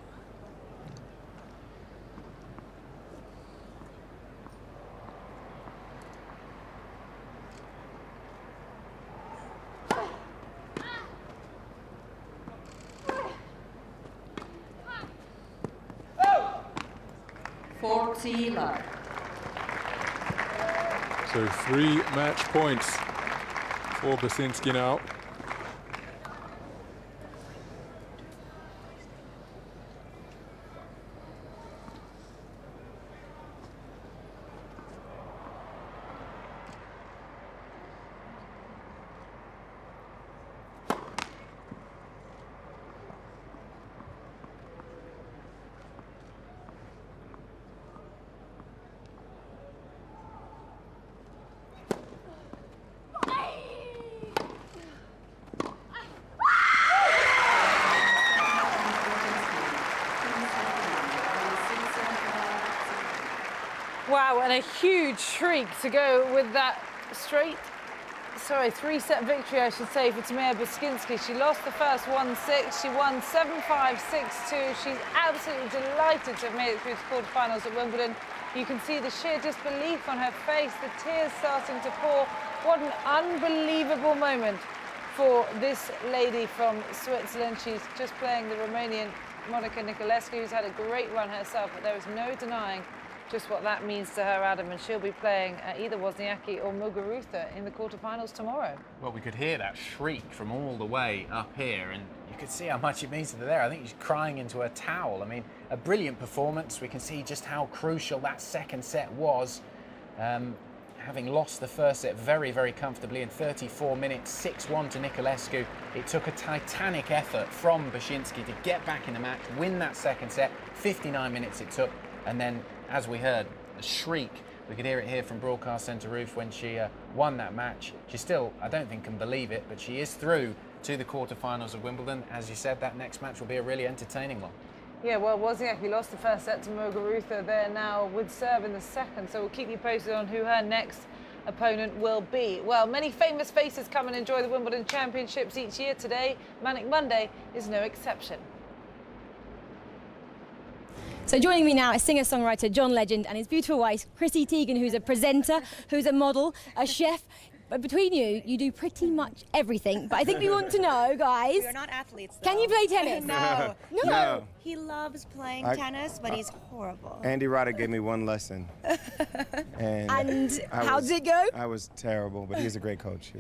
Love. So 3 match points for Basinski now. Wow, and a huge shriek to go with that three-set victory, I should say, for Tamara Basinski. She lost the first 1-6. She won 7-5, 6-2. She's absolutely delighted to have made it through to quarterfinals at Wimbledon. You can see the sheer disbelief on her face, the tears starting to pour. What an unbelievable moment for this lady from Switzerland. She's just playing the Romanian Monica Niculescu, who's had a great run herself, but there is no denying just what that means to her, Adam, and she'll be playing either Wozniacki or Muguruza in the quarterfinals tomorrow. Well, we could hear that shriek from all the way up here, and you could see how much it means to her there. I think she's crying into her towel. I mean, a brilliant performance. We can see just how crucial that second set was. Having lost the first set very, very comfortably in 34 minutes, 6-1 to Niculescu, it took a titanic effort from Basinski to get back in the match, win that second set. 59 minutes it took, and then, as we heard, the shriek. We could hear it here from Broadcast Centre roof when she won that match. She still, I don't think, can believe it, but she is through to the quarterfinals of Wimbledon. As you said, that next match will be a really entertaining one. Yeah, well, Wozniacki lost the first set to Muguruza. They're now with serve in the second, so we'll keep you posted on who her next opponent will be. Well, many famous faces come and enjoy the Wimbledon Championships each year. Today, Manic Monday is no exception. So joining me now is singer-songwriter John Legend and his beautiful wife, Chrissy Teigen, who's a presenter, who's a model, a chef. But between you, you do pretty much everything. But I think we want to know, guys. We're not athletes, though. Can you play tennis? No. No. He loves playing tennis, but he's horrible. Andy Roddick gave me one lesson. And how did it go? I was terrible, but he's a great coach.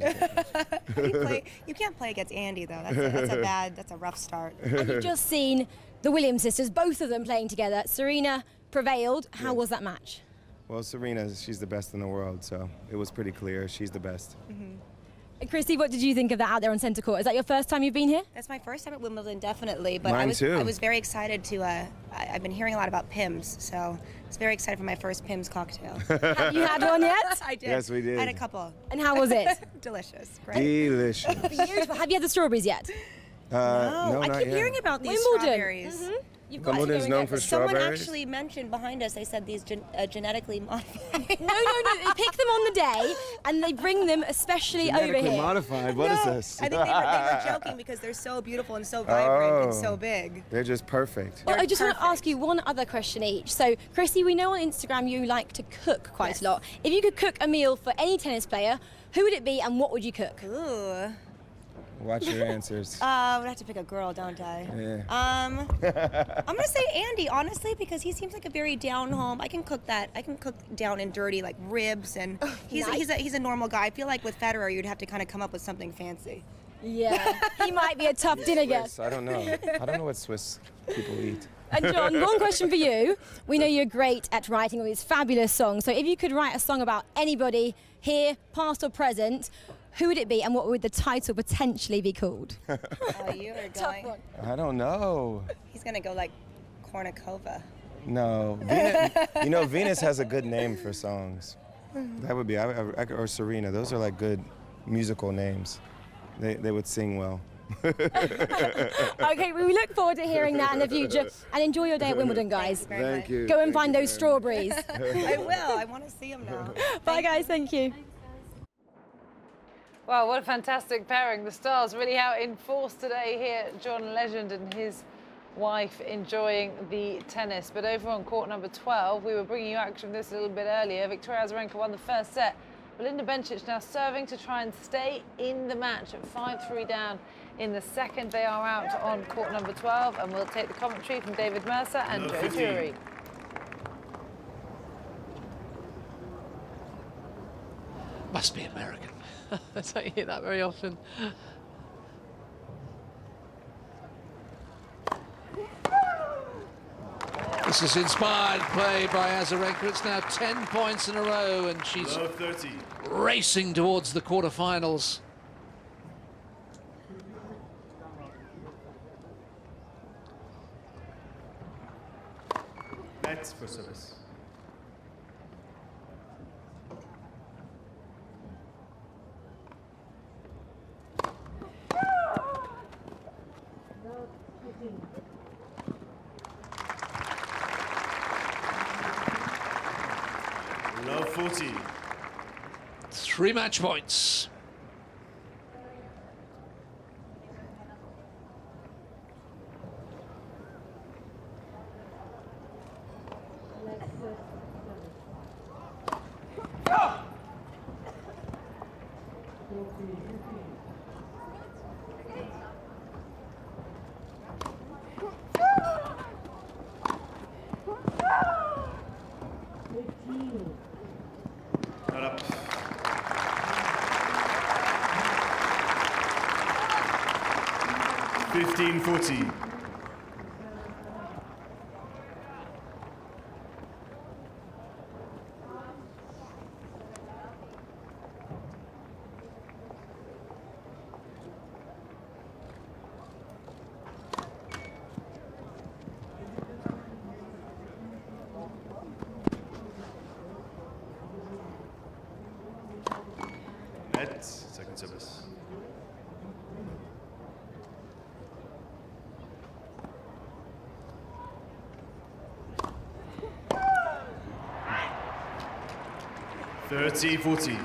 You can't play against Andy, though. That's a rough start. And you've just seen the Williams sisters, both of them playing together. Serena prevailed. How was that match? Well, Serena, she's the best in the world, so it was pretty clear she's the best. Mm-hmm. Chrissy, what did you think of that out there on centre court? Is that your first time you've been here? That's my first time at Wimbledon, definitely. But Mine too. I was very excited to. I've been hearing a lot about Pimm's, so I was very excited for my first Pimm's cocktail. Have you had one yet? I did. Yes, we did. I had a couple. And how was it? Delicious. Great. Delicious. Beautiful. Have you had the strawberries yet? No, I not keep yet. hearing about these Wimbledon. strawberries. Mm-hmm. Wimbledon's known for strawberries? Someone actually mentioned behind us, they said these genetically modified. No. They pick them on the day and they bring them especially over Genetically here. modified? What is this? I think they were joking because they're so beautiful and so vibrant and so big. They're just perfect. Well, I just want to ask you one other question each. So, Chrissy, we know on Instagram you like to cook quite a lot. If you could cook a meal for any tennis player, who would it be and what would you cook? Ooh. Watch your answers. I would have to pick a girl, don't I? Yeah. I'm gonna say Andy, honestly, because he seems like a very down home. I can cook that. I can cook down and dirty, like ribs, and he's a normal guy. I feel like with Federer, you'd have to kind of come up with something fancy. Yeah, he might be a tough dinner guest. I don't know. I don't know what Swiss people eat. And John, one question for you. We know you're great at writing all these fabulous songs. So if you could write a song about anybody here, past or present, who would it be and what would the title potentially be called? Oh, you are going. I don't know. He's gonna go like Kornikova. No. Venus has a good name for songs. That would be, or Serena. Those are like good musical names. They would sing well. Okay, well, we look forward to hearing that in the future. And enjoy your day at Wimbledon, guys. Thank you. Go and find those strawberries. I will. I want to see them now. Bye, guys. Thank you. Wow, what a fantastic pairing. The stars really out in force today here. John Legend and his wife enjoying the tennis. But over on court number 12, we were bringing you action this a little bit earlier. Victoria Azarenka won the first set. Belinda Bencic now serving to try and stay in the match at 5-3 down in the second. They are out on court number 12, and we'll take the commentary from David Mercer and Joe Jury. Must be American. I don't hear that very often. This is inspired play by Azarenka. It's now 10 points in a row, and she's racing towards the quarterfinals. That's for service. Love 40. 3 match points. Not up. $15.40. Net, second service. $30.40.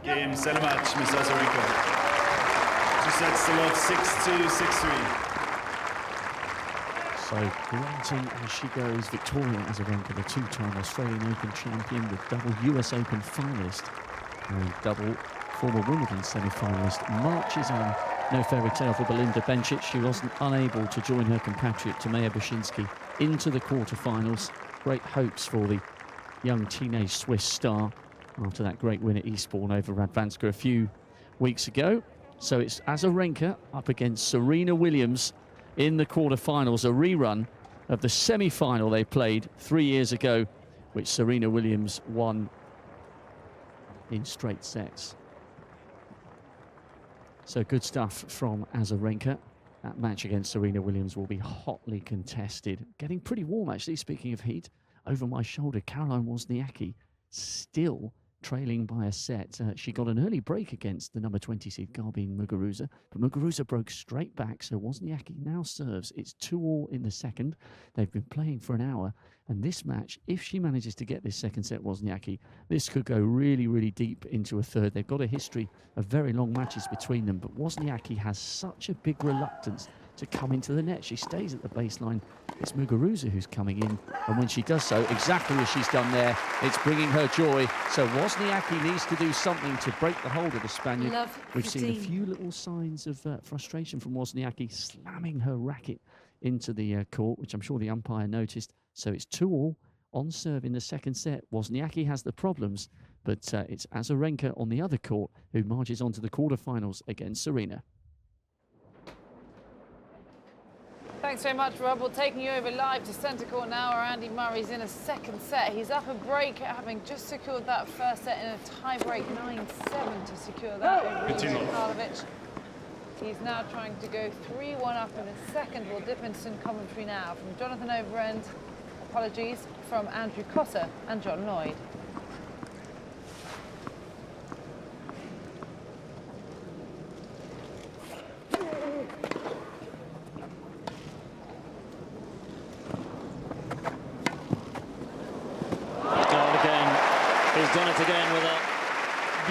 Game, set a match, Miss Azarenka. 2 sets to love, 6-2, 6-3. So grunting as she goes, Victoria Azarenka, the two-time Australian Open champion, the double US Open finalist, and double former Wimbledon semi-finalist, marches on. No fairy tale for Belinda Bencic. She wasn't unable to join her compatriot Tamea Bashinsky into the quarterfinals. Great hopes for the young teenage Swiss star after that great win at Eastbourne over Radwanska a few weeks ago. So it's Azarenka up against Serena Williams in the quarterfinals, a rerun of the semi-final they played 3 years ago, which Serena Williams won in straight sets. So good stuff from Azarenka. That match against Serena Williams will be hotly contested. Getting pretty warm, actually. Speaking of heat, over my shoulder, Caroline Wozniacki still trailing by a set. She got an early break against the number 20 seed, Garbine Muguruza, but Muguruza broke straight back, so Wozniacki now serves. It's 2-2 in the second. They've been playing for an hour, and this match, if she manages to get this second set, Wozniacki, this could go really, really deep into a third. They've got a history of very long matches between them, but Wozniacki has such a big reluctance to come into the net. She stays at the baseline. It's Muguruza who's coming in, and when she does so, exactly as she's done there, it's bringing her joy. So Wozniacki needs to do something to break the hold of the Spaniard. We've seen a few little signs of frustration from Wozniacki, slamming her racket into the court, which I'm sure the umpire noticed. So it's 2-2 on serve in the second set. Wozniacki has the problems, but it's Azarenka on the other court who marches on to the quarterfinals against Serena. Thanks very much, Rob. We're taking you over live to centre court now, where Andy Murray's in a second set. He's up a break, having just secured that first set in a tie-break 9-7 to secure that over Karlovic. He's now trying to go 3-1 up in a second. We'll dip into some commentary now from Jonathan Overend. Apologies from Andrew Cotter and John Lloyd. He's done it again with a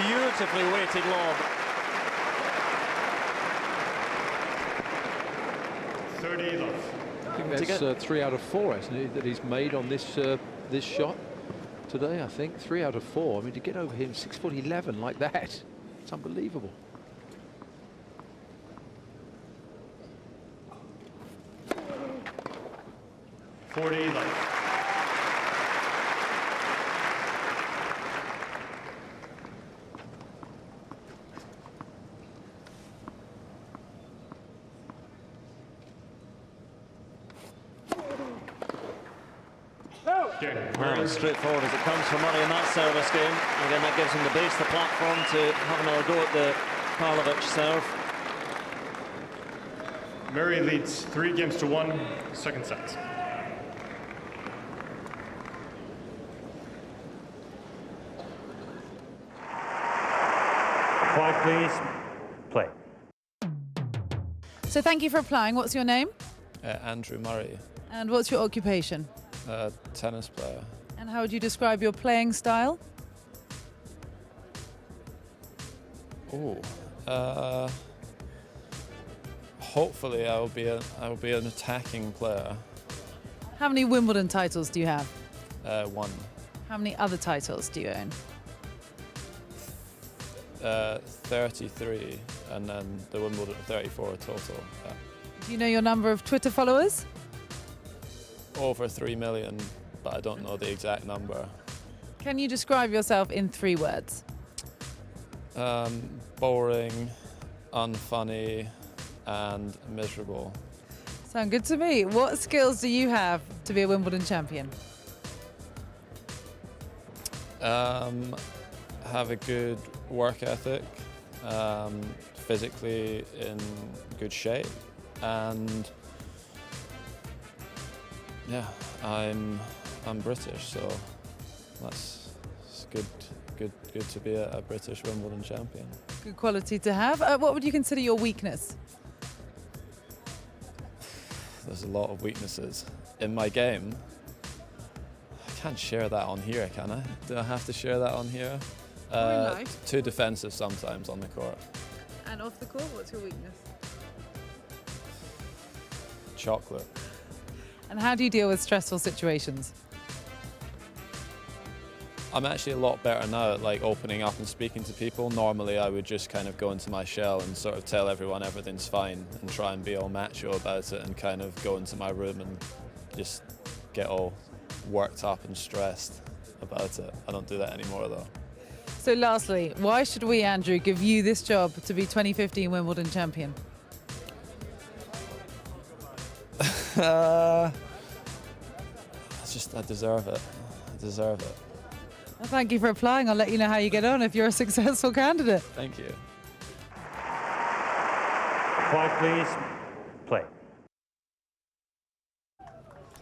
beautifully weighted lob. 30 love. I think that's 3 out of 4, isn't it, that he's made on this this shot today. I think 3 out of 4. I mean, to get over him 6'11" like that, it's unbelievable. love. Well, as straightforward as it comes for Murray in that service game. Again, that gives him the base, the platform to have another go at the Karlovic serve. Murray leads 3-1, second set. 5, please. Play. So thank you for applying. What's your name? Andrew Murray. And what's your occupation? Tennis player. And how would you describe your playing style? Hopefully I will be an attacking player. How many Wimbledon titles do you have? 1. How many other titles do you own? 33, and then the Wimbledon 34 total. Yeah. Do you know your number of Twitter followers? Over 3 million, but I don't know the exact number. Can you describe yourself in 3 words? Boring, unfunny, and miserable. Sound good to me. What skills do you have to be a Wimbledon champion? Have a good work ethic, physically in good shape, and yeah, I'm British, so that's good to be a British Wimbledon champion. Good quality to have. What would you consider your weakness? There's a lot of weaknesses in my game. I can't share that on here, can I? Do I have to share that on here? Too defensive sometimes on the court. And off the court, what's your weakness? Chocolate. And how do you deal with stressful situations? I'm actually a lot better now at like opening up and speaking to people. Normally I would just kind of go into my shell and sort of tell everyone everything's fine and try and be all macho about it and kind of go into my room and just get all worked up and stressed about it. I don't do that anymore though. So lastly, why should we, Andrew, give you this job to be 2015 Wimbledon champion? I deserve it. I deserve it. Well, thank you for applying. I'll let you know how you get on if you're a successful candidate. Thank you. 5, please. Play.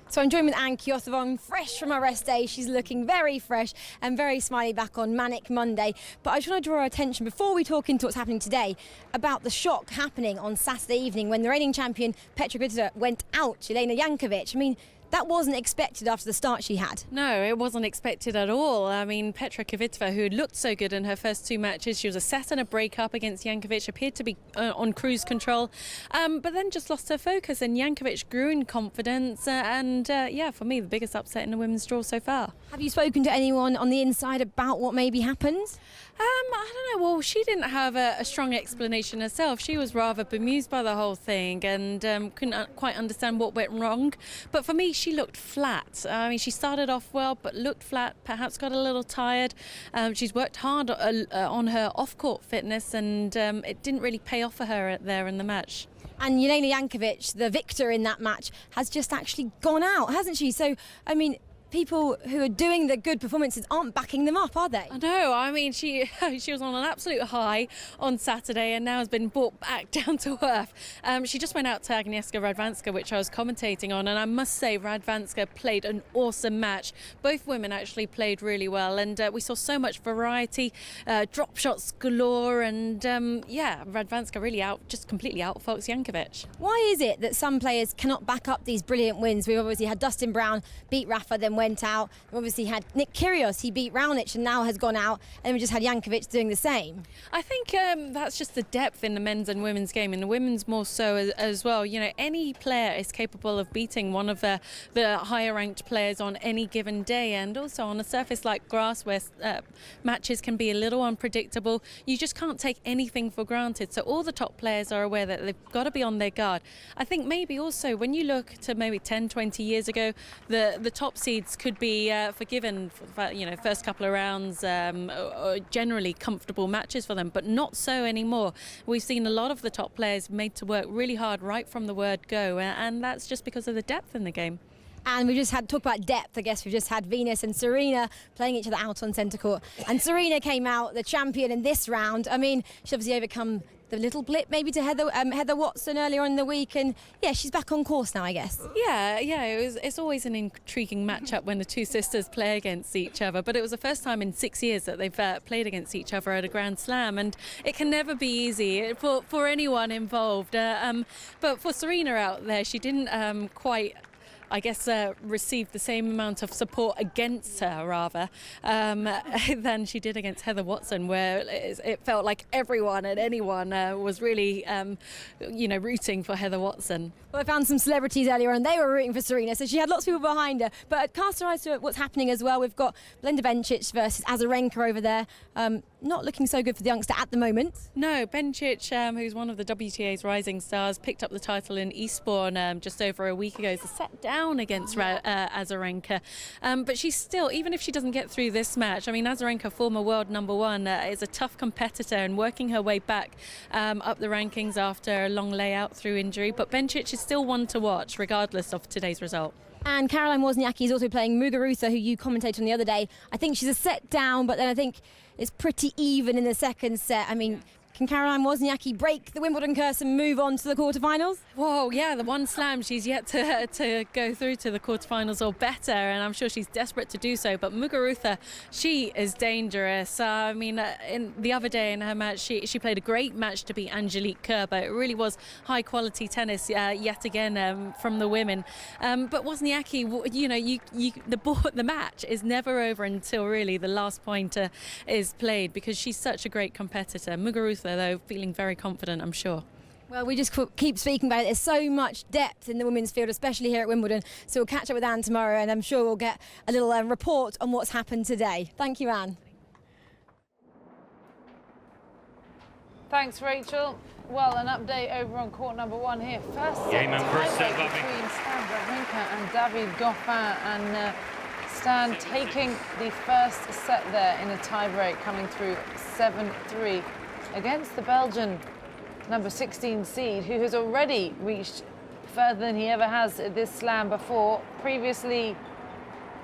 So I'm joined with Anne Kyothevong, fresh from her rest day. She's looking very fresh and very smiley back on Manic Monday. But I just want to draw our attention, before we talk into what's happening today, about the shock happening on Saturday evening when the reigning champion Petra Kvitova went out, Jelena Jankovic. I mean, that wasn't expected after the start she had. No, it wasn't expected at all. I mean, Petra Kvitova, who had looked so good in her first 2 matches, she was a set and a break-up against Jankovic, appeared to be on cruise control, but then just lost her focus, and Jankovic grew in confidence, yeah, for me, the biggest upset in the women's draw so far. Have you spoken to anyone on the inside about what maybe happened? I don't know. Well, she didn't have a strong explanation herself. She was rather bemused by the whole thing and couldn't quite understand what went wrong. But for me, she looked flat. I mean, she started off well, but looked flat, perhaps got a little tired. She's worked hard on her off-court fitness, and it didn't really pay off for her there in the match. And Jelena Jankovic, the victor in that match, has just actually gone out, hasn't she? So, I mean, people who are doing the good performances aren't backing them up, are they? I know. I mean, she was on an absolute high on Saturday and now has been brought back down to earth. She just went out to Agnieszka Radwanska, which I was commentating on, and I must say Radwanska played an awesome match. Both women actually played really well, and we saw so much variety, drop shots galore, and Radwanska really just completely outfoxed Jankovic. Why is it that some players cannot back up these brilliant wins? We've obviously had Dustin Brown beat Rafa, then went out. We obviously had Nick Kyrgios, he beat Raonic and now has gone out, and then we just had Jankovic doing the same. I think that's just the depth in the men's and women's game, and the women's more so as well. You know, any player is capable of beating one of the higher ranked players on any given day, and also on a surface like grass where matches can be a little unpredictable. You just can't take anything for granted, so all the top players are aware that they've got to be on their guard. I think maybe also when you look to maybe 10-20 years ago, the top seeds could be forgiven for, first couple of rounds, or generally comfortable matches for them, but not so anymore. We've seen a lot of the top players made to work really hard right from the word go, and that's just because of the depth in the game. And we just had talk about depth. I guess we've just had Venus and Serena playing each other out on centre court, and Serena came out the champion in this round. I mean, she obviously overcome the little blip maybe to Heather Watson earlier on in the week, and yeah, she's back on course now, I guess. Yeah, it's always an intriguing matchup when the two sisters play against each other, but it was the first time in 6 years that they've played against each other at a Grand Slam, and it can never be easy for anyone involved. But for Serena out there, she didn't quite, I guess, received the same amount of support against her, rather, than she did against Heather Watson, where it felt like everyone and anyone was really, rooting for Heather Watson. Well, I found some celebrities earlier and they were rooting for Serena, so she had lots of people behind her. But cast our eyes to what's happening as well. We've got Belinda Bencic versus Azarenka over there. Not looking so good for the youngster at the moment. No, Bencic, who's one of the WTA's rising stars, picked up the title in Eastbourne just over a week ago. It's a set down against Azarenka. But she's still, even if she doesn't get through this match, I mean, Azarenka, former world number one, is a tough competitor and working her way back up the rankings after a long layout through injury. But Bencic is still one to watch, regardless of today's result. And Caroline Wozniacki is also playing Muguruza, who you commentated on the other day. I think she's a set down, but then I think it's pretty even in the second set. I mean, can Caroline Wozniacki break the Wimbledon curse and move on to the quarterfinals? Whoa, yeah, the one slam she's yet to go through to the quarterfinals or better, and I'm sure she's desperate to do so. But Muguruza, she is dangerous. I mean, in the other day in her match, she played a great match to beat Angelique Kerber. It really was high quality tennis yet again from the women. But Wozniacki, the match is never over until really the last pointer is played, because she's such a great competitor. Muguruza, though, feeling very confident, I'm sure. Well, we just keep speaking about it. There's so much depth in the women's field, especially here at Wimbledon. So we'll catch up with Anne tomorrow, and I'm sure we'll get a little report on what's happened today. Thank you, Anne. Thanks, Rachel. Well, an update over on court number one here. First set between Stan Wawrinka and David Goffin, and Stan taking the first set there in a tiebreak, coming through 7-3 against the Belgian number 16 seed, who has already reached further than he ever has at this slam before, previously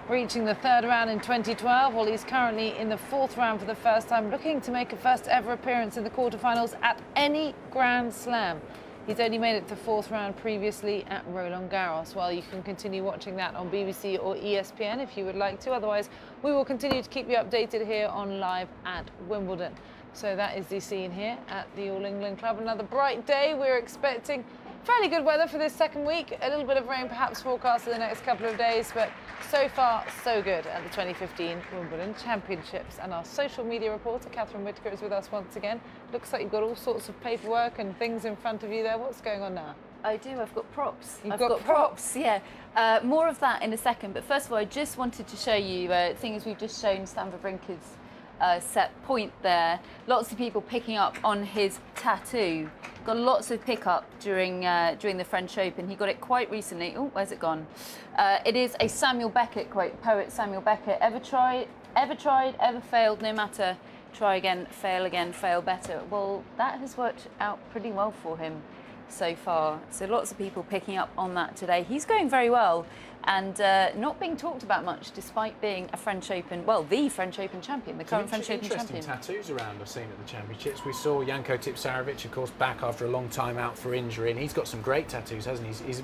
reaching the third round in 2012. Well, he's currently in the fourth round for the first time, looking to make a first ever appearance in the quarterfinals at any Grand Slam. He's only made it to fourth round previously at Roland Garros. Well, you can continue watching that on BBC or ESPN if you would like to. Otherwise, we will continue to keep you updated here on Live at Wimbledon. So that is the scene here at the All England Club. Another bright day. We're expecting fairly good weather for this second week. A little bit of rain perhaps forecast in the next couple of days, but so far so good at the 2015 Wimbledon Championships. And our social media reporter Catherine Whitaker is with us once again. Looks like you've got all sorts of paperwork and things in front of you there. What's going on now? I do. I've got props. I've got props. Yeah. More of that in a second. But first of all, I just wanted to show you, seeing as we've just shown Stan Wawrinka's set point there, lots of people picking up on his tattoo. Got lots of pickup during the French Open. He got it quite recently. Oh, where's it gone? It is a Samuel Beckett quote, poet Samuel Beckett. Ever tried, ever failed, no matter. Try again, fail better. Well, that has worked out pretty well for him. so far. So lots of people picking up on that today. He's going very well and not being talked about much, despite being a French Open, well, the French Open champion, the current French Open champion. Interesting tattoos around I've seen at the championships. We saw Janko Tipsarevic, of course, back after a long time out for injury, and he's got some great tattoos, hasn't he? He's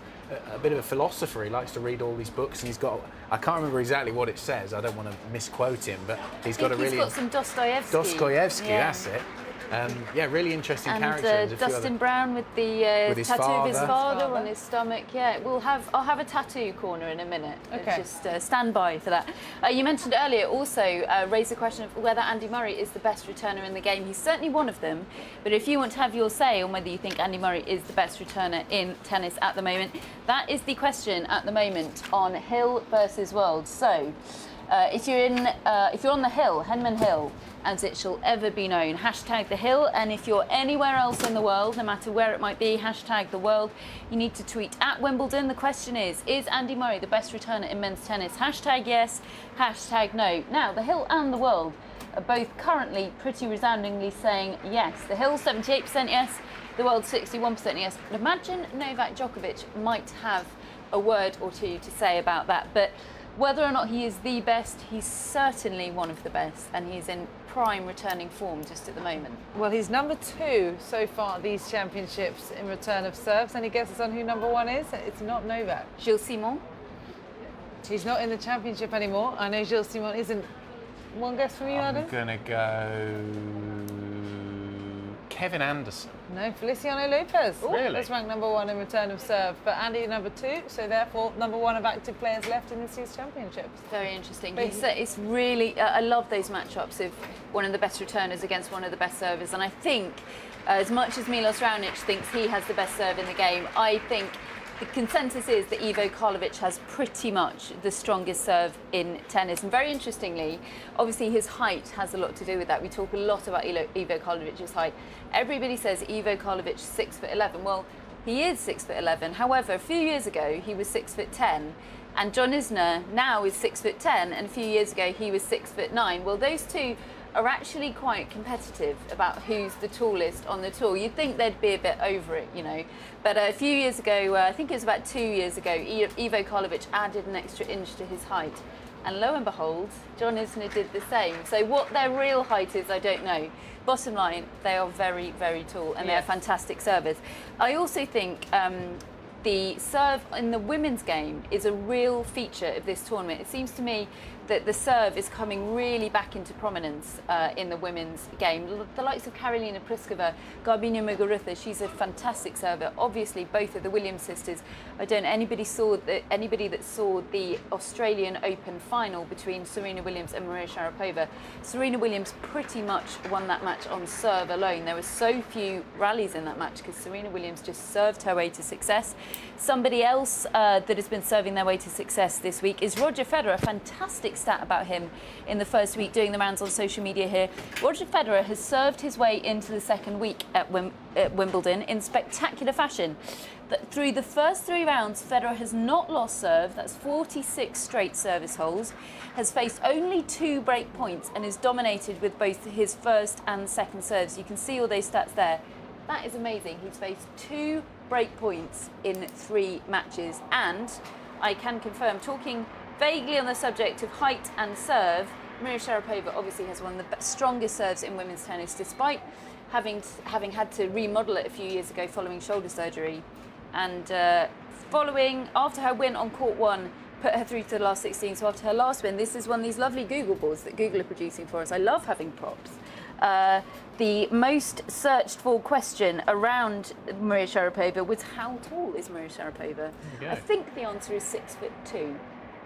a bit of a philosopher. He likes to read all these books, and he's got, I can't remember exactly what it says. I don't want to misquote him, but he's got a really... He's got some Dostoevsky. Dostoevsky, that's it. Yeah, really interesting characters. And Dustin Brown with the his tattoo father. of his father on his stomach. Yeah, I'll have a tattoo corner in a minute. Okay. Just stand by for that. You mentioned earlier also raised the question of whether Andy Murray is the best returner in the game. He's certainly one of them. But if you want to have your say on whether you think Andy Murray is the best returner in tennis at the moment, that is the question at the moment on Hill versus World. So. If you're on the Hill, Henman Hill, as it shall ever be known, hashtag the Hill. And if you're anywhere else in the world, no matter where it might be, hashtag the world, you need to tweet at Wimbledon. The question is Andy Murray the best returner in men's tennis? Hashtag yes, hashtag no. Now, the Hill and the world are both currently pretty resoundingly saying yes. The Hill 78% yes, the world 61% yes. But imagine Novak Djokovic might have a word or two to say about that. But whether or not he is the best, he's certainly one of the best, and he's in prime returning form just at the moment. Well, he's number 2 so far at these championships in return of serves. Any guesses on who number 1 is? It's not Novak. Gilles Simon? He's not in the championship anymore. I know Gilles Simon isn't. One guess from you, Adam? I'm going to go Kevin Anderson. No, Feliciano Lopez. Really? That's ranked number 1 in return of serve. But Andy number 2, so therefore number 1 of active players left in this year's championships. Very interesting. It's really, I love those matchups of one of the best returners against one of the best servers. And I think, as much as Milos Raonic thinks he has the best serve in the game, I think the consensus is that Ivo Karlovic has pretty much the strongest serve in tennis. And very interestingly, obviously his height has a lot to do with that. We talk a lot about Ivo Karlovic's height. Everybody says Ivo Karlovic is 6'11". Well, he is 6'11". However, a few years ago, he was 6'10". And John Isner now is 6'10", and a few years ago, he was 6'9". Well, those two are actually quite competitive about who's the tallest on the tour. You'd think they'd be a bit over it, you know. But a few years ago, I think it was about 2 years ago, Ivo Karlovic added an extra inch to his height. And lo and behold, John Isner did the same. So what their real height is, I don't know. Bottom line, they are very, very tall, and they're fantastic servers. I also think the serve in the women's game is a real feature of this tournament. It seems to me that the serve is coming really back into prominence in the women's game. The likes of Karolina Pliskova, Garbina Muguruza, she's a fantastic server. Obviously, both of the Williams sisters. I don't know anybody that saw the Australian Open final between Serena Williams and Maria Sharapova. Serena Williams pretty much won that match on serve alone. There were so few rallies in that match because Serena Williams just served her way to success. Somebody else that has been serving their way to success this week is Roger Federer. A fantastic stat about him in the first week doing the rounds on social media here. Roger Federer has served his way into the second week at Wimbledon in spectacular fashion. Through the first 3 rounds, Federer has not lost serve. That's 46 straight service holes, has faced only 2 break points, and is dominated with both his first and second serves. You can see all those stats there. That is amazing. He's faced 2 break points in 3 matches, and I can confirm, talking vaguely on the subject of height and serve, Maria Sharapova obviously has one of the strongest serves in women's tennis, despite having had to remodel it a few years ago following shoulder surgery. And after her win on court 1, put her through to the last 16. So after her last win, this is one of these lovely Google boards that Google are producing for us. I love having props. The most searched for question around Maria Sharapova was, how tall is Maria Sharapova? I think the answer is 6'2".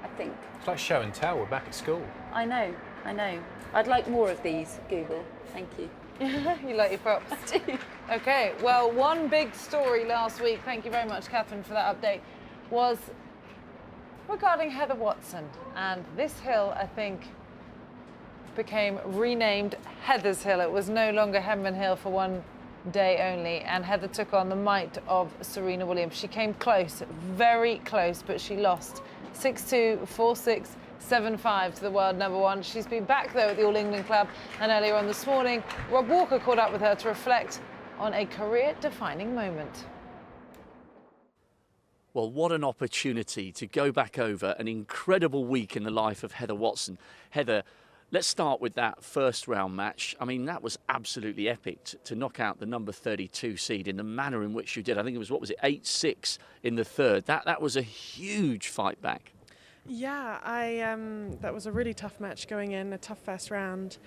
I think. It's like show and tell. We're back at school. I know. I'd like more of these, Google. Thank you. You like your props? I do. Okay, well, one big story last week, thank you very much, Catherine, for that update, was regarding Heather Watson. And this hill, I think, became renamed Heather's Hill. It was no longer Henman Hill for one day only, and Heather took on the might of Serena Williams. She came close, very close, but she lost 6-2, 4-6, 7-5 to the world number 1. She's been back, though, at the All England Club, and earlier on this morning, Rob Walker caught up with her to reflect on a career-defining moment. Well, what an opportunity to go back over an incredible week in the life of Heather Watson. Heather, let's start with that first round match. I mean, that was absolutely epic to knock out the number 32 seed in the manner in which you did. I think it was, 8-6 in the third. That was a huge fight back. Yeah, that was a really tough match going in, a tough first round.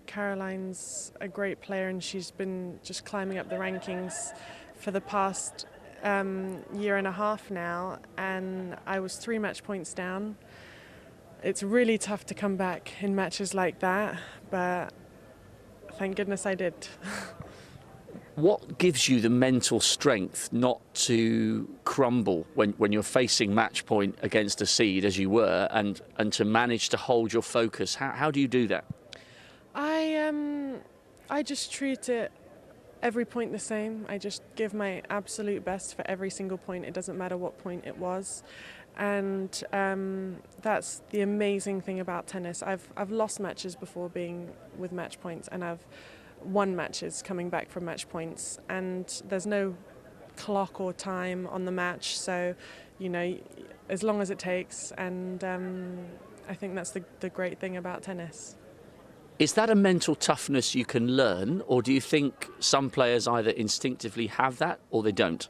Caroline's a great player and she's been just climbing up the rankings for the past year and a half now, and I was 3 match points down. It's really tough to come back in matches like that, but thank goodness I did. What gives you the mental strength not to crumble when you're facing match point against a seed as you were, and to manage to hold your focus? How do you do that? I just treat it every point the same. I just give my absolute best for every single point. It doesn't matter what point it was. And that's the amazing thing about tennis. I've lost matches before being with match points, and I've won matches coming back from match points. And there's no clock or time on the match, so as long as it takes. And I think that's the great thing about tennis. Is that a mental toughness you can learn, or do you think some players either instinctively have that or they don't?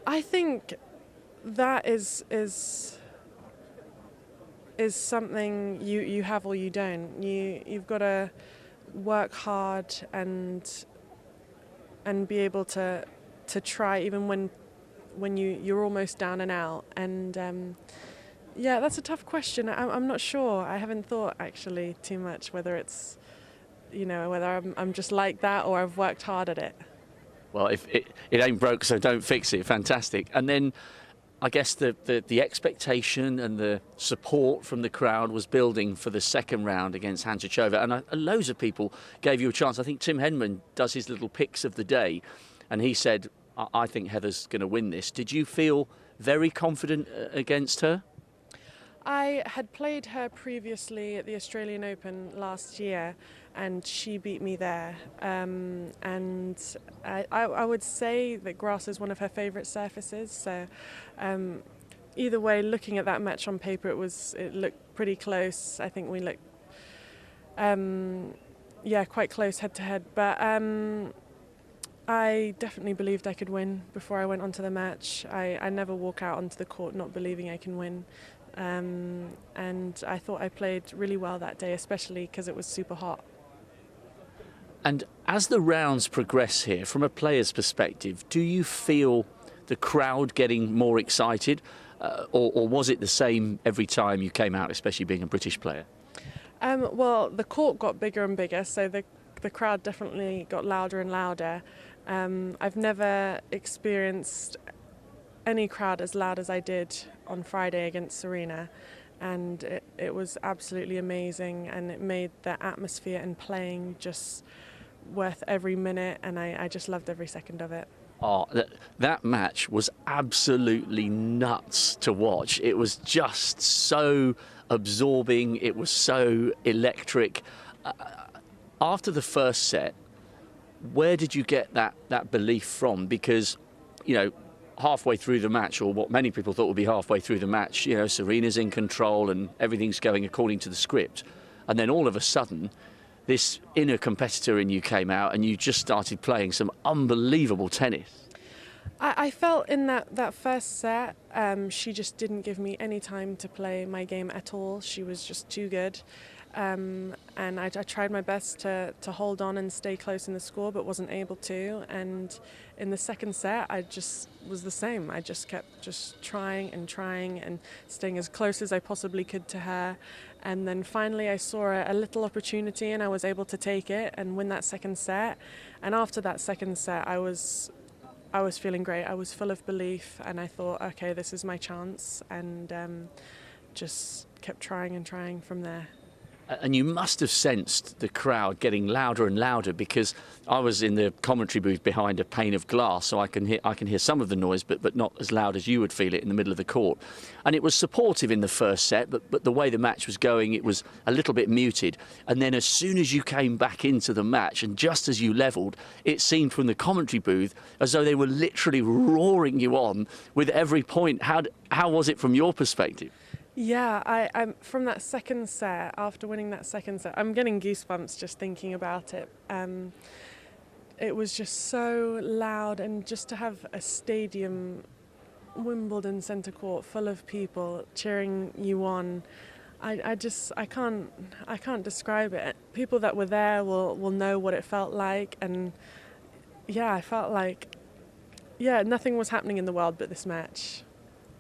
I think that is something you have or you don't. You've got to work hard and be able to try even when you're almost down and out. And yeah, that's a tough question. I'm not sure. I haven't thought actually too much whether it's whether I'm just like that or I've worked hard at it. Well, if it ain't broke, so don't fix it. Fantastic. And then I guess the expectation and the support from the crowd was building for the second round against Hantuchova, and loads of people gave you a chance. I think Tim Henman does his little picks of the day, and he said, I think Heather's going to win this. Did you feel very confident against her? I had played her previously at the Australian Open last year, and she beat me there. And I would say that grass is one of her favourite surfaces. So either way, looking at that match on paper, it looked pretty close. I think we looked, quite close head to head. But I definitely believed I could win before I went onto the match. I never walk out onto the court not believing I can win. And I thought I played really well that day, especially because it was super hot. And as the rounds progress here, from a player's perspective, do you feel the crowd getting more excited, or was it the same every time you came out, especially being a British player? Well, the court got bigger and bigger, so the crowd definitely got louder and louder. I've never experienced any crowd as loud as I did on Friday against Serena, and it was absolutely amazing, and it made the atmosphere and playing just worth every minute, and I just loved every second of it. Oh, that match was absolutely nuts to watch. It was just so absorbing. It was so electric. After the first set, where did you get that belief from? Because, halfway through the match, or what many people thought would be halfway through the match, Serena's in control and everything's going according to the script. And then all of a sudden, this inner competitor in you came out and you just started playing some unbelievable tennis. I felt in that first set, she just didn't give me any time to play my game at all. She was just too good. And I tried my best to hold on and stay close in the score, but wasn't able to. And in the second set, I just was the same. I just kept just trying and staying as close as I possibly could to her. And then finally I saw a little opportunity and I was able to take it and win that second set. And after that second set, I was feeling great. I was full of belief, and I thought, okay, this is my chance, and just kept trying and trying from there. And you must have sensed the crowd getting louder and louder, because I was in the commentary booth behind a pane of glass, so I can hear some of the noise, but not as loud as you would feel it in the middle of the court. And it was supportive in the first set, but the way the match was going, it was a little bit muted. And then as soon as you came back into the match, and just as you levelled, it seemed from the commentary booth as though they were literally roaring you on with every point. How was it from your perspective? Yeah, I'm from that second set, after winning that second set, I'm getting goosebumps just thinking about it. It was just so loud, and just to have a stadium, Wimbledon centre court full of people cheering you on, I can't describe it. People that were there will know what it felt like, and yeah, I felt like, nothing was happening in the world but this match.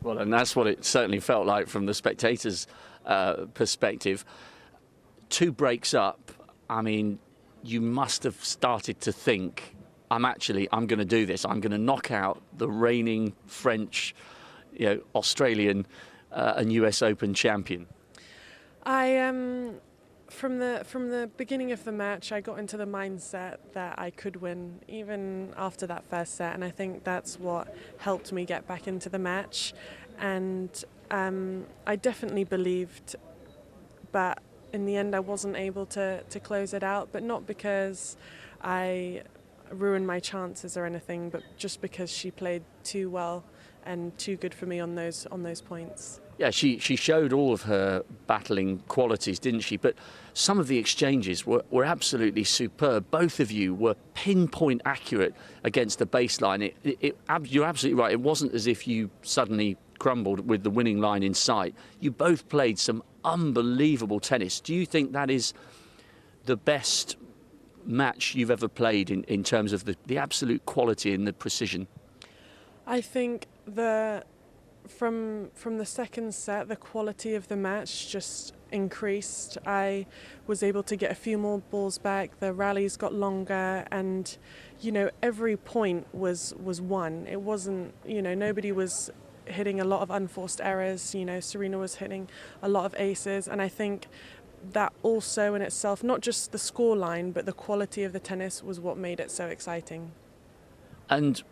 Well, and that's what it certainly felt like from the spectators' perspective. 2 breaks up, I mean, you must have started to think, I'm going to do this. I'm going to knock out the reigning French, Australian and US Open champion. From the beginning of the match, I got into the mindset that I could win, even after that first set, and I think that's what helped me get back into the match. And I definitely believed, but in the end I wasn't able to close it out, but not because I ruined my chances or anything, but just because she played too well and too good for me on those points. Yeah, she showed all of her battling qualities, didn't she? But some of the exchanges were absolutely superb. Both of you were pinpoint accurate against the baseline. You're absolutely right. It wasn't as if you suddenly crumbled with the winning line in sight. You both played some unbelievable tennis. Do you think that is the best match you've ever played in terms of the absolute quality and the precision? I think from the second set, the quality of the match just increased. I was able to get a few more balls back, the rallies got longer, and every point was won. It wasn't, nobody was hitting a lot of unforced errors. Serena was hitting a lot of aces, and I think that also in itself, not just the scoreline, but the quality of the tennis was what made it so exciting. And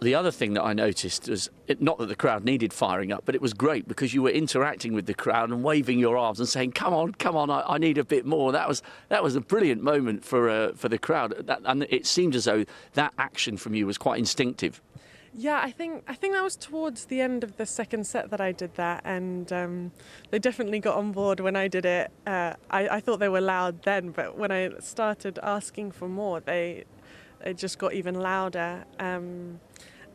the other thing that I noticed was, not that the crowd needed firing up, but it was great because you were interacting with the crowd and waving your arms and saying, come on, I need a bit more. That was a brilliant moment for the crowd. And it seemed as though that action from you was quite instinctive. Yeah, I think that was towards the end of the second set that I did that, and they definitely got on board when I did it. I thought they were loud then, but when I started asking for more, they just got even louder.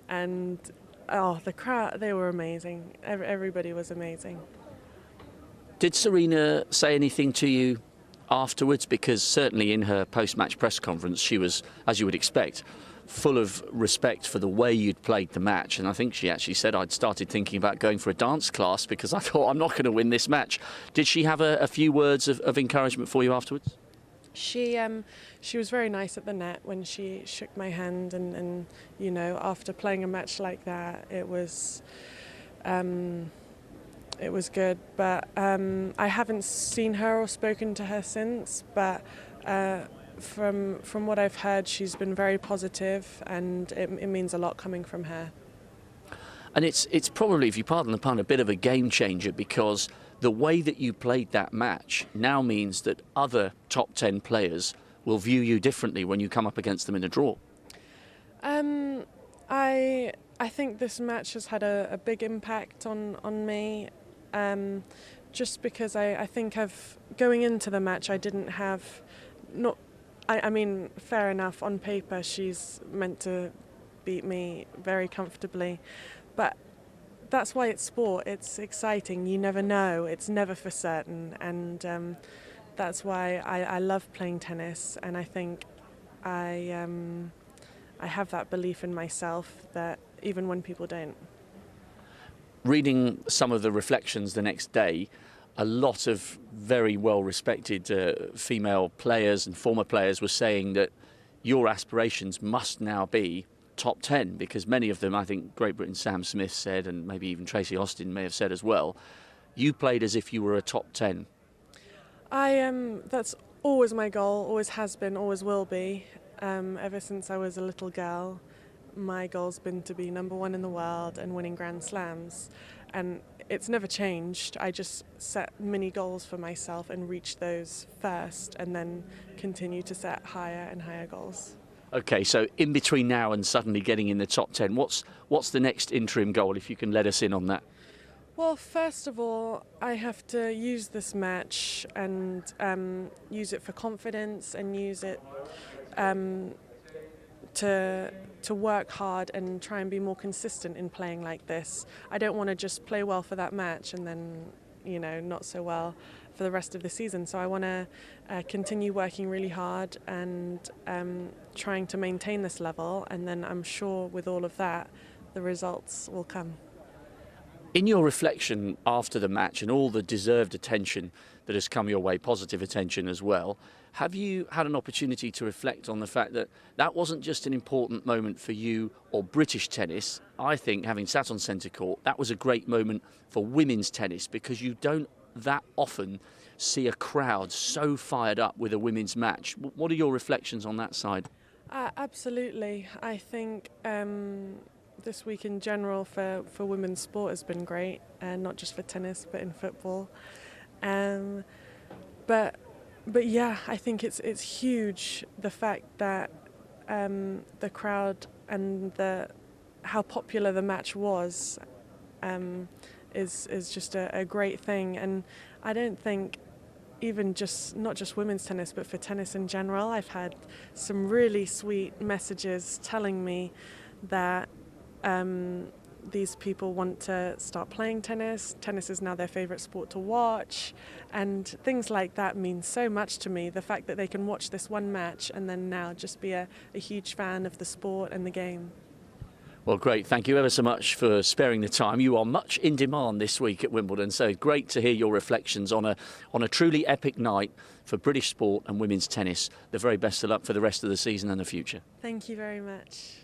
And the crowd, they were amazing. Everybody was amazing. Did Serena say anything to you afterwards? Because certainly in her post-match press conference, she was, as you would expect, full of respect for the way you'd played the match. And I think she actually said, I'd started thinking about going for a dance class because I thought, I'm not going to win this match. Did she have a few words of encouragement for you afterwards? She was very nice at the net when she shook my hand, and after playing a match like that, it was good. But I haven't seen her or spoken to her since. But from what I've heard, she's been very positive, and it means a lot coming from her. And it's probably, if you pardon the pun, a bit of a game changer, because the way that you played that match now means that other top 10 players will view you differently when you come up against them in a draw. I think this match has had a big impact on me, just because I think going into the match I didn't have, I mean, fair enough, on paper she's meant to beat me very comfortably, but that's why it's sport. It's exciting. You never know. It's never for certain. And that's why I love playing tennis. And I think I have that belief in myself that even when people don't. Reading some of the reflections the next day, a lot of very well-respected female players and former players were saying that your aspirations must now be top 10, because many of them, I think Great Britain's Sam Smith said, and maybe even Tracy Austin may have said as well, you played as if you were a top 10. That's always my goal, always has been, always will be. Ever since I was a little girl, my goal's been to be #1 in the world and winning Grand Slams. And it's never changed. I just set mini goals for myself and reach those first, and then continue to set higher and higher goals. Okay, so in between now and suddenly getting in the top 10, what's the next interim goal, if you can let us in on that? Well, first of all, I have to use this match and use it for confidence, and use it to work hard and try and be more consistent in playing like this. I don't want to just play well for that match and then, not so well for the rest of the season. So I want to continue working really hard and trying to maintain this level, and then I'm sure with all of that, the results will come. In your reflection after the match and all the deserved attention that has come your way, positive attention as well, have you had an opportunity to reflect on the fact that that wasn't just an important moment for you or British tennis? I think, having sat on centre court, that was a great moment for women's tennis, because you don't that often see a crowd so fired up with a women's match. What are your reflections on that side? Absolutely. I think this week in general for women's sport has been great, and not just for tennis but in football. But yeah, I think it's huge, the fact that the crowd and how popular the match was is just a great thing. And I don't think even not just women's tennis, but for tennis in general, I've had some really sweet messages telling me that these people want to start playing tennis. Tennis is now their favourite sport to watch, and things like that mean so much to me. The fact that they can watch this one match and then now just be a huge fan of the sport and the game. Well, great. Thank you ever so much for sparing the time. You are much in demand this week at Wimbledon, so great to hear your reflections on a truly epic night for British sport and women's tennis. The very best of luck for the rest of the season and the future. Thank you very much.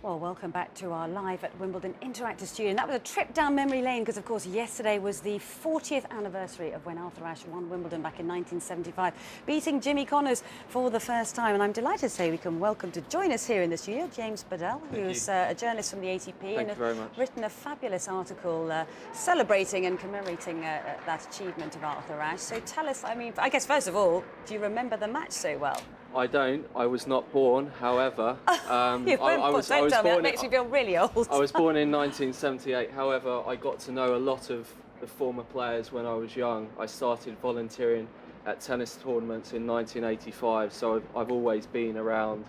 Well, welcome back to our live at Wimbledon interactive studio. And that was a trip down memory lane because, of course, yesterday was the 40th anniversary of when Arthur Ashe won Wimbledon back in 1975, beating Jimmy Connors for the first time. And I'm delighted to say we can welcome to join us here in the studio James Badell, who's a journalist from the ATP and has written a fabulous article celebrating and commemorating that achievement of Arthur Ashe. So tell us, I guess, first of all, do you remember the match so well? I don't. I was not born. However, that makes me feel really old. I was born in 1978. However, I got to know a lot of the former players when I was young. I started volunteering at tennis tournaments in 1985, so I've always been around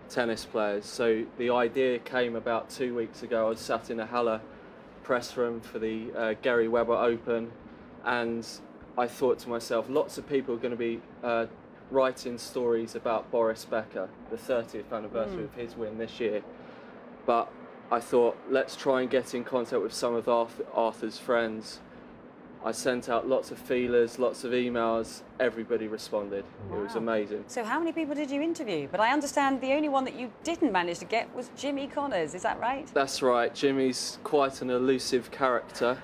tennis players. So the idea came about 2 weeks ago. I was sat in a Halle press room for the Gary Webber Open, and I thought to myself, lots of people are going to be writing stories about Boris Becker, the 30th anniversary of his win this year. But I thought, let's try and get in contact with some of Arthur's friends. I sent out lots of feelers, lots of emails. Everybody responded. Wow. It was amazing. So how many people did you interview? But I understand the only one that you didn't manage to get was Jimmy Connors. Is that right? That's right. Jimmy's quite an elusive character.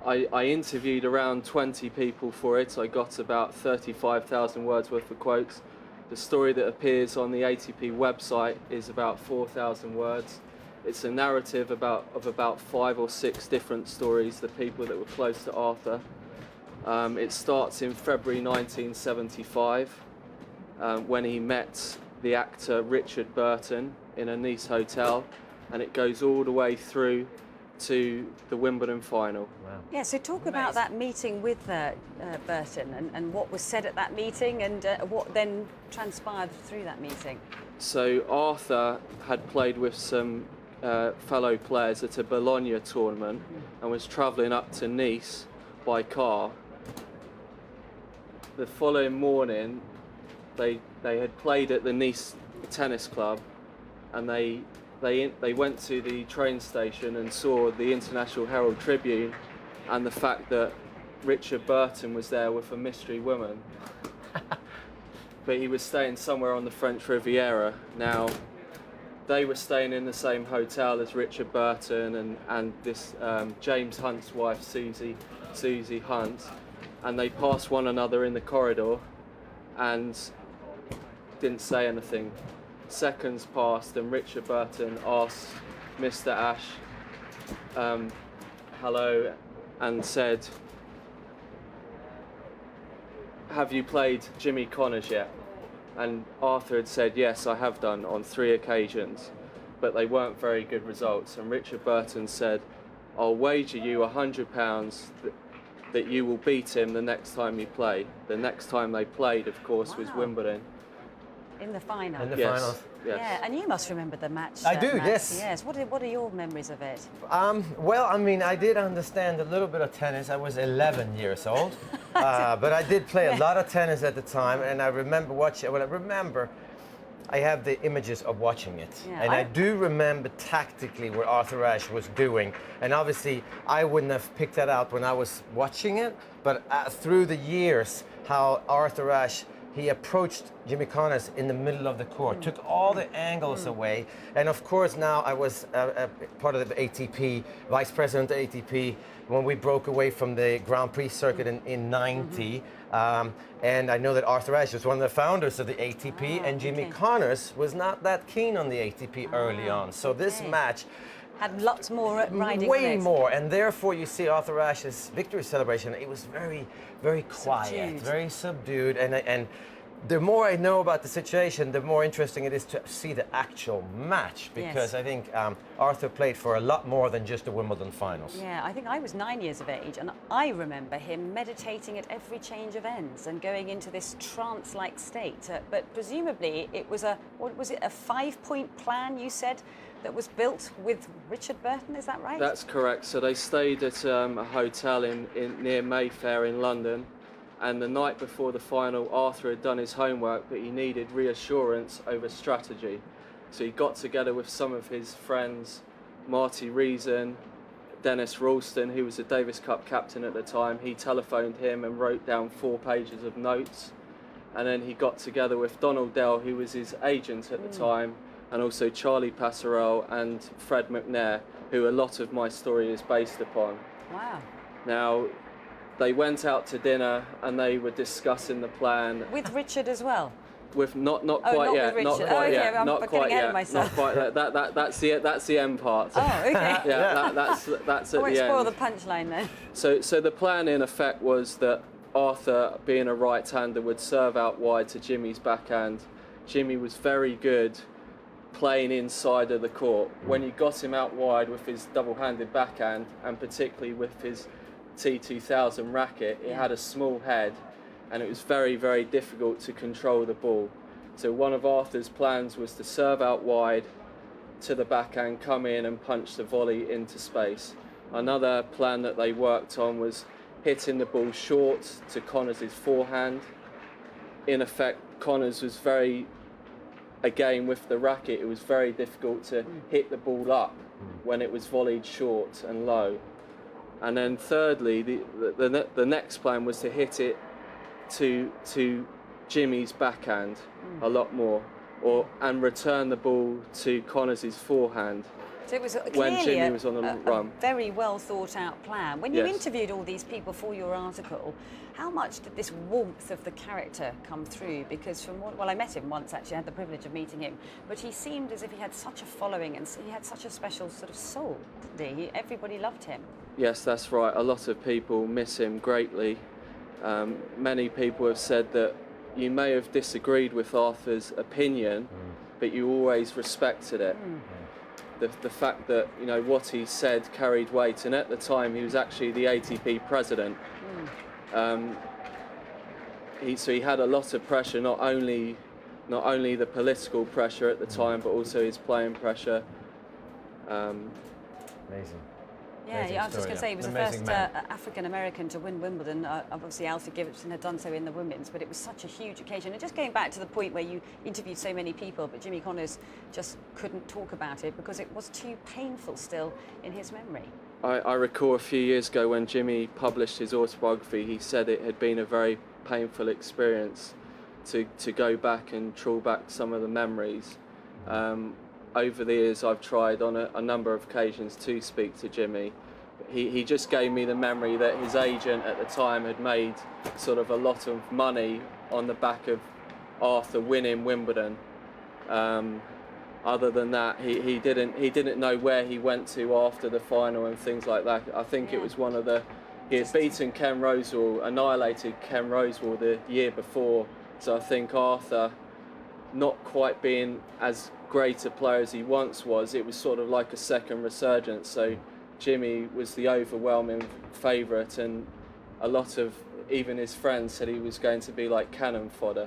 I interviewed around 20 people for it. I got about 35,000 words worth of quotes. The story that appears on the ATP website is about 4,000 words. It's a narrative of about 5 or 6 different stories, the people that were close to Arthur. It starts in February 1975 when he met the actor Richard Burton in a Nice hotel, and it goes all the way through to the Wimbledon final. Wow. Yeah, so talk about that meeting with Burton and what was said at that meeting and what then transpired through that meeting. So Arthur had played with some fellow players at a Bologna tournament and was travelling up to Nice by car. The following morning, they had played at the Nice tennis club, and they went to the train station and saw the International Herald Tribune and the fact that Richard Burton was there with a mystery woman. But he was staying somewhere on the French Riviera. Now, they were staying in the same hotel as Richard Burton and this James Hunt's wife, Susie Hunt, and they passed one another in the corridor and didn't say anything. Seconds passed and Richard Burton asked Mr. Ashe hello and said, "Have you played Jimmy Connors yet?" And Arthur had said, "Yes, I have done on 3 occasions, but they weren't very good results." And Richard Burton said, "I'll wager you £100 that you will beat him the next time you play." The next time they played, of course, was Wimbledon. In the final. In the Yes. finals. Yes. Yeah, and you must remember the match. I do, Matt. yes. Yes. What are your memories of it? Well, I mean, I did understand a little bit of tennis. I was 11 years old, but I did play a lot of tennis at the time, and I remember watching. Well, I have the images of watching it, Yeah, and I do remember tactically what Arthur Ashe was doing. And obviously, I wouldn't have picked that out when I was watching it, but through the years, how Arthur Ashe, he approached Jimmy Connors in the middle of the court, took all the angles away. And of course, now I was part of the ATP, vice president of ATP, when we broke away from the Grand Prix circuit in 90. And I know that Arthur Ashe was one of the founders of the ATP, and Jimmy Connors was not that keen on the ATP early on. So this match had lots more riding way on it. more, and therefore you see Arthur Ashe's victory celebration. It was very, very quiet, Subdued. very subdued, and the more I know about the situation, the more interesting it is to see the actual match, because Yes. I think Arthur played for a lot more than just the Wimbledon finals. Yeah, I think I was 9 years of age, and I remember him meditating at every change of ends and going into this trance-like state. But presumably, it was a 5-point plan, you said, that was built with Richard Burton. Is that right? That's correct. So they stayed at a hotel near Mayfair in London. And the night before the final, Arthur had done his homework, but he needed reassurance over strategy. So he got together with some of his friends, Marty Reason, Dennis Ralston, who was the Davis Cup captain at the time. He telephoned him and wrote down 4 pages of notes. And then he got together with Donald Dell, who was his agent at the time, and also Charlie Passerelle and Fred McNair, who a lot of my story is based upon. Wow. Now, they went out to dinner and they were discussing the plan. With Richard as well? With not Oh, quite not yet, with not Richard. quite Oh, okay, yet, I'm not getting quite ahead of yet, myself. not quite. That's the end part. Oh, okay. Yeah, that's at I won't the spoil end. the punchline then. So the plan in effect was that Arthur, being a right-hander, would serve out wide to Jimmy's backhand. Jimmy was very good playing inside of the court. When you got him out wide with his double-handed backhand, and particularly with his T2000 racket, it had a small head, and it was very, very difficult to control the ball. So one of Arthur's plans was to serve out wide to the backhand, come in and punch the volley into space. Another plan that they worked on was hitting the ball short to Connors' forehand. In effect, Connors was again with the racket, it was very difficult to hit the ball up when it was volleyed short and low. And then thirdly, the next plan was to hit it to Jimmy's backhand a lot more, and return the ball to Connors' forehand. So it was when clearly Jimmy was on the run. a very well thought out plan. When you Yes. interviewed all these people for your article, how much did this warmth of the character come through? Because I met him once actually, I had the privilege of meeting him, but he seemed as if he had such a following and he had such a special sort of soul, didn't he? Everybody loved him. Yes, that's right. A lot of people miss him greatly. Many people have said that you may have disagreed with Arthur's opinion, but you always respected it. the fact that, you know, what he said carried weight, and at the time he was actually the ATP president. So he had a lot of pressure, not only the political pressure at the time, but also his playing pressure. Amazing. Yeah, I was just going to say, he was the first African American to win Wimbledon. Obviously, Alfie Gibbon had done so in the women's, but it was such a huge occasion. And just going back to the point where you interviewed so many people, but Jimmy Connors just couldn't talk about it because it was too painful still in his memory. I recall a few years ago when Jimmy published his autobiography, he said it had been a very painful experience to go back and trawl back some of the memories. Over the years, I've tried on a number of occasions to speak to Jimmy. He just gave me the memory that his agent at the time had made sort of a lot of money on the back of Arthur winning Wimbledon. Other than that, he didn't know where he went to after the final and things like that. I think it was he had beaten Ken Rosewall, annihilated Ken Rosewall the year before. So I think Arthur, not quite being as great a player as he once was, it was sort of like a second resurgence. So Jimmy was the overwhelming favourite, and a lot of even his friends said he was going to be like cannon fodder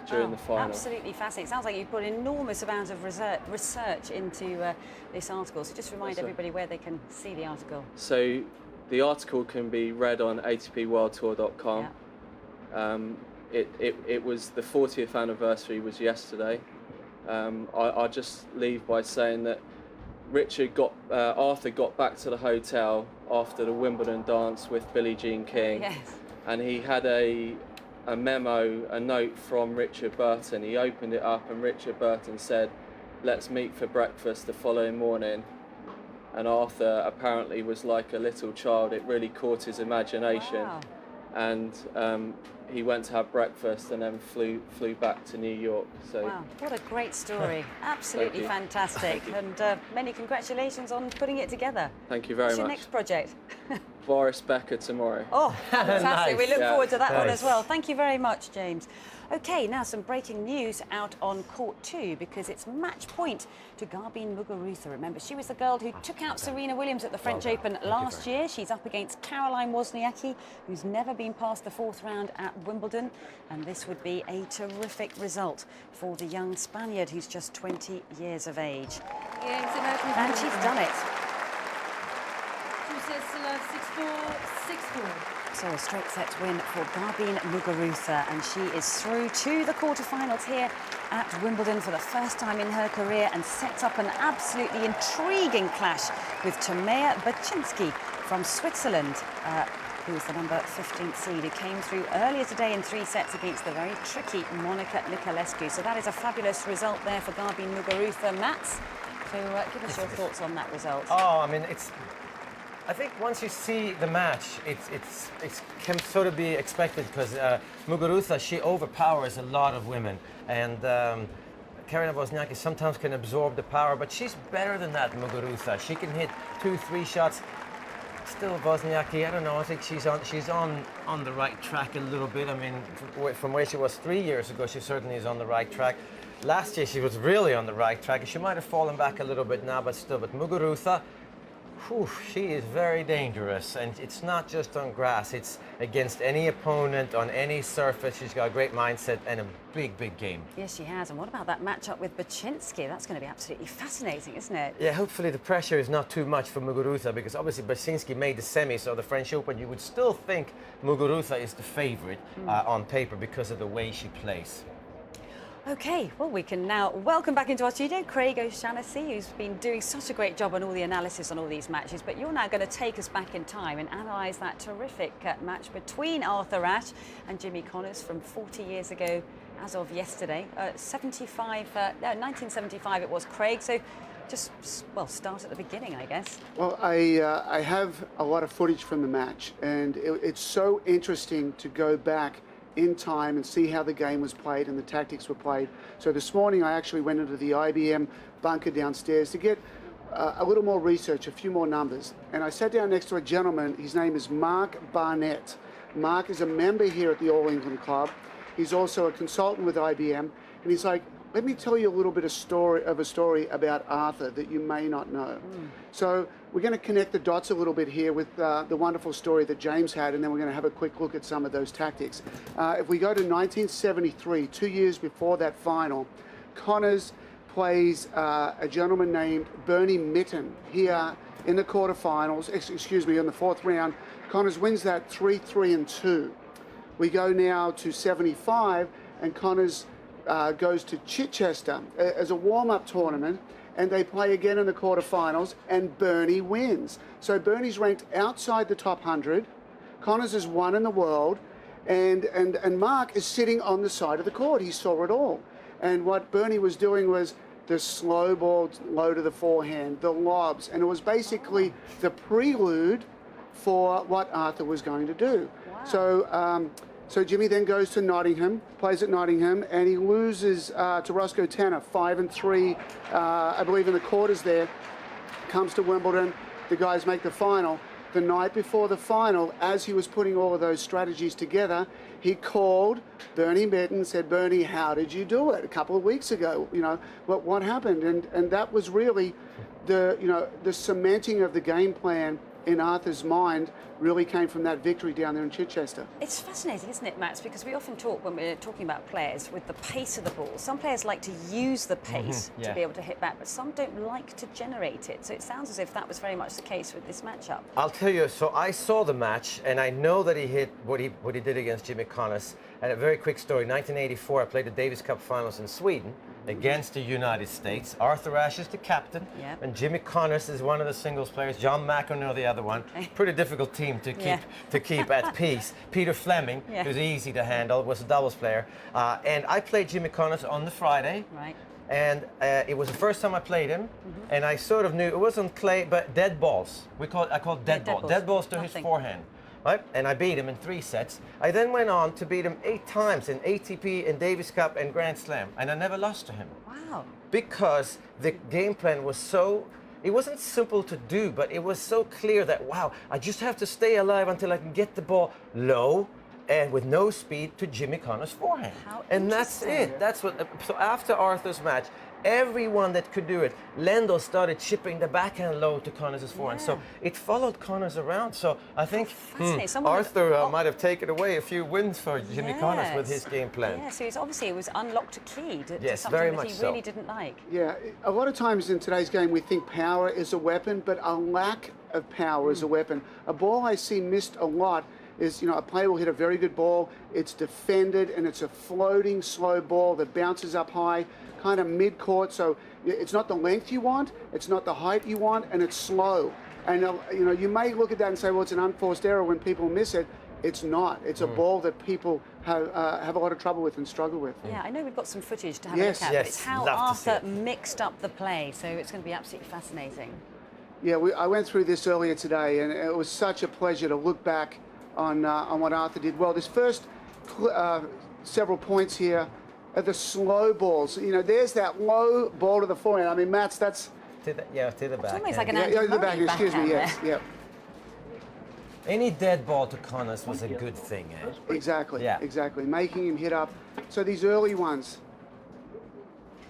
during the final. Absolutely fascinating. Sounds like you've put an enormous amount of research into this article. So just remind everybody where they can see the article. So the article can be read on atpworldtour.com. It was the 40th anniversary was yesterday. I'll just leave by saying that Arthur got back to the hotel after the Wimbledon dance with Billie Jean King, and he had a memo, a note from Richard Burton. He opened it up, and Richard Burton said, "Let's meet for breakfast the following morning." And Arthur apparently was like a little child. It really caught his imagination. Wow. And he went to have breakfast and then flew back to New York. So wow, what a great story. Absolutely fantastic. And many congratulations on putting it together. Thank you very much. What's your next project? Boris Becker tomorrow. Oh, fantastic. We look forward to that one Nice. as well. Thank you very much, James. OK, now some breaking news out on court 2, because it's match point to Garbine Muguruza. Remember, she was the girl who took out Serena Williams at the French Open last year. She's up against Caroline Wozniacki, who's never been past the 4th round at Wimbledon. And this would be a terrific result for the young Spaniard, who's just 20 years of age. And she's done it. 2 sets to love, 6-4, 6-4. So a straight set win for Garbine Muguruza, and she is through to the quarterfinals here at Wimbledon for the first time in her career, and sets up an absolutely intriguing clash with Tomea Baczynski from Switzerland, who is the number 15th seed, who came through earlier today in 3 sets against the very tricky Monica Niculescu. So that is a fabulous result there for Garbine Muguruza. Mats, so give us your thoughts on that result. Oh, I mean, I think once you see the match, it can sort of be expected, because Muguruza, she overpowers a lot of women, and Caroline Wozniacki sometimes can absorb the power, but she's better than that, Muguruza. She can hit 2-3 shots. Still, Wozniacki, I don't know. I think she's on the right track a little bit. I mean, from where she was 3 years ago, she certainly is on the right track. Last year, she was really on the right track. She might have fallen back a little bit now, but still. But Muguruza, she is very dangerous, and it's not just on grass. It's against any opponent on any surface. She's got a great mindset and a big, big game. Yes, she has. And what about that matchup with Baczynski? That's going to be absolutely fascinating, isn't it? Yeah, hopefully the pressure is not too much for Muguruza, because obviously Baczynski made the semis of the French Open. You would still think Muguruza is the favorite on paper because of the way she plays. OK, well, we can now welcome back into our studio Craig O'Shaughnessy, who's been doing such a great job on all the analysis on all these matches. But you're now going to take us back in time and analyse that terrific match between Arthur Ashe and Jimmy Connors from 40 years ago as of yesterday. 1975 it was, Craig. So just, well, start at the beginning, I guess. Well, I have a lot of footage from the match, and it's so interesting to go back in time and see how the game was played and the tactics were played. So this morning I actually went into the IBM bunker downstairs to get a little more research, a few more numbers. And I sat down next to a gentleman. His name is Mark Barnett. Mark is a member here at the All England Club. He's also a consultant with IBM. And he's like, let me tell you a little bit of a story about Arthur that you may not know. So we're going to connect the dots a little bit here with the wonderful story that James had, and then we're going to have a quick look at some of those tactics. If we go to 1973, 2 years before that final, Connors plays a gentleman named Bernie Mitten here in the quarterfinals, excuse me, in the fourth round. Connors wins that 3-3-2. We go now to 75, and Connors goes to Chichester as a warm-up tournament, and they play again in the quarterfinals, and Bernie wins. So Bernie's ranked outside the top 100. Connors is one in the world, and Mark is sitting on the side of the court. He saw it all. And what Bernie was doing was the slow ball low to the forehand, the lobs, and it was basically the prelude for what Arthur was going to do. Wow. So Jimmy then goes to Nottingham, plays at Nottingham, and he loses to Roscoe Tanner, 5-3, I believe in the quarters there. Comes to Wimbledon, the guys make the final. The night before the final, as he was putting all of those strategies together, he called Bernie Mitten and said, Bernie, how did you do it? A couple of weeks ago, what happened? And that was really the cementing of the game plan in Arthur's mind really came from that victory down there in Chichester. It's fascinating, isn't it, Max? Because we often talk, when we're talking about players, with the pace of the ball. Some players like to use the pace to be able to hit back, but some don't like to generate it. So it sounds as if that was very much the case with this matchup. I'll tell you, so I saw the match, and I know that he hit what he did against Jimmy Connors. And a very quick story, 1984, I played the Davis Cup finals in Sweden against the United States. Arthur Ashe is the captain, and Jimmy Connors is one of the singles players. John McEnroe, the other one. Pretty difficult team to keep at peace. Peter Fleming, who's easy to handle, was a doubles player. And I played Jimmy Connors on the Friday. Right. And it was the first time I played him, and I sort of knew it wasn't clay, but dead balls. I call it dead balls. Dead balls to his forehand. Right? And I beat him in 3 sets. I then went on to beat him 8 times in ATP, in Davis Cup, and Grand Slam, and I never lost to him. Wow. Because the game plan was so, it wasn't simple to do, but it was so clear that, wow, I just have to stay alive until I can get the ball low and with no speed to Jimmy Connors' forehand. And that's it. That's what. So after Arthur's match, everyone that could do it, Lendl started chipping the backhand low to Connors' forehand. So it followed Connors around. So I think Arthur might have taken away a few wins for Jimmy Connors with his game plan. Yeah, so it was unlocked a key to yes, something very that much he so. really didn't like. Yeah, a lot of times in today's game we think power is a weapon, but a lack of power is a weapon. A ball I see missed a lot is, a player will hit a very good ball, it's defended, and it's a floating slow ball that bounces up high, kind of mid-court, so it's not the length you want, it's not the height you want, and it's slow. And, you may look at that and say, well, it's an unforced error when people miss it. It's not. It's a ball that people have a lot of trouble with and struggle with. Yeah, I know we've got some footage to have a look at, but it's how Arthur mixed up the play, so it's going to be absolutely fascinating. Yeah, I went through this earlier today, and it was such a pleasure to look back on what Arthur did well. This first several points here are the slow balls. There's that low ball to the forehand. I mean, Mats, that's... to the back. It's almost like an Andy the back, excuse me, yes, there. Any dead ball to Connors was a good thing, eh? Exactly, exactly. Making him hit up. So these early ones...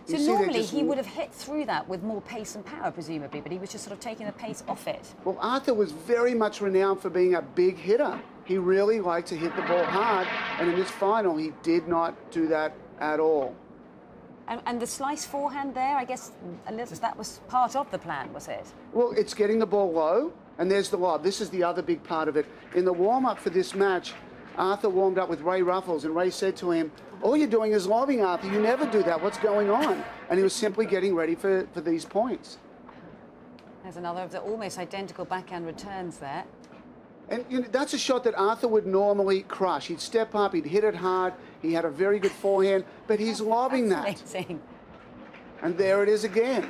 So normally he would have hit through that with more pace and power, presumably, but he was just sort of taking the pace off it. Well, Arthur was very much renowned for being a big hitter. He really liked to hit the ball hard, and in this final, he did not do that at all. And the slice forehand there, I guess that was part of the plan, was it? Well, it's getting the ball low, and there's the lob. This is the other big part of it. In the warm-up for this match, Arthur warmed up with Ray Ruffles, and Ray said to him, all you're doing is lobbing, Arthur. You never do that. What's going on? And he was simply getting ready for these points. There's another of the almost identical backhand returns there. And that's a shot that Arthur would normally crush. He'd step up, he'd hit it hard, he had a very good forehand, but he's lobbing that. And there it is again.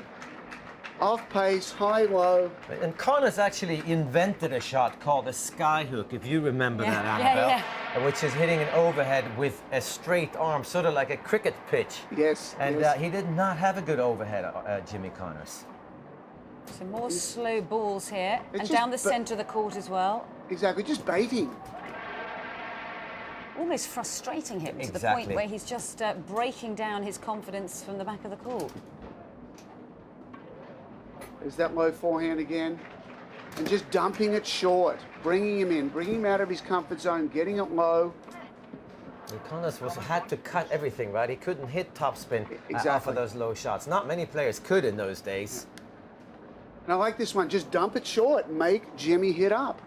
Off pace, high, low. And Connors actually invented a shot called a sky hook, if you remember that, Annabelle, which is hitting an overhead with a straight arm, sort of like a cricket pitch. Yes. And he did not have a good overhead, Jimmy Connors. So more slow balls here, and down the centre of the court as well. Exactly, just baiting. almost frustrating him to the point where he's just breaking down his confidence from the back of the court. Is that low forehand again? And just dumping it short, bringing him in, bringing him out of his comfort zone, getting it low. Connors had to cut everything, right? He couldn't hit topspin Exactly. off of those low shots. Not many players could in those days. And I like this one. Just dump it short. Make Jimmy hit up.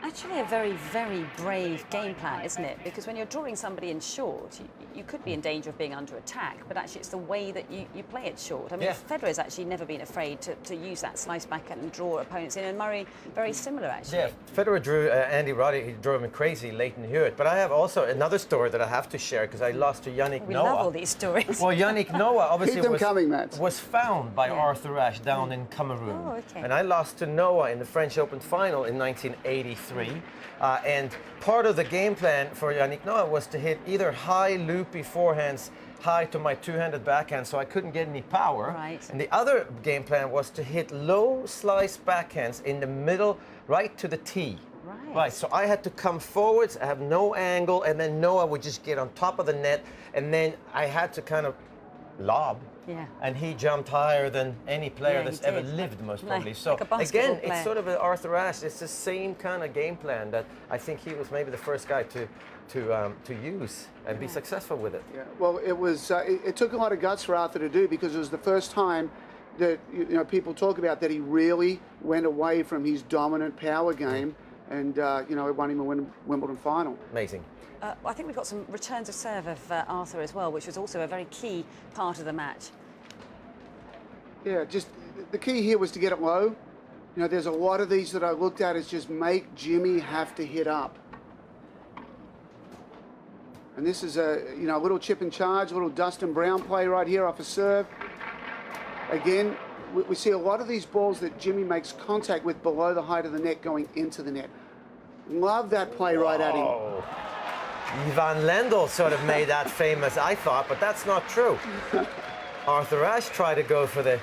Actually a very, very brave game plan, isn't it? Because when you're drawing somebody in short, you could be in danger of being under attack, but actually it's the way that you play it short. I mean, Federer's actually never been afraid to use that slice backhand and draw opponents in, and Murray, very similar, actually. Yeah, Federer drew Andy Roddick, he drove him crazy, Leighton Hewitt. But I have also another story that I have to share, because I lost to Yannick We Noah. love all these stories. Well, Yannick Noah obviously was found by Arthur Ashe down in Cameroon. Oh, okay. And I lost to Noah in the French Open final in 1983. And part of the game plan for Yannick Noah was to hit either high loopy forehands high to my two-handed backhand, so I couldn't get any power. Right. And the other game plan was to hit low slice backhands in the middle, right to the tee. Right, so I had to come forwards, I have no angle, and then Noah would just get on top of the net, and then I had to kind of lob. Yeah. And he jumped higher than any player that's ever lived, most probably. So again, it's sort of an Arthur Ashe. It's the same kind of game plan that I think he was maybe the first guy to use and be successful with it. Yeah. Well, it was. It took a lot of guts for Arthur to do, because it was the first time that people talk about that he really went away from his dominant power game, and it won him a Wimbledon final. Amazing. I think we've got some returns of serve of Arthur as well, which was also a very key part of the match. Yeah, just the key here was to get it low. There's a lot of these that I looked at as just make Jimmy have to hit up. And this is a little chip and charge, a little Dustin Brown play right here off a serve. Again, we see a lot of these balls that Jimmy makes contact with below the height of the net going into the net. Love that play right at him. Ivan Lendl sort of made that famous, I thought, but that's not true. Arthur Ashe tried to go for the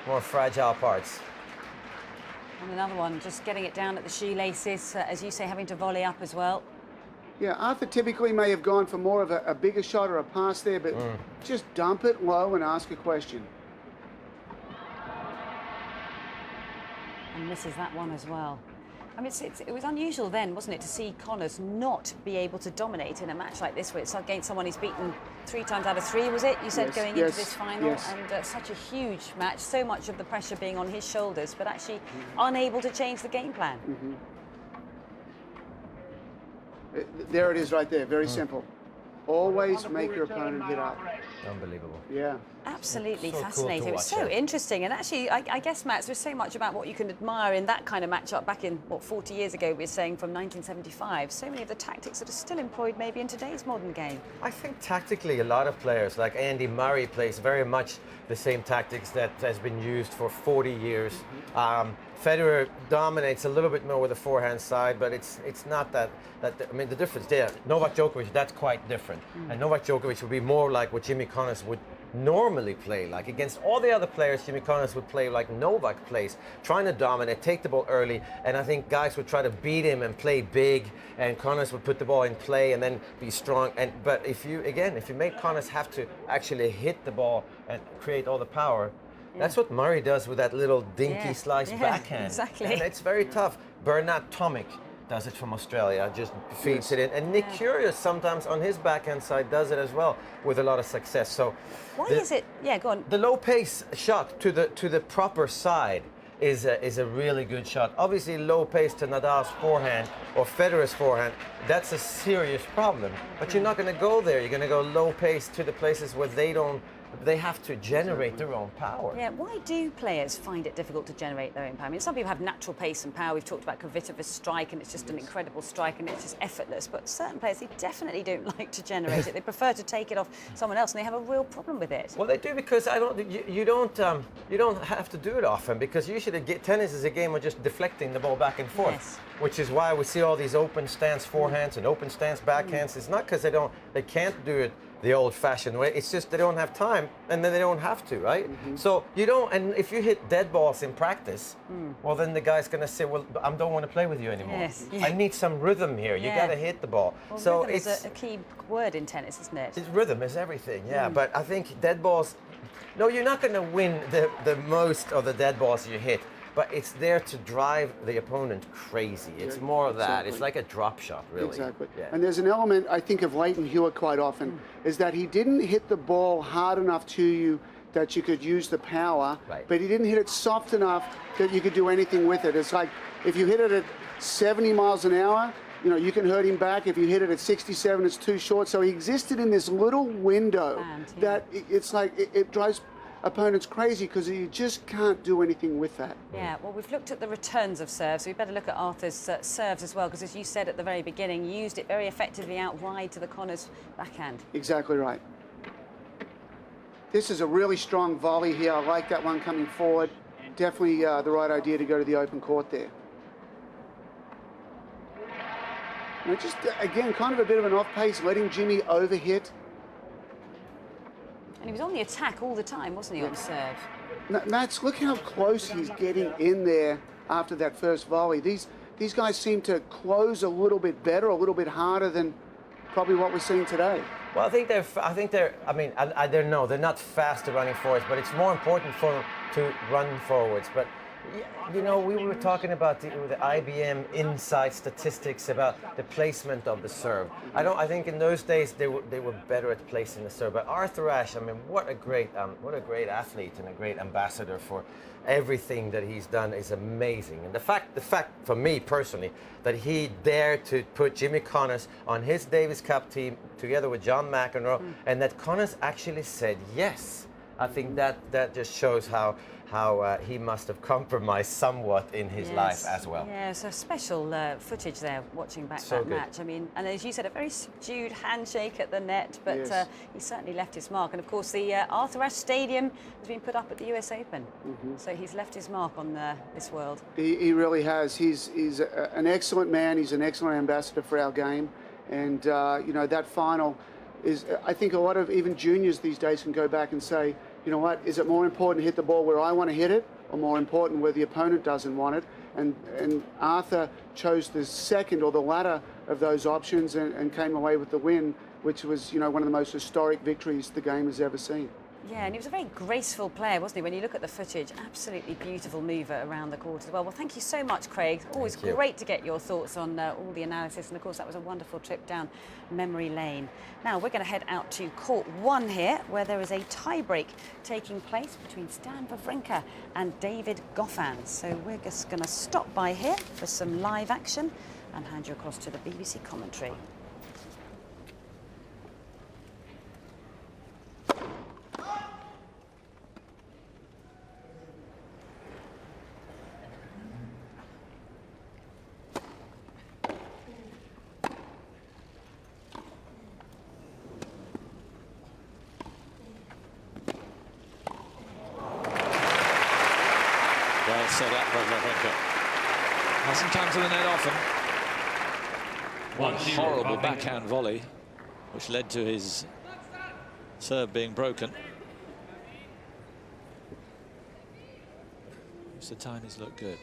more fragile parts. And another one, just getting it down at the shoelaces, as you say, having to volley up as well. Yeah, Arthur typically may have gone for more of a bigger shot or a pass there, but just dump it low and ask a question. And misses that one as well. I mean, it was unusual then, wasn't it, to see Connors not be able to dominate in a match like this, where it's against someone he's beaten 3 times out of 3, was it? You said going into this final, and such a huge match, so much of the pressure being on his shoulders, but actually unable to change the game plan. There it is right there, very simple. Always make your opponent hit up. Unbelievable. Yeah. Absolutely So fascinating. cool It was to so watch, interesting. And actually, I guess, Matt, there's so much about what you can admire in that kind of matchup back in, 40 years ago, we were saying, from 1975. So many of the tactics that are still employed maybe in today's modern game. I think tactically a lot of players, like Andy Murray, plays very much the same tactics that has been used for 40 years. Federer dominates a little bit more with the forehand side, but it's not that I mean, the difference there, Novak Djokovic, that's quite different. And Novak Djokovic would be more like what Jimmy Connors would normally play like. Against all the other players, Jimmy Connors would play like Novak plays, trying to dominate, take the ball early, and I think guys would try to beat him and play big, and Connors would put the ball in play and then be strong. But if you make Connors have to actually hit the ball and create all the power, that's what Murray does with that little dinky slice backhand. Exactly. And it's very tough. Bernard Tomic does it from Australia, just feeds it in. And Nick Kyrgios sometimes on his backhand side does it as well with a lot of success. So why is it? Yeah, go on. The low pace shot to the proper side is a really good shot. Obviously, low pace to Nadal's forehand or Federer's forehand, that's a serious problem. But you're not going to go there. You're going to go low pace to the places where they have to generate their own power. Yeah, why do players find it difficult to generate their own power? I mean, some people have natural pace and power. We've talked about Kvitova's strike, and it's just an incredible strike, and it's just effortless. But certain players, they definitely don't like to generate it. They prefer to take it off someone else, and they have a real problem with it. Well, they do, because you don't have to do it often, because usually tennis is a game of just deflecting the ball back and forth, which is why we see all these open stance forehands and open stance backhands. It's not because they can't do it. the old-fashioned way. It's just they don't have time, and then they don't have to, right? So you don't. And if you hit dead balls in practice, well, then the guy's going to say, "Well, I don't want to play with you anymore. Yes. I need some rhythm here. You got to hit the ball." Well, so rhythm it's is a key word in tennis, isn't it? rhythm is everything. Yeah, but I think dead balls. No, you're not going to win the most of the dead balls you hit. But it's there to drive the opponent crazy. It's more of that. It's like a drop shot, really. Exactly. Yeah. And there's an element, I think, of Leighton Hewitt quite often, is that he didn't hit the ball hard enough to you that you could use the power, but he didn't hit it soft enough that you could do anything with it. It's like if you hit it at 70 miles an hour, you know, you can hurt him back. If you hit it at 67, it's too short. So he existed in this little window that it's like it drives opponents crazy because you just can't do anything with that. Yeah, well, we've looked at the returns of serves. We better look at Arthur's serves as well, because as you said at the very beginning, he used it very effectively out wide to the Connor's backhand. Exactly right. This is a really strong volley here. I like that one coming forward. Definitely the right idea to go to the open court there. Now just, again, kind of a bit of an off pace, letting Jimmy overhit. And he was on the attack all the time, wasn't he, on serve? Mats, look how close he's getting in there after that first volley. These guys seem to close a little bit better, a little bit harder than probably what we're seeing today. Well, I think they're. I mean, I don't know. They're not fast at running forwards, but it's more important for them to run forwards. But you know, we were talking about the IBM inside statistics about the placement of the serve. I think in those days they were better at placing the serve. But Arthur Ashe, I mean, what a great athlete and a great ambassador for everything that he's done is amazing. And the fact for me personally that he dared to put Jimmy Connors on his Davis Cup team together with John McEnroe, and that Connors actually said yes. I think that just shows how he must have compromised somewhat in his life as well. Yeah, so special footage there watching back So that good. match. I mean, and as you said, a very subdued handshake at the net, but Yes. he certainly left his mark. And of course, the Arthur Ashe Stadium has been put up at the US Open, so he's left his mark on this world. He really has. He's an excellent man. He's an excellent ambassador for our game. And, you know, that final is, I think a lot of even juniors these days can go back and say, you know what, is it more important to hit the ball where I want to hit it, or more important where the opponent doesn't want it? And Arthur chose the second or the latter of those options and came away with the win, which was, you know, one of the most historic victories the game has ever seen. Yeah, and he was a very graceful player, wasn't he? When you look at the footage, absolutely beautiful mover around the court as well. Well, thank you so much, Craig. Always Thank you. Great to get your thoughts on all the analysis. And of course, that was a wonderful trip down memory lane. Now, we're going to head out to court 1 here, where there is a tie-break taking place between Stan Wawrinka and David Goffin. So we're just going to stop by here for some live action and hand you across to the BBC commentary. Well set up by Wawrinka. Hasn't come to the net often. One horrible backhand volley, which led to his serve being broken. Most of the time he's looked good.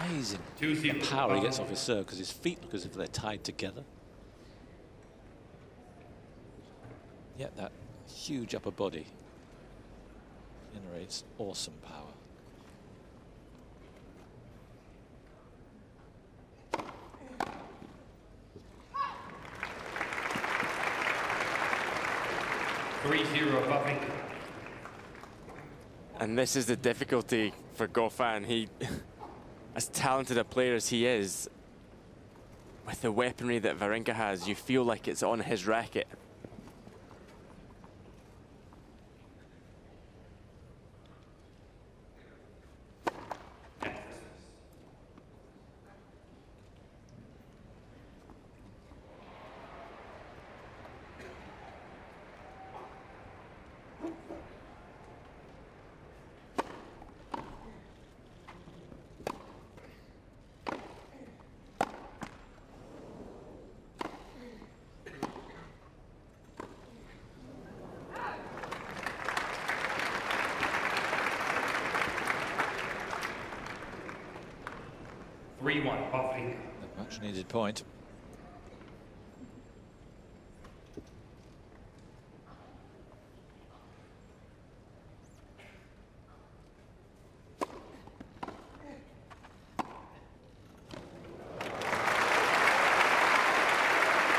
Amazing the power he gets off his serve, because his feet look as if they're tied together. Yet that huge upper body generates awesome power. And this is the difficulty for Goffin. He, as talented a player as he is, with the weaponry that Wawrinka has, you feel like it's on his racket. 3-1, Wawrinka. A much needed point.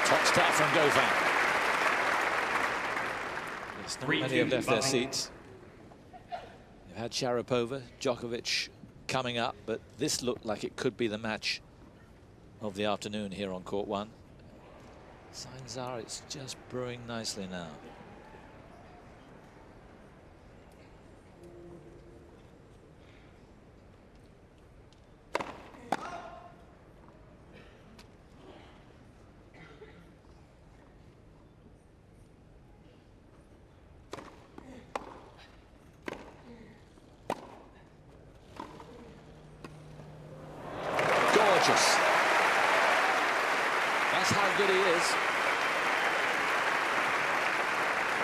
Top start from Goffin. Yes, not many have left their seats. They've had Sharapova, Djokovic coming up, but this looked like it could be the match of the afternoon here on court 1. Signs are it's just brewing nicely now. Gorgeous. That's how good he is.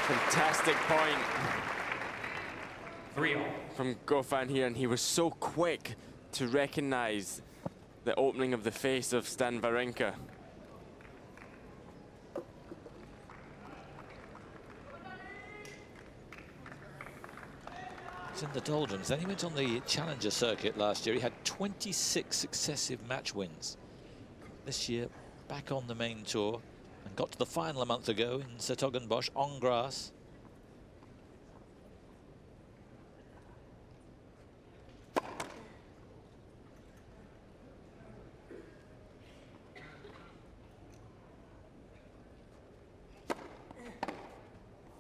Fantastic point 3-all from Goffin here, and he was so quick to recognize the opening of the face of Stan Wawrinka. It's in the doldrums. Then he went on the Challenger circuit last year. He had 26 successive match wins. This year, back on the main tour, and got to the final a month ago in Sertogenbosch on grass.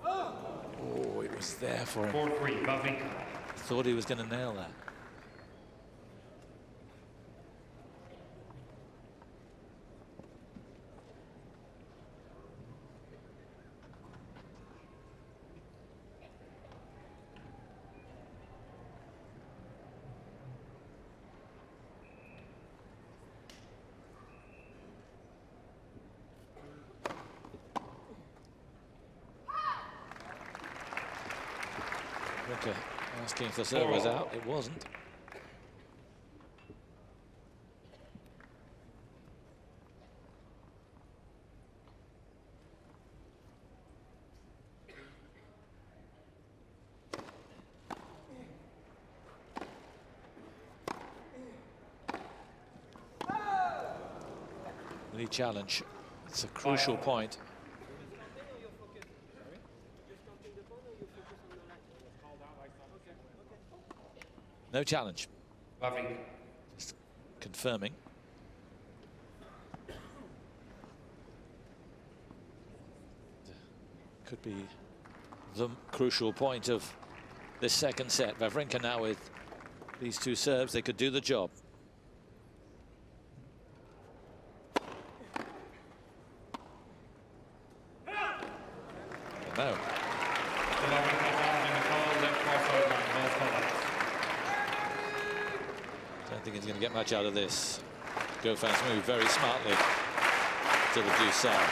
Oh, it was there for him. 4-3, Wawrinka. Thought he was going to nail that. Wawrinka asking if the serve was out. It wasn't. Lead challenge. It's a crucial point. No challenge. Just confirming. Could be the crucial point of this second set. Wawrinka now with these two serves, they could do the job. No. Don't think he's going to get much out of this. Goffin's moved very smartly to the deuce side.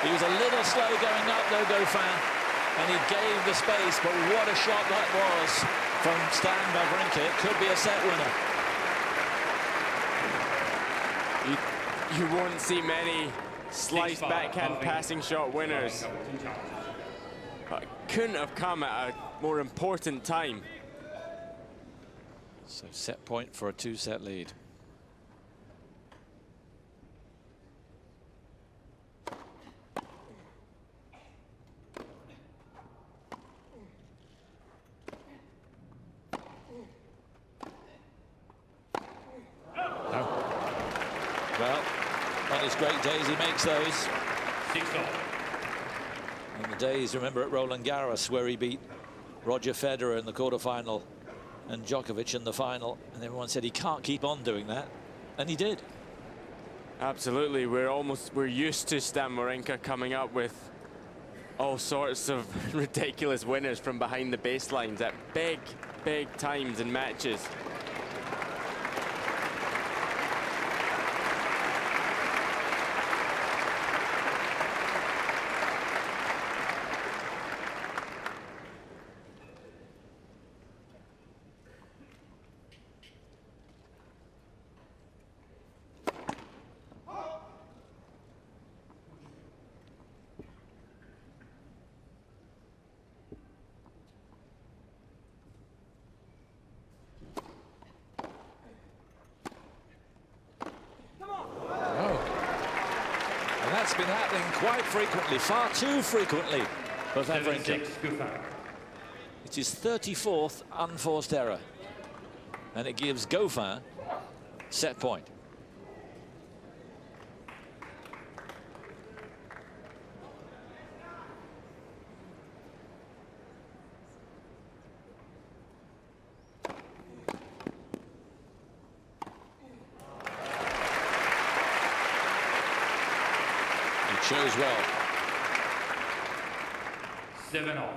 He was a little slow going up though, Goffin, and he gave the space, but what a shot that was from Stan Wawrinka. It could be a set winner. You won't see many slice backhand passing shot winners. Couldn't have come at a more important time. So set point for a two-set lead. Well, on his great days, he makes those. In the days, remember, at Roland Garros, where he beat Roger Federer in the quarterfinal and Djokovic in the final, and everyone said he can't keep on doing that, and he did. Absolutely. We're used to Stan Wawrinka coming up with all sorts of ridiculous winners from behind the baselines at big times in matches. That's been happening quite frequently, far too frequently for Wawrinka. It's his 34th unforced error, and it gives Goffin set point. Shows well. 7-all.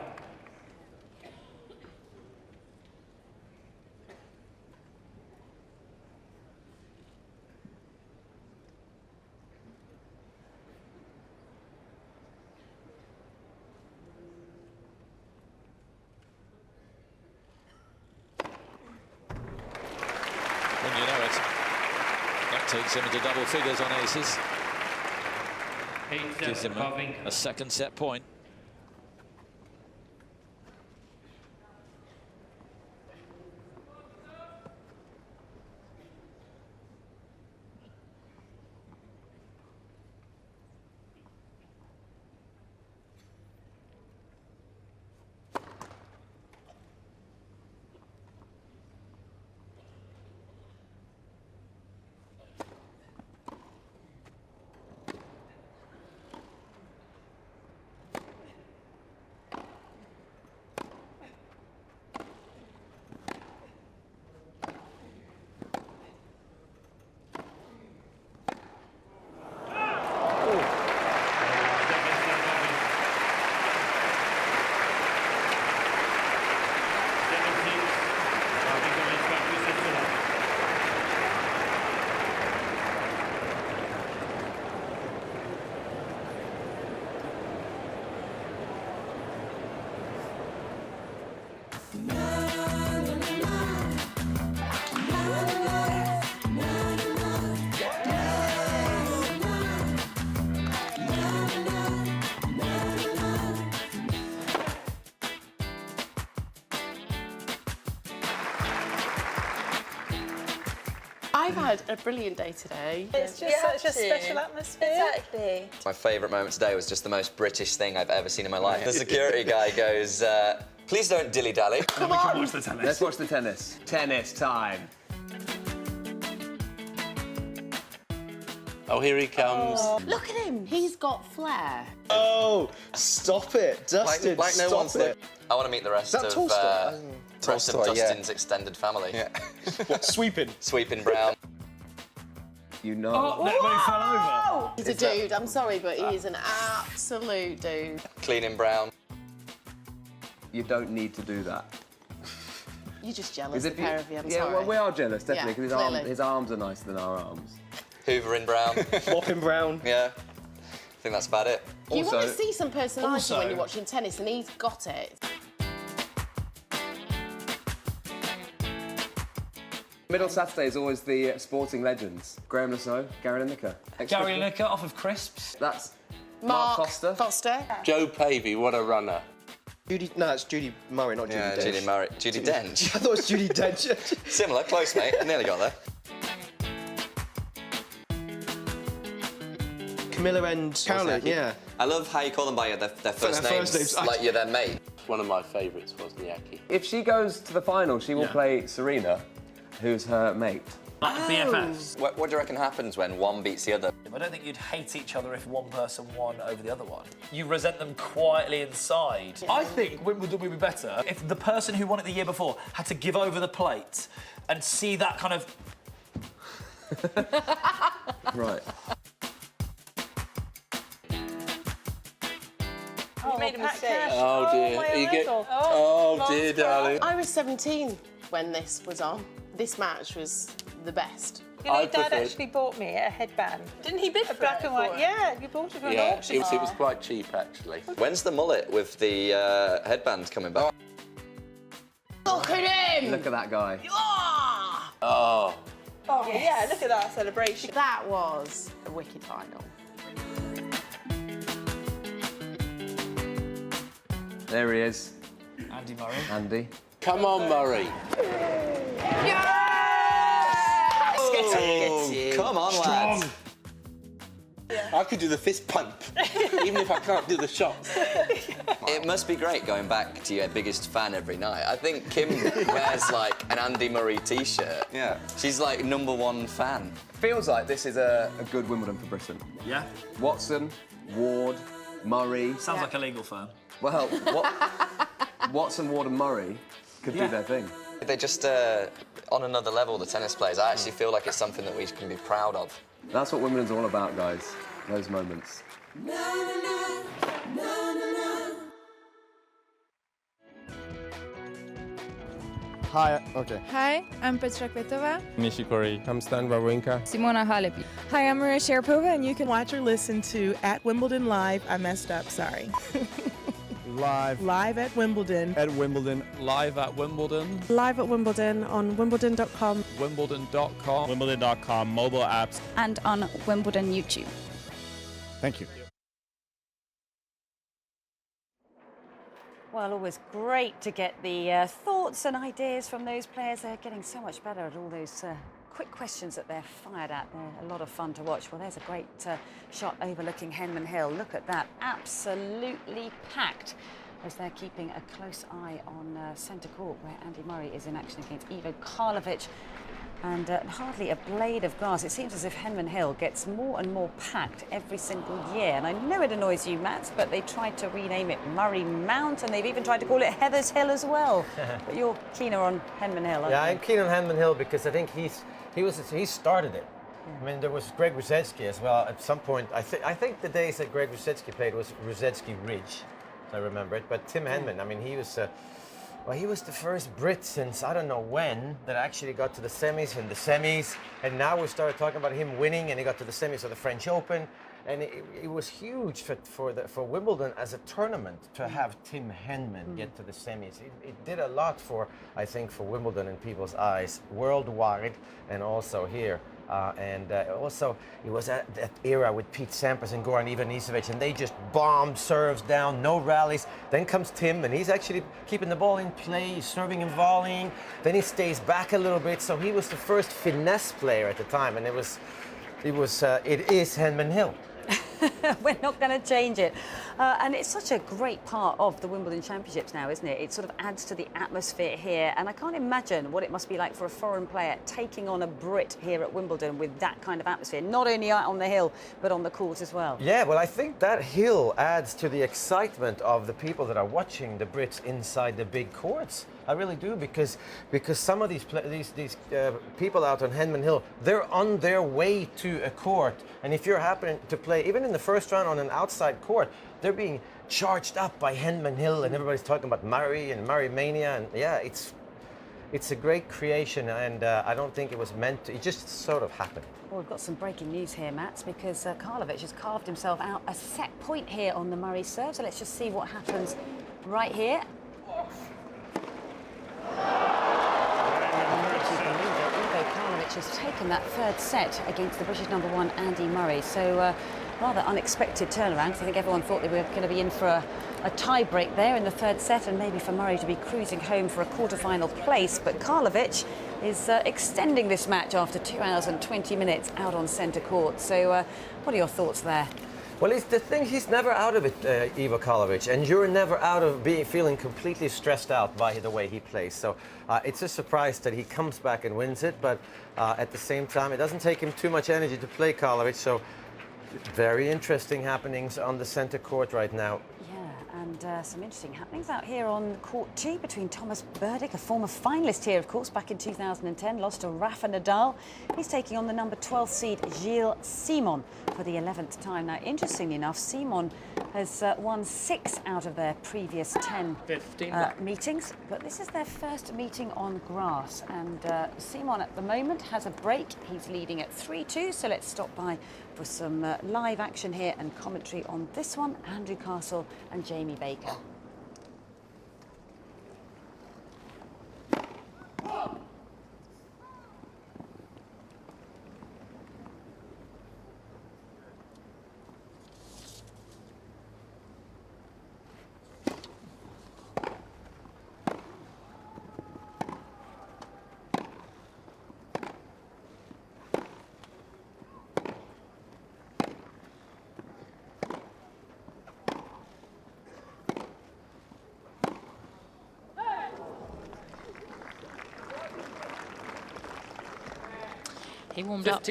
When you know it, that takes him into double figures on aces. Gives him a second set point. I've had a brilliant day today. It's just such a special atmosphere. Exactly. My favourite moment today was just the most British thing I've ever seen in my life. The security guy goes, please don't dilly-dally. Come on. Watch the tennis. Let's watch the tennis. Tennis time. Oh, here he comes. Oh, look at him. He's got flair. Oh, stop it, Dustin. Like no one's it. I want to meet the rest of Dustin's extended family. Yeah. What, Sweeping? Sweeping Brown. You know. Oh, that one fell over. He's a dude. I'm sorry, but he's an absolute dude. Cleaning Brown. You don't need to do that. You're just jealous, a pair of you. I'm yeah, sorry. well, we are jealous, definitely, Yeah, because his arms are nicer than our arms. Hoovering Brown. Flopping Brown. Yeah. I think that's about it. You want to see some personality when you're watching tennis, and he's got it. Middle Saturday is always the sporting legends. Graham Lasseau, Gary Lineker. Gary Lineker off of crisps. That's Mark Foster. Joe Pavey, what a runner. It's Judy Murray, not Judy Dench. Judy Murray. Judy Dench. I thought it was Judy Dench. Similar, close, mate. Nearly got there. Camilla and Caroline, yeah. I love how you call them by their first names, like you're their mate. One of my favourites was Niaki. If she goes to the final, she will play Serena, who's her mate. BFFs. What do you reckon happens when one beats the other? them. I don't think you'd hate each other if one person won over the other one. You resent them quietly inside. Yeah. I think Wimbledon would be better if the person who won it the year before had to give over the plate and see that kind of... Right. You made a mistake. Oh dear. You get... Oh dear, darling. I was 17 when this was on. This match was the best. You know, Dad actually bought me a headband. Didn't he bid for black and white? Yeah, you bought it from an auction. It was quite cheap, actually. When's the mullet with the headband coming back? Look at him! Look at that guy. Oh. Oh, yeah, look at that celebration. That was a wicked final. There he is. Andy Murray. Andy. Come on, Murray. Oh, come on, lads. I could do the fist pump, even if I can't do the shots. It must be great going back to your biggest fan every night. I think Kim wears like an Andy Murray t-shirt. Yeah. She's like #1 fan. Feels like this is a good Wimbledon for Britain. Yeah. Watson, Ward, Murray. Sounds like a legal firm. Well, Watson, Ward and Murray could do their thing. They're just on another level, the tennis players. I actually feel like it's something that we can be proud of. That's what Wimbledon's all about, guys. Those moments. Hi, okay. Hi, I'm Petra Kvetova. Nishikori. I'm Stan Wawrinka. Simona Halep. Hi, I'm Maria Sharapova, and you can watch or listen to At Wimbledon Live. I messed up, sorry. Live at Wimbledon. At Wimbledon. Live at Wimbledon. Live at Wimbledon on Wimbledon.com. Wimbledon.com. Wimbledon.com, mobile apps. And on Wimbledon YouTube. Thank you. Well, always great to get the thoughts and ideas from those players. They're getting so much better at all those quick questions that they're fired at. They're a lot of fun to watch. Well, there's a great shot overlooking Henman Hill. Look at that, absolutely packed, as they're keeping a close eye on centre court, where Andy Murray is in action against Ivo Karlovic. And hardly a blade of grass. It seems as if Henman Hill gets more and more packed every single year. And I know it annoys you, Matt, but they tried to rename it Murray Mount, and they've even tried to call it Heather's Hill as well. But you're keener on Henman Hill, aren't you? Yeah, I'm keen on Henman Hill because I think he started it. Yeah. I mean, there was Greg Rusedski as well at some point. I think the days that Greg Rusedski played was Rusedski Ridge, I remember it. But Tim Henman, I mean, he was... Well, he was the first Brit since I don't know when that actually got to the semis and now we started talking about him winning, and he got to the semis of the French Open, and it was huge for Wimbledon as a tournament to have Tim Henman get to the semis. It did a lot for, I think, for Wimbledon in people's eyes worldwide and also here. Also, it was at that era with Pete Sampras and Goran Ivanisevic, and they just bombed serves down, no rallies. Then comes Tim, and he's actually keeping the ball in play, he's serving and volleying. Then he stays back a little bit, so he was the first finesse player at the time, and it is Henman Hill. We're not going to change it. And it's such a great part of the Wimbledon Championships now, isn't it? It sort of adds to the atmosphere here. And I can't imagine what it must be like for a foreign player taking on a Brit here at Wimbledon with that kind of atmosphere, not only out on the hill, but on the court as well. Yeah, well, I think that hill adds to the excitement of the people that are watching the Brits inside the big courts. I really do, because some of these people out on Henman Hill, they're on their way to a court, and if you're happening to play even in the first round on an outside court, they're being charged up by Henman Hill, and everybody's talking about Murray and Murray Mania, and yeah, it's a great creation, and I don't think it was meant to. It just sort of happened. Well, we've got some breaking news here, Matt, because Karlovic has carved himself out a set point here on the Murray serve. So let's just see what happens right here. Ivo Karlovic has taken that third set against the British #1 Andy Murray. So rather unexpected turnaround. I think everyone thought they were going to be in for a tie break there in the third set, and maybe for Murray to be cruising home for a quarter-final place. But Karlovic is extending this match after 2 hours and 20 minutes out on centre court. So what are your thoughts there? Well, it's the thing, he's never out of it, Ivo Karlovic, and you're never out of feeling completely stressed out by the way he plays. So it's a surprise that he comes back and wins it, but at the same time, it doesn't take him too much energy to play Karlovic. So Very interesting happenings on the centre court right now. Yeah, and some interesting happenings out here on court 2 between Thomas Berdych, a former finalist here, of course, back in 2010, lost to Rafa Nadal. He's taking on the number 12 seed Gilles Simon for the 11th time. Now, interestingly enough, Simon has won 6 out of their previous 10 meetings, but this is their first meeting on grass. And Simon at the moment has a break. He's leading at 3-2, so let's stop by for some live action here and commentary on this one. Andrew Castle and Jamie Baker. He warmed up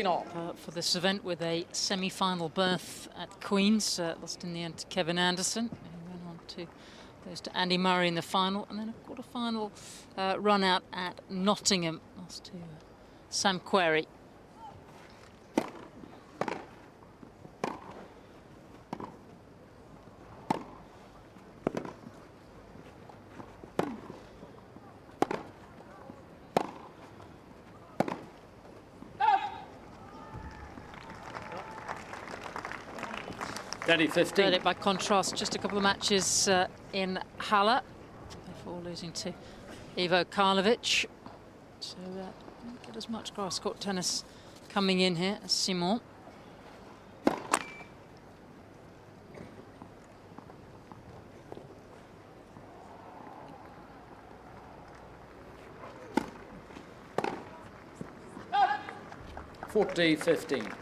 for this event with a semi-final berth at Queen's, lost in the end to Kevin Anderson. He went on to goes to Andy Murray in the final, and then a quarter-final run out at Nottingham, lost to Sam Querrey. Berdych, by contrast, just a couple of matches in Halle before losing to Ivo Karlovic. So not get as much grass court tennis coming in here as Simon. (40-15).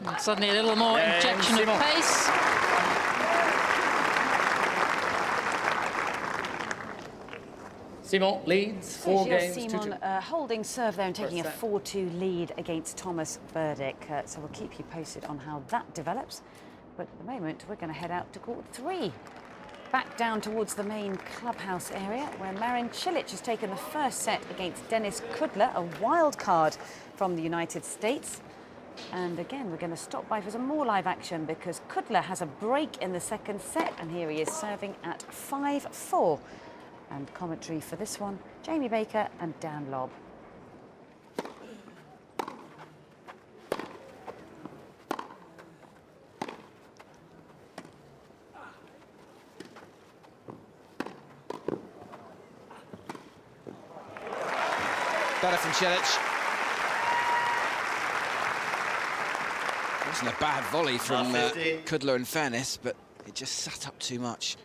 And suddenly a little more injection of pace. Simon leads 4 games. Simon holding serve there and taking a 4-2 lead against Thomas Berdych. So we'll keep you posted on how that develops. But at the moment, we're going to head out to court 3. Back down towards the main clubhouse area, where Marin Cilic has taken the first set against Denis Kudla, a wild card from the United States. And again, we're going to stop by for some more live action because Kudla has a break in the second set, and here he is serving at 5-4. And commentary for this one, Jamie Baker and Dan Lobb. Better from Cilic. Wasn't a bad volley from Kudla, in fairness, but it just sat up too much.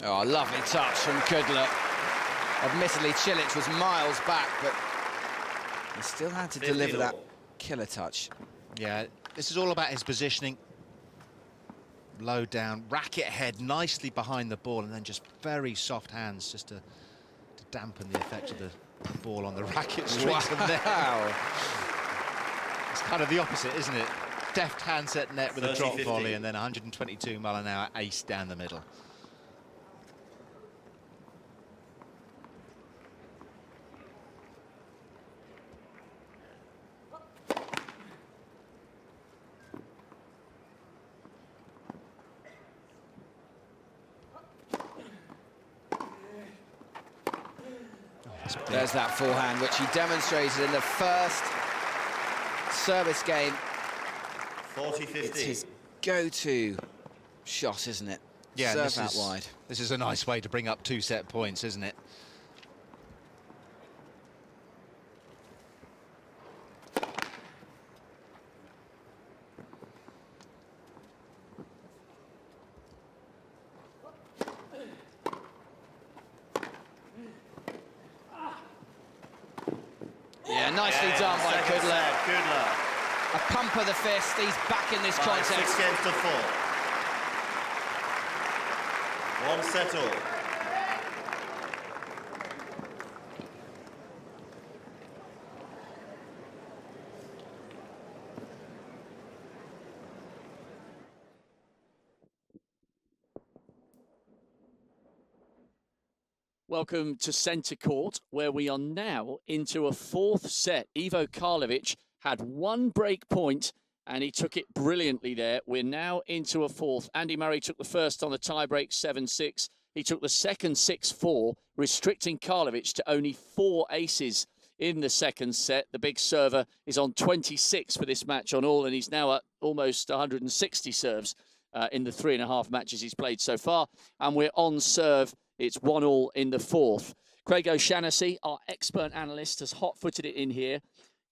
Oh, a lovely touch from Kudla. Admittedly, Cilic was miles back, but he still had to deliver that killer touch. Yeah, this is all about his positioning. Low down, racket head nicely behind the ball, and then just very soft hands just to dampen the effect of the ball on the racket strings. Wow. It's kind of the opposite, isn't it? Deft handset net with a drop volley, and then 122 mile an hour ace down the middle. There's that forehand, which he demonstrated in the first service game. 40-50. It's his go-to shot, isn't it? Yeah, serve that wide. This is a nice way to bring up 2 set points, isn't it? nicely done by Kudla. A pump of the fist, he's back in this contest. 6 games to 4. 1 set all. Welcome to centre court, where we are now into a fourth set. Ivo Karlovic had one break point, and he took it brilliantly there. We're now into a fourth. Andy Murray took the first on the tie-break, 7-6. He took the second, 6-4, restricting Karlovic to only 4 aces in the second set. The big server is on 26 for this match on all, and he's now at almost 160 serves in the 3.5 matches he's played so far. And we're on serve. It's 1-1 in the fourth. Craig O'Shaughnessy, our expert analyst, has hot-footed it in here.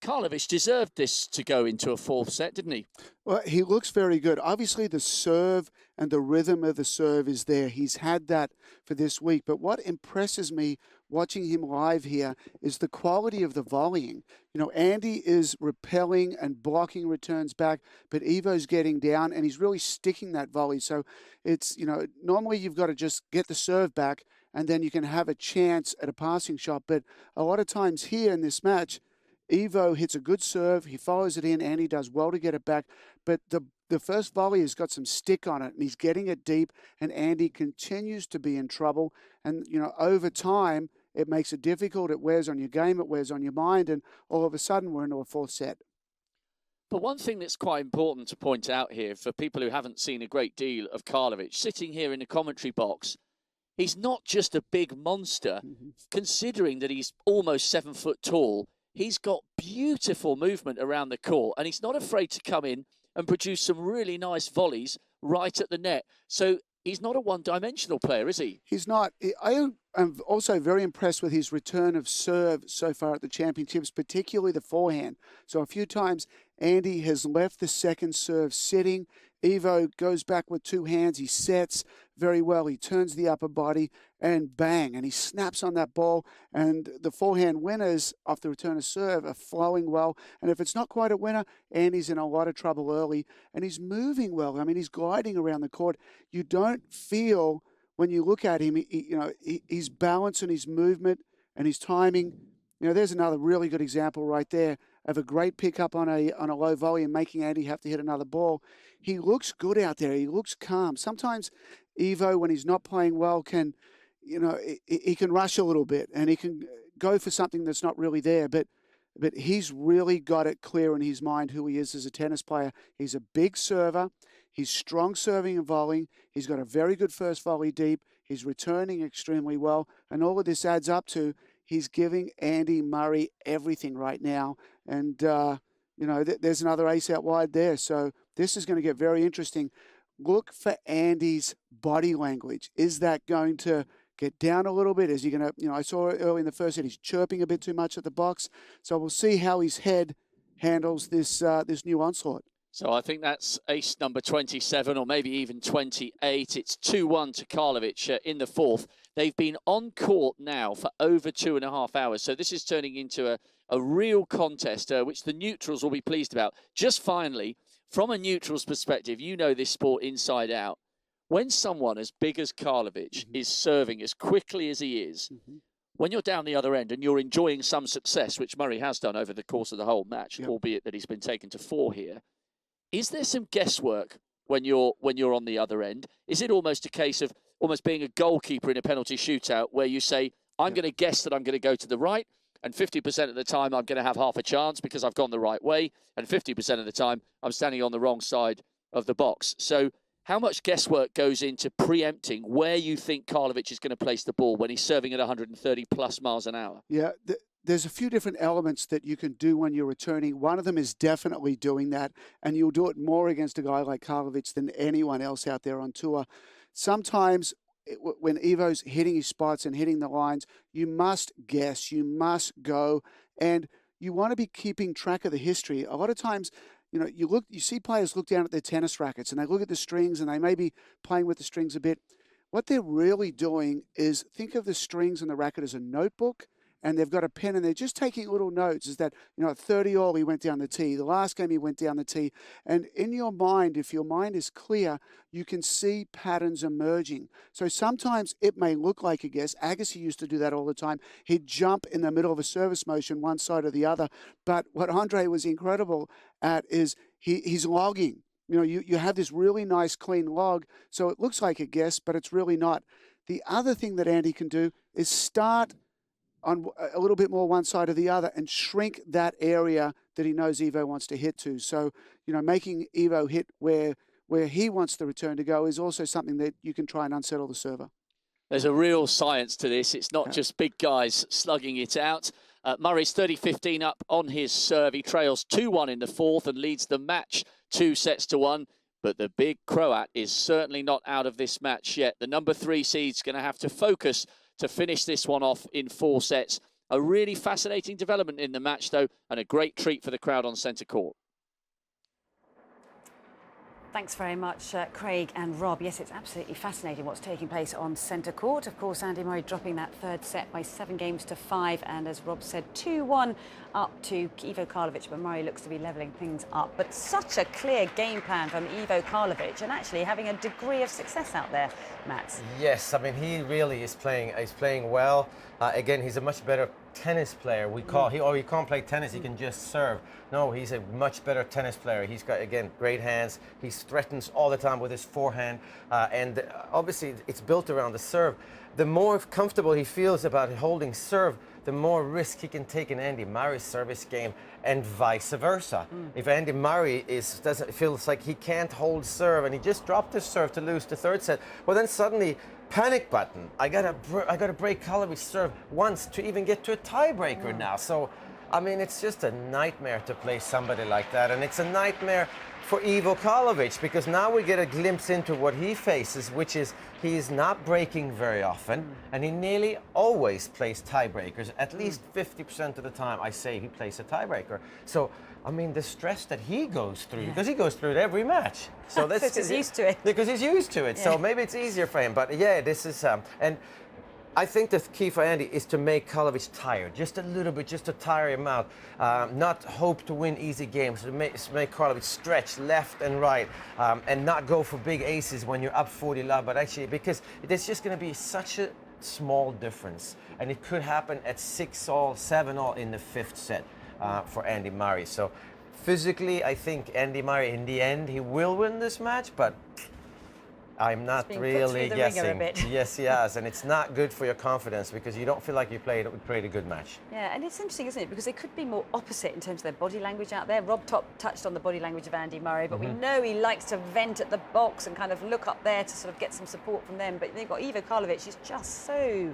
Karlovic deserved this to go into a fourth set, didn't he? Well, he looks very good. Obviously, the serve and the rhythm of the serve is there. He's had that for this week. But what impresses me watching him live here is the quality of the volleying. You know, Andy is repelling and blocking returns back, but Ivo's getting down and he's really sticking that volley. So it's, you know, normally you've got to just get the serve back and then you can have a chance at a passing shot. But a lot of times here in this match, Ivo hits a good serve, he follows it in, and he does well to get it back. But the first volley has got some stick on it, and he's getting it deep, and Andy continues to be in trouble. And, you know, over time, it makes it difficult. It wears on your game, it wears on your mind, and all of a sudden we're into a fourth set. But one thing that's quite important to point out here for people who haven't seen a great deal of Karlovic, sitting here in the commentary box, he's not just a big monster, considering that he's almost 7 foot tall. He's got beautiful movement around the court, and he's not afraid to come in and produce some really nice volleys right at the net. So he's not a one-dimensional player, is he? He's not. I am also very impressed with his return of serve so far at the championships, particularly the forehand. So a few times Andy has left the second serve sitting. Ivo goes back with 2 hands. He sets very well. He turns the upper body and bang, and he snaps on that ball. And the forehand winners off the return of serve are flowing well. And if it's not quite a winner, Andy's in a lot of trouble early. And he's moving well. I mean, he's gliding around the court. You don't feel when you look at him, his balance and his movement and his timing. You know, there's another really good example right there of a great pickup on a low volley and making Andy have to hit another ball. He looks good out there. He looks calm. Sometimes Ivo, when he's not playing well, can, you know, he can rush a little bit and he can go for something that's not really there. But he's really got it clear in his mind who he is as a tennis player. He's a big server. He's strong serving and volleying. He's got a very good first volley deep. He's returning extremely well. And all of this adds up to he's giving Andy Murray everything right now. And, you know, there's another ace out wide there. So this is going to get very interesting. Look for Andy's body language. Is that going to get down a little bit? Is he going to, you know, I saw early in the first set, he's chirping a bit too much at the box. So we'll see how his head handles this new onslaught. So I think that's ace number 27 or maybe even 28. It's 2-1 to Karlovic in the fourth. They've been on court now for over 2.5 hours. So this is turning into a real contest, which the neutrals will be pleased about. Just finally, from a neutral's perspective, you know this sport inside out. When someone as big as Karlovic is serving as quickly as he is, when you're down the other end and you're enjoying some success, which Murray has done over the course of the whole match, albeit that he's been taken to 4 here, is there some guesswork when you're on the other end? Is it almost a case of almost being a goalkeeper in a penalty shootout where you say, I'm going to guess that I'm going to go to the right, and 50% of the time I'm going to have half a chance because I've gone the right way, and 50% of the time I'm standing on the wrong side of the box. So how much guesswork goes into preempting where you think Karlovic is going to place the ball when he's serving at 130 plus miles an hour? Yeah, there's a few different elements that you can do when you're returning. One of them is definitely doing that, and you'll do it more against a guy like Karlovic than anyone else out there on tour. Sometimes when Ivo's hitting his spots and hitting the lines, you must guess, you must go, and you want to be keeping track of the history. A lot of times, you know, you see players look down at their tennis rackets and they look at the strings and they may be playing with the strings a bit. What they're really doing is think of the strings and the racket as a notebook, and they've got a pen and they're just taking little notes. Is that, at 30 all he went down the tee. The last game he went down the tee. And in your mind, if your mind is clear, you can see patterns emerging. So sometimes it may look like a guess. Agassi used to do that all the time. He'd jump in the middle of a service motion, one side or the other. But what Andre was incredible at is he's logging. You have this really nice clean log, so it looks like a guess, but it's really not. The other thing that Andy can do is start on a little bit more one side or the other and shrink that area that he knows Ivo wants to hit to. So, making Ivo hit where he wants the return to go is also something that you can try and unsettle the server. There's a real science to this. It's not just big guys slugging it out. Murray's 30-15 up on his serve. He trails 2-1 in the fourth and leads the match 2-1. But the big Croat is certainly not out of this match yet. The number 3 seed's going to have to focus to finish this one off in 4 sets. A really fascinating development in the match, though, and a great treat for the crowd on centre court. Thanks very much, Craig and Rob. Yes, it's absolutely fascinating what's taking place on centre court. Of course, Andy Murray dropping that third set by 7 games to 5. And as Rob said, 2-1 up to Ivo Karlovic. But Murray looks to be levelling things up. But such a clear game plan from Ivo Karlovic and actually having a degree of success out there, Matt. Yes, I mean, he really is playing well. Again, he's a much better tennis player. He can't play tennis, he can just serve. No, he's a much better tennis player. He's got, again, great hands. He threatens all the time with his forehand. And obviously, it's built around the serve. The more comfortable he feels about holding serve, the more risk he can take in Andy Murray's service game and vice versa. If Andy Murray feels like he can't hold serve and he just dropped his serve to lose the third set, well then suddenly panic button. I gotta break Karlovic's serve once to even get to a tiebreaker now. So I mean, it's just a nightmare to play somebody like that, and it's a nightmare for Ivo Karlovic because now we get a glimpse into what he faces, which is he's not breaking very often, and he nearly always plays tiebreakers. At least 50% of the time, I say he plays a tiebreaker. So, I mean, the stress that he goes through, because he goes through it every match. So that's because he's used to it. Because he's used to it. So maybe it's easier for him. But yeah, this is and I think the key for Andy is to make Karlovic tired, just a little bit, just to tire him out. Not hope to win easy games, to make Karlovic stretch left and right, and not go for big aces when you're up 40 love, but actually, because there's just going to be such a small difference, and it could happen at 6-all, 7-all in the 5th set for Andy Murray. So physically, I think Andy Murray, in the end, he will win this match, but I'm not really guessing. Yes, he has, and it's not good for your confidence because you don't feel like you played a good match. Yeah, and it's interesting, isn't it? Because they could be more opposite in terms of their body language out there. Rob touched on the body language of Andy Murray, but we know he likes to vent at the box and kind of look up there to sort of get some support from them. But they've got Ivo Karlovic, he's just so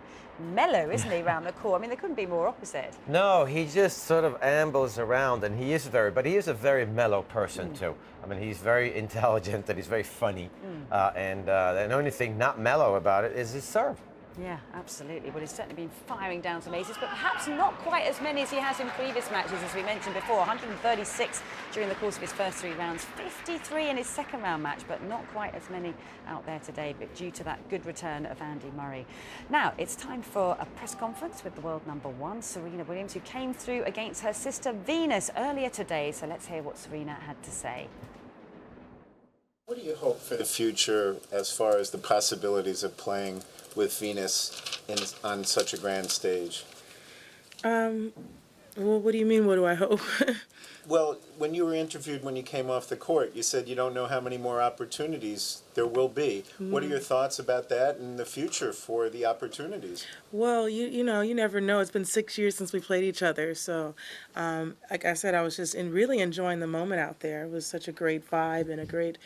mellow, isn't he, around the court? I mean, they couldn't be more opposite. No, he just sort of ambles around, and he is a very mellow person too. I mean, he's very intelligent and he's very funny, and the only thing not mellow about it is his serve. Yeah, absolutely. Well, he's certainly been firing down some aces, but perhaps not quite as many as he has in previous matches, as we mentioned before. 136 during the course of his first 3 rounds, 53 in his second round match, but not quite as many out there today, but due to that good return of Andy Murray. Now, it's time for a press conference with the world number 1, Serena Williams, who came through against her sister Venus earlier today. So let's hear what Serena had to say. What do you hope for the future as far as the possibilities of playing with Venus on such a grand stage? Well, what do you mean, what do I hope? Well, when you were interviewed when you came off the court, you said you don't know how many more opportunities there will be. What are your thoughts about that and the future for the opportunities? Well, you know, you never know. It's been 6 years since we played each other. So, like I said, I was just really enjoying the moment out there. It was such a great vibe and a great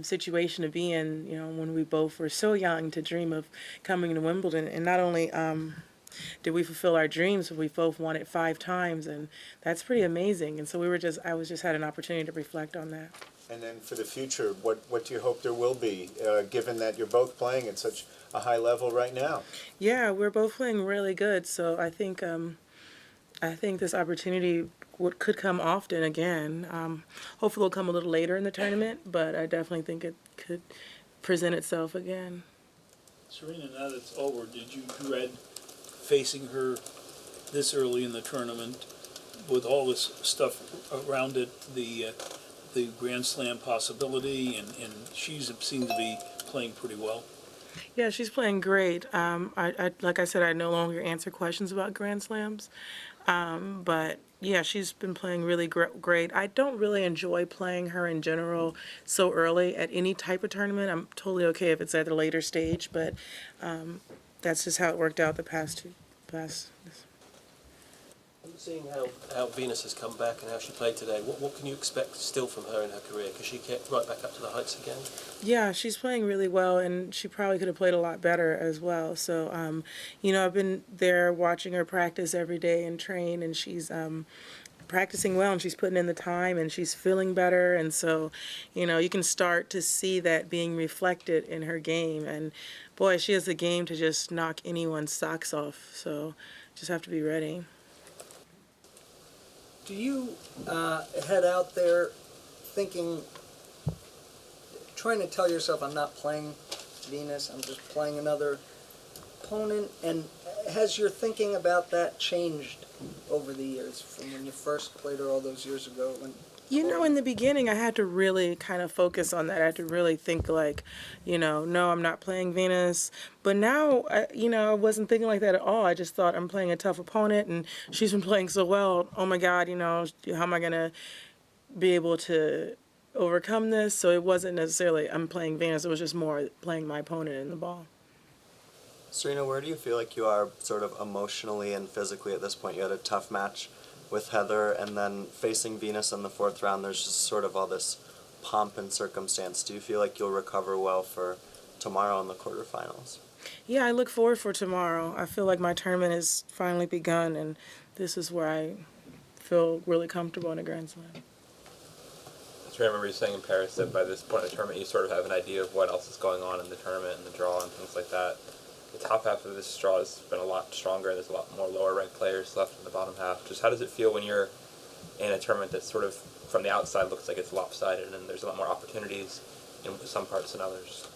situation to be in, you know, when we both were so young to dream of coming to Wimbledon. And not only did we fulfill our dreams, but we both won it 5 times, and that's pretty amazing. And so I was just had an opportunity to reflect on that. And then for the future, what do you hope there will be, given that you're both playing at such a high level right now? Yeah, we're both playing really good, so I think this opportunity could come often again. Hopefully it'll come a little later in the tournament, but I definitely think it could present itself again. Serena, now that it's over, did you dread facing her this early in the tournament, with all this stuff around it, the Grand Slam possibility, and she seems to be playing pretty well. Yeah, she's playing great. Like I said, I no longer answer questions about Grand Slams. But yeah, she's been playing really great. I don't really enjoy playing her in general so early at any type of tournament. I'm totally okay if it's at a later stage, but that's just how it worked out the past. Seeing how Venus has come back and how she played today, what can you expect still from her in her career? Because she get right back up to the heights again. Yeah, she's playing really well, and she probably could have played a lot better as well. So, you know, I've been there watching her practice every day and train, and she's practicing well, and she's putting in the time, and she's feeling better. And so, you know, you can start to see that being reflected in her game. And boy, she has the game to just knock anyone's socks off. So, just have to be ready. Do you head out there thinking, trying to tell yourself, I'm not playing Venus, I'm just playing another opponent? And has your thinking about that changed over the years from when you first played her all those years ago? You know, in the beginning, I had to really kind of focus on that. I had to really think like, you know, no, I'm not playing Venus. But now, you know, I wasn't thinking like that at all. I just thought I'm playing a tough opponent, and she's been playing so well. Oh, my God, you know, how am I going to be able to overcome this? So it wasn't necessarily I'm playing Venus. It was just more playing my opponent in the ball. Serena, where do you feel like you are sort of emotionally and physically at this point? You had a tough match with Heather, and then facing Venus in the fourth round, there's just sort of all this pomp and circumstance. Do you feel like you'll recover well for tomorrow in the quarterfinals? Yeah, I look forward for tomorrow. I feel like my tournament has finally begun, and this is where I feel really comfortable in a Grand Slam. I remember you saying in Paris that by this point in the tournament you sort of have an idea of what else is going on in the tournament and the draw and things like that. The top half of this draw has been a lot stronger. There's a lot more lower-ranked players left in the bottom half. Just how does it feel when you're in a tournament that sort of, from the outside, looks like it's lopsided and there's a lot more opportunities in some parts than others?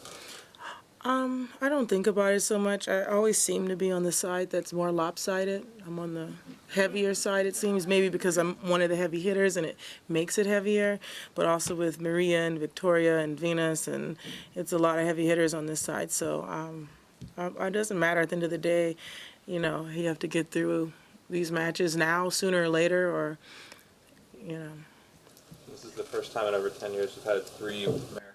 I don't think about it so much. I always seem to be on the side that's more lopsided. I'm on the heavier side, it seems, maybe because I'm one of the heavy hitters and it makes it heavier, but also with Maria and Victoria and Venus, and it's a lot of heavy hitters on this side. So it doesn't matter at the end of the day. You know, you have to get through these matches now, sooner or later, or, you know. This is the first time in over 10 years we've had 3 American women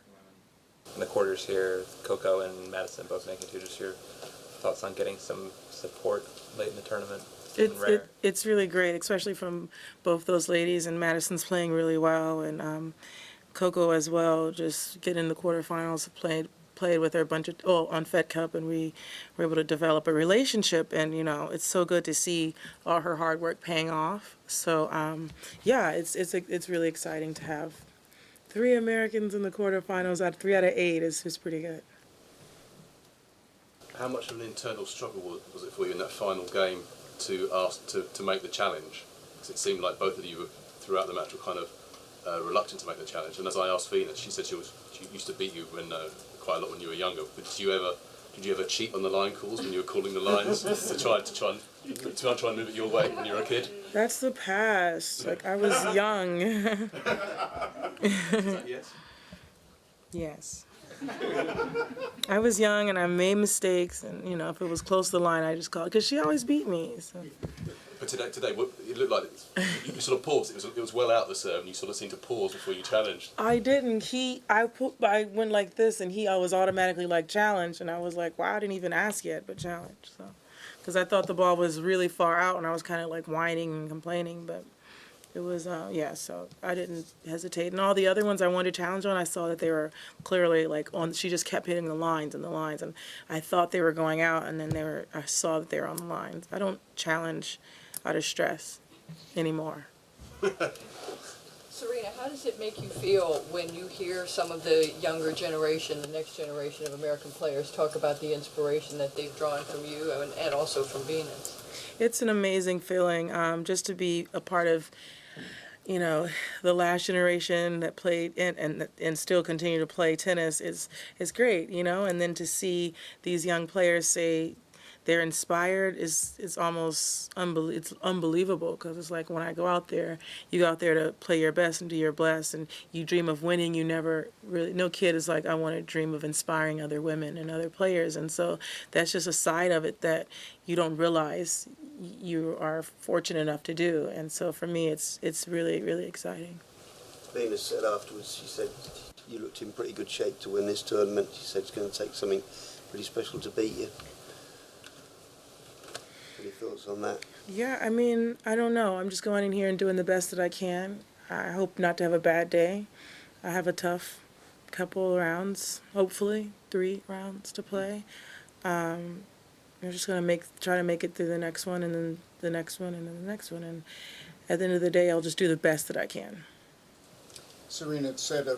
in the quarters here, Coco and Madison both making 2. Just your thoughts on getting some support late in the tournament? It's really great, especially from both those ladies, and Madison's playing really well, and Coco as well, just getting the quarterfinals, played with her a bunch of, on Fed Cup, and we were able to develop a relationship, and, you know, it's so good to see all her hard work paying off. So, yeah, it's really exciting to have 3 Americans in the quarterfinals. 3 out of 8 is pretty good. How much of an internal struggle was it for you in that final game to ask to make the challenge? Because it seemed like both of you throughout the match were kind of reluctant to make the challenge. And as I asked Venus, she said she used to beat you quite a lot when you were younger. But did you ever cheat on the line calls when you were calling the lines to try and move it your way when you were a kid? That's the past. Like, I was young. Is that yes? Yes. I was young and I made mistakes, and, you know, if it was close to the line, I just called, because she always beat me. So. But today, it looked like you sort of paused. It was well out the serve, and you sort of seemed to pause before you challenged. I didn't. I went like this, and I was automatically like challenged, and I was like, wow, I didn't even ask yet, but challenged. So, because I thought the ball was really far out, and I was kind of like whining and complaining, but it was, yeah, so I didn't hesitate. And all the other ones I wanted to challenge on, I saw that they were clearly like on, she just kept hitting the lines, and I thought they were going out, and then I saw that they were on the lines. I don't challenge out of stress anymore. Serena, how does it make you feel when you hear some of the younger generation, the next generation of American players talk about the inspiration that they've drawn from you and also from Venus? It's an amazing feeling, just to be a part of, you know, the last generation that played and still continue to play tennis is great, you know, and then to see these young players say they're inspired is almost it's unbelievable, because it's like when I go out there, you go out there to play your best and do your best, and you dream of winning. You never really, no kid is like, I want to dream of inspiring other women and other players, and so that's just a side of it that you don't realize you are fortunate enough to do. And so for me, it's really, really exciting. Venus said afterwards, she said, you looked in pretty good shape to win this tournament. She said it's going to take something pretty special to beat you. Any thoughts on that? Yeah, I mean, I don't know. I'm just going in here and doing the best that I can. I hope not to have a bad day. I have a tough couple rounds, hopefully 3 rounds to play. I'm just going to try to make it through the next one, and then the next one, and then the next one. And at the end of the day, I'll just do the best that I can. Serena said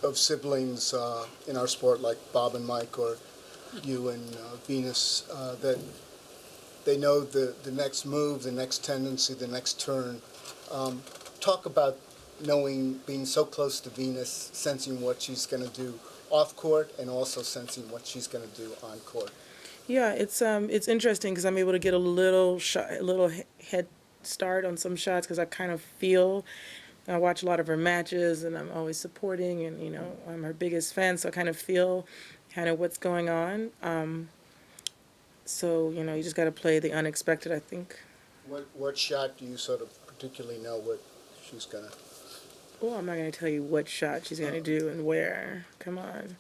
of siblings in our sport, like Bob and Mike, or you and Venus, that they know the next move, the next tendency, the next turn. Talk about being so close to Venus, sensing what she's going to do off court, and also sensing what she's going to do on court. Yeah, it's interesting because I'm able to get a little head start on some shots, because I kind of feel. I watch a lot of her matches, and I'm always supporting, and, you know, I'm her biggest fan, so I kind of feel what's going on. So, you know, you just got to play the unexpected, I think. What shot do you sort of particularly know what she's going to... Oh, I'm not going to tell you what shot she's going to do and where. Come on.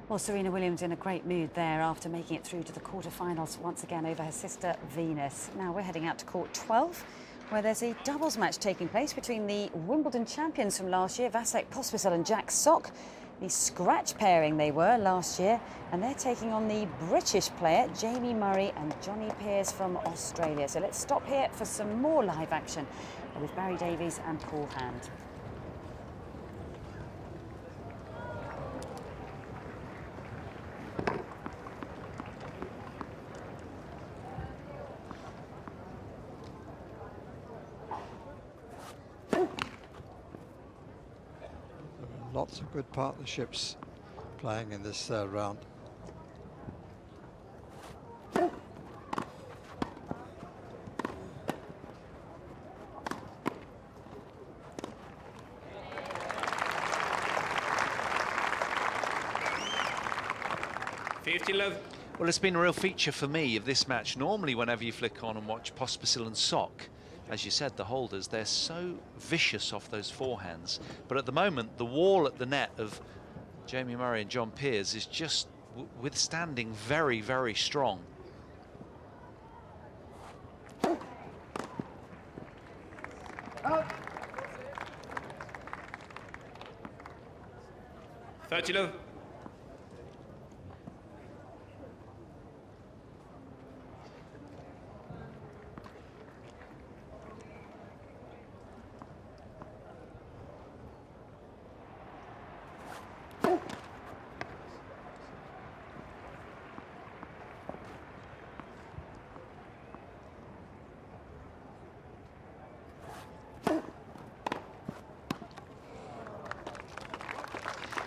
Well, Serena Williams in a great mood there after making it through to the quarterfinals once again over her sister Venus. Now we're heading out to court 12, where there's a doubles match taking place between the Wimbledon champions from last year, Vasek Pospisil and Jack Sock. The scratch pairing they were last year, and they're taking on the British player Jamie Murray and Johnny Peers from Australia. So let's stop here for some more live action with Barry Davies and Paul Hand. Lots of good partnerships playing in this round. Well, it's been a real feature for me of this match. Normally, whenever you flick on and watch Pospisil and Sock, as you said, the holders, they're so vicious off those forehands. But at the moment, the wall at the net of Jamie Murray and John Peers is just withstanding very, very strong. Oh. 30 love.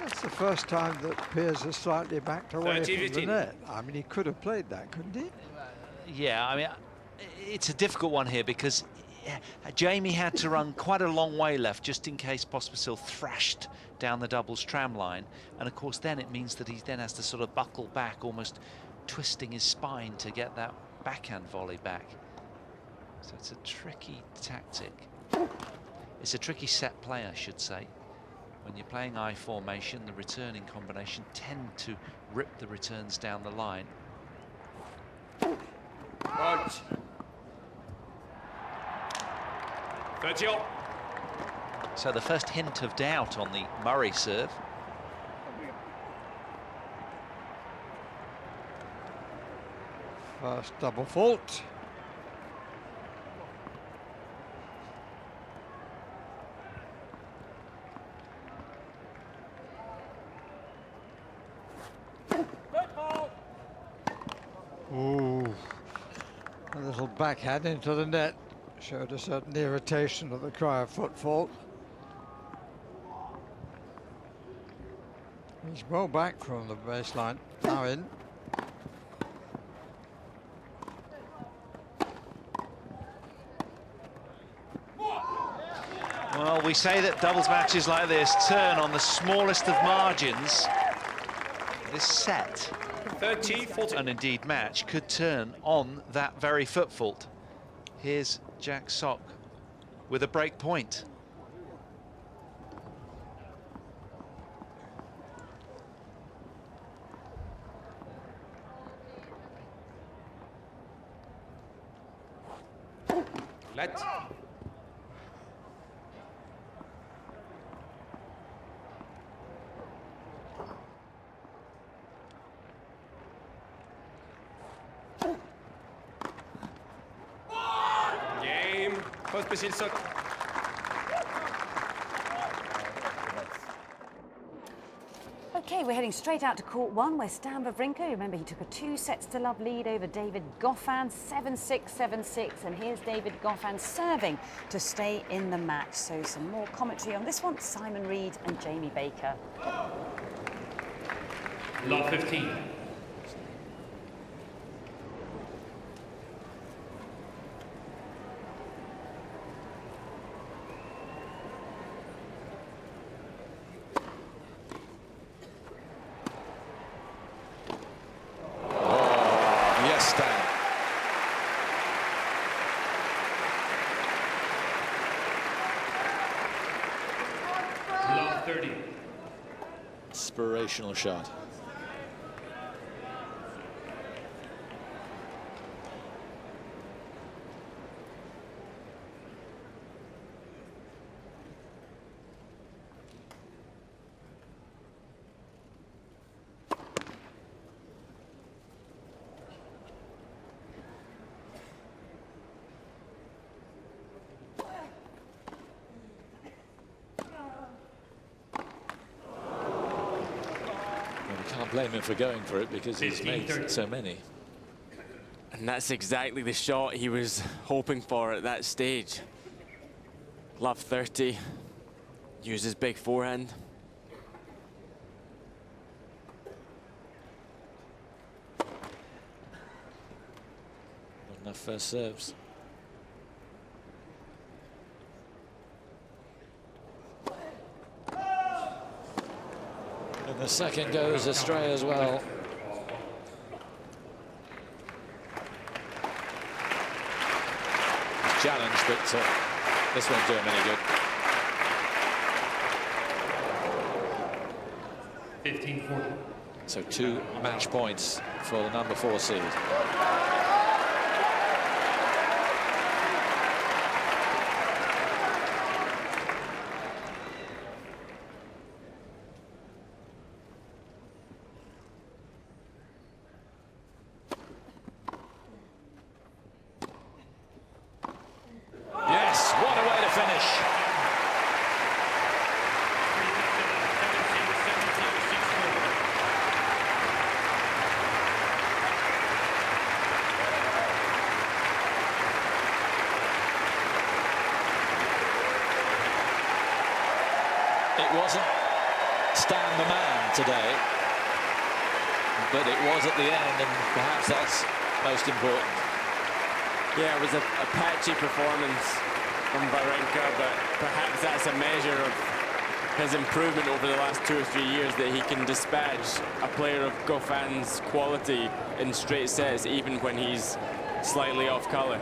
That's the first time that Peers has slightly backed away from the net. I mean, he could have played that, couldn't he? Yeah, I mean, it's a difficult one here because Jamie had to run quite a long way left just in case Pospisil thrashed down the doubles tram line. And of course, then it means that he then has to sort of buckle back, almost twisting his spine to get that backhand volley back. So it's a tricky tactic. It's a tricky set play, I should say. When you're playing I formation, the returning combination tend to rip the returns down the line. Right. 30 up. So the first hint of doubt on the Murray serve. First double fault. Ooh, a little backhand into the net showed a certain irritation at the cry of foot fault. He's well back from the baseline. Now in. Well, we say that doubles matches like this turn on the smallest of margins. This set 30-40. and indeed match could turn on that very foot fault. Here's Jack Sock with a break point. Let. Game. First Brazil Sock. Okay, we're heading straight out to court one, where Stan Wawrinka, remember he took a 2-sets-to-love lead over David Goffin, 7-6, 7-6, and here's David Goffin serving to stay in the match. So some more commentary on this one, Simon Reed and Jamie Baker. Love 15. Inspirational shot. Can't blame him for going for it because he's made so many. And that's exactly the shot he was hoping for at that stage. Love 30, uses big forehand. Not enough first serves. The second goes astray as well. He's challenged, but this won't do him any good. 15-40. So 2 match points for the number 4 seed. It wasn't Stan the man today, but it was at the end, and perhaps that's most important. Yeah, it was a patchy performance from Wawrinka, but perhaps that's a measure of his improvement over the last 2 or 3 years, that he can dispatch a player of Goffin's quality in straight sets, even when he's slightly off colour.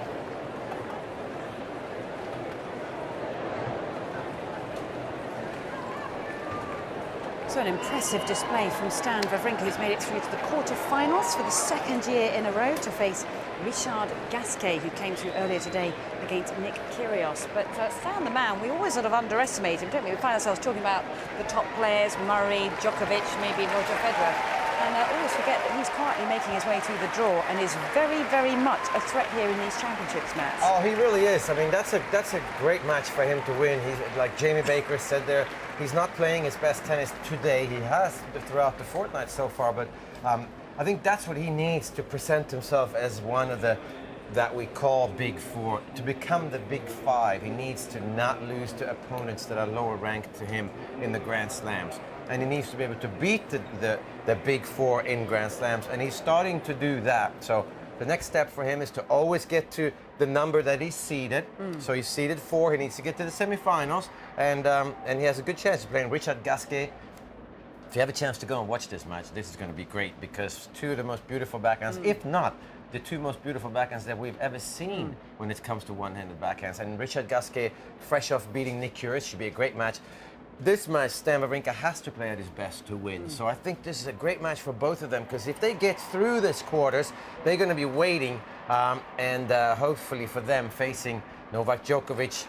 So an impressive display from Stan Wawrinka, who's made it through to the quarter-finals for the 2nd year in a row to face Richard Gasquet, who came through earlier today against Nick Kyrgios. But Stan the man, we always sort of underestimate him, don't we? We find ourselves talking about the top players, Murray, Djokovic, maybe Roger Federer, and always forget that he's quietly making his way through the draw and is very, very much a threat here in these championships, Matt. Oh, he really is. I mean, that's a great match for him to win. He's, like Jamie Baker said there, he's not playing his best tennis today. He has throughout the fortnight so far, but I think that's what he needs to present himself as one of the that we call Big Four. To become the Big Five, he needs to not lose to opponents that are lower ranked to him in the Grand Slams. and he needs to be able to beat the big four in Grand Slams, and he's starting to do that. So the next step for him is to always get to the number that he's seeded. So he's seeded 4. He needs to get to the semifinals, and he has a good chance of playing Richard Gasquet. If you have a chance to go and watch this match, this is going to be great, because 2 of the most beautiful backhands, if not the 2 most beautiful backhands that we've ever seen when it comes to one-handed backhands. And Richard Gasquet, fresh off beating Nick Kyrgios, should be a great match. This match, Stan Wawrinka has to play at his best to win. So I think this is a great match for both of them, because if they get through this quarters, they're going to be waiting, and hopefully for them facing Novak Djokovic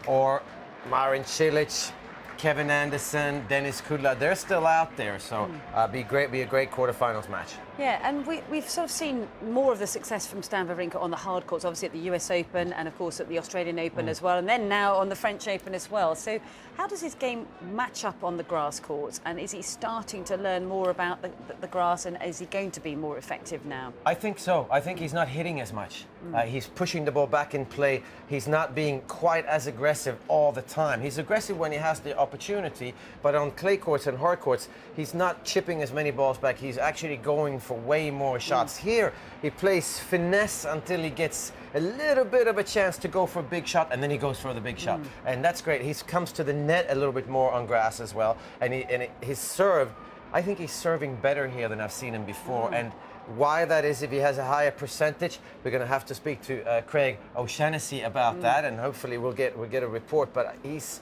or Marin Cilic, Kevin Anderson, Dennis Kudla. They're still out there, so be a great quarterfinals match. Yeah, and we've sort of seen more of the success from Stan Wawrinka on the hard courts, obviously at the US Open and, of course, at the Australian Open as well, and then now on the French Open as well. So how does his game match up on the grass courts, and is he starting to learn more about the grass, and is he going to be more effective now? I think so. I think he's not hitting as much. He's pushing the ball back in play. He's not being quite as aggressive all the time. He's aggressive when he has the opportunity, but on clay courts and hard courts, he's not chipping as many balls back. He's actually going for way more shots. Here, he plays finesse until he gets a little bit of a chance to go for a big shot, and then he goes for the big shot. And that's great. He comes to the net a little bit more on grass as well. And his serve, I think he's serving better here than I've seen him before. And why that is, if he has a higher percentage, we're going to have to speak to Craig O'Shaughnessy about that, and hopefully we'll get a report. But he's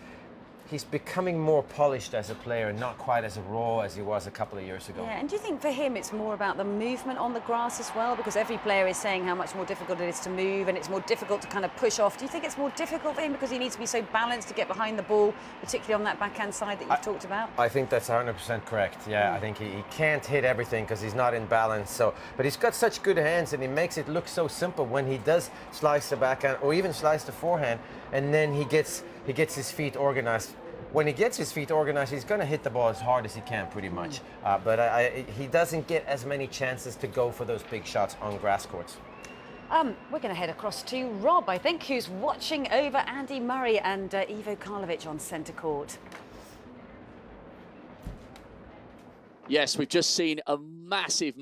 becoming more polished as a player, not quite as raw as he was a couple of years ago. Yeah, and do you think for him it's more about the movement on the grass as well? Because every player is saying how much more difficult it is to move, and it's more difficult to kind of push off. Do you think it's more difficult for him because he needs to be so balanced to get behind the ball, particularly on that backhand side that you've talked about? I think that's 100% correct. Yeah, I think he can't hit everything because he's not in balance. So, but he's got such good hands, and he makes it look so simple when he does slice the backhand or even slice the forehand, and then he gets his feet organized. When he gets his feet organized, he's going to hit the ball as hard as he can, pretty much. But he doesn't get as many chances to go for those big shots on grass courts. We're going to head across to Rob, I think, who's watching over Andy Murray and Ivo Karlovic on centre court. Yes, we've just seen a massive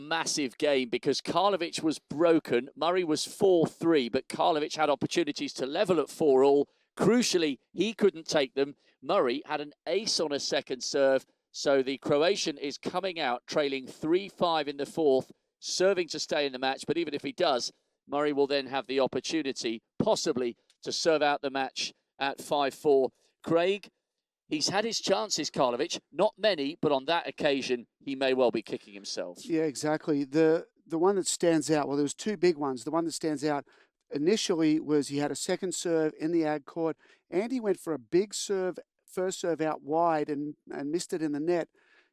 game because Karlovic was broken. Murray was 4-3, but Karlovic had opportunities to level at 4-all. Crucially, he couldn't take them. Murray had an ace on a second serve, so the Croatian is coming out trailing 3-5 in the fourth, serving to stay in the match. But even if he does, Murray will then have the opportunity, possibly, to serve out the match at 5-4. Craig, he's had his chances, Karlovic. Not many, but on that occasion, he may well be kicking himself. Yeah, exactly. The one that stands out, well, there was 2 big ones. The one that stands out initially was he had a second serve in the ag court. Andy went for a big serve, first serve out wide, and missed it in the net.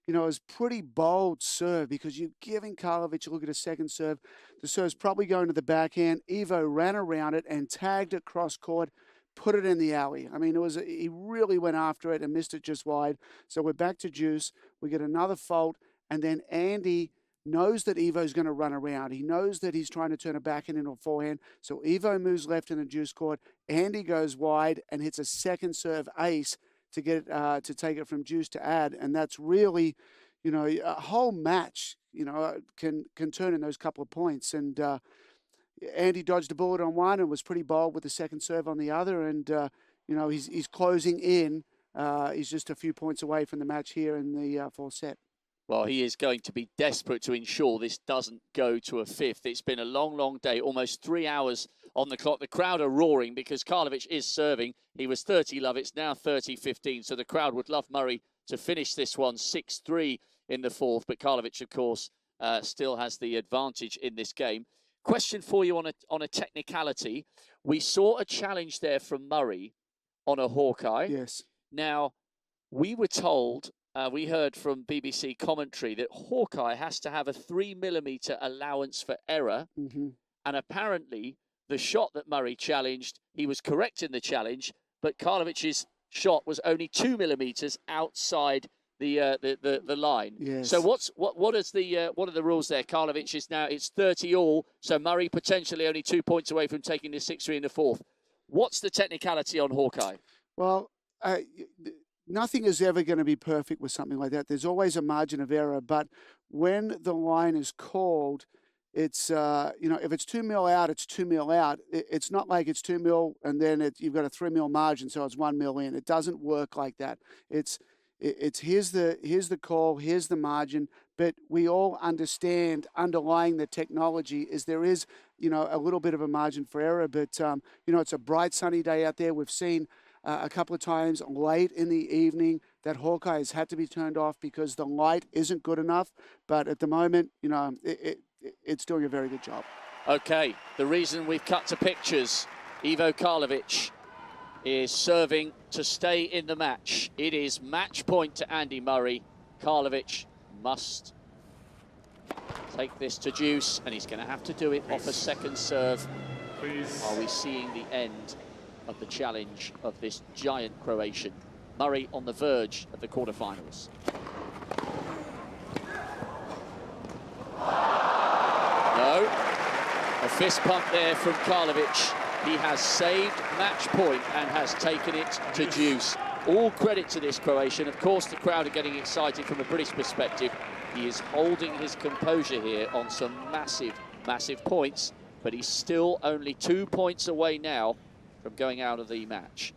You know, it was pretty bold serve because you're giving Karlovic a look at a second serve. The serve's probably going to the backhand. Ivo ran around it and tagged it cross court, put it in the alley. I mean, he really went after it and missed it just wide. So we're back to juice. We get another fault, and then Andy knows that Ivo's going to run around. He knows that he's trying to turn a backhand into a forehand. So Ivo moves left in the juice court. Andy goes wide and hits a second serve ace to get to take it from juice to add. And that's really, you know, a whole match, you know, can turn in those couple of points. And Andy dodged a bullet on one and was pretty bold with the second serve on the other. And, you know, he's closing in. He's just a few points away from the match here in the fourth set. Well, he is going to be desperate to ensure this doesn't go to a fifth. It's been a long day, almost 3 hours on the clock. The crowd are roaring because Karlovic is serving. He was 30-love, it's now 30-15. So the crowd would love Murray to finish this one 6-3 in the fourth. But Karlovic, of course, still has the advantage in this game. Question for you on a technicality. We saw a challenge there from Murray on a Hawkeye. Yes. Now, we were told... we heard from BBC commentary that Hawkeye has to have a 3mm allowance for error. And apparently, the shot that Murray challenged, he was correct in the challenge, but Karlovic's shot was only 2mm outside the line. Yes. So what are the rules there? Karlovic is now, it's 30-all, so Murray potentially only 2 points away from taking this 6-3 in the fourth. What's the technicality on Hawkeye? Well, nothing is ever going to be perfect with something like that. There's always a margin of error, but when the line is called, it's, if it's 2-0 out, it's 2-0 out. It's not like it's 2-0 and then you've got a 3-0 margin, so it's 1-0 in. It doesn't work like that. It's here's the call, here's the margin, but we all understand underlying the technology is there is, a little bit of a margin for error, but, it's a bright sunny day out there. We've seen a couple of times late in the evening that Hawkeye has had to be turned off because the light isn't good enough, but at the moment, it's doing a very good job. Okay, the reason we've cut to pictures, Ivo Karlovic is serving to stay in the match. It is match point to Andy Murray. Karlovic must take this to deuce, and he's going to have to do it off a second serve. Are we seeing the end of the challenge of this giant Croatian? Murray on the verge of the quarterfinals. No, a fist pump there from Karlovic. He has saved match point and has taken it to deuce. All credit to this Croatian. Of course, the crowd are getting excited from a British perspective. He is holding his composure here on some massive, massive points, but he's still only 2 points away now from going out of the match.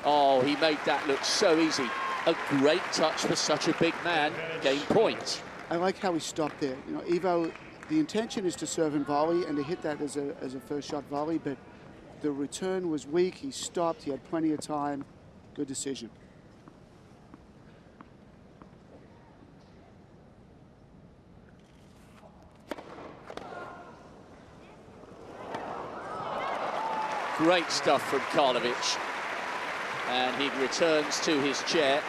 Oh, he made that look so easy. A great touch for such a big man. Game point. I like how he stopped there. Ivo, the intention is to serve and volley and to hit that as a first shot volley, but the return was weak. He stopped. He had plenty of time. Good decision. Great stuff from Karlovic. And he returns to his chair.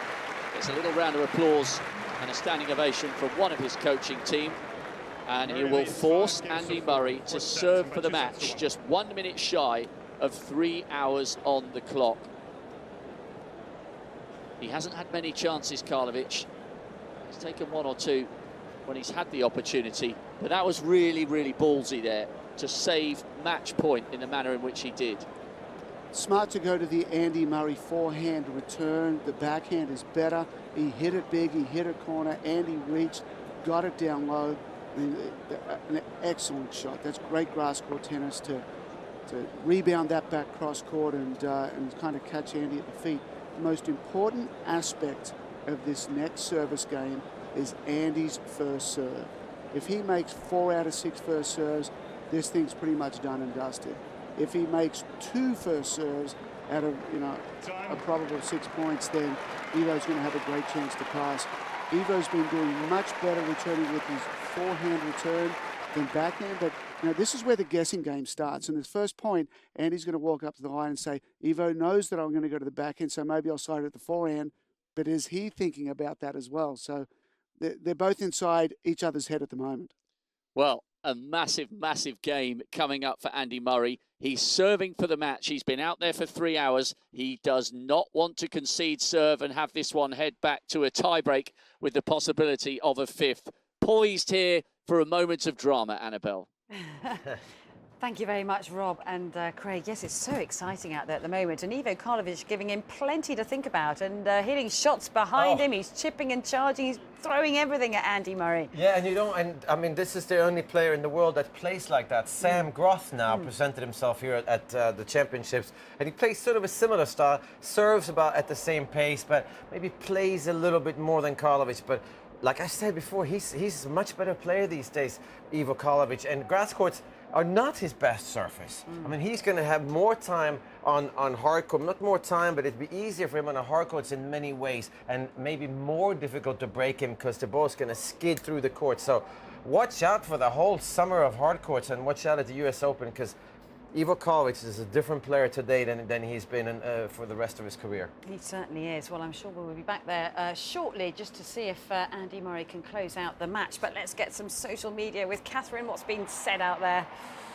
Gets a little round of applause and a standing ovation from one of his coaching team. And he will force Andy Murray to serve for the match, just 1 minute shy of 3 hours on the clock. He hasn't had many chances, Karlovic. He's taken one or two when he's had the opportunity, but that was really, really ballsy there to save match point in the manner in which he did. Smart to go to the Andy Murray forehand return. The backhand is better. He hit it big, he hit a corner. Andy reached, got it down low. I mean, an excellent shot. That's great grass court tennis to rebound that back cross court and kind of catch Andy at the feet. The most important aspect of this next service game is Andy's first serve. If he makes 4 out of 6 first serves, this thing's pretty much done and dusted. If he makes 2 first serves out of a probable 6 points, then Ivo's going to have a great chance to pass. Ivo's been doing much better returning with his forehand return than backhand, but this is where the guessing game starts. And his first point, Andy's going to walk up to the line and say, Ivo knows that I'm going to go to the backhand, so maybe I'll slide it at the forehand. But is he thinking about that as well? So they're both inside each other's head at the moment. Well, a massive, massive game coming up for Andy Murray. He's serving for the match. He's been out there for 3 hours. He does not want to concede serve and have this one head back to a tiebreak with the possibility of a 5th. Poised here for a moment of drama, Annabelle. Thank you very much, Rob and Craig. Yes, it's so exciting out there at the moment. And Ivo Karlovic giving him plenty to think about and hitting shots behind him. He's chipping and charging. He's throwing everything at Andy Murray. Yeah, and I mean, this is the only player in the world that plays like that. Sam Groth now presented himself here at the championships, and he plays sort of a similar style, serves about at the same pace, but maybe plays a little bit more than Karlovic. But like I said before, he's a much better player these days, Ivo Karlovic, and grass courts are not his best surface. I mean, he's going to have more time on hard court, not more time, but it'd be easier for him on a hard courts in many ways, and maybe more difficult to break him because the ball's going to skid through the court. So watch out for the whole summer of hard courts, and watch out at the US Open, because Ivo Karlovic is a different player today than he's been for the rest of his career. He certainly is. Well, I'm sure we'll be back there shortly just to see if Andy Murray can close out the match. But let's get some social media with Catherine. What's been said out there?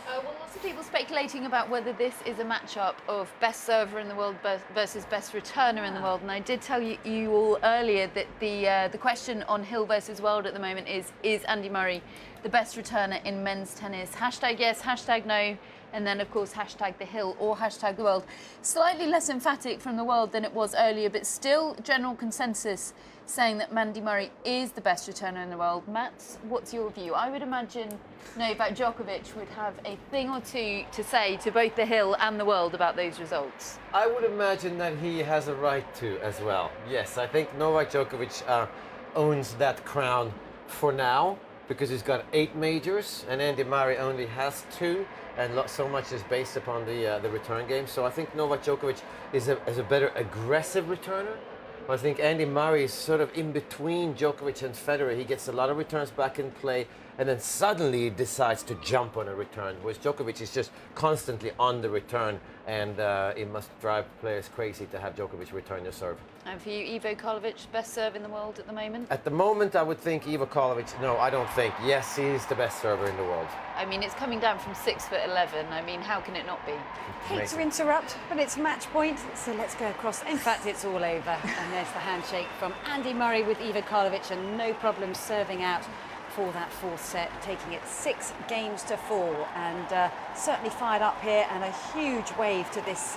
Well, lots of people speculating about whether this is a matchup of best server in the world versus best returner in the world. And I did tell you all earlier that the question on Hill versus World at the moment is Andy Murray the best returner in men's tennis. Hashtag yes, hashtag no, and then of course hashtag the Hill or hashtag the world. Slightly less emphatic from the world than it was earlier, but still general consensus saying that Andy Murray is the best returner in the world. Mats, what's your view? I would imagine Novak Djokovic would have a thing or two to say to both the Hill and the world about those results. I would imagine that he has a right to as well. Yes, I think Novak Djokovic owns that crown for now because he's got 8 majors and Andy Murray only has 2, and so much is based upon the return game. So I think Novak Djokovic is a better aggressive returner. I think Andy Murray is sort of in between Djokovic and Federer. He gets a lot of returns back in play and then suddenly decides to jump on a return, whereas Djokovic is just constantly on the return, and it must drive players crazy to have Djokovic return their serve. And for you, Ivo Karlovic, best serve in the world at the moment? At the moment, I would think Ivo Karlovic. No, I don't think. Yes, he's the best server in the world. I mean, it's coming down from 6'11". I mean, how can it not be? Hate to interrupt, but it's match point, so let's go across. In fact, it's all over. And there's the handshake from Andy Murray with Ivo Karlovic, and no problem serving out for that 4th set, taking it 6-4, and certainly fired up here, and a huge wave to this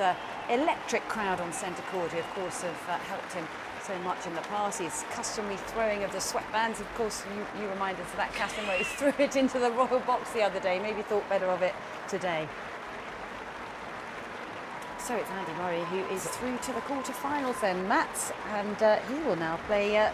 electric crowd on centre court, who of course have helped him so much in the past. His customary throwing of the sweatbands, of course, you remind us of that, Catherine, where he threw it into the royal box the other day. Maybe thought better of it today. So it's Andy Murray who is through to the quarterfinals then, Mats, and he will now play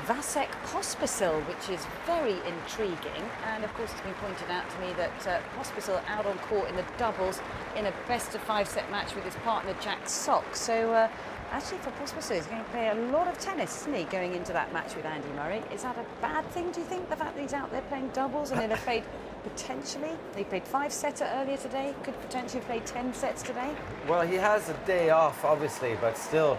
Vasek Pospisil, which is very intriguing. And of course, it's been pointed out to me that Pospisil out on court in the doubles in a best-of-5 set match with his partner Jack Sock. So actually for Pospisil, he's going to play a lot of tennis, isn't he, going into that match with Andy Murray? Is that a bad thing, do you think, the fact that he's out there playing doubles and he'll have played potentially? He played 5-setter earlier today, could potentially play 10 sets today? Well, he has a day off, obviously, but still,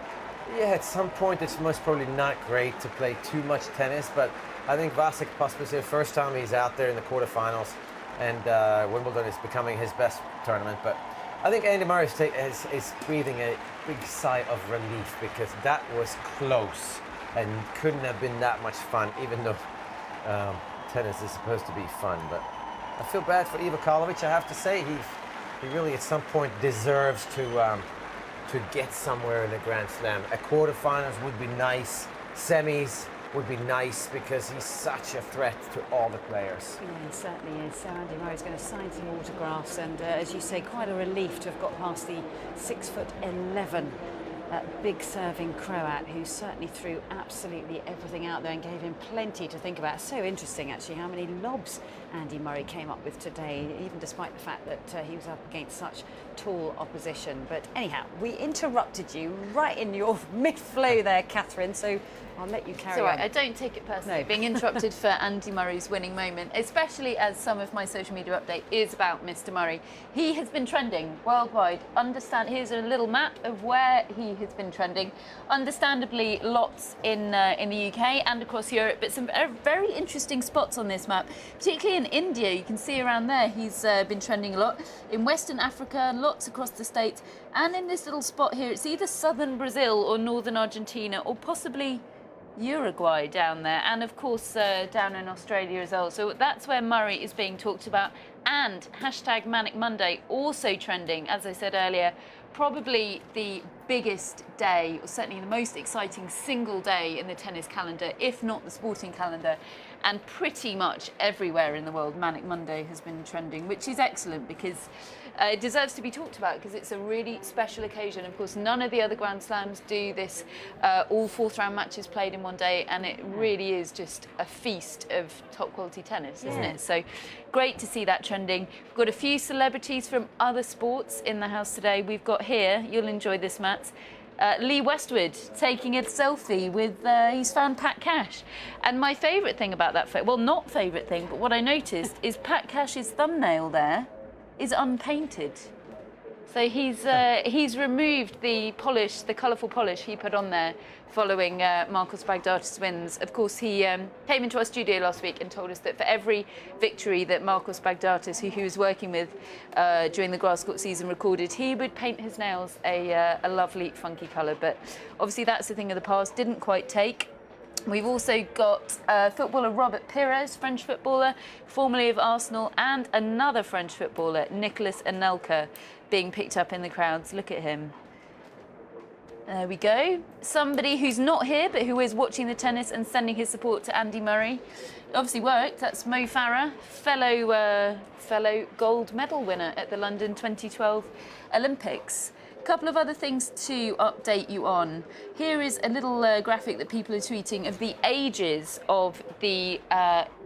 yeah, at some point it's most probably not great to play too much tennis, but I think Vasek Pospisil, first time he's out there in the quarterfinals, and Wimbledon is becoming his best tournament. But I think Andy Murray is breathing a big sigh of relief, because that was close and couldn't have been that much fun, even though tennis is supposed to be fun. But I feel bad for Ivo Karlovic, I have to say. He really at some point deserves to get somewhere in the Grand Slam. A quarterfinals would be nice, semis would be nice, because he's such a threat to all the players. Yeah, he certainly is. So Andy Murray's going to sign some autographs, and as you say, quite a relief to have got past the 6'11" big serving Croat, who certainly threw absolutely everything out there and gave him plenty to think about. So interesting, actually, how many lobs Andy Murray came up with today, even despite the fact that he was up against such tall opposition. But anyhow, we interrupted you right in your mid-flow there, Catherine, so I'll let you carry on. I don't take it personally, being interrupted for Andy Murray's winning moment, especially as some of my social media update is about Mr. Murray. He has been trending worldwide. Here's a little map of where he has been trending. Understandably, lots in the UK and across Europe, but some very interesting spots on this map, particularly in India. You can see around there he's been trending a lot. In Western Africa, lots across the States, and in this little spot here, it's either southern Brazil or northern Argentina, or possibly Uruguay down there, and of course down in Australia as well. So that's where Murray is being talked about. And hashtag Manic Monday also trending, as I said earlier. Probably the biggest day, or certainly the most exciting single day in the tennis calendar, if not the sporting calendar. And pretty much everywhere in the world, Manic Monday has been trending, which is excellent, because it deserves to be talked about, because it's a really special occasion. Of course, none of the other Grand Slams do this, all 4th round matches played in one day, and it really is just a feast of top quality tennis, isn't it? So great to see that trending. We've got a few celebrities from other sports in the house today. We've got here, you'll enjoy this, Matt, Lee Westwood taking a selfie with his fan Pat Cash. And my favourite thing about that, well, not favourite thing, but what I noticed is Pat Cash's thumbnail there is unpainted. So he's removed the polish, the colourful polish he put on there following Marcos Baghdatis wins. Of course, he came into our studio last week and told us that for every victory that Marcos Baghdatis, who he was working with during the grass court season, recorded, he would paint his nails a lovely, funky colour. But obviously that's the thing of the past, didn't quite take. We've also got footballer Robert Pires, French footballer, formerly of Arsenal, and another French footballer, Nicolas Anelka, being picked up in the crowds. Look at him. There we go. Somebody who's not here, but who is watching the tennis and sending his support to Andy Murray. Obviously worked. That's Mo Farah, fellow gold medal winner at the London 2012 Olympics. A couple of other things to update you on. Here is a little graphic that people are tweeting of the ages of the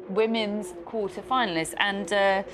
women's quarter-finalists, and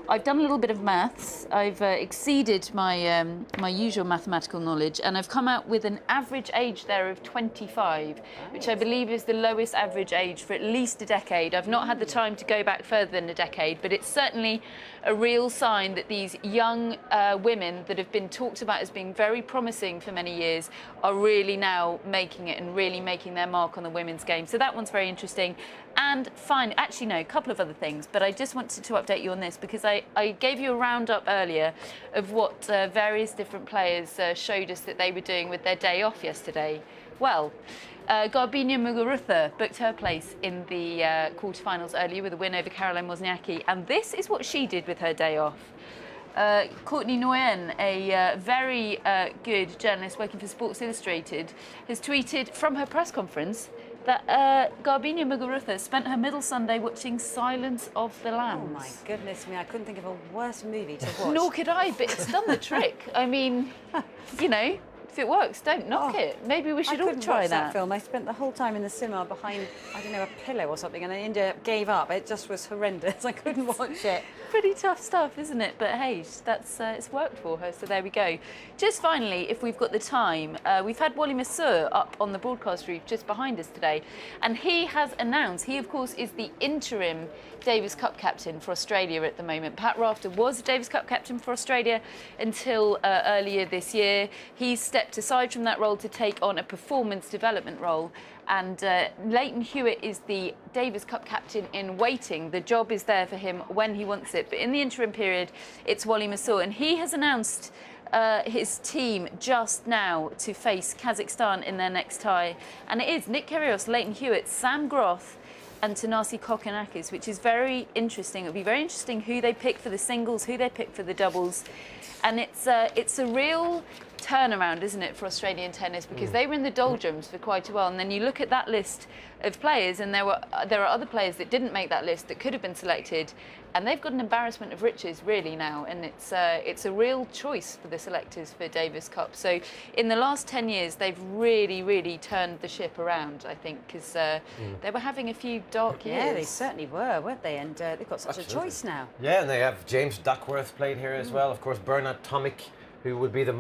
I've done a little bit of maths. I've exceeded my my usual mathematical knowledge, and I've come out with an average age there of 25, which I believe is the lowest average age for at least a decade. I've not had the time to go back further than a decade, but it's certainly a real sign that these young women that have been talked about as being very promising for many years are really now making it and really making their mark on the women's game. So that one's very interesting. And fine, actually no, a couple of other things, but I just wanted to update you on this because I gave you a roundup earlier of what various different players showed us that they were doing with their day off yesterday. Well, Garbiñe Muguruza booked her place in the quarterfinals earlier with a win over Caroline Wozniacki, and this is what she did with her day off. Courtney Nguyen, a very good journalist working for Sports Illustrated, has tweeted from her press conference that Garbiñe Muguruza spent her middle Sunday watching Silence of the Lambs. Oh my goodness me, I couldn't think of a worse movie to watch. Nor could I, but it's done the trick. I mean, you know, if it works, don't knock it. Maybe we should all try watch that. film. I spent the whole time in the cinema behind, I don't know, a pillow or something, and I ended up gave up. It just was horrendous. I couldn't watch it. Pretty tough stuff, isn't it? But hey, that's it's worked for her, so there we go. Just finally, if we've got the time, we've had Wally Masur up on the broadcast roof just behind us today, and he has announced, he of course is the interim Davis Cup captain for Australia at the moment. Pat Rafter was Davis Cup captain for Australia until earlier this year. He's stepped aside from that role to take on a performance development role. And Leighton Hewitt is the Davis Cup captain in waiting. The job is there for him when he wants it. But in the interim period, it's Wally Masur. And he has announced his team just now to face Kazakhstan in their next tie. And it is Nick Kyrgios, Leighton Hewitt, Sam Groth, and Thanasi Kokkinakis, which is very interesting. It'll be very interesting who they pick for the singles, who they pick for the doubles. And it's a real turnaround, isn't it, for Australian tennis, because they were in the doldrums for quite a while, and then you look at that list of players, and there are other players that didn't make that list that could have been selected, and they've got an embarrassment of riches really now, and it's a real choice for the selectors for Davis Cup. So in the last 10 years, they've really turned the ship around, I think, because they were having a few dark years. Yeah, they certainly were, weren't they? And they've got such a choice now. Yeah, and they have James Duckworth played here as well. Of course, Bernard Tomic, who would be the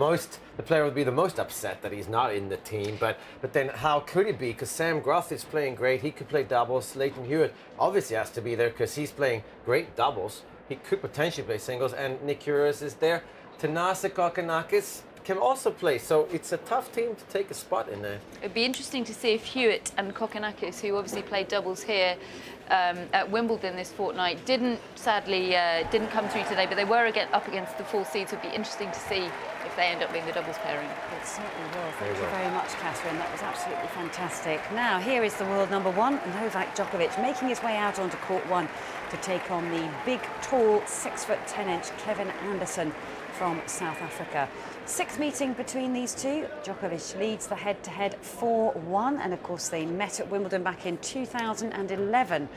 player would be the most upset that he's not in the team. But then how could he be? Because Sam Groth is playing great. He could play doubles. Leighton Hewitt obviously has to be there because he's playing great doubles. He could potentially play singles. And Nick Kyrgios is there. Thanasi Kokkinakis can also play. So it's a tough team to take a spot in there. It'd be interesting to see if Hewitt and Kokkinakis, who obviously played doubles here at Wimbledon this fortnight, sadly didn't come through today, but they were up against the full seeds. It'd be interesting to see if they end up being the doubles pairing. It certainly will. Thank you very much, Catherine. That was absolutely fantastic. Now, here is the world number one, Novak Djokovic, making his way out onto court one to take on the big, tall, 6'10" Kevin Anderson from South Africa. Sixth meeting between these two. Djokovic leads the head-to-head 4-1, and of course they met at Wimbledon back in 2011,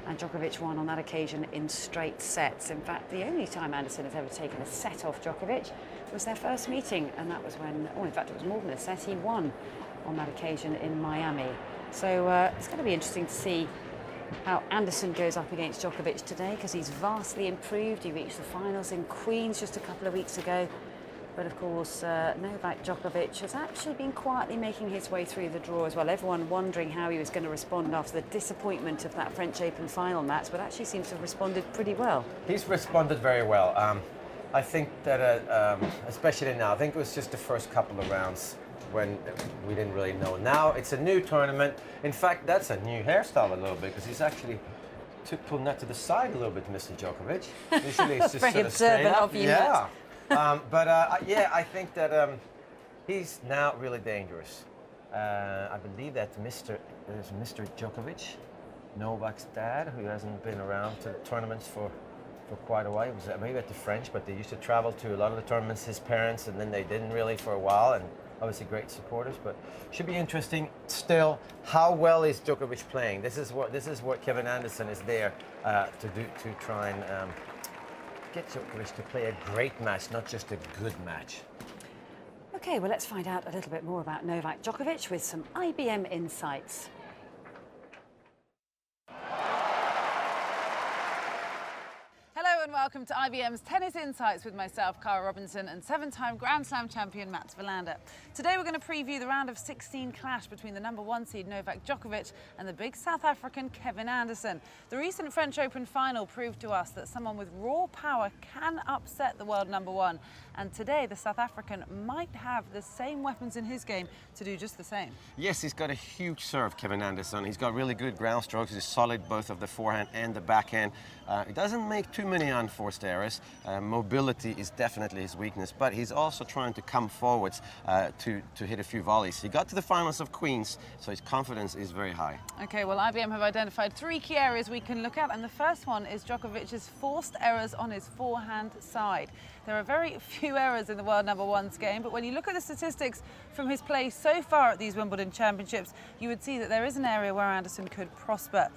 and Djokovic won on that occasion in straight sets. In fact, the only time Anderson has ever taken a set off Djokovic was their first meeting, and that was when, in fact it was more than a set, he won on that occasion in Miami. So it's going to be interesting to see how Anderson goes up against Djokovic today, because he's vastly improved. He reached the finals in Queens just a couple of weeks ago. But of course, Novak Djokovic has actually been quietly making his way through the draw as well. Everyone wondering how he was going to respond after the disappointment of that French Open final match, but actually seems to have responded pretty well. He's responded very well. I think that, especially now, I think it was just the first couple of rounds when we didn't really know. Now it's a new tournament. In fact, that's a new hairstyle a little bit, because he's actually pulling that to the side a little bit, Mr. Djokovic. Usually it's just very sort of straight up. of you, Yeah. Yeah, I think that he's now really dangerous. I believe that Mr. Djokovic, Novak's dad, who hasn't been around to tournaments for quite a while. It was maybe at the French, but they used to travel to a lot of the tournaments, his parents, and then they didn't really for a while, and obviously great supporters, but should be interesting. Still, how well is Djokovic playing? This is what Kevin Anderson is there to do, to try and get Djokovic to play a great match, not just a good match. Okay, well, let's find out a little bit more about Novak Djokovic with some IBM insights. Hello and welcome to IBM's Tennis Insights with myself, Cara Robinson, and 7-time Grand Slam champion Mats Wilander. Today we're going to preview the round of 16 clash between the #1 seed Novak Djokovic and the big South African Kevin Anderson. The recent French Open final proved to us that someone with raw power can upset the world #1, and today the South African might have the same weapons in his game to do just the same. Yes, he's got a huge serve, Kevin Anderson. He's got really good ground strokes. He's solid both of the forehand and the backhand. He doesn't make too many unforced errors. Mobility is definitely his weakness, but he's also trying to come forwards to hit a few volleys. He got to the finals of Queens, so his confidence is very high. Okay, well, IBM have identified 3 key areas we can look at, and the first one is Djokovic's forced errors on his forehand side. There are very few errors in the world #1's game, but when you look at the statistics from his play so far at these Wimbledon Championships, you would see that there is an area where Anderson could prosper.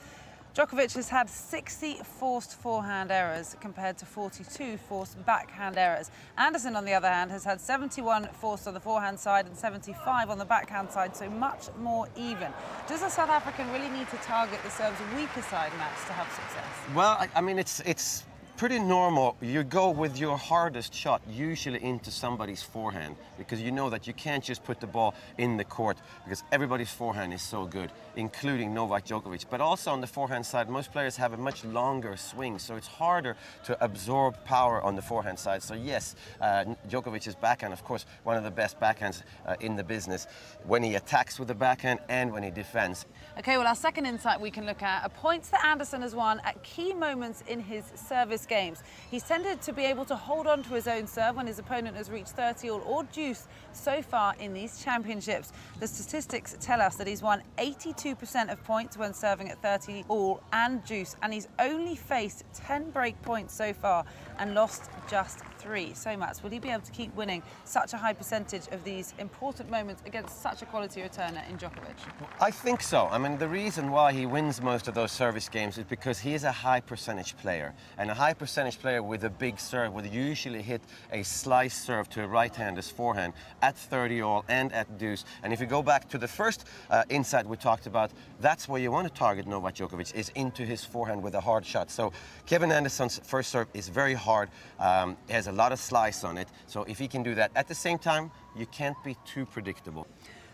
Djokovic has had 60 forced forehand errors compared to 42 forced backhand errors. Anderson, on the other hand, has had 71 forced on the forehand side and 75 on the backhand side, so much more even. Does the South African really need to target the serve's weaker side, Mats, to have success? Well, I mean, it's pretty normal. You go with your hardest shot usually into somebody's forehand, because you know that you can't just put the ball in the court, because everybody's forehand is so good, including Novak Djokovic. But also on the forehand side, most players have a much longer swing, so it's harder to absorb power on the forehand side. So yes, Djokovic's backhand, of course, one of the best backhands in the business, when he attacks with the backhand and when he defends. Okay, well, our second insight we can look at are points that Anderson has won at key moments in his service games. He's tended to be able to hold on to his own serve when his opponent has reached 30-all or deuce so far in these championships. The statistics tell us that he's won 82% of points when serving at 30-all and deuce, and he's only faced 10 break points so far and lost just 3. So, Mats, will he be able to keep winning such a high percentage of these important moments against such a quality returner in Djokovic? I think so. I mean, the reason why he wins most of those service games is because he is a high percentage player. And a high percentage player with a big serve would usually hit a slice serve to a right-hander's forehand at 30-all and at deuce. And if you go back to the first insight we talked about, that's where you want to target Novak Djokovic, is into his forehand with a hard shot. So Kevin Anderson's first serve is very hard, has a lot of slice on it. So if he can do that, at the same time, you can't be too predictable.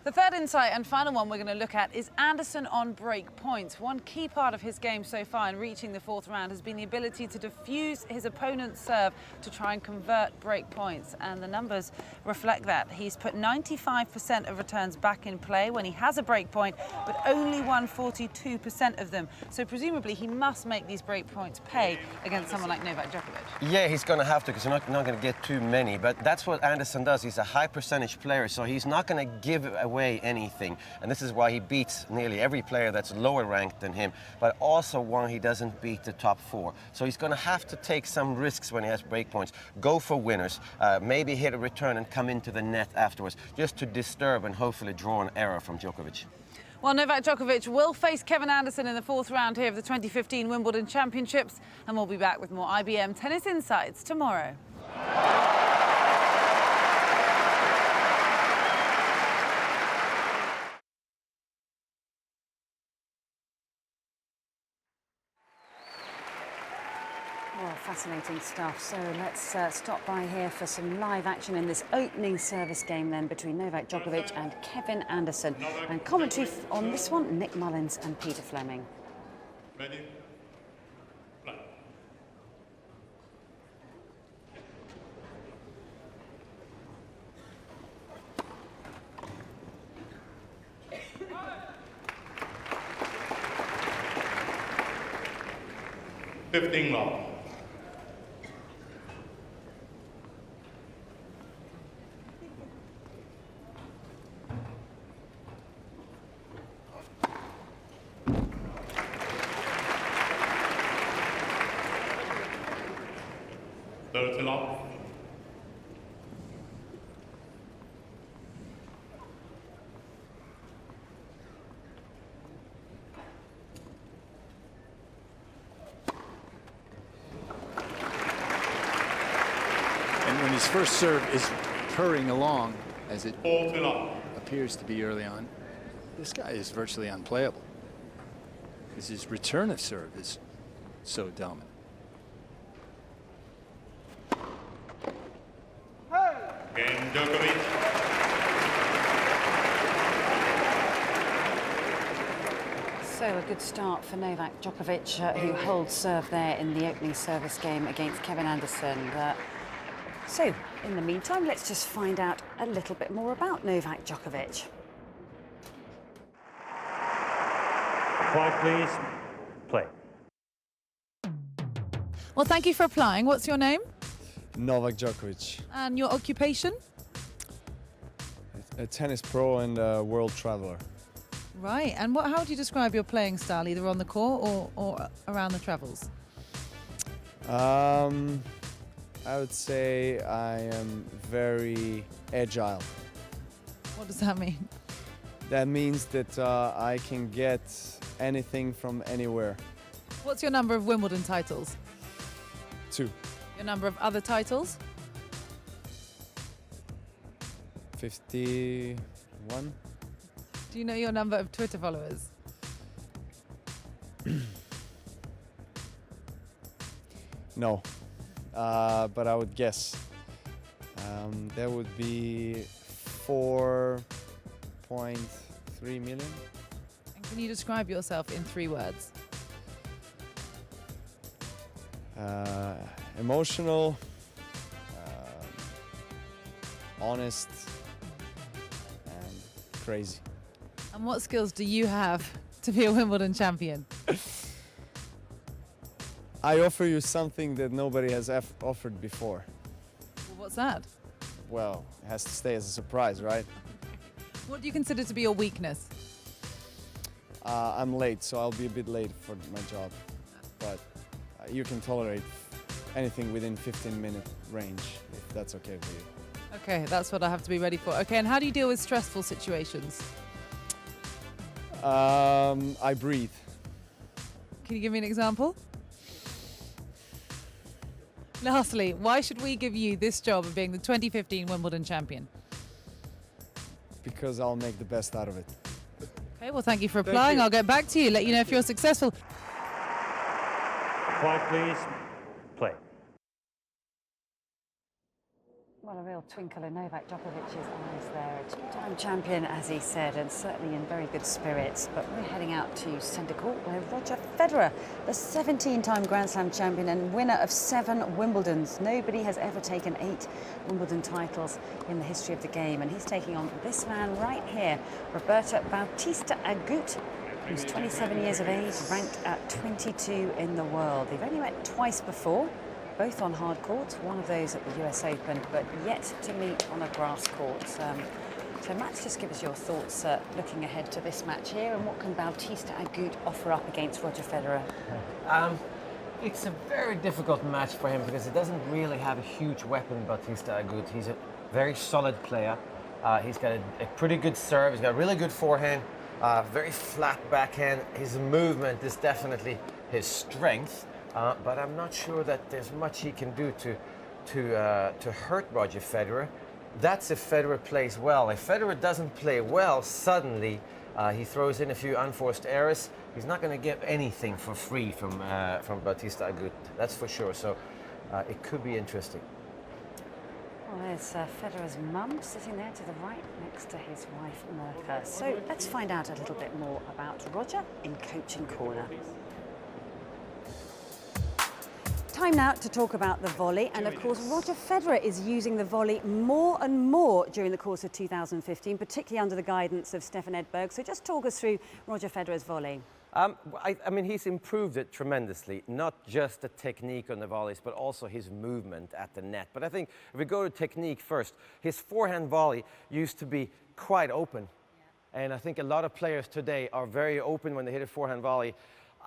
The third insight and final one we're going to look at is Anderson on break points. One key part of his game so far in reaching the 4th round has been the ability to diffuse his opponent's serve to try and convert break points, and the numbers reflect that. He's put 95% of returns back in play when he has a break point, but only won 42% of them. So presumably he must make these break points pay against someone like Novak Djokovic. Yeah, he's going to have to, because you're not going to get too many. But that's what Anderson does. He's a high percentage player, so he's not going to give away anything. And this is why he beats nearly every player that's lower ranked than him, but also why he doesn't beat the top 4. So he's going to have to take some risks when he has break points. Go for winners, maybe hit a return and come into the net afterwards, just to disturb and hopefully draw an error from Djokovic. Well, Novak Djokovic will face Kevin Anderson in the 4th round here of the 2015 Wimbledon Championships, and we'll be back with more IBM Tennis Insights tomorrow. Well, fascinating stuff. So let's stop by here for some live action in this opening service game then between Novak Djokovic and Kevin Anderson. And commentary on this one, Nick Mullins and Peter Fleming. Ready? Play. Fifteen love. 30 love. And when his first serve is purring along, as it 40 love. appears to be early on, this guy is virtually unplayable because his return of serve is so dominant. Game Djokovic. So a good start for Novak Djokovic, who holds serve there in the opening service game against Kevin Anderson. So, in the meantime, let's just find out a little bit more about Novak Djokovic. Quiet, please. Play. Well, thank you for applying. What's your name? Novak Djokovic. And your occupation? A tennis pro and a world traveler. Right. And how would you describe your playing style, either on the court or around the travels? I would say I am very agile. What does that mean? That means that I can get anything from anywhere. What's your number of Wimbledon titles? 2. Your number of other titles? 51. Do you know your number of Twitter followers? No, but I would guess. That would be 4.3 million. And can you describe yourself in 3 words? Emotional, honest, and crazy. And what skills do you have to be a Wimbledon champion? I offer you something that nobody has offered before. Well, what's that? Well, it has to stay as a surprise, right? What do you consider to be your weakness? I'm late, so I'll be a bit late for my job. But you can tolerate anything within 15-minute range, if that's okay for you. Okay, that's what I have to be ready for. Okay, and how do you deal with stressful situations? I breathe. Can you give me an example? Lastly, why should we give you this job of being the 2015 Wimbledon champion? Because I'll make the best out of it. Okay, well, thank you for applying. I'll get back to you, let you know if you're successful. Quiet, please. Play. Well, a real twinkle in Novak Djokovic's eyes there. A two-time champion, as he said, and certainly in very good spirits. But we're heading out to centre court where Roger Federer, the 17-time Grand Slam champion and winner of 7 Wimbledons. Nobody has ever taken 8 Wimbledon titles in the history of the game. And he's taking on this man right here, Roberto Bautista Agut, who's 27 years of age, ranked at 22 in the world. They've only met twice before, both on hard courts, one of those at the US Open, but yet to meet on a grass court. So Matt, just give us your thoughts looking ahead to this match here, and what can Bautista Agut offer up against Roger Federer? It's a very difficult match for him because he doesn't really have a huge weapon, Bautista Agut. He's a very solid player. He's got a pretty good serve. He's got a really good forehand, very flat backhand. His movement is definitely his strength. But I'm not sure that there's much he can do to hurt Roger Federer. That's if Federer plays well. If Federer doesn't play well, suddenly he throws in a few unforced errors. He's not going to get anything for free from Bautista Agut. That's for sure. So it could be interesting. Well, there's Federer's mum sitting there to the right next to his wife, Mirka. So let's find out a little bit more about Roger in Coaching Corner. Time now to talk about the volley, and of course Roger Federer is using the volley more and more during the course of 2015, particularly under the guidance of Stefan Edberg. So just talk us through Roger Federer's volley. I mean, he's improved it tremendously, not just the technique on the volleys, but also his movement at the net. But I think if we go to technique first, his forehand volley used to be quite open. And I think a lot of players today are very open when they hit a forehand volley.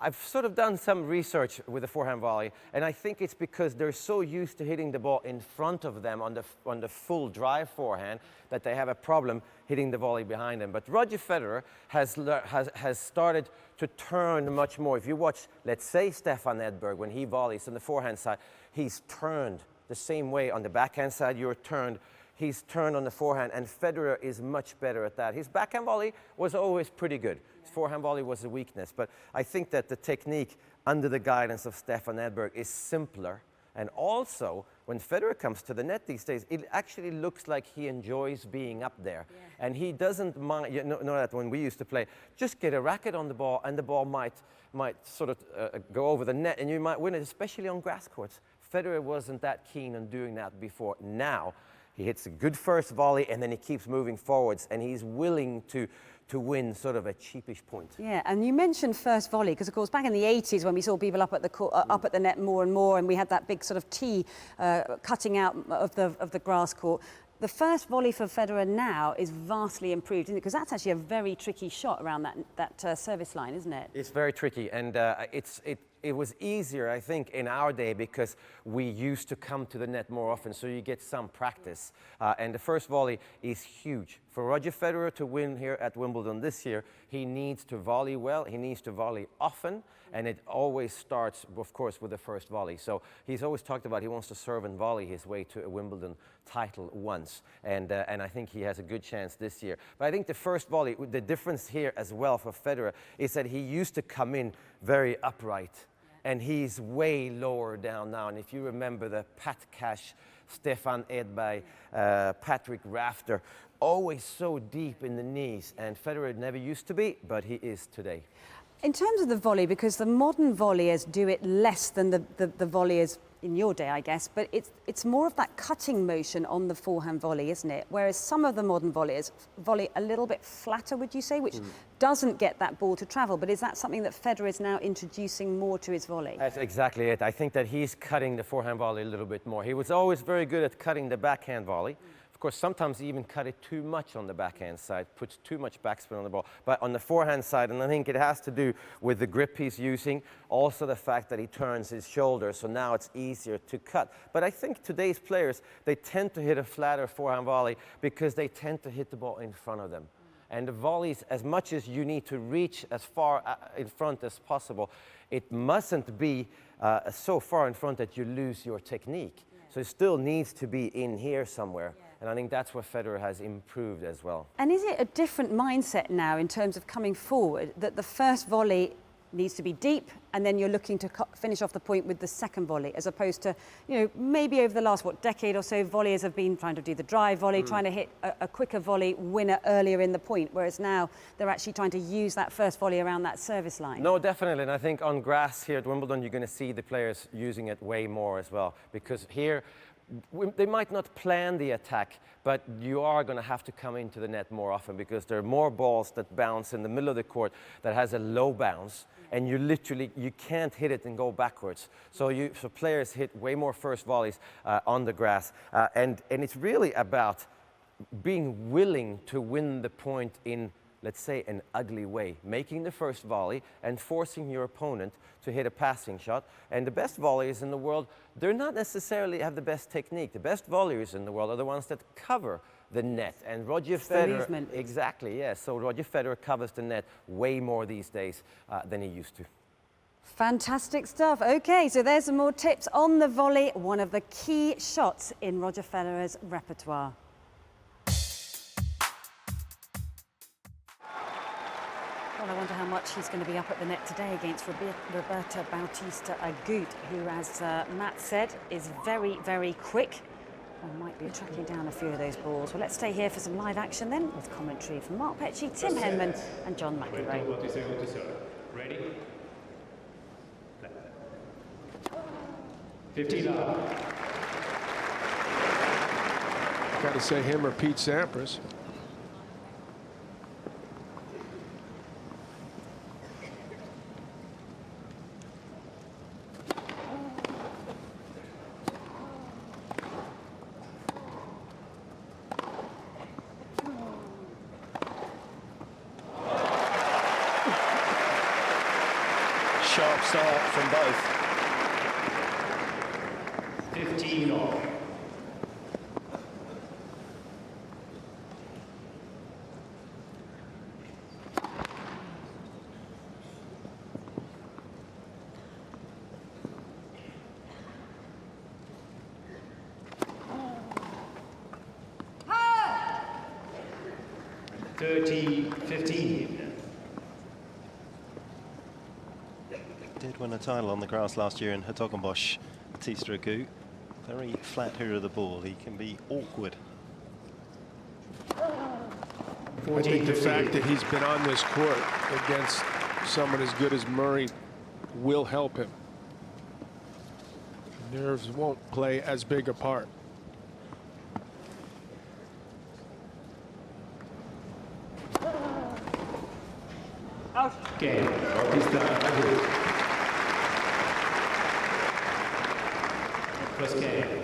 I've sort of done some research with the forehand volley, and I think it's because they're so used to hitting the ball in front of them on the full drive forehand that they have a problem hitting the volley behind them. But Roger Federer has started to turn much more. If you watch, let's say, Stefan Edberg, when he volleys on the forehand side, he's turned the same way on the backhand side. You're turned. He's turned on the forehand, and Federer is much better at that. His backhand volley was always pretty good. His forehand volley was a weakness, but I think that the technique under the guidance of Stefan Edberg is simpler. And also, when Federer comes to the net these days, it actually looks like he enjoys being up there. Yeah. And he doesn't mind, you know that when we used to play, just get a racket on the ball, and the ball might sort of go over the net, and you might win it, especially on grass courts. Federer wasn't that keen on doing that before. Now, he hits a good first volley, and then he keeps moving forwards, and he's willing to win sort of a cheapish point. Yeah, and you mentioned first volley, because of course back in the 80s when we saw people up at the net more and more, and we had that big sort of tee cutting out of the grass court, the first volley for Federer now is vastly improved, isn't it? Because that's actually a very tricky shot around that service line, isn't it? It's very tricky, and it was easier, I think, in our day because we used to come to the net more often, so you get some practice. And the first volley is huge. For Roger Federer to win here at Wimbledon this year, he needs to volley well, he needs to volley often, and it always starts, of course, with the first volley. So he's always talked about he wants to serve and volley his way to a Wimbledon title once, and I think he has a good chance this year. But I think the first volley, the difference here as well for Federer is that he used to come in very upright. And he's way lower down now. And if you remember the Pat Cash, Stefan Edberg, Patrick Rafter, always so deep in the knees. And Federer never used to be, but he is today. In terms of the volley, because the modern volleyers do it less than the volleyers in your day, I guess, but it's more of that cutting motion on the forehand volley, isn't it? Whereas some of the modern volleyers volley a little bit flatter, would you say, which doesn't get that ball to travel. But is that something that Federer is now introducing more to his volley? That's exactly it. I think that he's cutting the forehand volley a little bit more. He was always very good at cutting the backhand volley. Of course, sometimes he even cut it too much on the backhand side, puts too much backspin on the ball. But on the forehand side, and I think it has to do with the grip he's using, also the fact that he turns his shoulder, so now it's easier to cut. But I think today's players, they tend to hit a flatter forehand volley because they tend to hit the ball in front of them. And the volleys, as much as you need to reach as far in front as possible, it mustn't be so far in front that you lose your technique. So it still needs to be in here somewhere. And I think that's where Federer has improved as well. And is it a different mindset now in terms of coming forward, that the first volley needs to be deep and then you're looking to finish off the point with the second volley, as opposed to, you know, maybe over the last, decade or so, volleyers have been trying to do the drive volley, trying to hit a quicker volley winner earlier in the point, whereas now they're actually trying to use that first volley around that service line? No, definitely. And I think on grass here at Wimbledon, you're going to see the players using it way more as well, because here, they might not plan the attack, but you are going to have to come into the net more often because there are more balls that bounce in the middle of the court that has a low bounce, and you can't hit it and go backwards. So players hit way more first volleys on the grass, and it's really about being willing to win the point in, let's say, an ugly way, making the first volley and forcing your opponent to hit a passing shot. And the best volleyers in the world, they're not necessarily have the best technique. The best volleyers in the world are the ones that cover the net. And Roger Federer, exactly, yes. So Roger Federer covers the net way more these days than he used to. Fantastic stuff. Okay, so there's some more tips on the volley, one of the key shots in Roger Federer's repertoire. Well, I wonder how much he's going to be up at the net today against Roberto Bautista Agut, who, as Matt said, is very, very quick and might be tracking down a few of those balls. Well, let's stay here for some live action then, with commentary from Mark Petchey, Tim Henman and John McEnroe. Ready? 15 up. Got to say him or Pete Sampras. sharp start from both. 15 all. Did win a title on the grass last year in Hertogenbosch, Batista Agut. Very flat hitter of the ball. He can be awkward. I think the fact that he's been on this court against someone as good as Murray will help him. Nerves won't play as big a part. Game. Batista Agut. First game.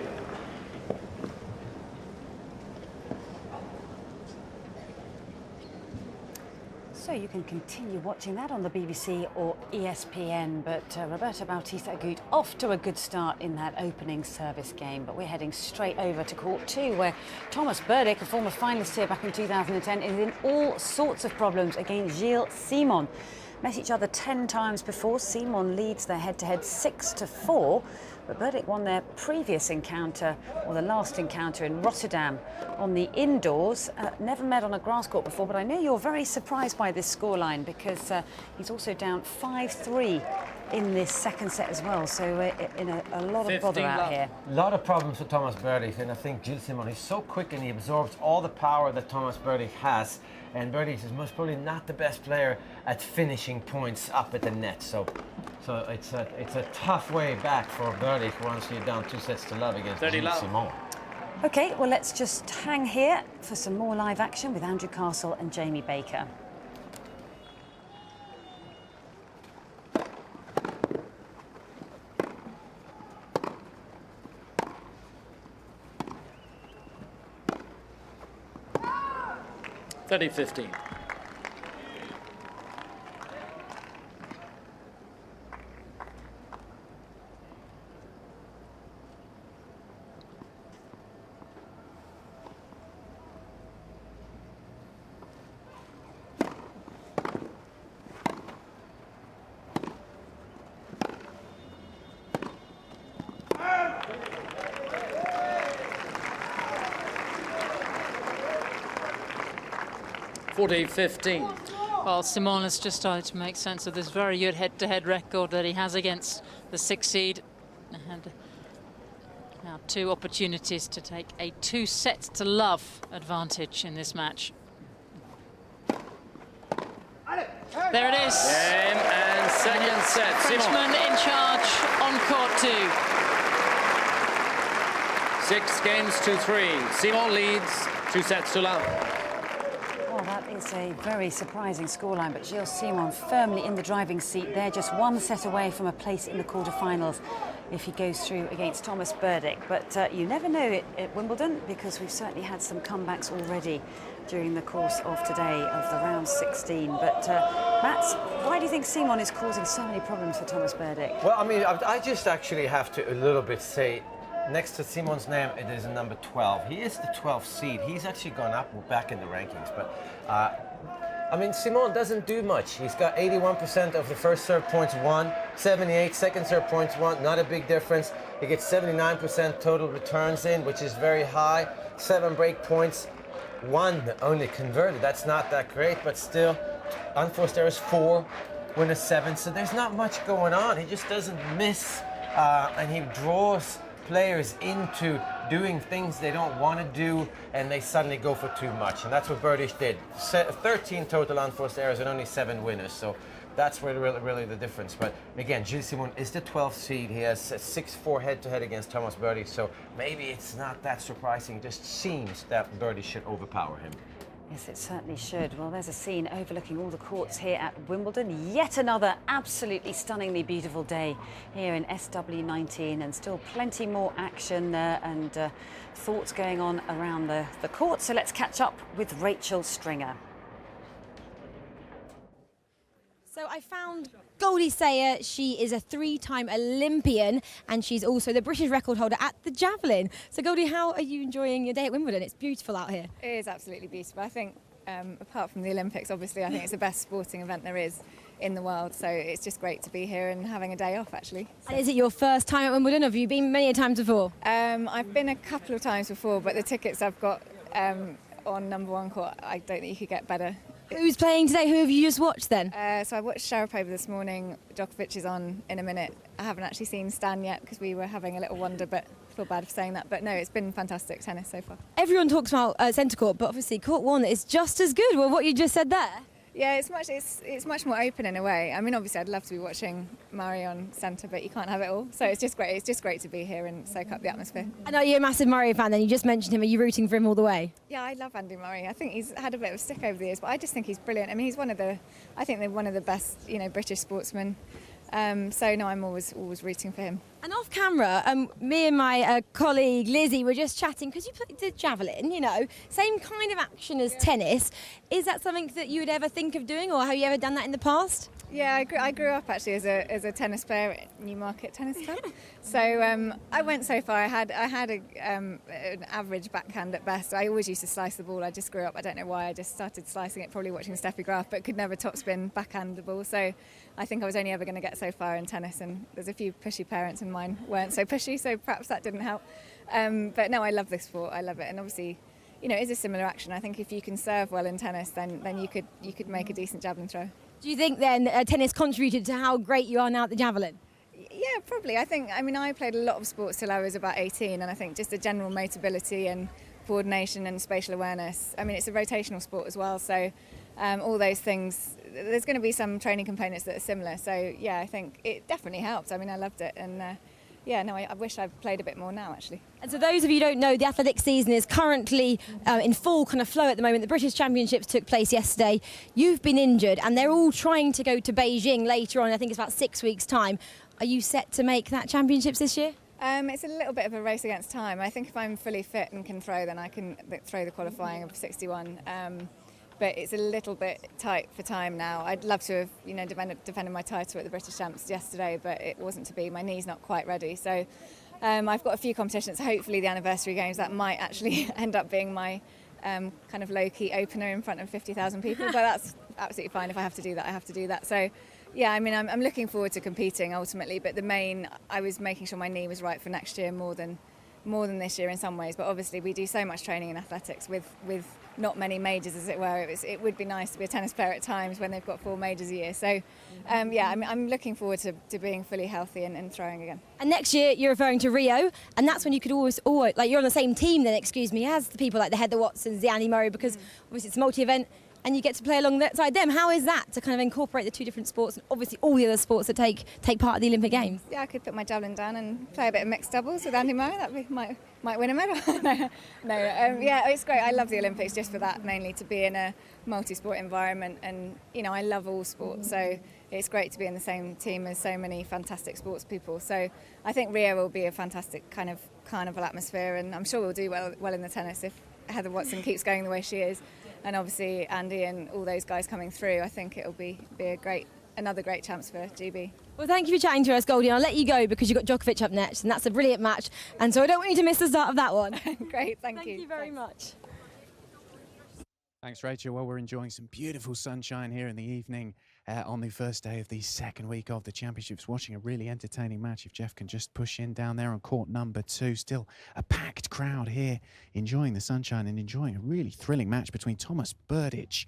So you can continue watching that on the BBC or ESPN, but Roberto Bautista Agut off to a good start in that opening service game. But we're heading straight over to court 2, where Thomas Berdych, a former finalist here back in 2010, is in all sorts of problems against Gilles Simon. Met each other 10 times before. Simon leads their head-to-head 6-4, but Berdych won their previous encounter, or the last encounter, in Rotterdam on the indoors. Never met on a grass court before, but I know you're very surprised by this scoreline, because he's also down 5-3 in this second set as well, so in a lot of bother out here. A lot of problems for Thomas Berdych, and I think Gilles Simon is so quick and he absorbs all the power that Thomas Berdych has, and Berdych is most probably not the best player at finishing points up at the net, so it's a tough way back for Berdych once you're down 2-0 against Gilles Simon. Okay, well, let's just hang here for some more live action with Andrew Castle and Jamie Baker. (30-15). Well, Simon has just started to make sense of this very good head-to-head record that he has against the 6 seed. And now 2 opportunities to take a 2-0 advantage in this match. There it is. Game and second set. Frenchman in charge on court 2. 6-3. Simon leads 2-0. Well, that is a very surprising scoreline, but Gilles Simon firmly in the driving seat. They're just 1 set away from a place in the quarterfinals if he goes through against Thomas Berdych. But you never know at Wimbledon, because we've certainly had some comebacks already during the course of today, of the round 16. But Mats, why do you think Simon is causing so many problems for Thomas Berdych? Well, I mean, I just actually have to a little bit say, next to Simon's name, it is a number 12. He is the 12th seed. He's actually gone up back in the rankings. But, I mean, Simon doesn't do much. He's got 81% of the first serve points won, 78 second serve points won, not a big difference. He gets 79% total returns in, which is very high. 7 break points, 1 only converted. That's not that great, but still, unforced errors 4, winners 7. So there's not much going on. He just doesn't miss, and he draws players into doing things they don't want to do, and they suddenly go for too much, and that's what Berdych did. 13 total unforced errors and only 7 winners, so that's where really the difference. But again, Gilles Simon is the 12th seed. He has a 6-4 head-to-head against Thomas Berdych, so maybe it's not that surprising. It just seems that Berdych should overpower him. Yes, it certainly should. Well, there's a scene overlooking all the courts here at Wimbledon. Yet another absolutely stunningly beautiful day here in SW19, and still plenty more action and thoughts going on around the court. So let's catch up with Rachel Stringer. So I found Goldie Sayer. She is a 3-time Olympian and she's also the British record holder at the javelin. So Goldie, how are you enjoying your day at Wimbledon? It's beautiful out here. It is absolutely beautiful. I think apart from the Olympics, obviously, I think it's the best sporting event there is in the world. So it's just great to be here and having a day off, actually. So. And is it your first time at Wimbledon? Have you been many times before? I've been a couple of times before, but the tickets I've got on number 1 court, I don't think you could get better. Who's playing today? Who have you just watched then? So I watched Sharapova this morning. Djokovic is on in a minute. I haven't actually seen Stan yet because we were having a little wander, but I feel bad for saying that. But no, it's been fantastic tennis so far. Everyone talks about centre court, but obviously court 1 is just as good. Well, what you just said there. Yeah, it's much more open in a way. I mean, obviously, I'd love to be watching Murray on centre, but you can't have it all. So it's just great. It's just great to be here and soak up the atmosphere. I know you're a massive Murray fan. Then you just mentioned him. Are you rooting for him all the way? Yeah, I love Andy Murray. I think he's had a bit of a stick over the years, but I just think he's brilliant. I mean, he's one of the best, British sportsmen. So no, I'm always rooting for him. And off camera, me and my colleague Lizzie were just chatting because you played the javelin, same kind of action as tennis. Is that something that you would ever think of doing, or have you ever done that in the past? Yeah, I grew up actually as a tennis player at Newmarket Tennis Club. So I went so far. I had an average backhand at best. I always used to slice the ball. I just grew up. I don't know why. I just started slicing it, probably watching Steffi Graf, but could never topspin backhand the ball. So I think I was only ever going to get so far in tennis. And there's a few pushy parents, and mine weren't so pushy, so perhaps that didn't help. But no, I love this sport. I love it, and obviously, it is a similar action. I think if you can serve well in tennis, then you could make a decent javelin throw. Do you think then tennis contributed to how great you are now at the javelin? Yeah, probably. I played a lot of sports till I was about 18, and I think just the general motability and coordination and spatial awareness. I mean, it's a rotational sport as well, so all those things, there's going to be some training components that are similar. So yeah, I think it definitely helped. I mean, I loved it, and I wish I played a bit more now, actually. And so those of you who don't know, the athletics season is currently in full kind of flow at the moment. The British Championships took place yesterday. You've been injured, and they're all trying to go to Beijing later on. I think it's about 6 weeks' time. Are you set to make that Championships this year? It's a little bit of a race against time. I think if I'm fully fit and can throw, then I can throw the qualifying of 61. But it's a little bit tight for time now. I'd love to have, defended my title at the British Champs yesterday, but it wasn't to be. My knee's not quite ready. So I've got a few competitions. Hopefully the anniversary games, that might actually end up being my kind of low-key opener in front of 50,000 people. But that's absolutely fine. If I have to do that, I have to do that. So yeah, I mean, I'm looking forward to competing ultimately. But I was making sure my knee was right for next year more than this year in some ways, but obviously we do so much training in athletics with not many majors, as it were. It would be nice to be a tennis player at times when they've got 4 majors a year. So I'm looking forward to being fully healthy and throwing again. And next year you're referring to Rio, and that's when you could always like you're on the same team then, as the people like the Heather Watsons, the Andy Murray, because obviously it's a multi-event and you get to play alongside them. How is that to kind of incorporate the 2 different sports and obviously all the other sports that take part of the Olympic Games? Yeah, I could put my javelin down and play a bit of mixed doubles with Andy Murray. That might win a medal. Yeah, it's great. I love the Olympics just for that, mainly to be in a multi-sport environment, and I love all sports, so it's great to be in the same team as so many fantastic sports people. So I think Rio will be a fantastic kind of carnival atmosphere, and I'm sure we'll do well in the tennis if Heather Watson keeps going the way she is. And obviously Andy and all those guys coming through, I think it'll be another great chance for GB. Well, thank you for chatting to us, Goldie. I'll let you go because you've got Djokovic up next, and that's a brilliant match. And so I don't want you to miss the start of that one. Great, thank you. Thank you very much. Thanks, Rachel. Well, we're enjoying some beautiful sunshine here in the evening on the first day of the second week of the championships, watching a really entertaining match. If Jeff can just push in down there on court number 2, still a packed crowd here enjoying the sunshine and enjoying a really thrilling match between Thomas Berdych,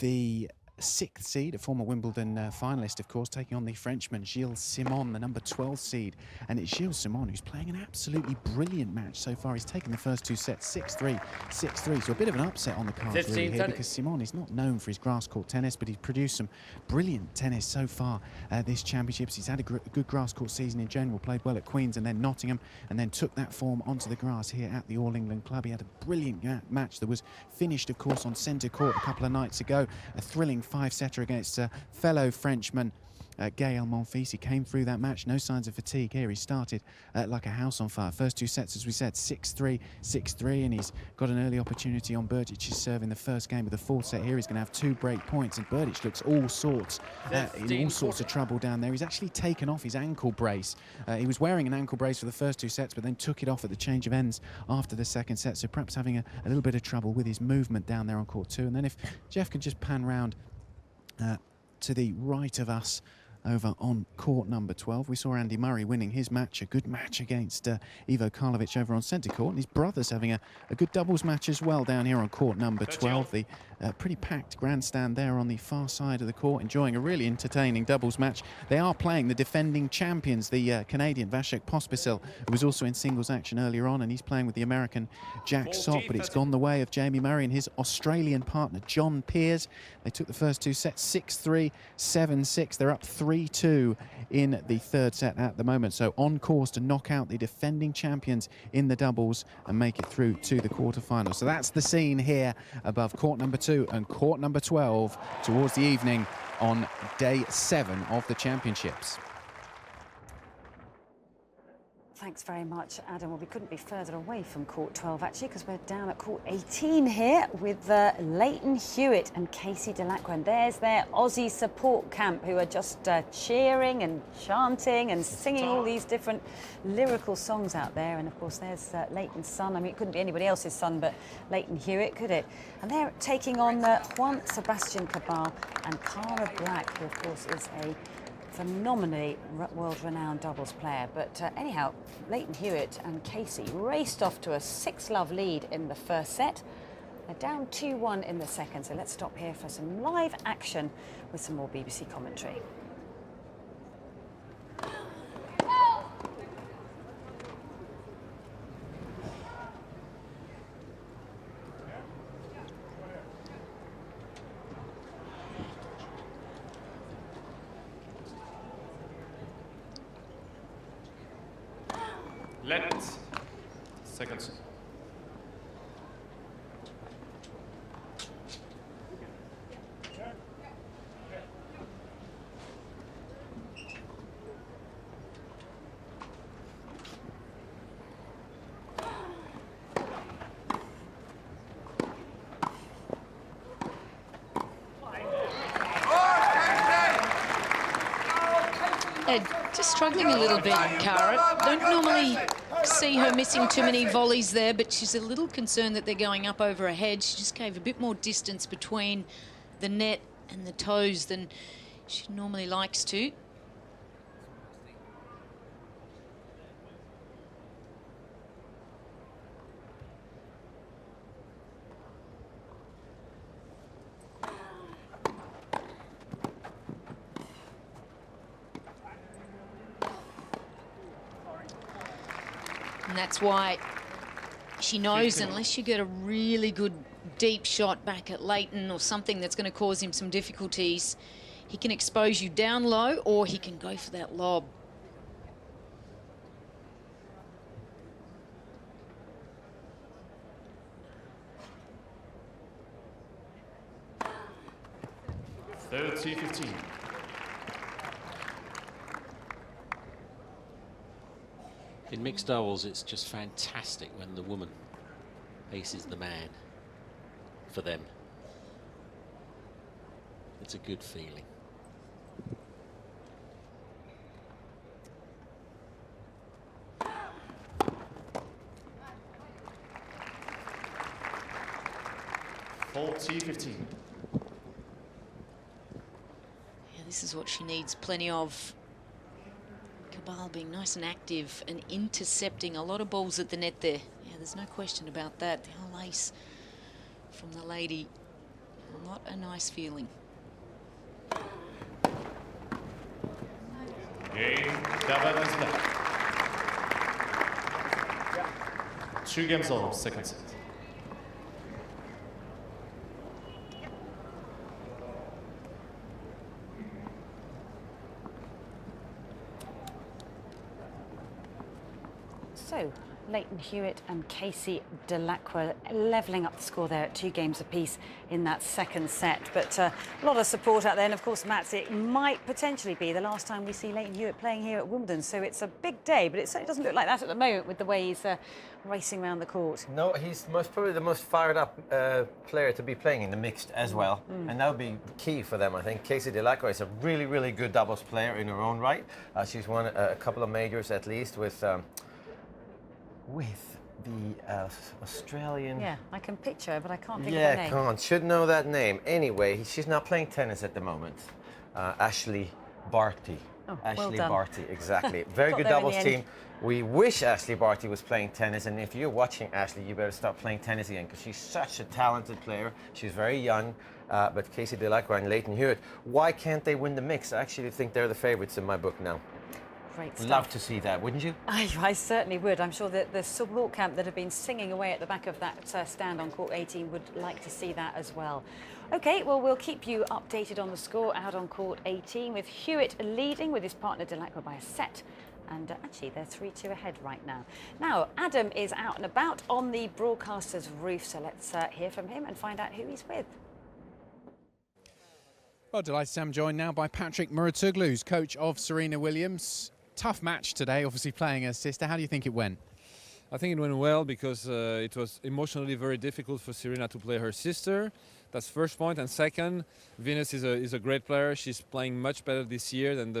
the 6th seed, a former Wimbledon finalist, of course, taking on the Frenchman Gilles Simon, the number 12 seed. And it's Gilles Simon who's playing an absolutely brilliant match so far. He's taken the first 2 sets 6-3, 6-3. So a bit of an upset on the cards really here, because Simon is not known for his grass court tennis, but he's produced some brilliant tennis so far this championships. He's had a good grass court season in general, played well at Queen's and then Nottingham, and then took that form onto the grass here at the All England Club. He had a brilliant match that was finished, of course, on centre court a couple of nights ago. A thrilling 5-setter against a fellow Frenchman Gael Monfils. He came through that match, no signs of fatigue here. He started like a house on fire. First 2 sets, as we said, 6-3, 6-3, and he's got an early opportunity on Berdic's serve in the first game of the 4th set here. He's going to have 2 break points, and Berdic looks all sorts in all sorts of trouble down there. He's actually taken off his ankle brace. He was wearing an ankle brace for the first 2 sets, but then took it off at the change of ends after the 2nd set, so perhaps having a little bit of trouble with his movement down there on court 2. And then if Jeff can just pan round to the right of us over on court number 12. We saw Andy Murray winning his match, a good match against Ivo Karlovic over on centre court, and his brother's having a good doubles match as well down here on court number 12. The pretty packed grandstand there on the far side of the court, enjoying a really entertaining doubles match. They are playing the defending champions, the Canadian Vasek Pospisil, who was also in singles action earlier on, and he's playing with the American Jack Sock, but it's gone the way of Jamie Murray and his Australian partner, John Peers. They took the first 2 sets 6-3, 7-6. They're up 3-2 in the 3rd set at the moment, so on course to knock out the defending champions in the doubles and make it through to the quarterfinals. So that's the scene here above court number 2 and court number 12 towards the evening on day 7 of the championships. Thanks very much, Adam. Well, we couldn't be further away from court 12, actually, because we're down at court 18 here with Leighton Hewitt and Casey Delacroix. And there's their Aussie support camp, who are just cheering and chanting and singing all these different lyrical songs out there. And, of course, there's Leighton's son. I mean, it couldn't be anybody else's son but Leighton Hewitt, could it? And they're taking on Juan Sebastian Cabal and Cara Black, who, of course, is a phenomenally world-renowned doubles player. But anyhow, Leighton Hewitt and Casey raced off to a 6-love lead in the 1st set. They're down 2-1 in the 2nd, so let's stop here for some live action with some more BBC commentary. Let seconds. Just struggling a little bit, Cara. Don't normally see her missing too many volleys there, but she's a little concerned that they're going up over her head. She just gave a bit more distance between the net and the toes than she normally likes to. And that's why she knows unless you get a really good deep shot back at Leighton or something that's going to cause him some difficulties, he can expose you down low or he can go for that lob. (30-15). In mixed doubles, it's just fantastic when the woman aces the man for them. It's a good feeling. (40-15). Yeah, this is what she needs plenty of. Cabal being nice and active and intercepting a lot of balls at the net there. Yeah, there's no question about that. The whole ace from the lady, not a nice feeling. Game 2 games all, 2nd set. So, Leighton Hewitt and Casey Delacroix levelling up the score there at 2 games apiece in that second set. But a lot of support out there, and of course, Mats, it might potentially be the last time we see Leighton Hewitt playing here at Wimbledon, so it's a big day, but it certainly doesn't look like that at the moment with the way he's racing around the court. No, he's probably the most fired up player to be playing in the mixed as well, and that would be key for them, I think. Casey Delacroix is a really, really good doubles player in her own right. She's won a couple of majors at least with the Australian... Yeah, I can picture her, but I can't think of her Yeah, name. come on, should know that name. Anyway, she's not playing tennis at the moment. Ashley Barty. Oh, Ashley well done. Barty, exactly. Very Got good there in doubles the team. end. We wish Ashley Barty was playing tennis, and if you're watching Ashley, you better start playing tennis again, because she's such a talented player. She's very young, but Casey Delacroix and Leighton Hewitt, why can't they win the mix? I actually think they're the favorites in my book now. Great stuff. Love to see that, wouldn't you? I certainly would. I'm sure that the support camp that have been singing away at the back of that stand on court 18 would like to see that as well. OK, well, we'll keep you updated on the score out on court 18 with Hewitt leading with his partner Delacroix by a set. And actually, they're 3-2 ahead right now. Now, Adam is out and about on the broadcaster's roof, so let's hear from him and find out who he's with. Well, delighted I'm joined now by Patrick Muratoglu, who's coach of Serena Williams. Tough match today, obviously playing her sister. How do you think it went? I think it went well because it was emotionally very difficult for Serena to play her sister. That's first point. And second, Venus is a great player. She's playing much better this year than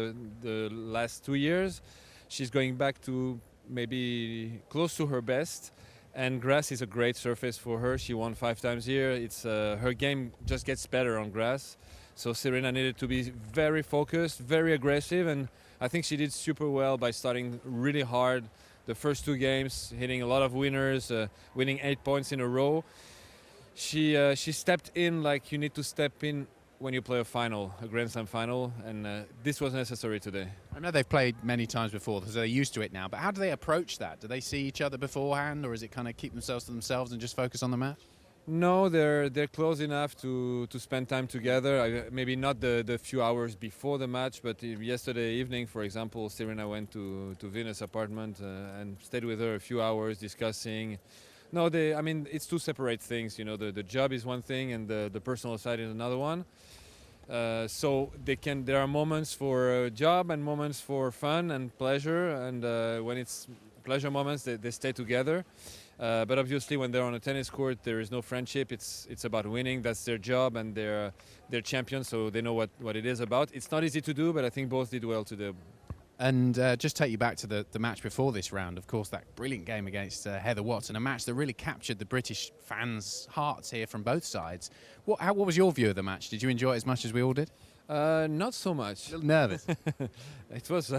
the last 2 years. She's going back to maybe close to her best. And grass is a great surface for her. She won 5 times here. It's her game just gets better on grass. So Serena needed to be very focused, very aggressive, and I think she did super well by starting really hard the first 2 games, hitting a lot of winners, winning 8 points in a row. She stepped in like you need to step in when you play a final, a Grand Slam final, and this was necessary today. I know they've played many times before, so they're used to it now, but how do they approach that? Do they see each other beforehand, or is it kind of keep themselves to themselves and just focus on the match? No, they're close enough to spend time together. Maybe not the few hours before the match, but yesterday evening, for example, Serena went to Venus' apartment and stayed with her a few hours discussing. No, I mean, it's 2 separate things. You know, the job is one thing and the personal side is another one. So there are moments for job and moments for fun and pleasure, and when it's pleasure moments, they stay together. But obviously, when they're on a tennis court, there is no friendship. It's about winning. That's their job, and they're champions, so they know what it is about. It's not easy to do, but I think both did well today. And just take you back to the match before this round, of course, that brilliant game against Heather Watson, a match that really captured the British fans' hearts here from both sides. What was your view of the match? Did you enjoy it as much as we all did? Not so much. A little nervous. It was,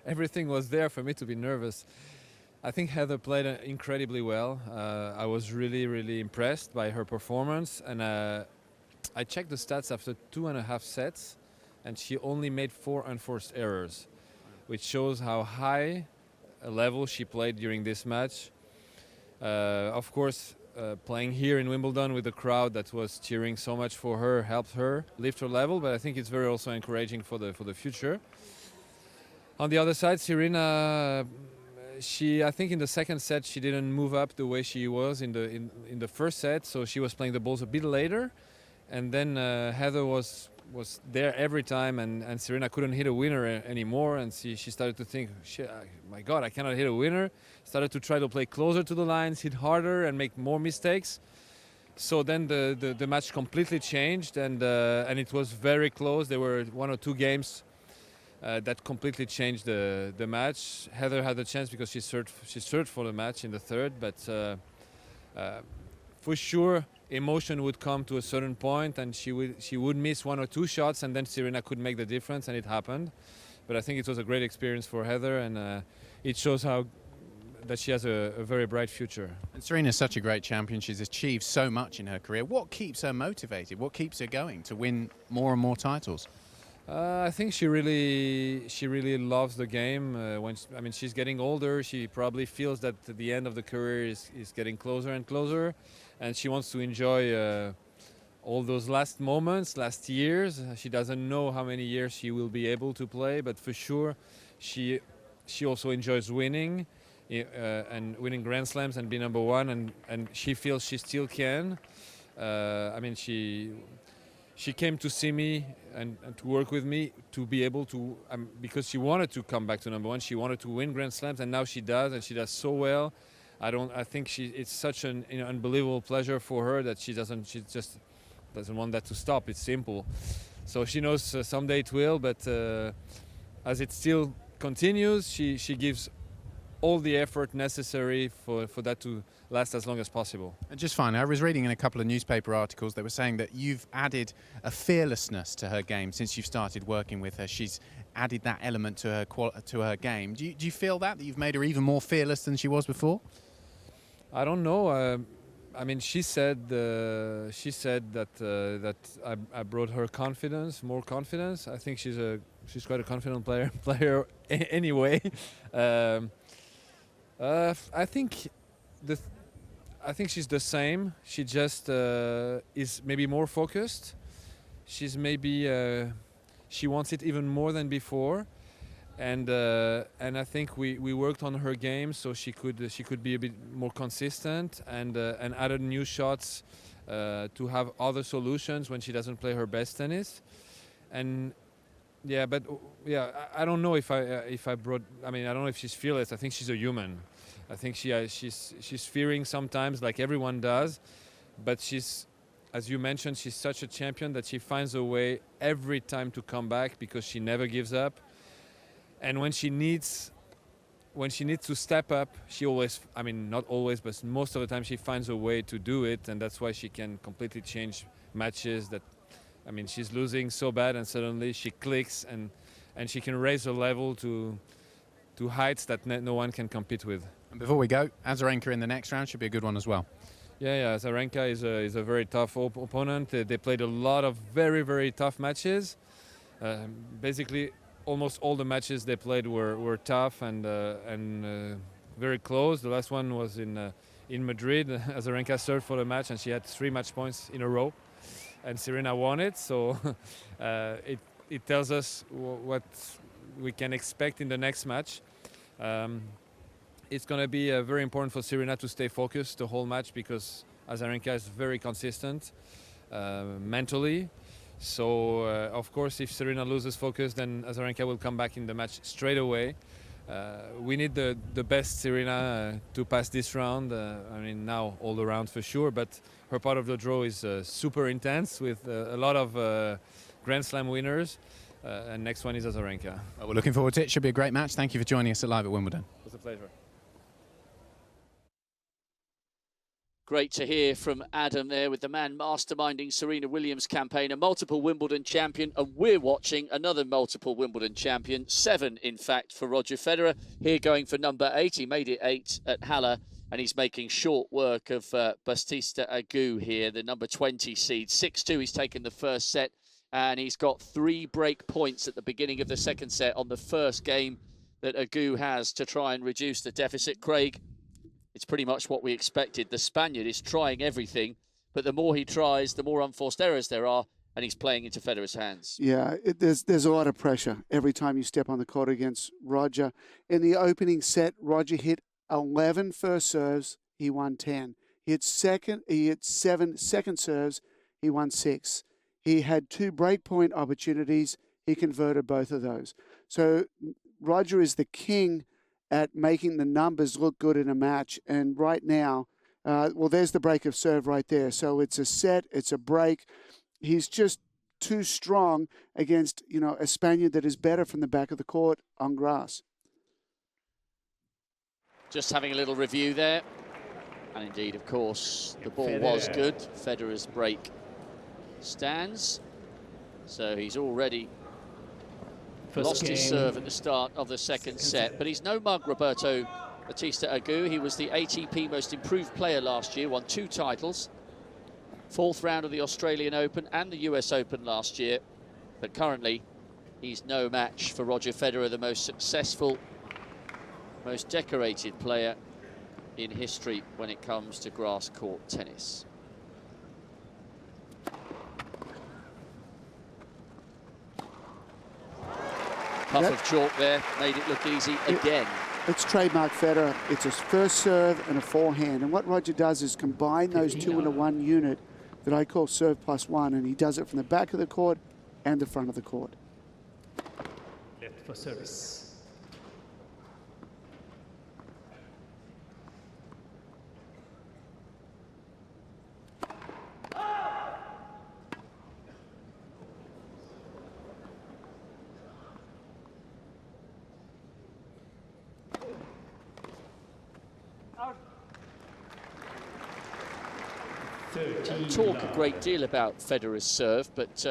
everything was there for me to be nervous. I think Heather played incredibly well. I was really, really impressed by her performance. And I checked the stats after 2.5 sets, and she only made 4 unforced errors, which shows how high a level she played during this match. Of course, playing here in Wimbledon with the crowd that was cheering so much for her helped her lift her level, but I think it's very also encouraging for the future. On the other side, Serena, I think in the second set she didn't move up the way she was in the first set, so she was playing the balls a bit later, and then Heather was there every time, and Serena couldn't hit a winner anymore, and she started to think, my God, I cannot hit a winner. Started to try to play closer to the lines, hit harder, and make more mistakes. So then the match completely changed, and it was very close. There were 1 or 2 games that completely changed the match. Heather had the chance because she served for the match in the third, but for sure emotion would come to a certain point, and she would miss 1 or 2 shots, and then Serena could make the difference, and it happened. But I think it was a great experience for Heather, and it shows that she has a very bright future. And Serena's such a great champion. She's achieved so much in her career. What keeps her motivated? What keeps her going to win more and more titles? I think she really loves the game. She's getting older. She probably feels that the end of the career is getting closer and closer, and she wants to enjoy all those last moments, last years. She doesn't know how many years she will be able to play, but for sure, she also enjoys winning, and winning Grand Slams and be number one, and she feels she still can. I mean, she came to see me and to work with me to be able to, because she wanted to come back to number one. She wanted to win Grand Slams, and now she does, and she does so well. I think it's such an unbelievable pleasure for her that she just doesn't want that to stop. It's simple. So she knows someday it will, but as it still continues, she gives all the effort necessary for that to last as long as possible. And just finally, I was reading in a couple of newspaper articles that were saying that you've added a fearlessness to her game since you've started working with her. She's added that element to her game. Do you feel that you've made her even more fearless than she was before? I don't know. I mean, she said that I brought her confidence, more confidence. I think she's quite a confident player anyway. I think she's the same. She just is maybe more focused. She's maybe she wants it even more than before, and I think we worked on her game so she could be a bit more consistent and added new shots to have other solutions when she doesn't play her best tennis. And yeah, but yeah, I don't know if I brought. I mean, I don't know if she's fearless. I think she's a human. I think she's fearing sometimes, like everyone does, but she's, as you mentioned, she's such a champion that she finds a way every time to come back because she never gives up. And when she needs to step up, she always, I mean, not always, but most of the time she finds a way to do it, and that's why she can completely change matches. That, I mean, she's losing so bad, and suddenly she clicks, and she can raise her level to heights that no one can compete with. And before we go, Azarenka in the next round should be a good one as well. Yeah, Azarenka is a very tough opponent. They played a lot of very, very tough matches. Basically, almost all the matches they played were tough and very close. The last one was in Madrid. Azarenka served for the match, and she had 3 match points in a row, and Serena won it. So it tells us what we can expect in the next match. It's going to be very important for Serena to stay focused the whole match because Azarenka is very consistent mentally. So, of course, if Serena loses focus, then Azarenka will come back in the match straight away. We need the best Serena to pass this round. I mean, now all around for sure, but her part of the draw is super intense with a lot of Grand Slam winners. And next one is Azarenka. Well, we're looking forward to it. Should be a great match. Thank you for joining us at Live at Wimbledon. It was a pleasure. Great to hear from Adam there with the man masterminding Serena Williams' campaign, a multiple Wimbledon champion, and we're watching another multiple Wimbledon champion, 7 in fact for Roger Federer, here going for number 8. He made it 8 at Halle, and he's making short work of Bautista Agut here, the number 20 seed. 6-2, he's taken the first set, and he's got 3 break points at the beginning of the second set on the first game that Agut has to try and reduce the deficit. Craig, it's pretty much what we expected. The Spaniard is trying everything, but the more he tries, the more unforced errors there are, and he's playing into Federer's hands. Yeah, there's a lot of pressure every time you step on the court against Roger. In the opening set, Roger hit 11 first serves, he won 10. He hit 7 second serves, he won 6. He had 2 breakpoint opportunities, he converted both of those. So Roger is the king at making the numbers look good in a match. And right now, well, there's the break of serve right there. So it's a set, it's a break. He's just too strong against, a Spaniard that is better from the back of the court on grass. Just having a little review there. And indeed, of course, the ball was good. Federer's break stands. So he's already lost his serve at the start of the second set, but he's no mug, Roberto Bautista Agut. He was the ATP Most Improved Player last year, won 2 titles, 4th round of the Australian Open and the US Open last year, but currently he's no match for Roger Federer, the most successful, most decorated player in history when it comes to grass court tennis. Puff of chalk there, made it look easy again. It's trademark Federer. It's a first serve and a forehand. And what Roger does is combine those two into one unit that I call serve plus one. And he does it from the back of the court and the front of the court. Left for service. Talk a great deal about Federer's serve, but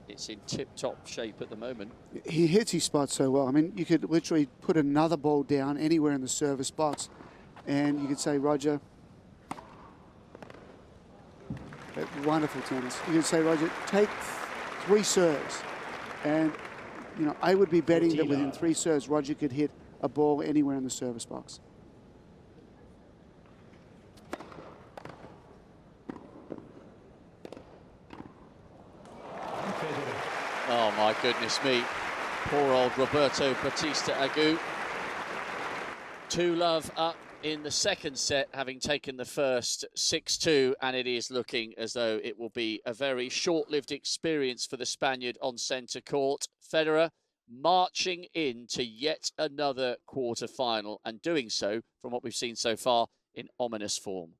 it's in tip-top shape at the moment. He hits his spot so well. I mean, you could literally put another ball down anywhere in the service box, and you could say, Roger, wonderful tennis. You could say, Roger, take 3 serves, and you know, I would be betting that within 3 serves, Roger could hit a ball anywhere in the service box. Oh my goodness me, poor old Roberto Bautista Agut. 2-love up in the second set, having taken the first 6-2, and it is looking as though it will be a very short-lived experience for the Spaniard on centre court. Federer marching into yet another quarter-final, and doing so, from what we've seen so far, in ominous form.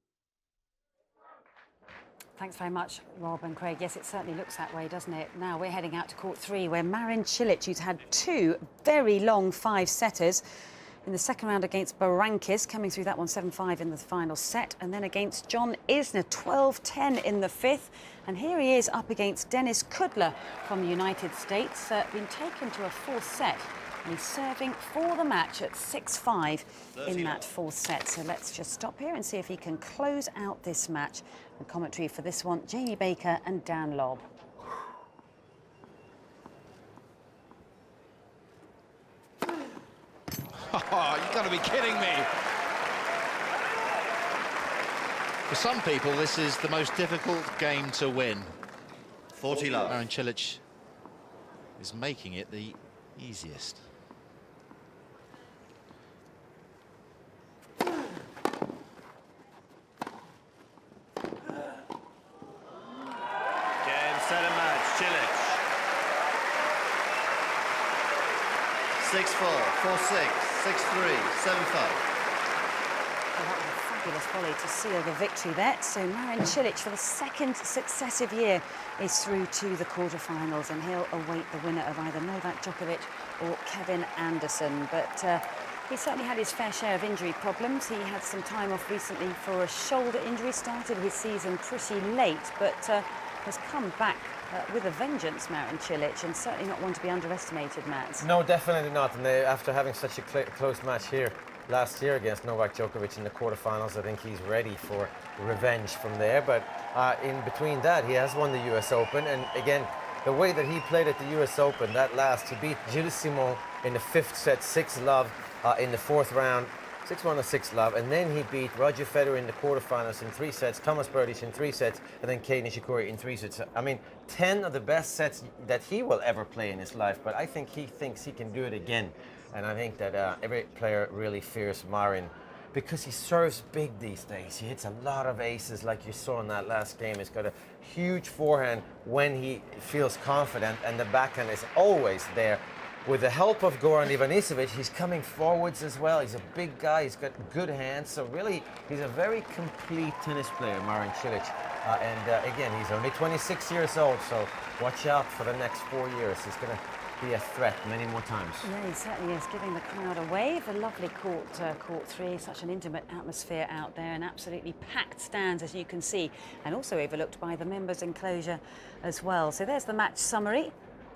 Thanks very much, Rob and Craig. Yes, it certainly looks that way, doesn't it? Now we're heading out to court 3, where Marin Cilic, who's had 2 very long 5-setters in the second round against Barranquez, coming through that one 7-5 in the final set, and then against John Isner 12-10 in the 5th. And here he is up against Denis Kudla from the United States, been taken to a 4th set. And he's serving for the match at 6-5 in that 4th set. So let's just stop here and see if he can close out this match. And commentary for this one, Jamie Baker and Dan Lobb. Oh, you've got to be kidding me. For some people, this is the most difficult game to win. 40-love. Marin Cilic is making it the easiest. Set and match, Cilic. 6-4, 4-6, 6-3, 7-5. Well, that was a fabulous volley to seal the victory there. So Marin Cilic, for the 2nd successive year, is through to the quarterfinals, and he'll await the winner of either Novak Djokovic or Kevin Anderson. But he certainly had his fair share of injury problems. He had some time off recently for a shoulder injury, started his season pretty late, but has come back with a vengeance, Marin Cilic, and certainly not one to be underestimated, Matt. No, definitely not. And after having such a close match here last year against Novak Djokovic in the quarterfinals, I think he's ready for revenge from there. But in between that, he has won the US Open. And again, the way that he played at the US Open, that last, he beat Gilles Simon in the 5th set, 6-love in the 4th round. 6-1 or 6-love, and then he beat Roger Federer in the quarterfinals in 3 sets, Thomas Berdych in 3 sets, and then Kei Nishikori in 3 sets. I mean, 10 of the best sets that he will ever play in his life, but I think he thinks he can do it again. And I think that every player really fears Marin because he serves big these days. He hits a lot of aces like you saw in that last game. He's got a huge forehand when he feels confident, and the backhand is always there. With the help of Goran Ivanisevic, he's coming forwards as well. He's a big guy, he's got good hands, so really he's a very complete tennis player, Marin Cilic. Again, he's only 26 years old, so watch out for the next 4 years. He's going to be a threat many more times. Yeah, he certainly is, giving the crowd a wave. A lovely court 3, such an intimate atmosphere out there, and absolutely packed stands, as you can see, and also overlooked by the members' enclosure as well. So there's the match summary.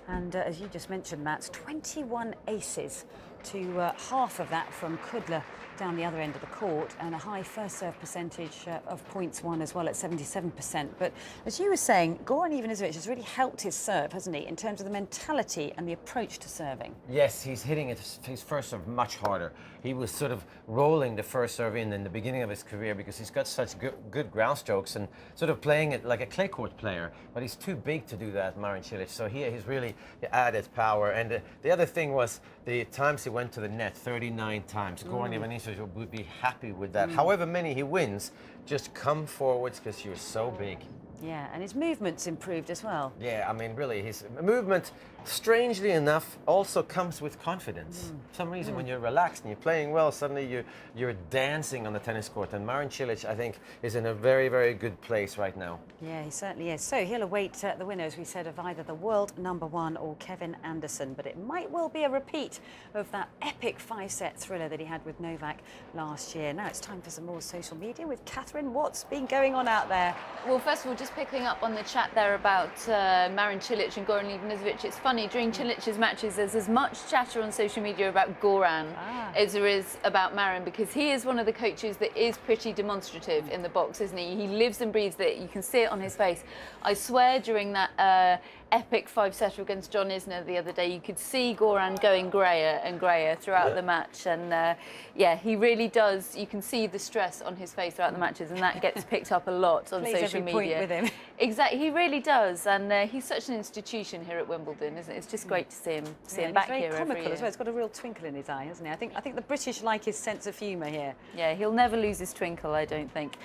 And as you just mentioned, Matt, 21 aces to half of that from Kudla down the other end of the court, and a high first serve percentage of points won as well at 77%. But as you were saying, Goran Ivanisevic has really helped his serve, hasn't he, in terms of the mentality and the approach to serving? Yes, he's hitting his first serve much harder. He was sort of rolling the first serve in the beginning of his career because he's got such good ground strokes and sort of playing it like a clay court player. But he's too big to do that, Marin Cilic. So he's really added power. And the other thing was the times he went to the net, 39 times. Goran Ivanisevic would be happy with that. However many he wins, just come forwards because you're so big. Yeah, and his movement's improved as well. Yeah, I mean, really, his movement, strangely enough, also comes with confidence. For some reason, when you're relaxed and you're playing well, suddenly you're dancing on the tennis court. And Marin Cilic, I think, is in a very, very good place right now. Yeah, he certainly is. So he'll await the winner, as we said, of either the world #1 or Kevin Anderson. But it might well be a repeat of that epic 5-set thriller that he had with Novak last year. Now it's time for some more social media with Catherine. What's been going on out there? Well, first of all, just picking up on the chat there about Marin Cilic and Goran Ivanisevic, it's funny, during Cilic's matches there's as much chatter on social media about Goran as there is about Marin, because he is one of the coaches that is pretty demonstrative in the box, isn't he? He lives and breathes it. You can see it on his face. I swear during that epic 5-setter against John Isner the other day, you could see Goran going greyer and greyer throughout the match, and yeah, he really does. You can see the stress on his face throughout the matches, and that gets picked up a lot on social media. Point with him. Exactly, he really does, and he's such an institution here at Wimbledon, isn't it? It's just great to see him back here every year. He's very comical as well. He's got a real twinkle in his eye, hasn't he? I think the British like his sense of humour here. Yeah, he'll never lose his twinkle, I don't think.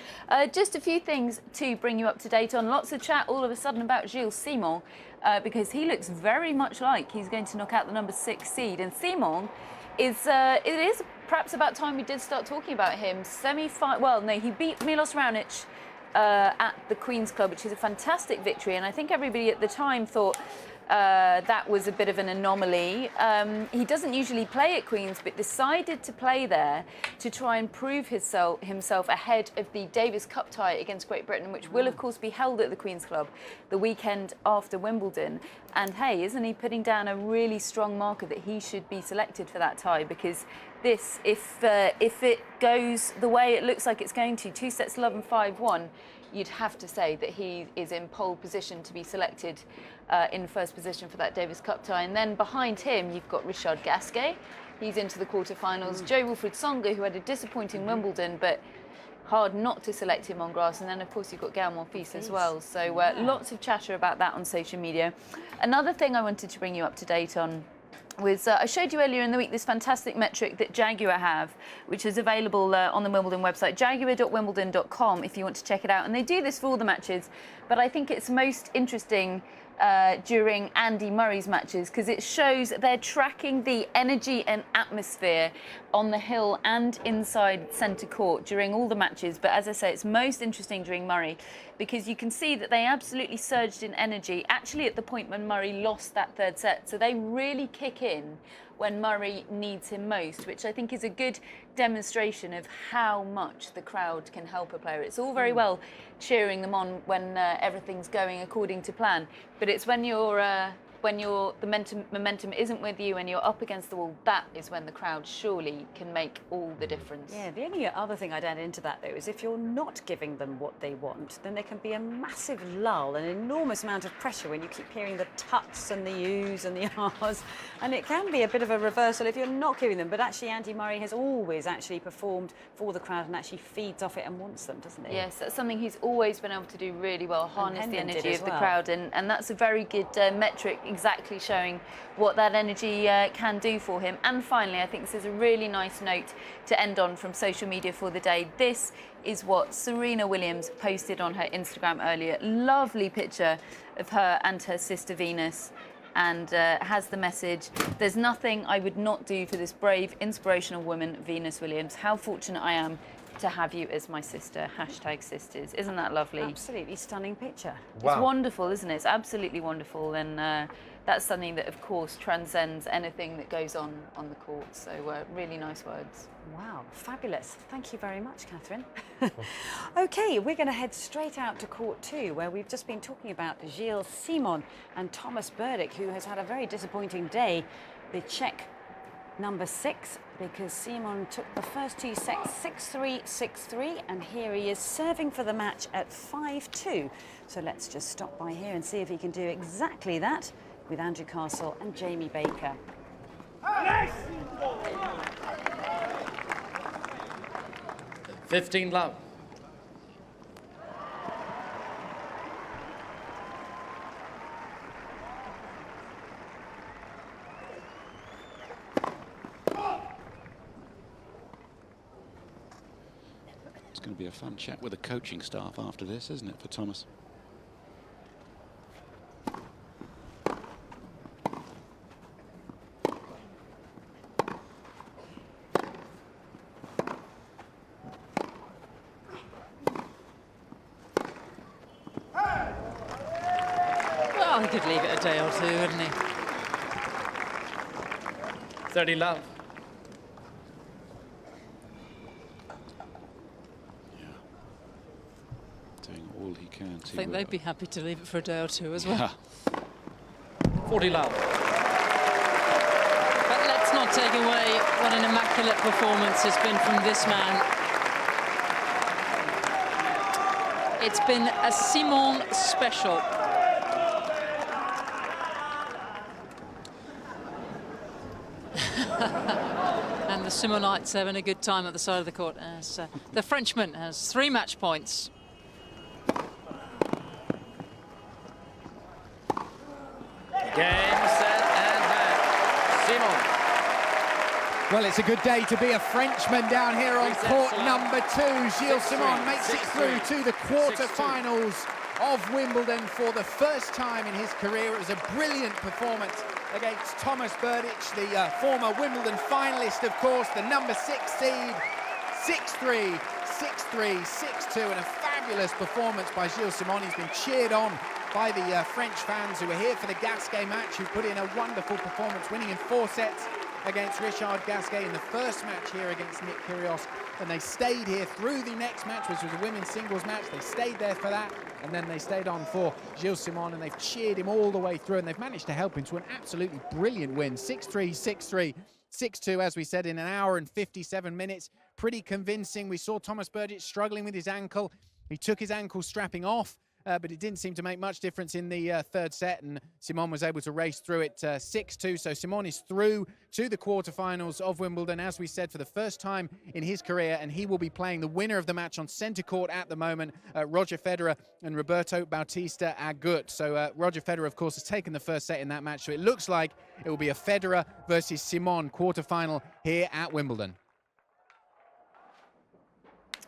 Just a few things to bring you up to date on. Lots of chat all of a sudden about Gilles Simon, because he looks very much like he's going to knock out the #6 seed. And Simon is, it is perhaps about time we did start talking about him. Well, no, he beat Milos Raonic at the Queen's Club, which is a fantastic victory. And I think everybody at the time thought that was a bit of an anomaly. He doesn't usually play at Queen's, but decided to play there to try and prove himself ahead of the Davis Cup tie against Great Britain, which will, of course, be held at the Queen's Club the weekend after Wimbledon. And hey, isn't he putting down a really strong marker that he should be selected for that tie? Because this, if it goes the way it looks like it's going to, 2 sets to love and 5-1, you'd have to say that he is in pole position to be selected in first position for that Davis Cup tie. And then behind him, you've got Richard Gasquet. He's into the quarterfinals. Jo-Wilfried Tsonga, who had a disappointing Wimbledon, but hard not to select him on grass. And then, of course, you've got Gael Monfils as well. So lots of chatter about that on social media. Another thing I wanted to bring you up to date on was I showed you earlier in the week this fantastic metric that Jaguar have, which is available on the Wimbledon website, jaguar.wimbledon.com, if you want to check it out. And they do this for all the matches, but I think it's most interesting during Andy Murray's matches, because it shows they're tracking the energy and atmosphere on the hill and inside centre court during all the matches. But as I say, it's most interesting during Murray, because you can see that they absolutely surged in energy, actually at the point when Murray lost that 3rd set. So they really kick in when Murray needs him most, which I think is a good demonstration of how much the crowd can help a player. It's all very well cheering them on when everything's going according to plan, but it's when the momentum isn't with you and you're up against the wall, that is when the crowd surely can make all the difference. Yeah, the only other thing I'd add into that, though, is if you're not giving them what they want, then there can be a massive lull, an enormous amount of pressure when you keep hearing the tuts and the yous and the ahs, and it can be a bit of a reversal if you're not giving them. But actually, Andy Murray has always actually performed for the crowd and actually feeds off it and wants them, doesn't he? Yes, that's something he's always been able to do really well, harness the energy of the crowd, and that's a very good metric, exactly showing what that energy can do for him. And finally, I think this is a really nice note to end on from social media for the day. This is what Serena Williams posted on her Instagram earlier. Lovely picture of her and her sister Venus, and has the message, "There's nothing I would not do for this brave, inspirational woman, Venus Williams. How fortunate I am to have you as my sister. #sisters." Isn't that lovely? Absolutely stunning picture. Wow. It's wonderful, isn't it? It's absolutely wonderful, and that's something that, of course, transcends anything that goes on the court. So really nice words. Wow, fabulous. Thank you very much, Catherine. OK, we're going to head straight out to Court 2, where we've just been talking about Gilles Simon and Thomas Berdych, who has had a very disappointing day. The Czech number 6, because Simon took the first 2 sets 6-3, 6-3, and here he is serving for the match at 5-2. So let's just stop by here and see if he can do exactly that with Andrew Castle and Jamie Baker. 15 love. It's going to be a fun chat with the coaching staff after this, isn't it, for Thomas? Well, he could leave it a day or two, wouldn't he? 30 love. Doing all he can to... I think they'd be happy to leave it for a day or two as well. Yeah. 40 love. But let's not take away what an immaculate performance has been from this man. It's been a Simon special. And the Simonites having a good time at the side of the court as the Frenchman has 3 match points. Game, set, and match. Simon. Well, it's a good day to be a Frenchman down here on court number 2. Gilles Simon makes it through to the quarter-finals of Wimbledon for the first time in his career. It was a brilliant performance against Thomas Berdych, the former Wimbledon finalist, of course, the number 6 seed. 6-3, 6-3, 6-2, and a fabulous performance by Gilles Simon. He's been cheered on by the French fans who were here for the Gasquet match, who put in a wonderful performance, winning in 4 sets against Richard Gasquet in the first match here against Nick Kyrgios. And they stayed here through the next match, which was a women's singles match. They stayed there for that, and then they stayed on for Gilles Simon, and they've cheered him all the way through, and they've managed to help him to an absolutely brilliant win. 6-3, 6-3, 6-2, as we said, in an hour and 57 minutes. Pretty convincing. We saw Thomas Berdych struggling with his ankle. He took his ankle strapping off, but it didn't seem to make much difference in the third set, and Simon was able to race through it 6-2. So Simon is through to the quarterfinals of Wimbledon, as we said, for the first time in his career, and he will be playing the winner of the match on centre court at the moment, Roger Federer and Roberto Bautista Agut. So Roger Federer, of course, has taken the first set in that match, so it looks like it will be a Federer versus Simon quarterfinal here at Wimbledon.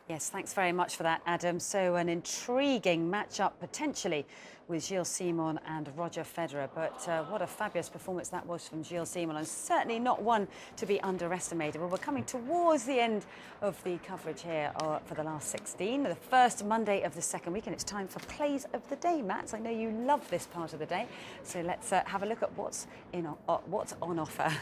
Yes, thanks very much for that, Adam. So an intriguing matchup potentially with Gilles Simon and Roger Federer. But what a fabulous performance that was from Gilles Simon, and certainly not one to be underestimated. Well, we're coming towards the end of the coverage here for the last 16, the first Monday of the second week, and it's time for Plays of the Day. Matt, I know you love this part of the day, so let's have a look at what's on offer.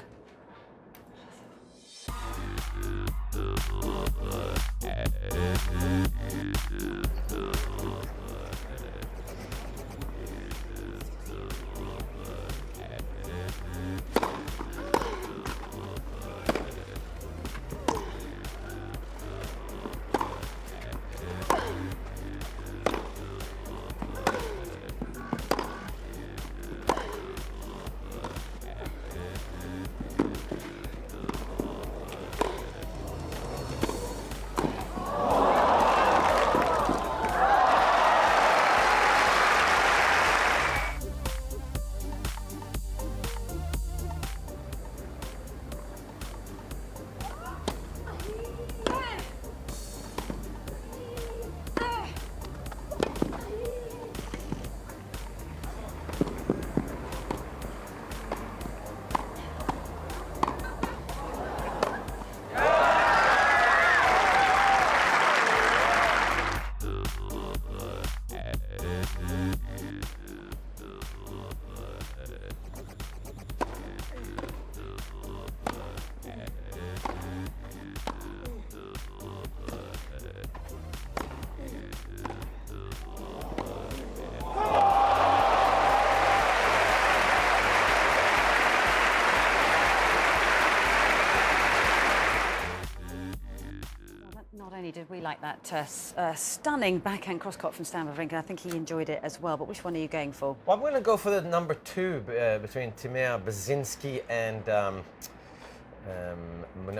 that stunning backhand cross-court from Stan Wawrinka. I think he enjoyed it as well. But which one are you going for? Well, I'm going to go for the number 2 between Timea Brzezinski and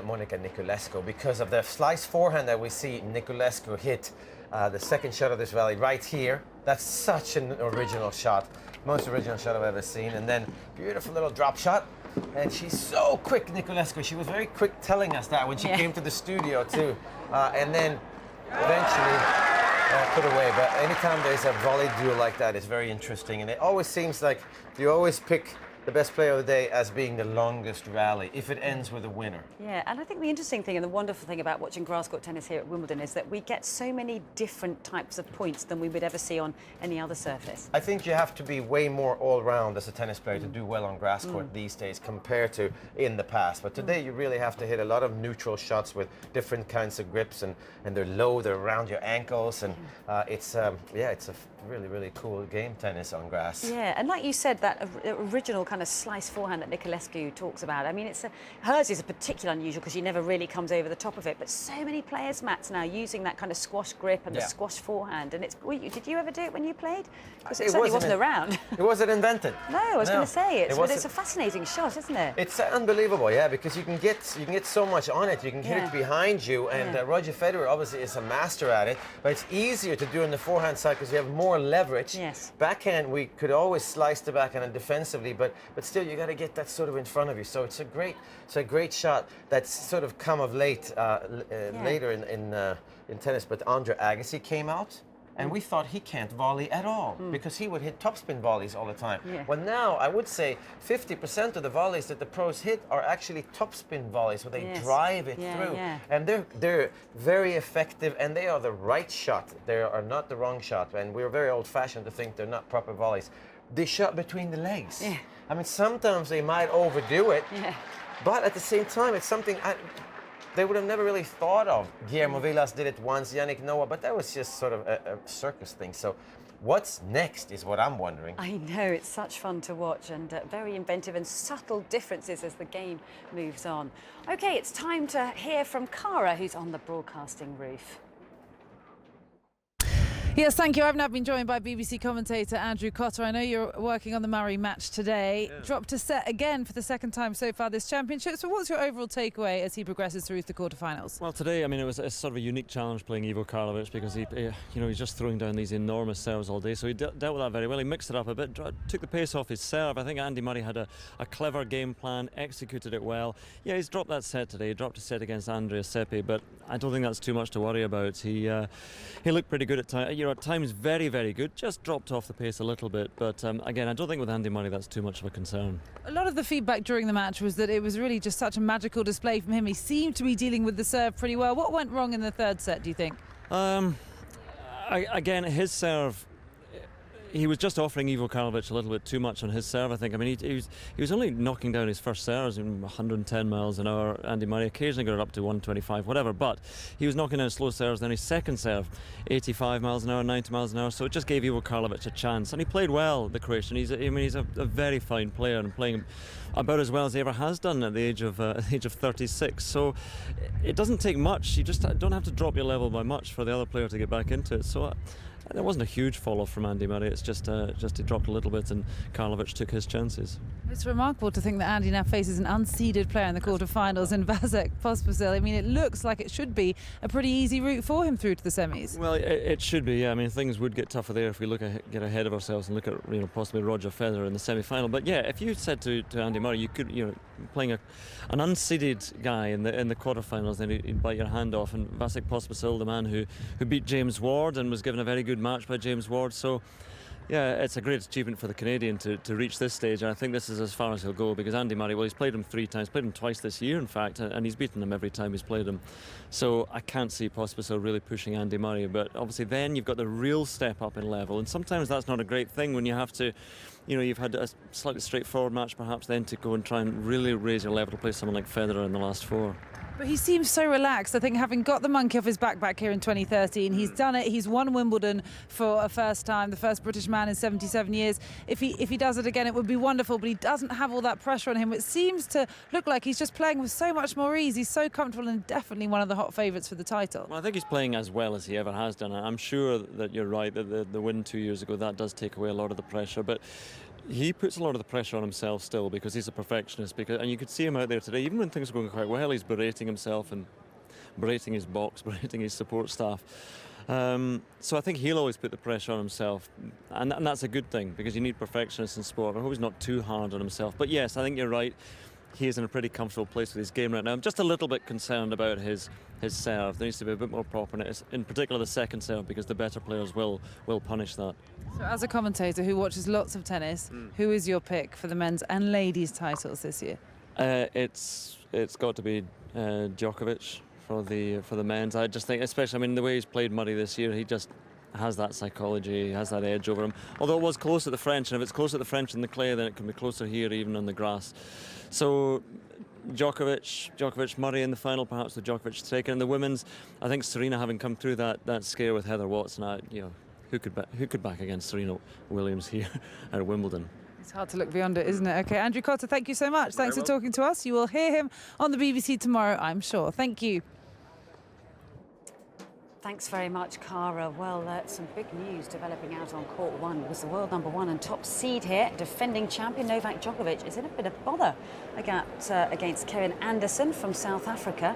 Monica Niculescu, because of the slice forehand that we see Niculescu hit the second shot of this rally right here. That's such an original shot. Most original shot I've ever seen. And then beautiful little drop shot. And she's so quick, Niculescu. She was very quick telling us that when she came to the studio too. And then eventually put away. But anytime there's a volley duel like that, it's very interesting. And it always seems like you always pick the best player of the day as being the longest rally, if it ends with a winner. Yeah, and I think the interesting thing and the wonderful thing about watching grass court tennis here at Wimbledon is that we get so many different types of points than we would ever see on any other surface. I think you have to be way more all-round as a tennis player to do well on grass court these days compared to in the past. But today you really have to hit a lot of neutral shots with different kinds of grips, and they're low, they're around your ankles, and it's a really, really cool game, tennis on grass. Yeah, and like you said, that original kind of slice forehand that Niculescu talks about, I mean, hers is a particularly unusual because she never really comes over the top of it, but so many players, Mats, now using that kind of squash grip and the squash forehand, and did you ever do it when you played? Because it certainly wasn't around. It wasn't invented. No, I was going to say but it's a fascinating shot, isn't it? It's unbelievable, yeah, because you can get so much on it. You can hit it behind you, and Roger Federer obviously is a master at it, but it's easier to do on the forehand side because you have more leverage. Yes. Backhand, we could always slice the backhand and defensively, but still you got to get that sort of in front of you. So it's a great shot that's sort of come of late, later in tennis. But Andre Agassi came out, and we thought he can't volley at all because he would hit topspin volleys all the time. Yeah. Well, now I would say 50% of the volleys that the pros hit are actually topspin volleys, where they drive it through, and they're very effective, and they are the right shot. They are not the wrong shot, and we're very old-fashioned to think they're not proper volleys. They shot between the legs. Yeah. I mean, sometimes they might overdo it, but at the same time, it's something they would have never really thought of. Guillermo Vilas did it once, Yannick Noah, but that was just sort of a circus thing. So what's next is what I'm wondering. I know, it's such fun to watch, and very inventive and subtle differences as the game moves on. OK, it's time to hear from Cara, who's on the broadcasting roof. Yes, thank you. I've now been joined by BBC commentator Andrew Cotter. I know you're working on the Murray match today. Yeah. Dropped a set again for the second time so far this championship. So what's your overall takeaway as he progresses through the quarterfinals? Well, today, I mean, it was a sort of a unique challenge playing Ivo Karlovic because he's just throwing down these enormous serves all day. So he dealt with that very well. He mixed it up a bit, took the pace off his serve. I think Andy Murray had a clever game plan, executed it well. Yeah, he's dropped that set today. He dropped a set against Andrea Seppi, but I don't think that's too much to worry about. He looked pretty good at times. At times very, very good. Just dropped off the pace a little bit. But again, I don't think with Andy Murray that's too much of a concern. A lot of the feedback during the match was that it was really just such a magical display from him. He seemed to be dealing with the serve pretty well. What went wrong in the third set, do you think? Again, his serve, he was just offering Ivo Karlovic a little bit too much on his serve, I think. I mean, he was only knocking down his first serves in 110 miles an hour. Andy Murray occasionally got it up to 125, whatever, but he was knocking down slow serves. Then his second serve, 85 miles an hour, 90 miles an hour, so it just gave Ivo Karlovic a chance. And he played well, the Croatian. He's a very fine player and playing about as well as he ever has done at the age of 36. So it doesn't take much. You just don't have to drop your level by much for the other player to get back into it. So there wasn't a huge fall off from Andy Murray. It's just he dropped a little bit and Karlovic took his chances. It's remarkable to think that Andy now faces an unseeded player in the quarterfinals in Vasek Pospisil. I mean, it looks like it should be a pretty easy route for him through to the semis. Well, it should be. Yeah. I mean, things would get tougher there if we get ahead of ourselves and look at possibly Roger Federer in the semi-final. But yeah, if you said to Andy Murray, you could playing an unseeded guy in the quarterfinals, then he'd bite your hand off. And Vasek Pospisil, the man who beat James Ward and was given a very good match by James Ward. So yeah, it's a great achievement for the Canadian to reach this stage, and I think this is as far as he'll go because Andy Murray, well, he's played him 3 times, played him twice this year in fact, and he's beaten him every time he's played him. So I can't see Pospisil really pushing Andy Murray, but obviously then you've got the real step up in level, and sometimes that's not a great thing when you have to, you've had a slightly straightforward match perhaps, then to go and try and really raise your level to play someone like Federer in the last 4. But he seems so relaxed. I think having got the monkey off his back here in 2013, he's done it. He's won Wimbledon for a first time, the first British man in 77 years. If he does it again, it would be wonderful, but he doesn't have all that pressure on him. It seems to look like he's just playing with so much more ease. He's so comfortable and definitely one of the hot favourites for the title. Well, I think he's playing as well as he ever has done. I'm sure that you're right, that the win 2 years ago, that does take away a lot of the pressure, but he puts a lot of the pressure on himself still because he's a perfectionist. And you could see him out there today, even when things are going quite well, he's berating himself and berating his box, berating his support staff. So I think he'll always put the pressure on himself, and that's a good thing because you need perfectionists in sport. I hope he's not too hard on himself. But yes, I think you're right. He is in a pretty comfortable place with his game right now. I'm just a little bit concerned about his serve. There needs to be a bit more properness, in particular the second serve, because the better players will punish that. So as a commentator who watches lots of tennis, who is your pick for the men's and ladies titles this year? It's got to be Djokovic for the men's. I just think, especially, I mean, the way he's played Murray this year, he just has that psychology, he has that edge over him. Although it was close at the French, and if it's close at the French in the clay, then it can be closer here, even on the grass. So Djokovic, Murray in the final, perhaps with Djokovic taken. And the women's, I think Serena, having come through that scare with Heather Watson, who could back against Serena Williams here at Wimbledon? It's hard to look beyond it, isn't it? OK, Andrew Cotter, thank you so much. Thanks for talking to us. You will hear him on the BBC tomorrow, I'm sure. Thank you. Thanks very much, Cara. Well, some big news developing out on court one was the world #1 and top seed here, defending champion Novak Djokovic is in a bit of bother against Kevin Anderson from South Africa.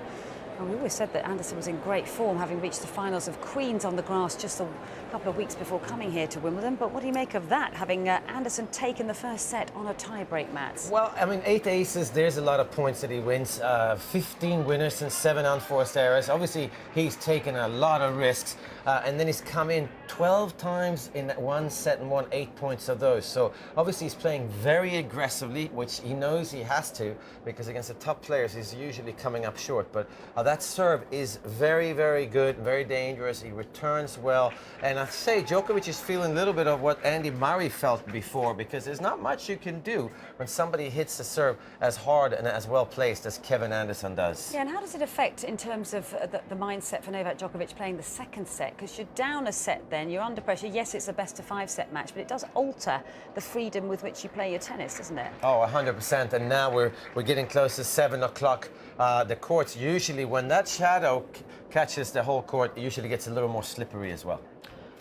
And we always said that Anderson was in great form, having reached the finals of Queen's on the grass just a couple of weeks before coming here to Wimbledon. But what do you make of that, having Anderson taken the first set on a tie-break, Matt? Well, I mean, 8 aces, there's a lot of points that he wins. 15 winners and 7 unforced errors. Obviously, he's taken a lot of risks. And then he's come in 12 times in one set and won 8 points of those. So obviously he's playing very aggressively, which he knows he has to, because against the top players he's usually coming up short. But that serve is very, very good, very dangerous. He returns well. And I'd say Djokovic is feeling a little bit of what Andy Murray felt before, because there's not much you can do when somebody hits the serve as hard and as well placed as Kevin Anderson does. Yeah, and how does it affect in terms of the mindset for Novak Djokovic playing the second set? Because you're down a set then, you're under pressure. Yes, it's a best-of-5 set match, but it does alter the freedom with which you play your tennis, doesn't it? Oh, 100%. And now we're getting close to 7 o'clock. The courts, usually when that shadow catches the whole court, it usually gets a little more slippery as well.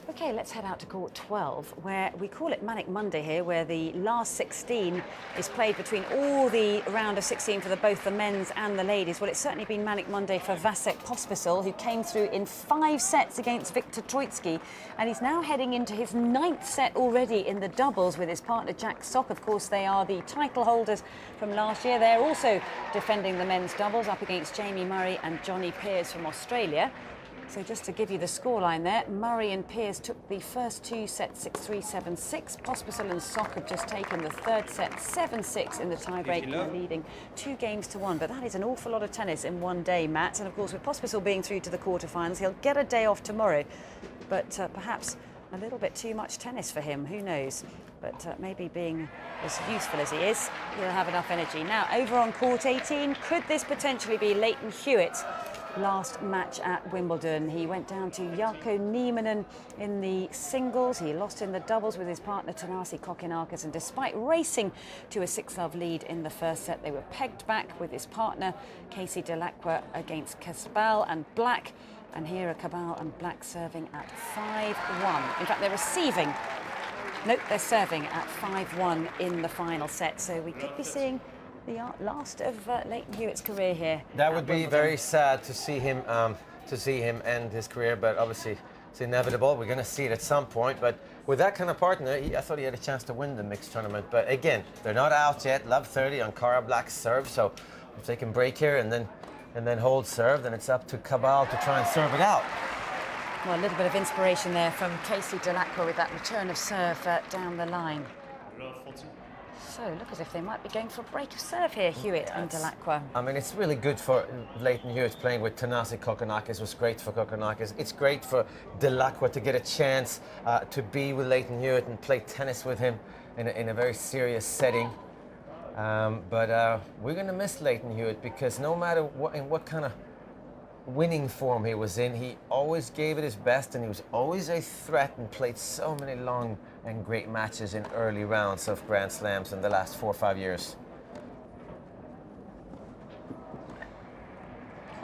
OK, let's head out to court 12, where we call it Manic Monday here, where the last 16 is played between all the round of 16 for both the men's and the ladies. Well, it's certainly been Manic Monday for Vasek Pospisil, who came through in 5 sets against Viktor Troicki, and he's now heading into his 9th set already in the doubles with his partner Jack Sock. Of course, they are the title holders from last year. They're also defending the men's doubles up against Jamie Murray and Johnny Peers from Australia. So just to give you the scoreline there, Murray and Peers took the first 2 sets 6-3, 7-6. Pospisil and Sock have just taken the 3rd set 7-6 in the tiebreak, leading 2 games to 1. But that is an awful lot of tennis in one day, Matt. And of course, with Pospisil being through to the quarterfinals, he'll get a day off tomorrow. But perhaps a little bit too much tennis for him, who knows? But maybe being as useful as he is, he'll have enough energy. Now, over on court 18, could this potentially be Leighton Hewitt? Last match at Wimbledon, he went down to Jarkko Nieminen in the singles. He lost in the doubles with his partner Thanasi Kokkinakis, and despite racing to a 6-love lead in the first set, they were pegged back with his partner Casey Delacroix against Casbal and Black. And here are Cabal and Black serving at 5-1. In fact, they're receiving. Nope, they're serving at 5-1 in the final set. So we could be seeing the last of Leighton Hewitt's career here. That would be very sad to see him end his career, but obviously it's inevitable. We're going to see it at some point. But with that kind of partner, I thought he had a chance to win the mixed tournament. But again, they're not out yet. Love 30 on Cara Black's serve. So if they can break here and then hold serve, then it's up to Cabal to try and serve it out. Well, a little bit of inspiration there from Casey Delacroix with that return of serve down the line. So, look as if they might be going for a break of serve here, Hewitt and Delacroix. I mean, it's really good for Leighton Hewitt playing with Thanasi Kokkinakis. It was great for Kokkinakis. It's great for Delacroix to get a chance to be with Leighton Hewitt and play tennis with him in a very serious setting. But we're going to miss Leighton Hewitt, because no matter what kind of winning form he was in, he always gave it his best, and he was always a threat and played so many long and great matches in early rounds of Grand Slams in the last 4 or 5 years.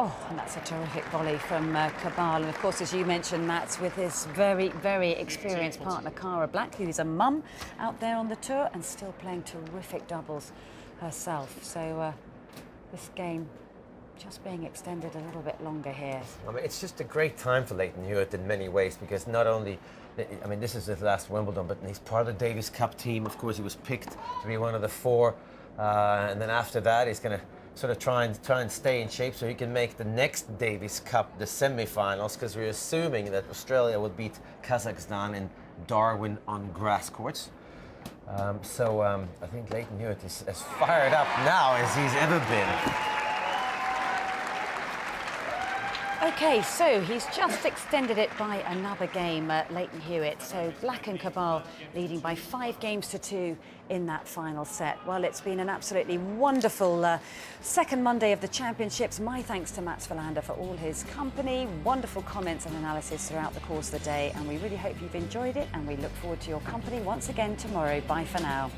Oh, and that's a terrific volley from Cabal. And of course, as you mentioned, Mats, with his very, very experienced partner, Cara Black, who's a mum out there on the tour and still playing terrific doubles herself. So this game just being extended a little bit longer here. I mean, it's just a great time for Leighton Hewitt in many ways, because not only, I mean, this is his last Wimbledon, but he's part of the Davis Cup team. Of course, he was picked to be one of the 4. And then after that, he's going to sort of try and stay in shape so he can make the next Davis Cup, the semi-finals, because we're assuming that Australia will beat Kazakhstan in Darwin on grass courts. So I think Leighton Hewitt is as fired up now as he's ever been. OK, so he's just extended it by another game, Leighton Hewitt. So Black and Cabal leading by 5 games to 2 in that final set. Well, it's been an absolutely wonderful second Monday of the championships. My thanks to Mats Wilander for all his company, wonderful comments and analysis throughout the course of the day. And we really hope you've enjoyed it, and we look forward to your company once again tomorrow. Bye for now.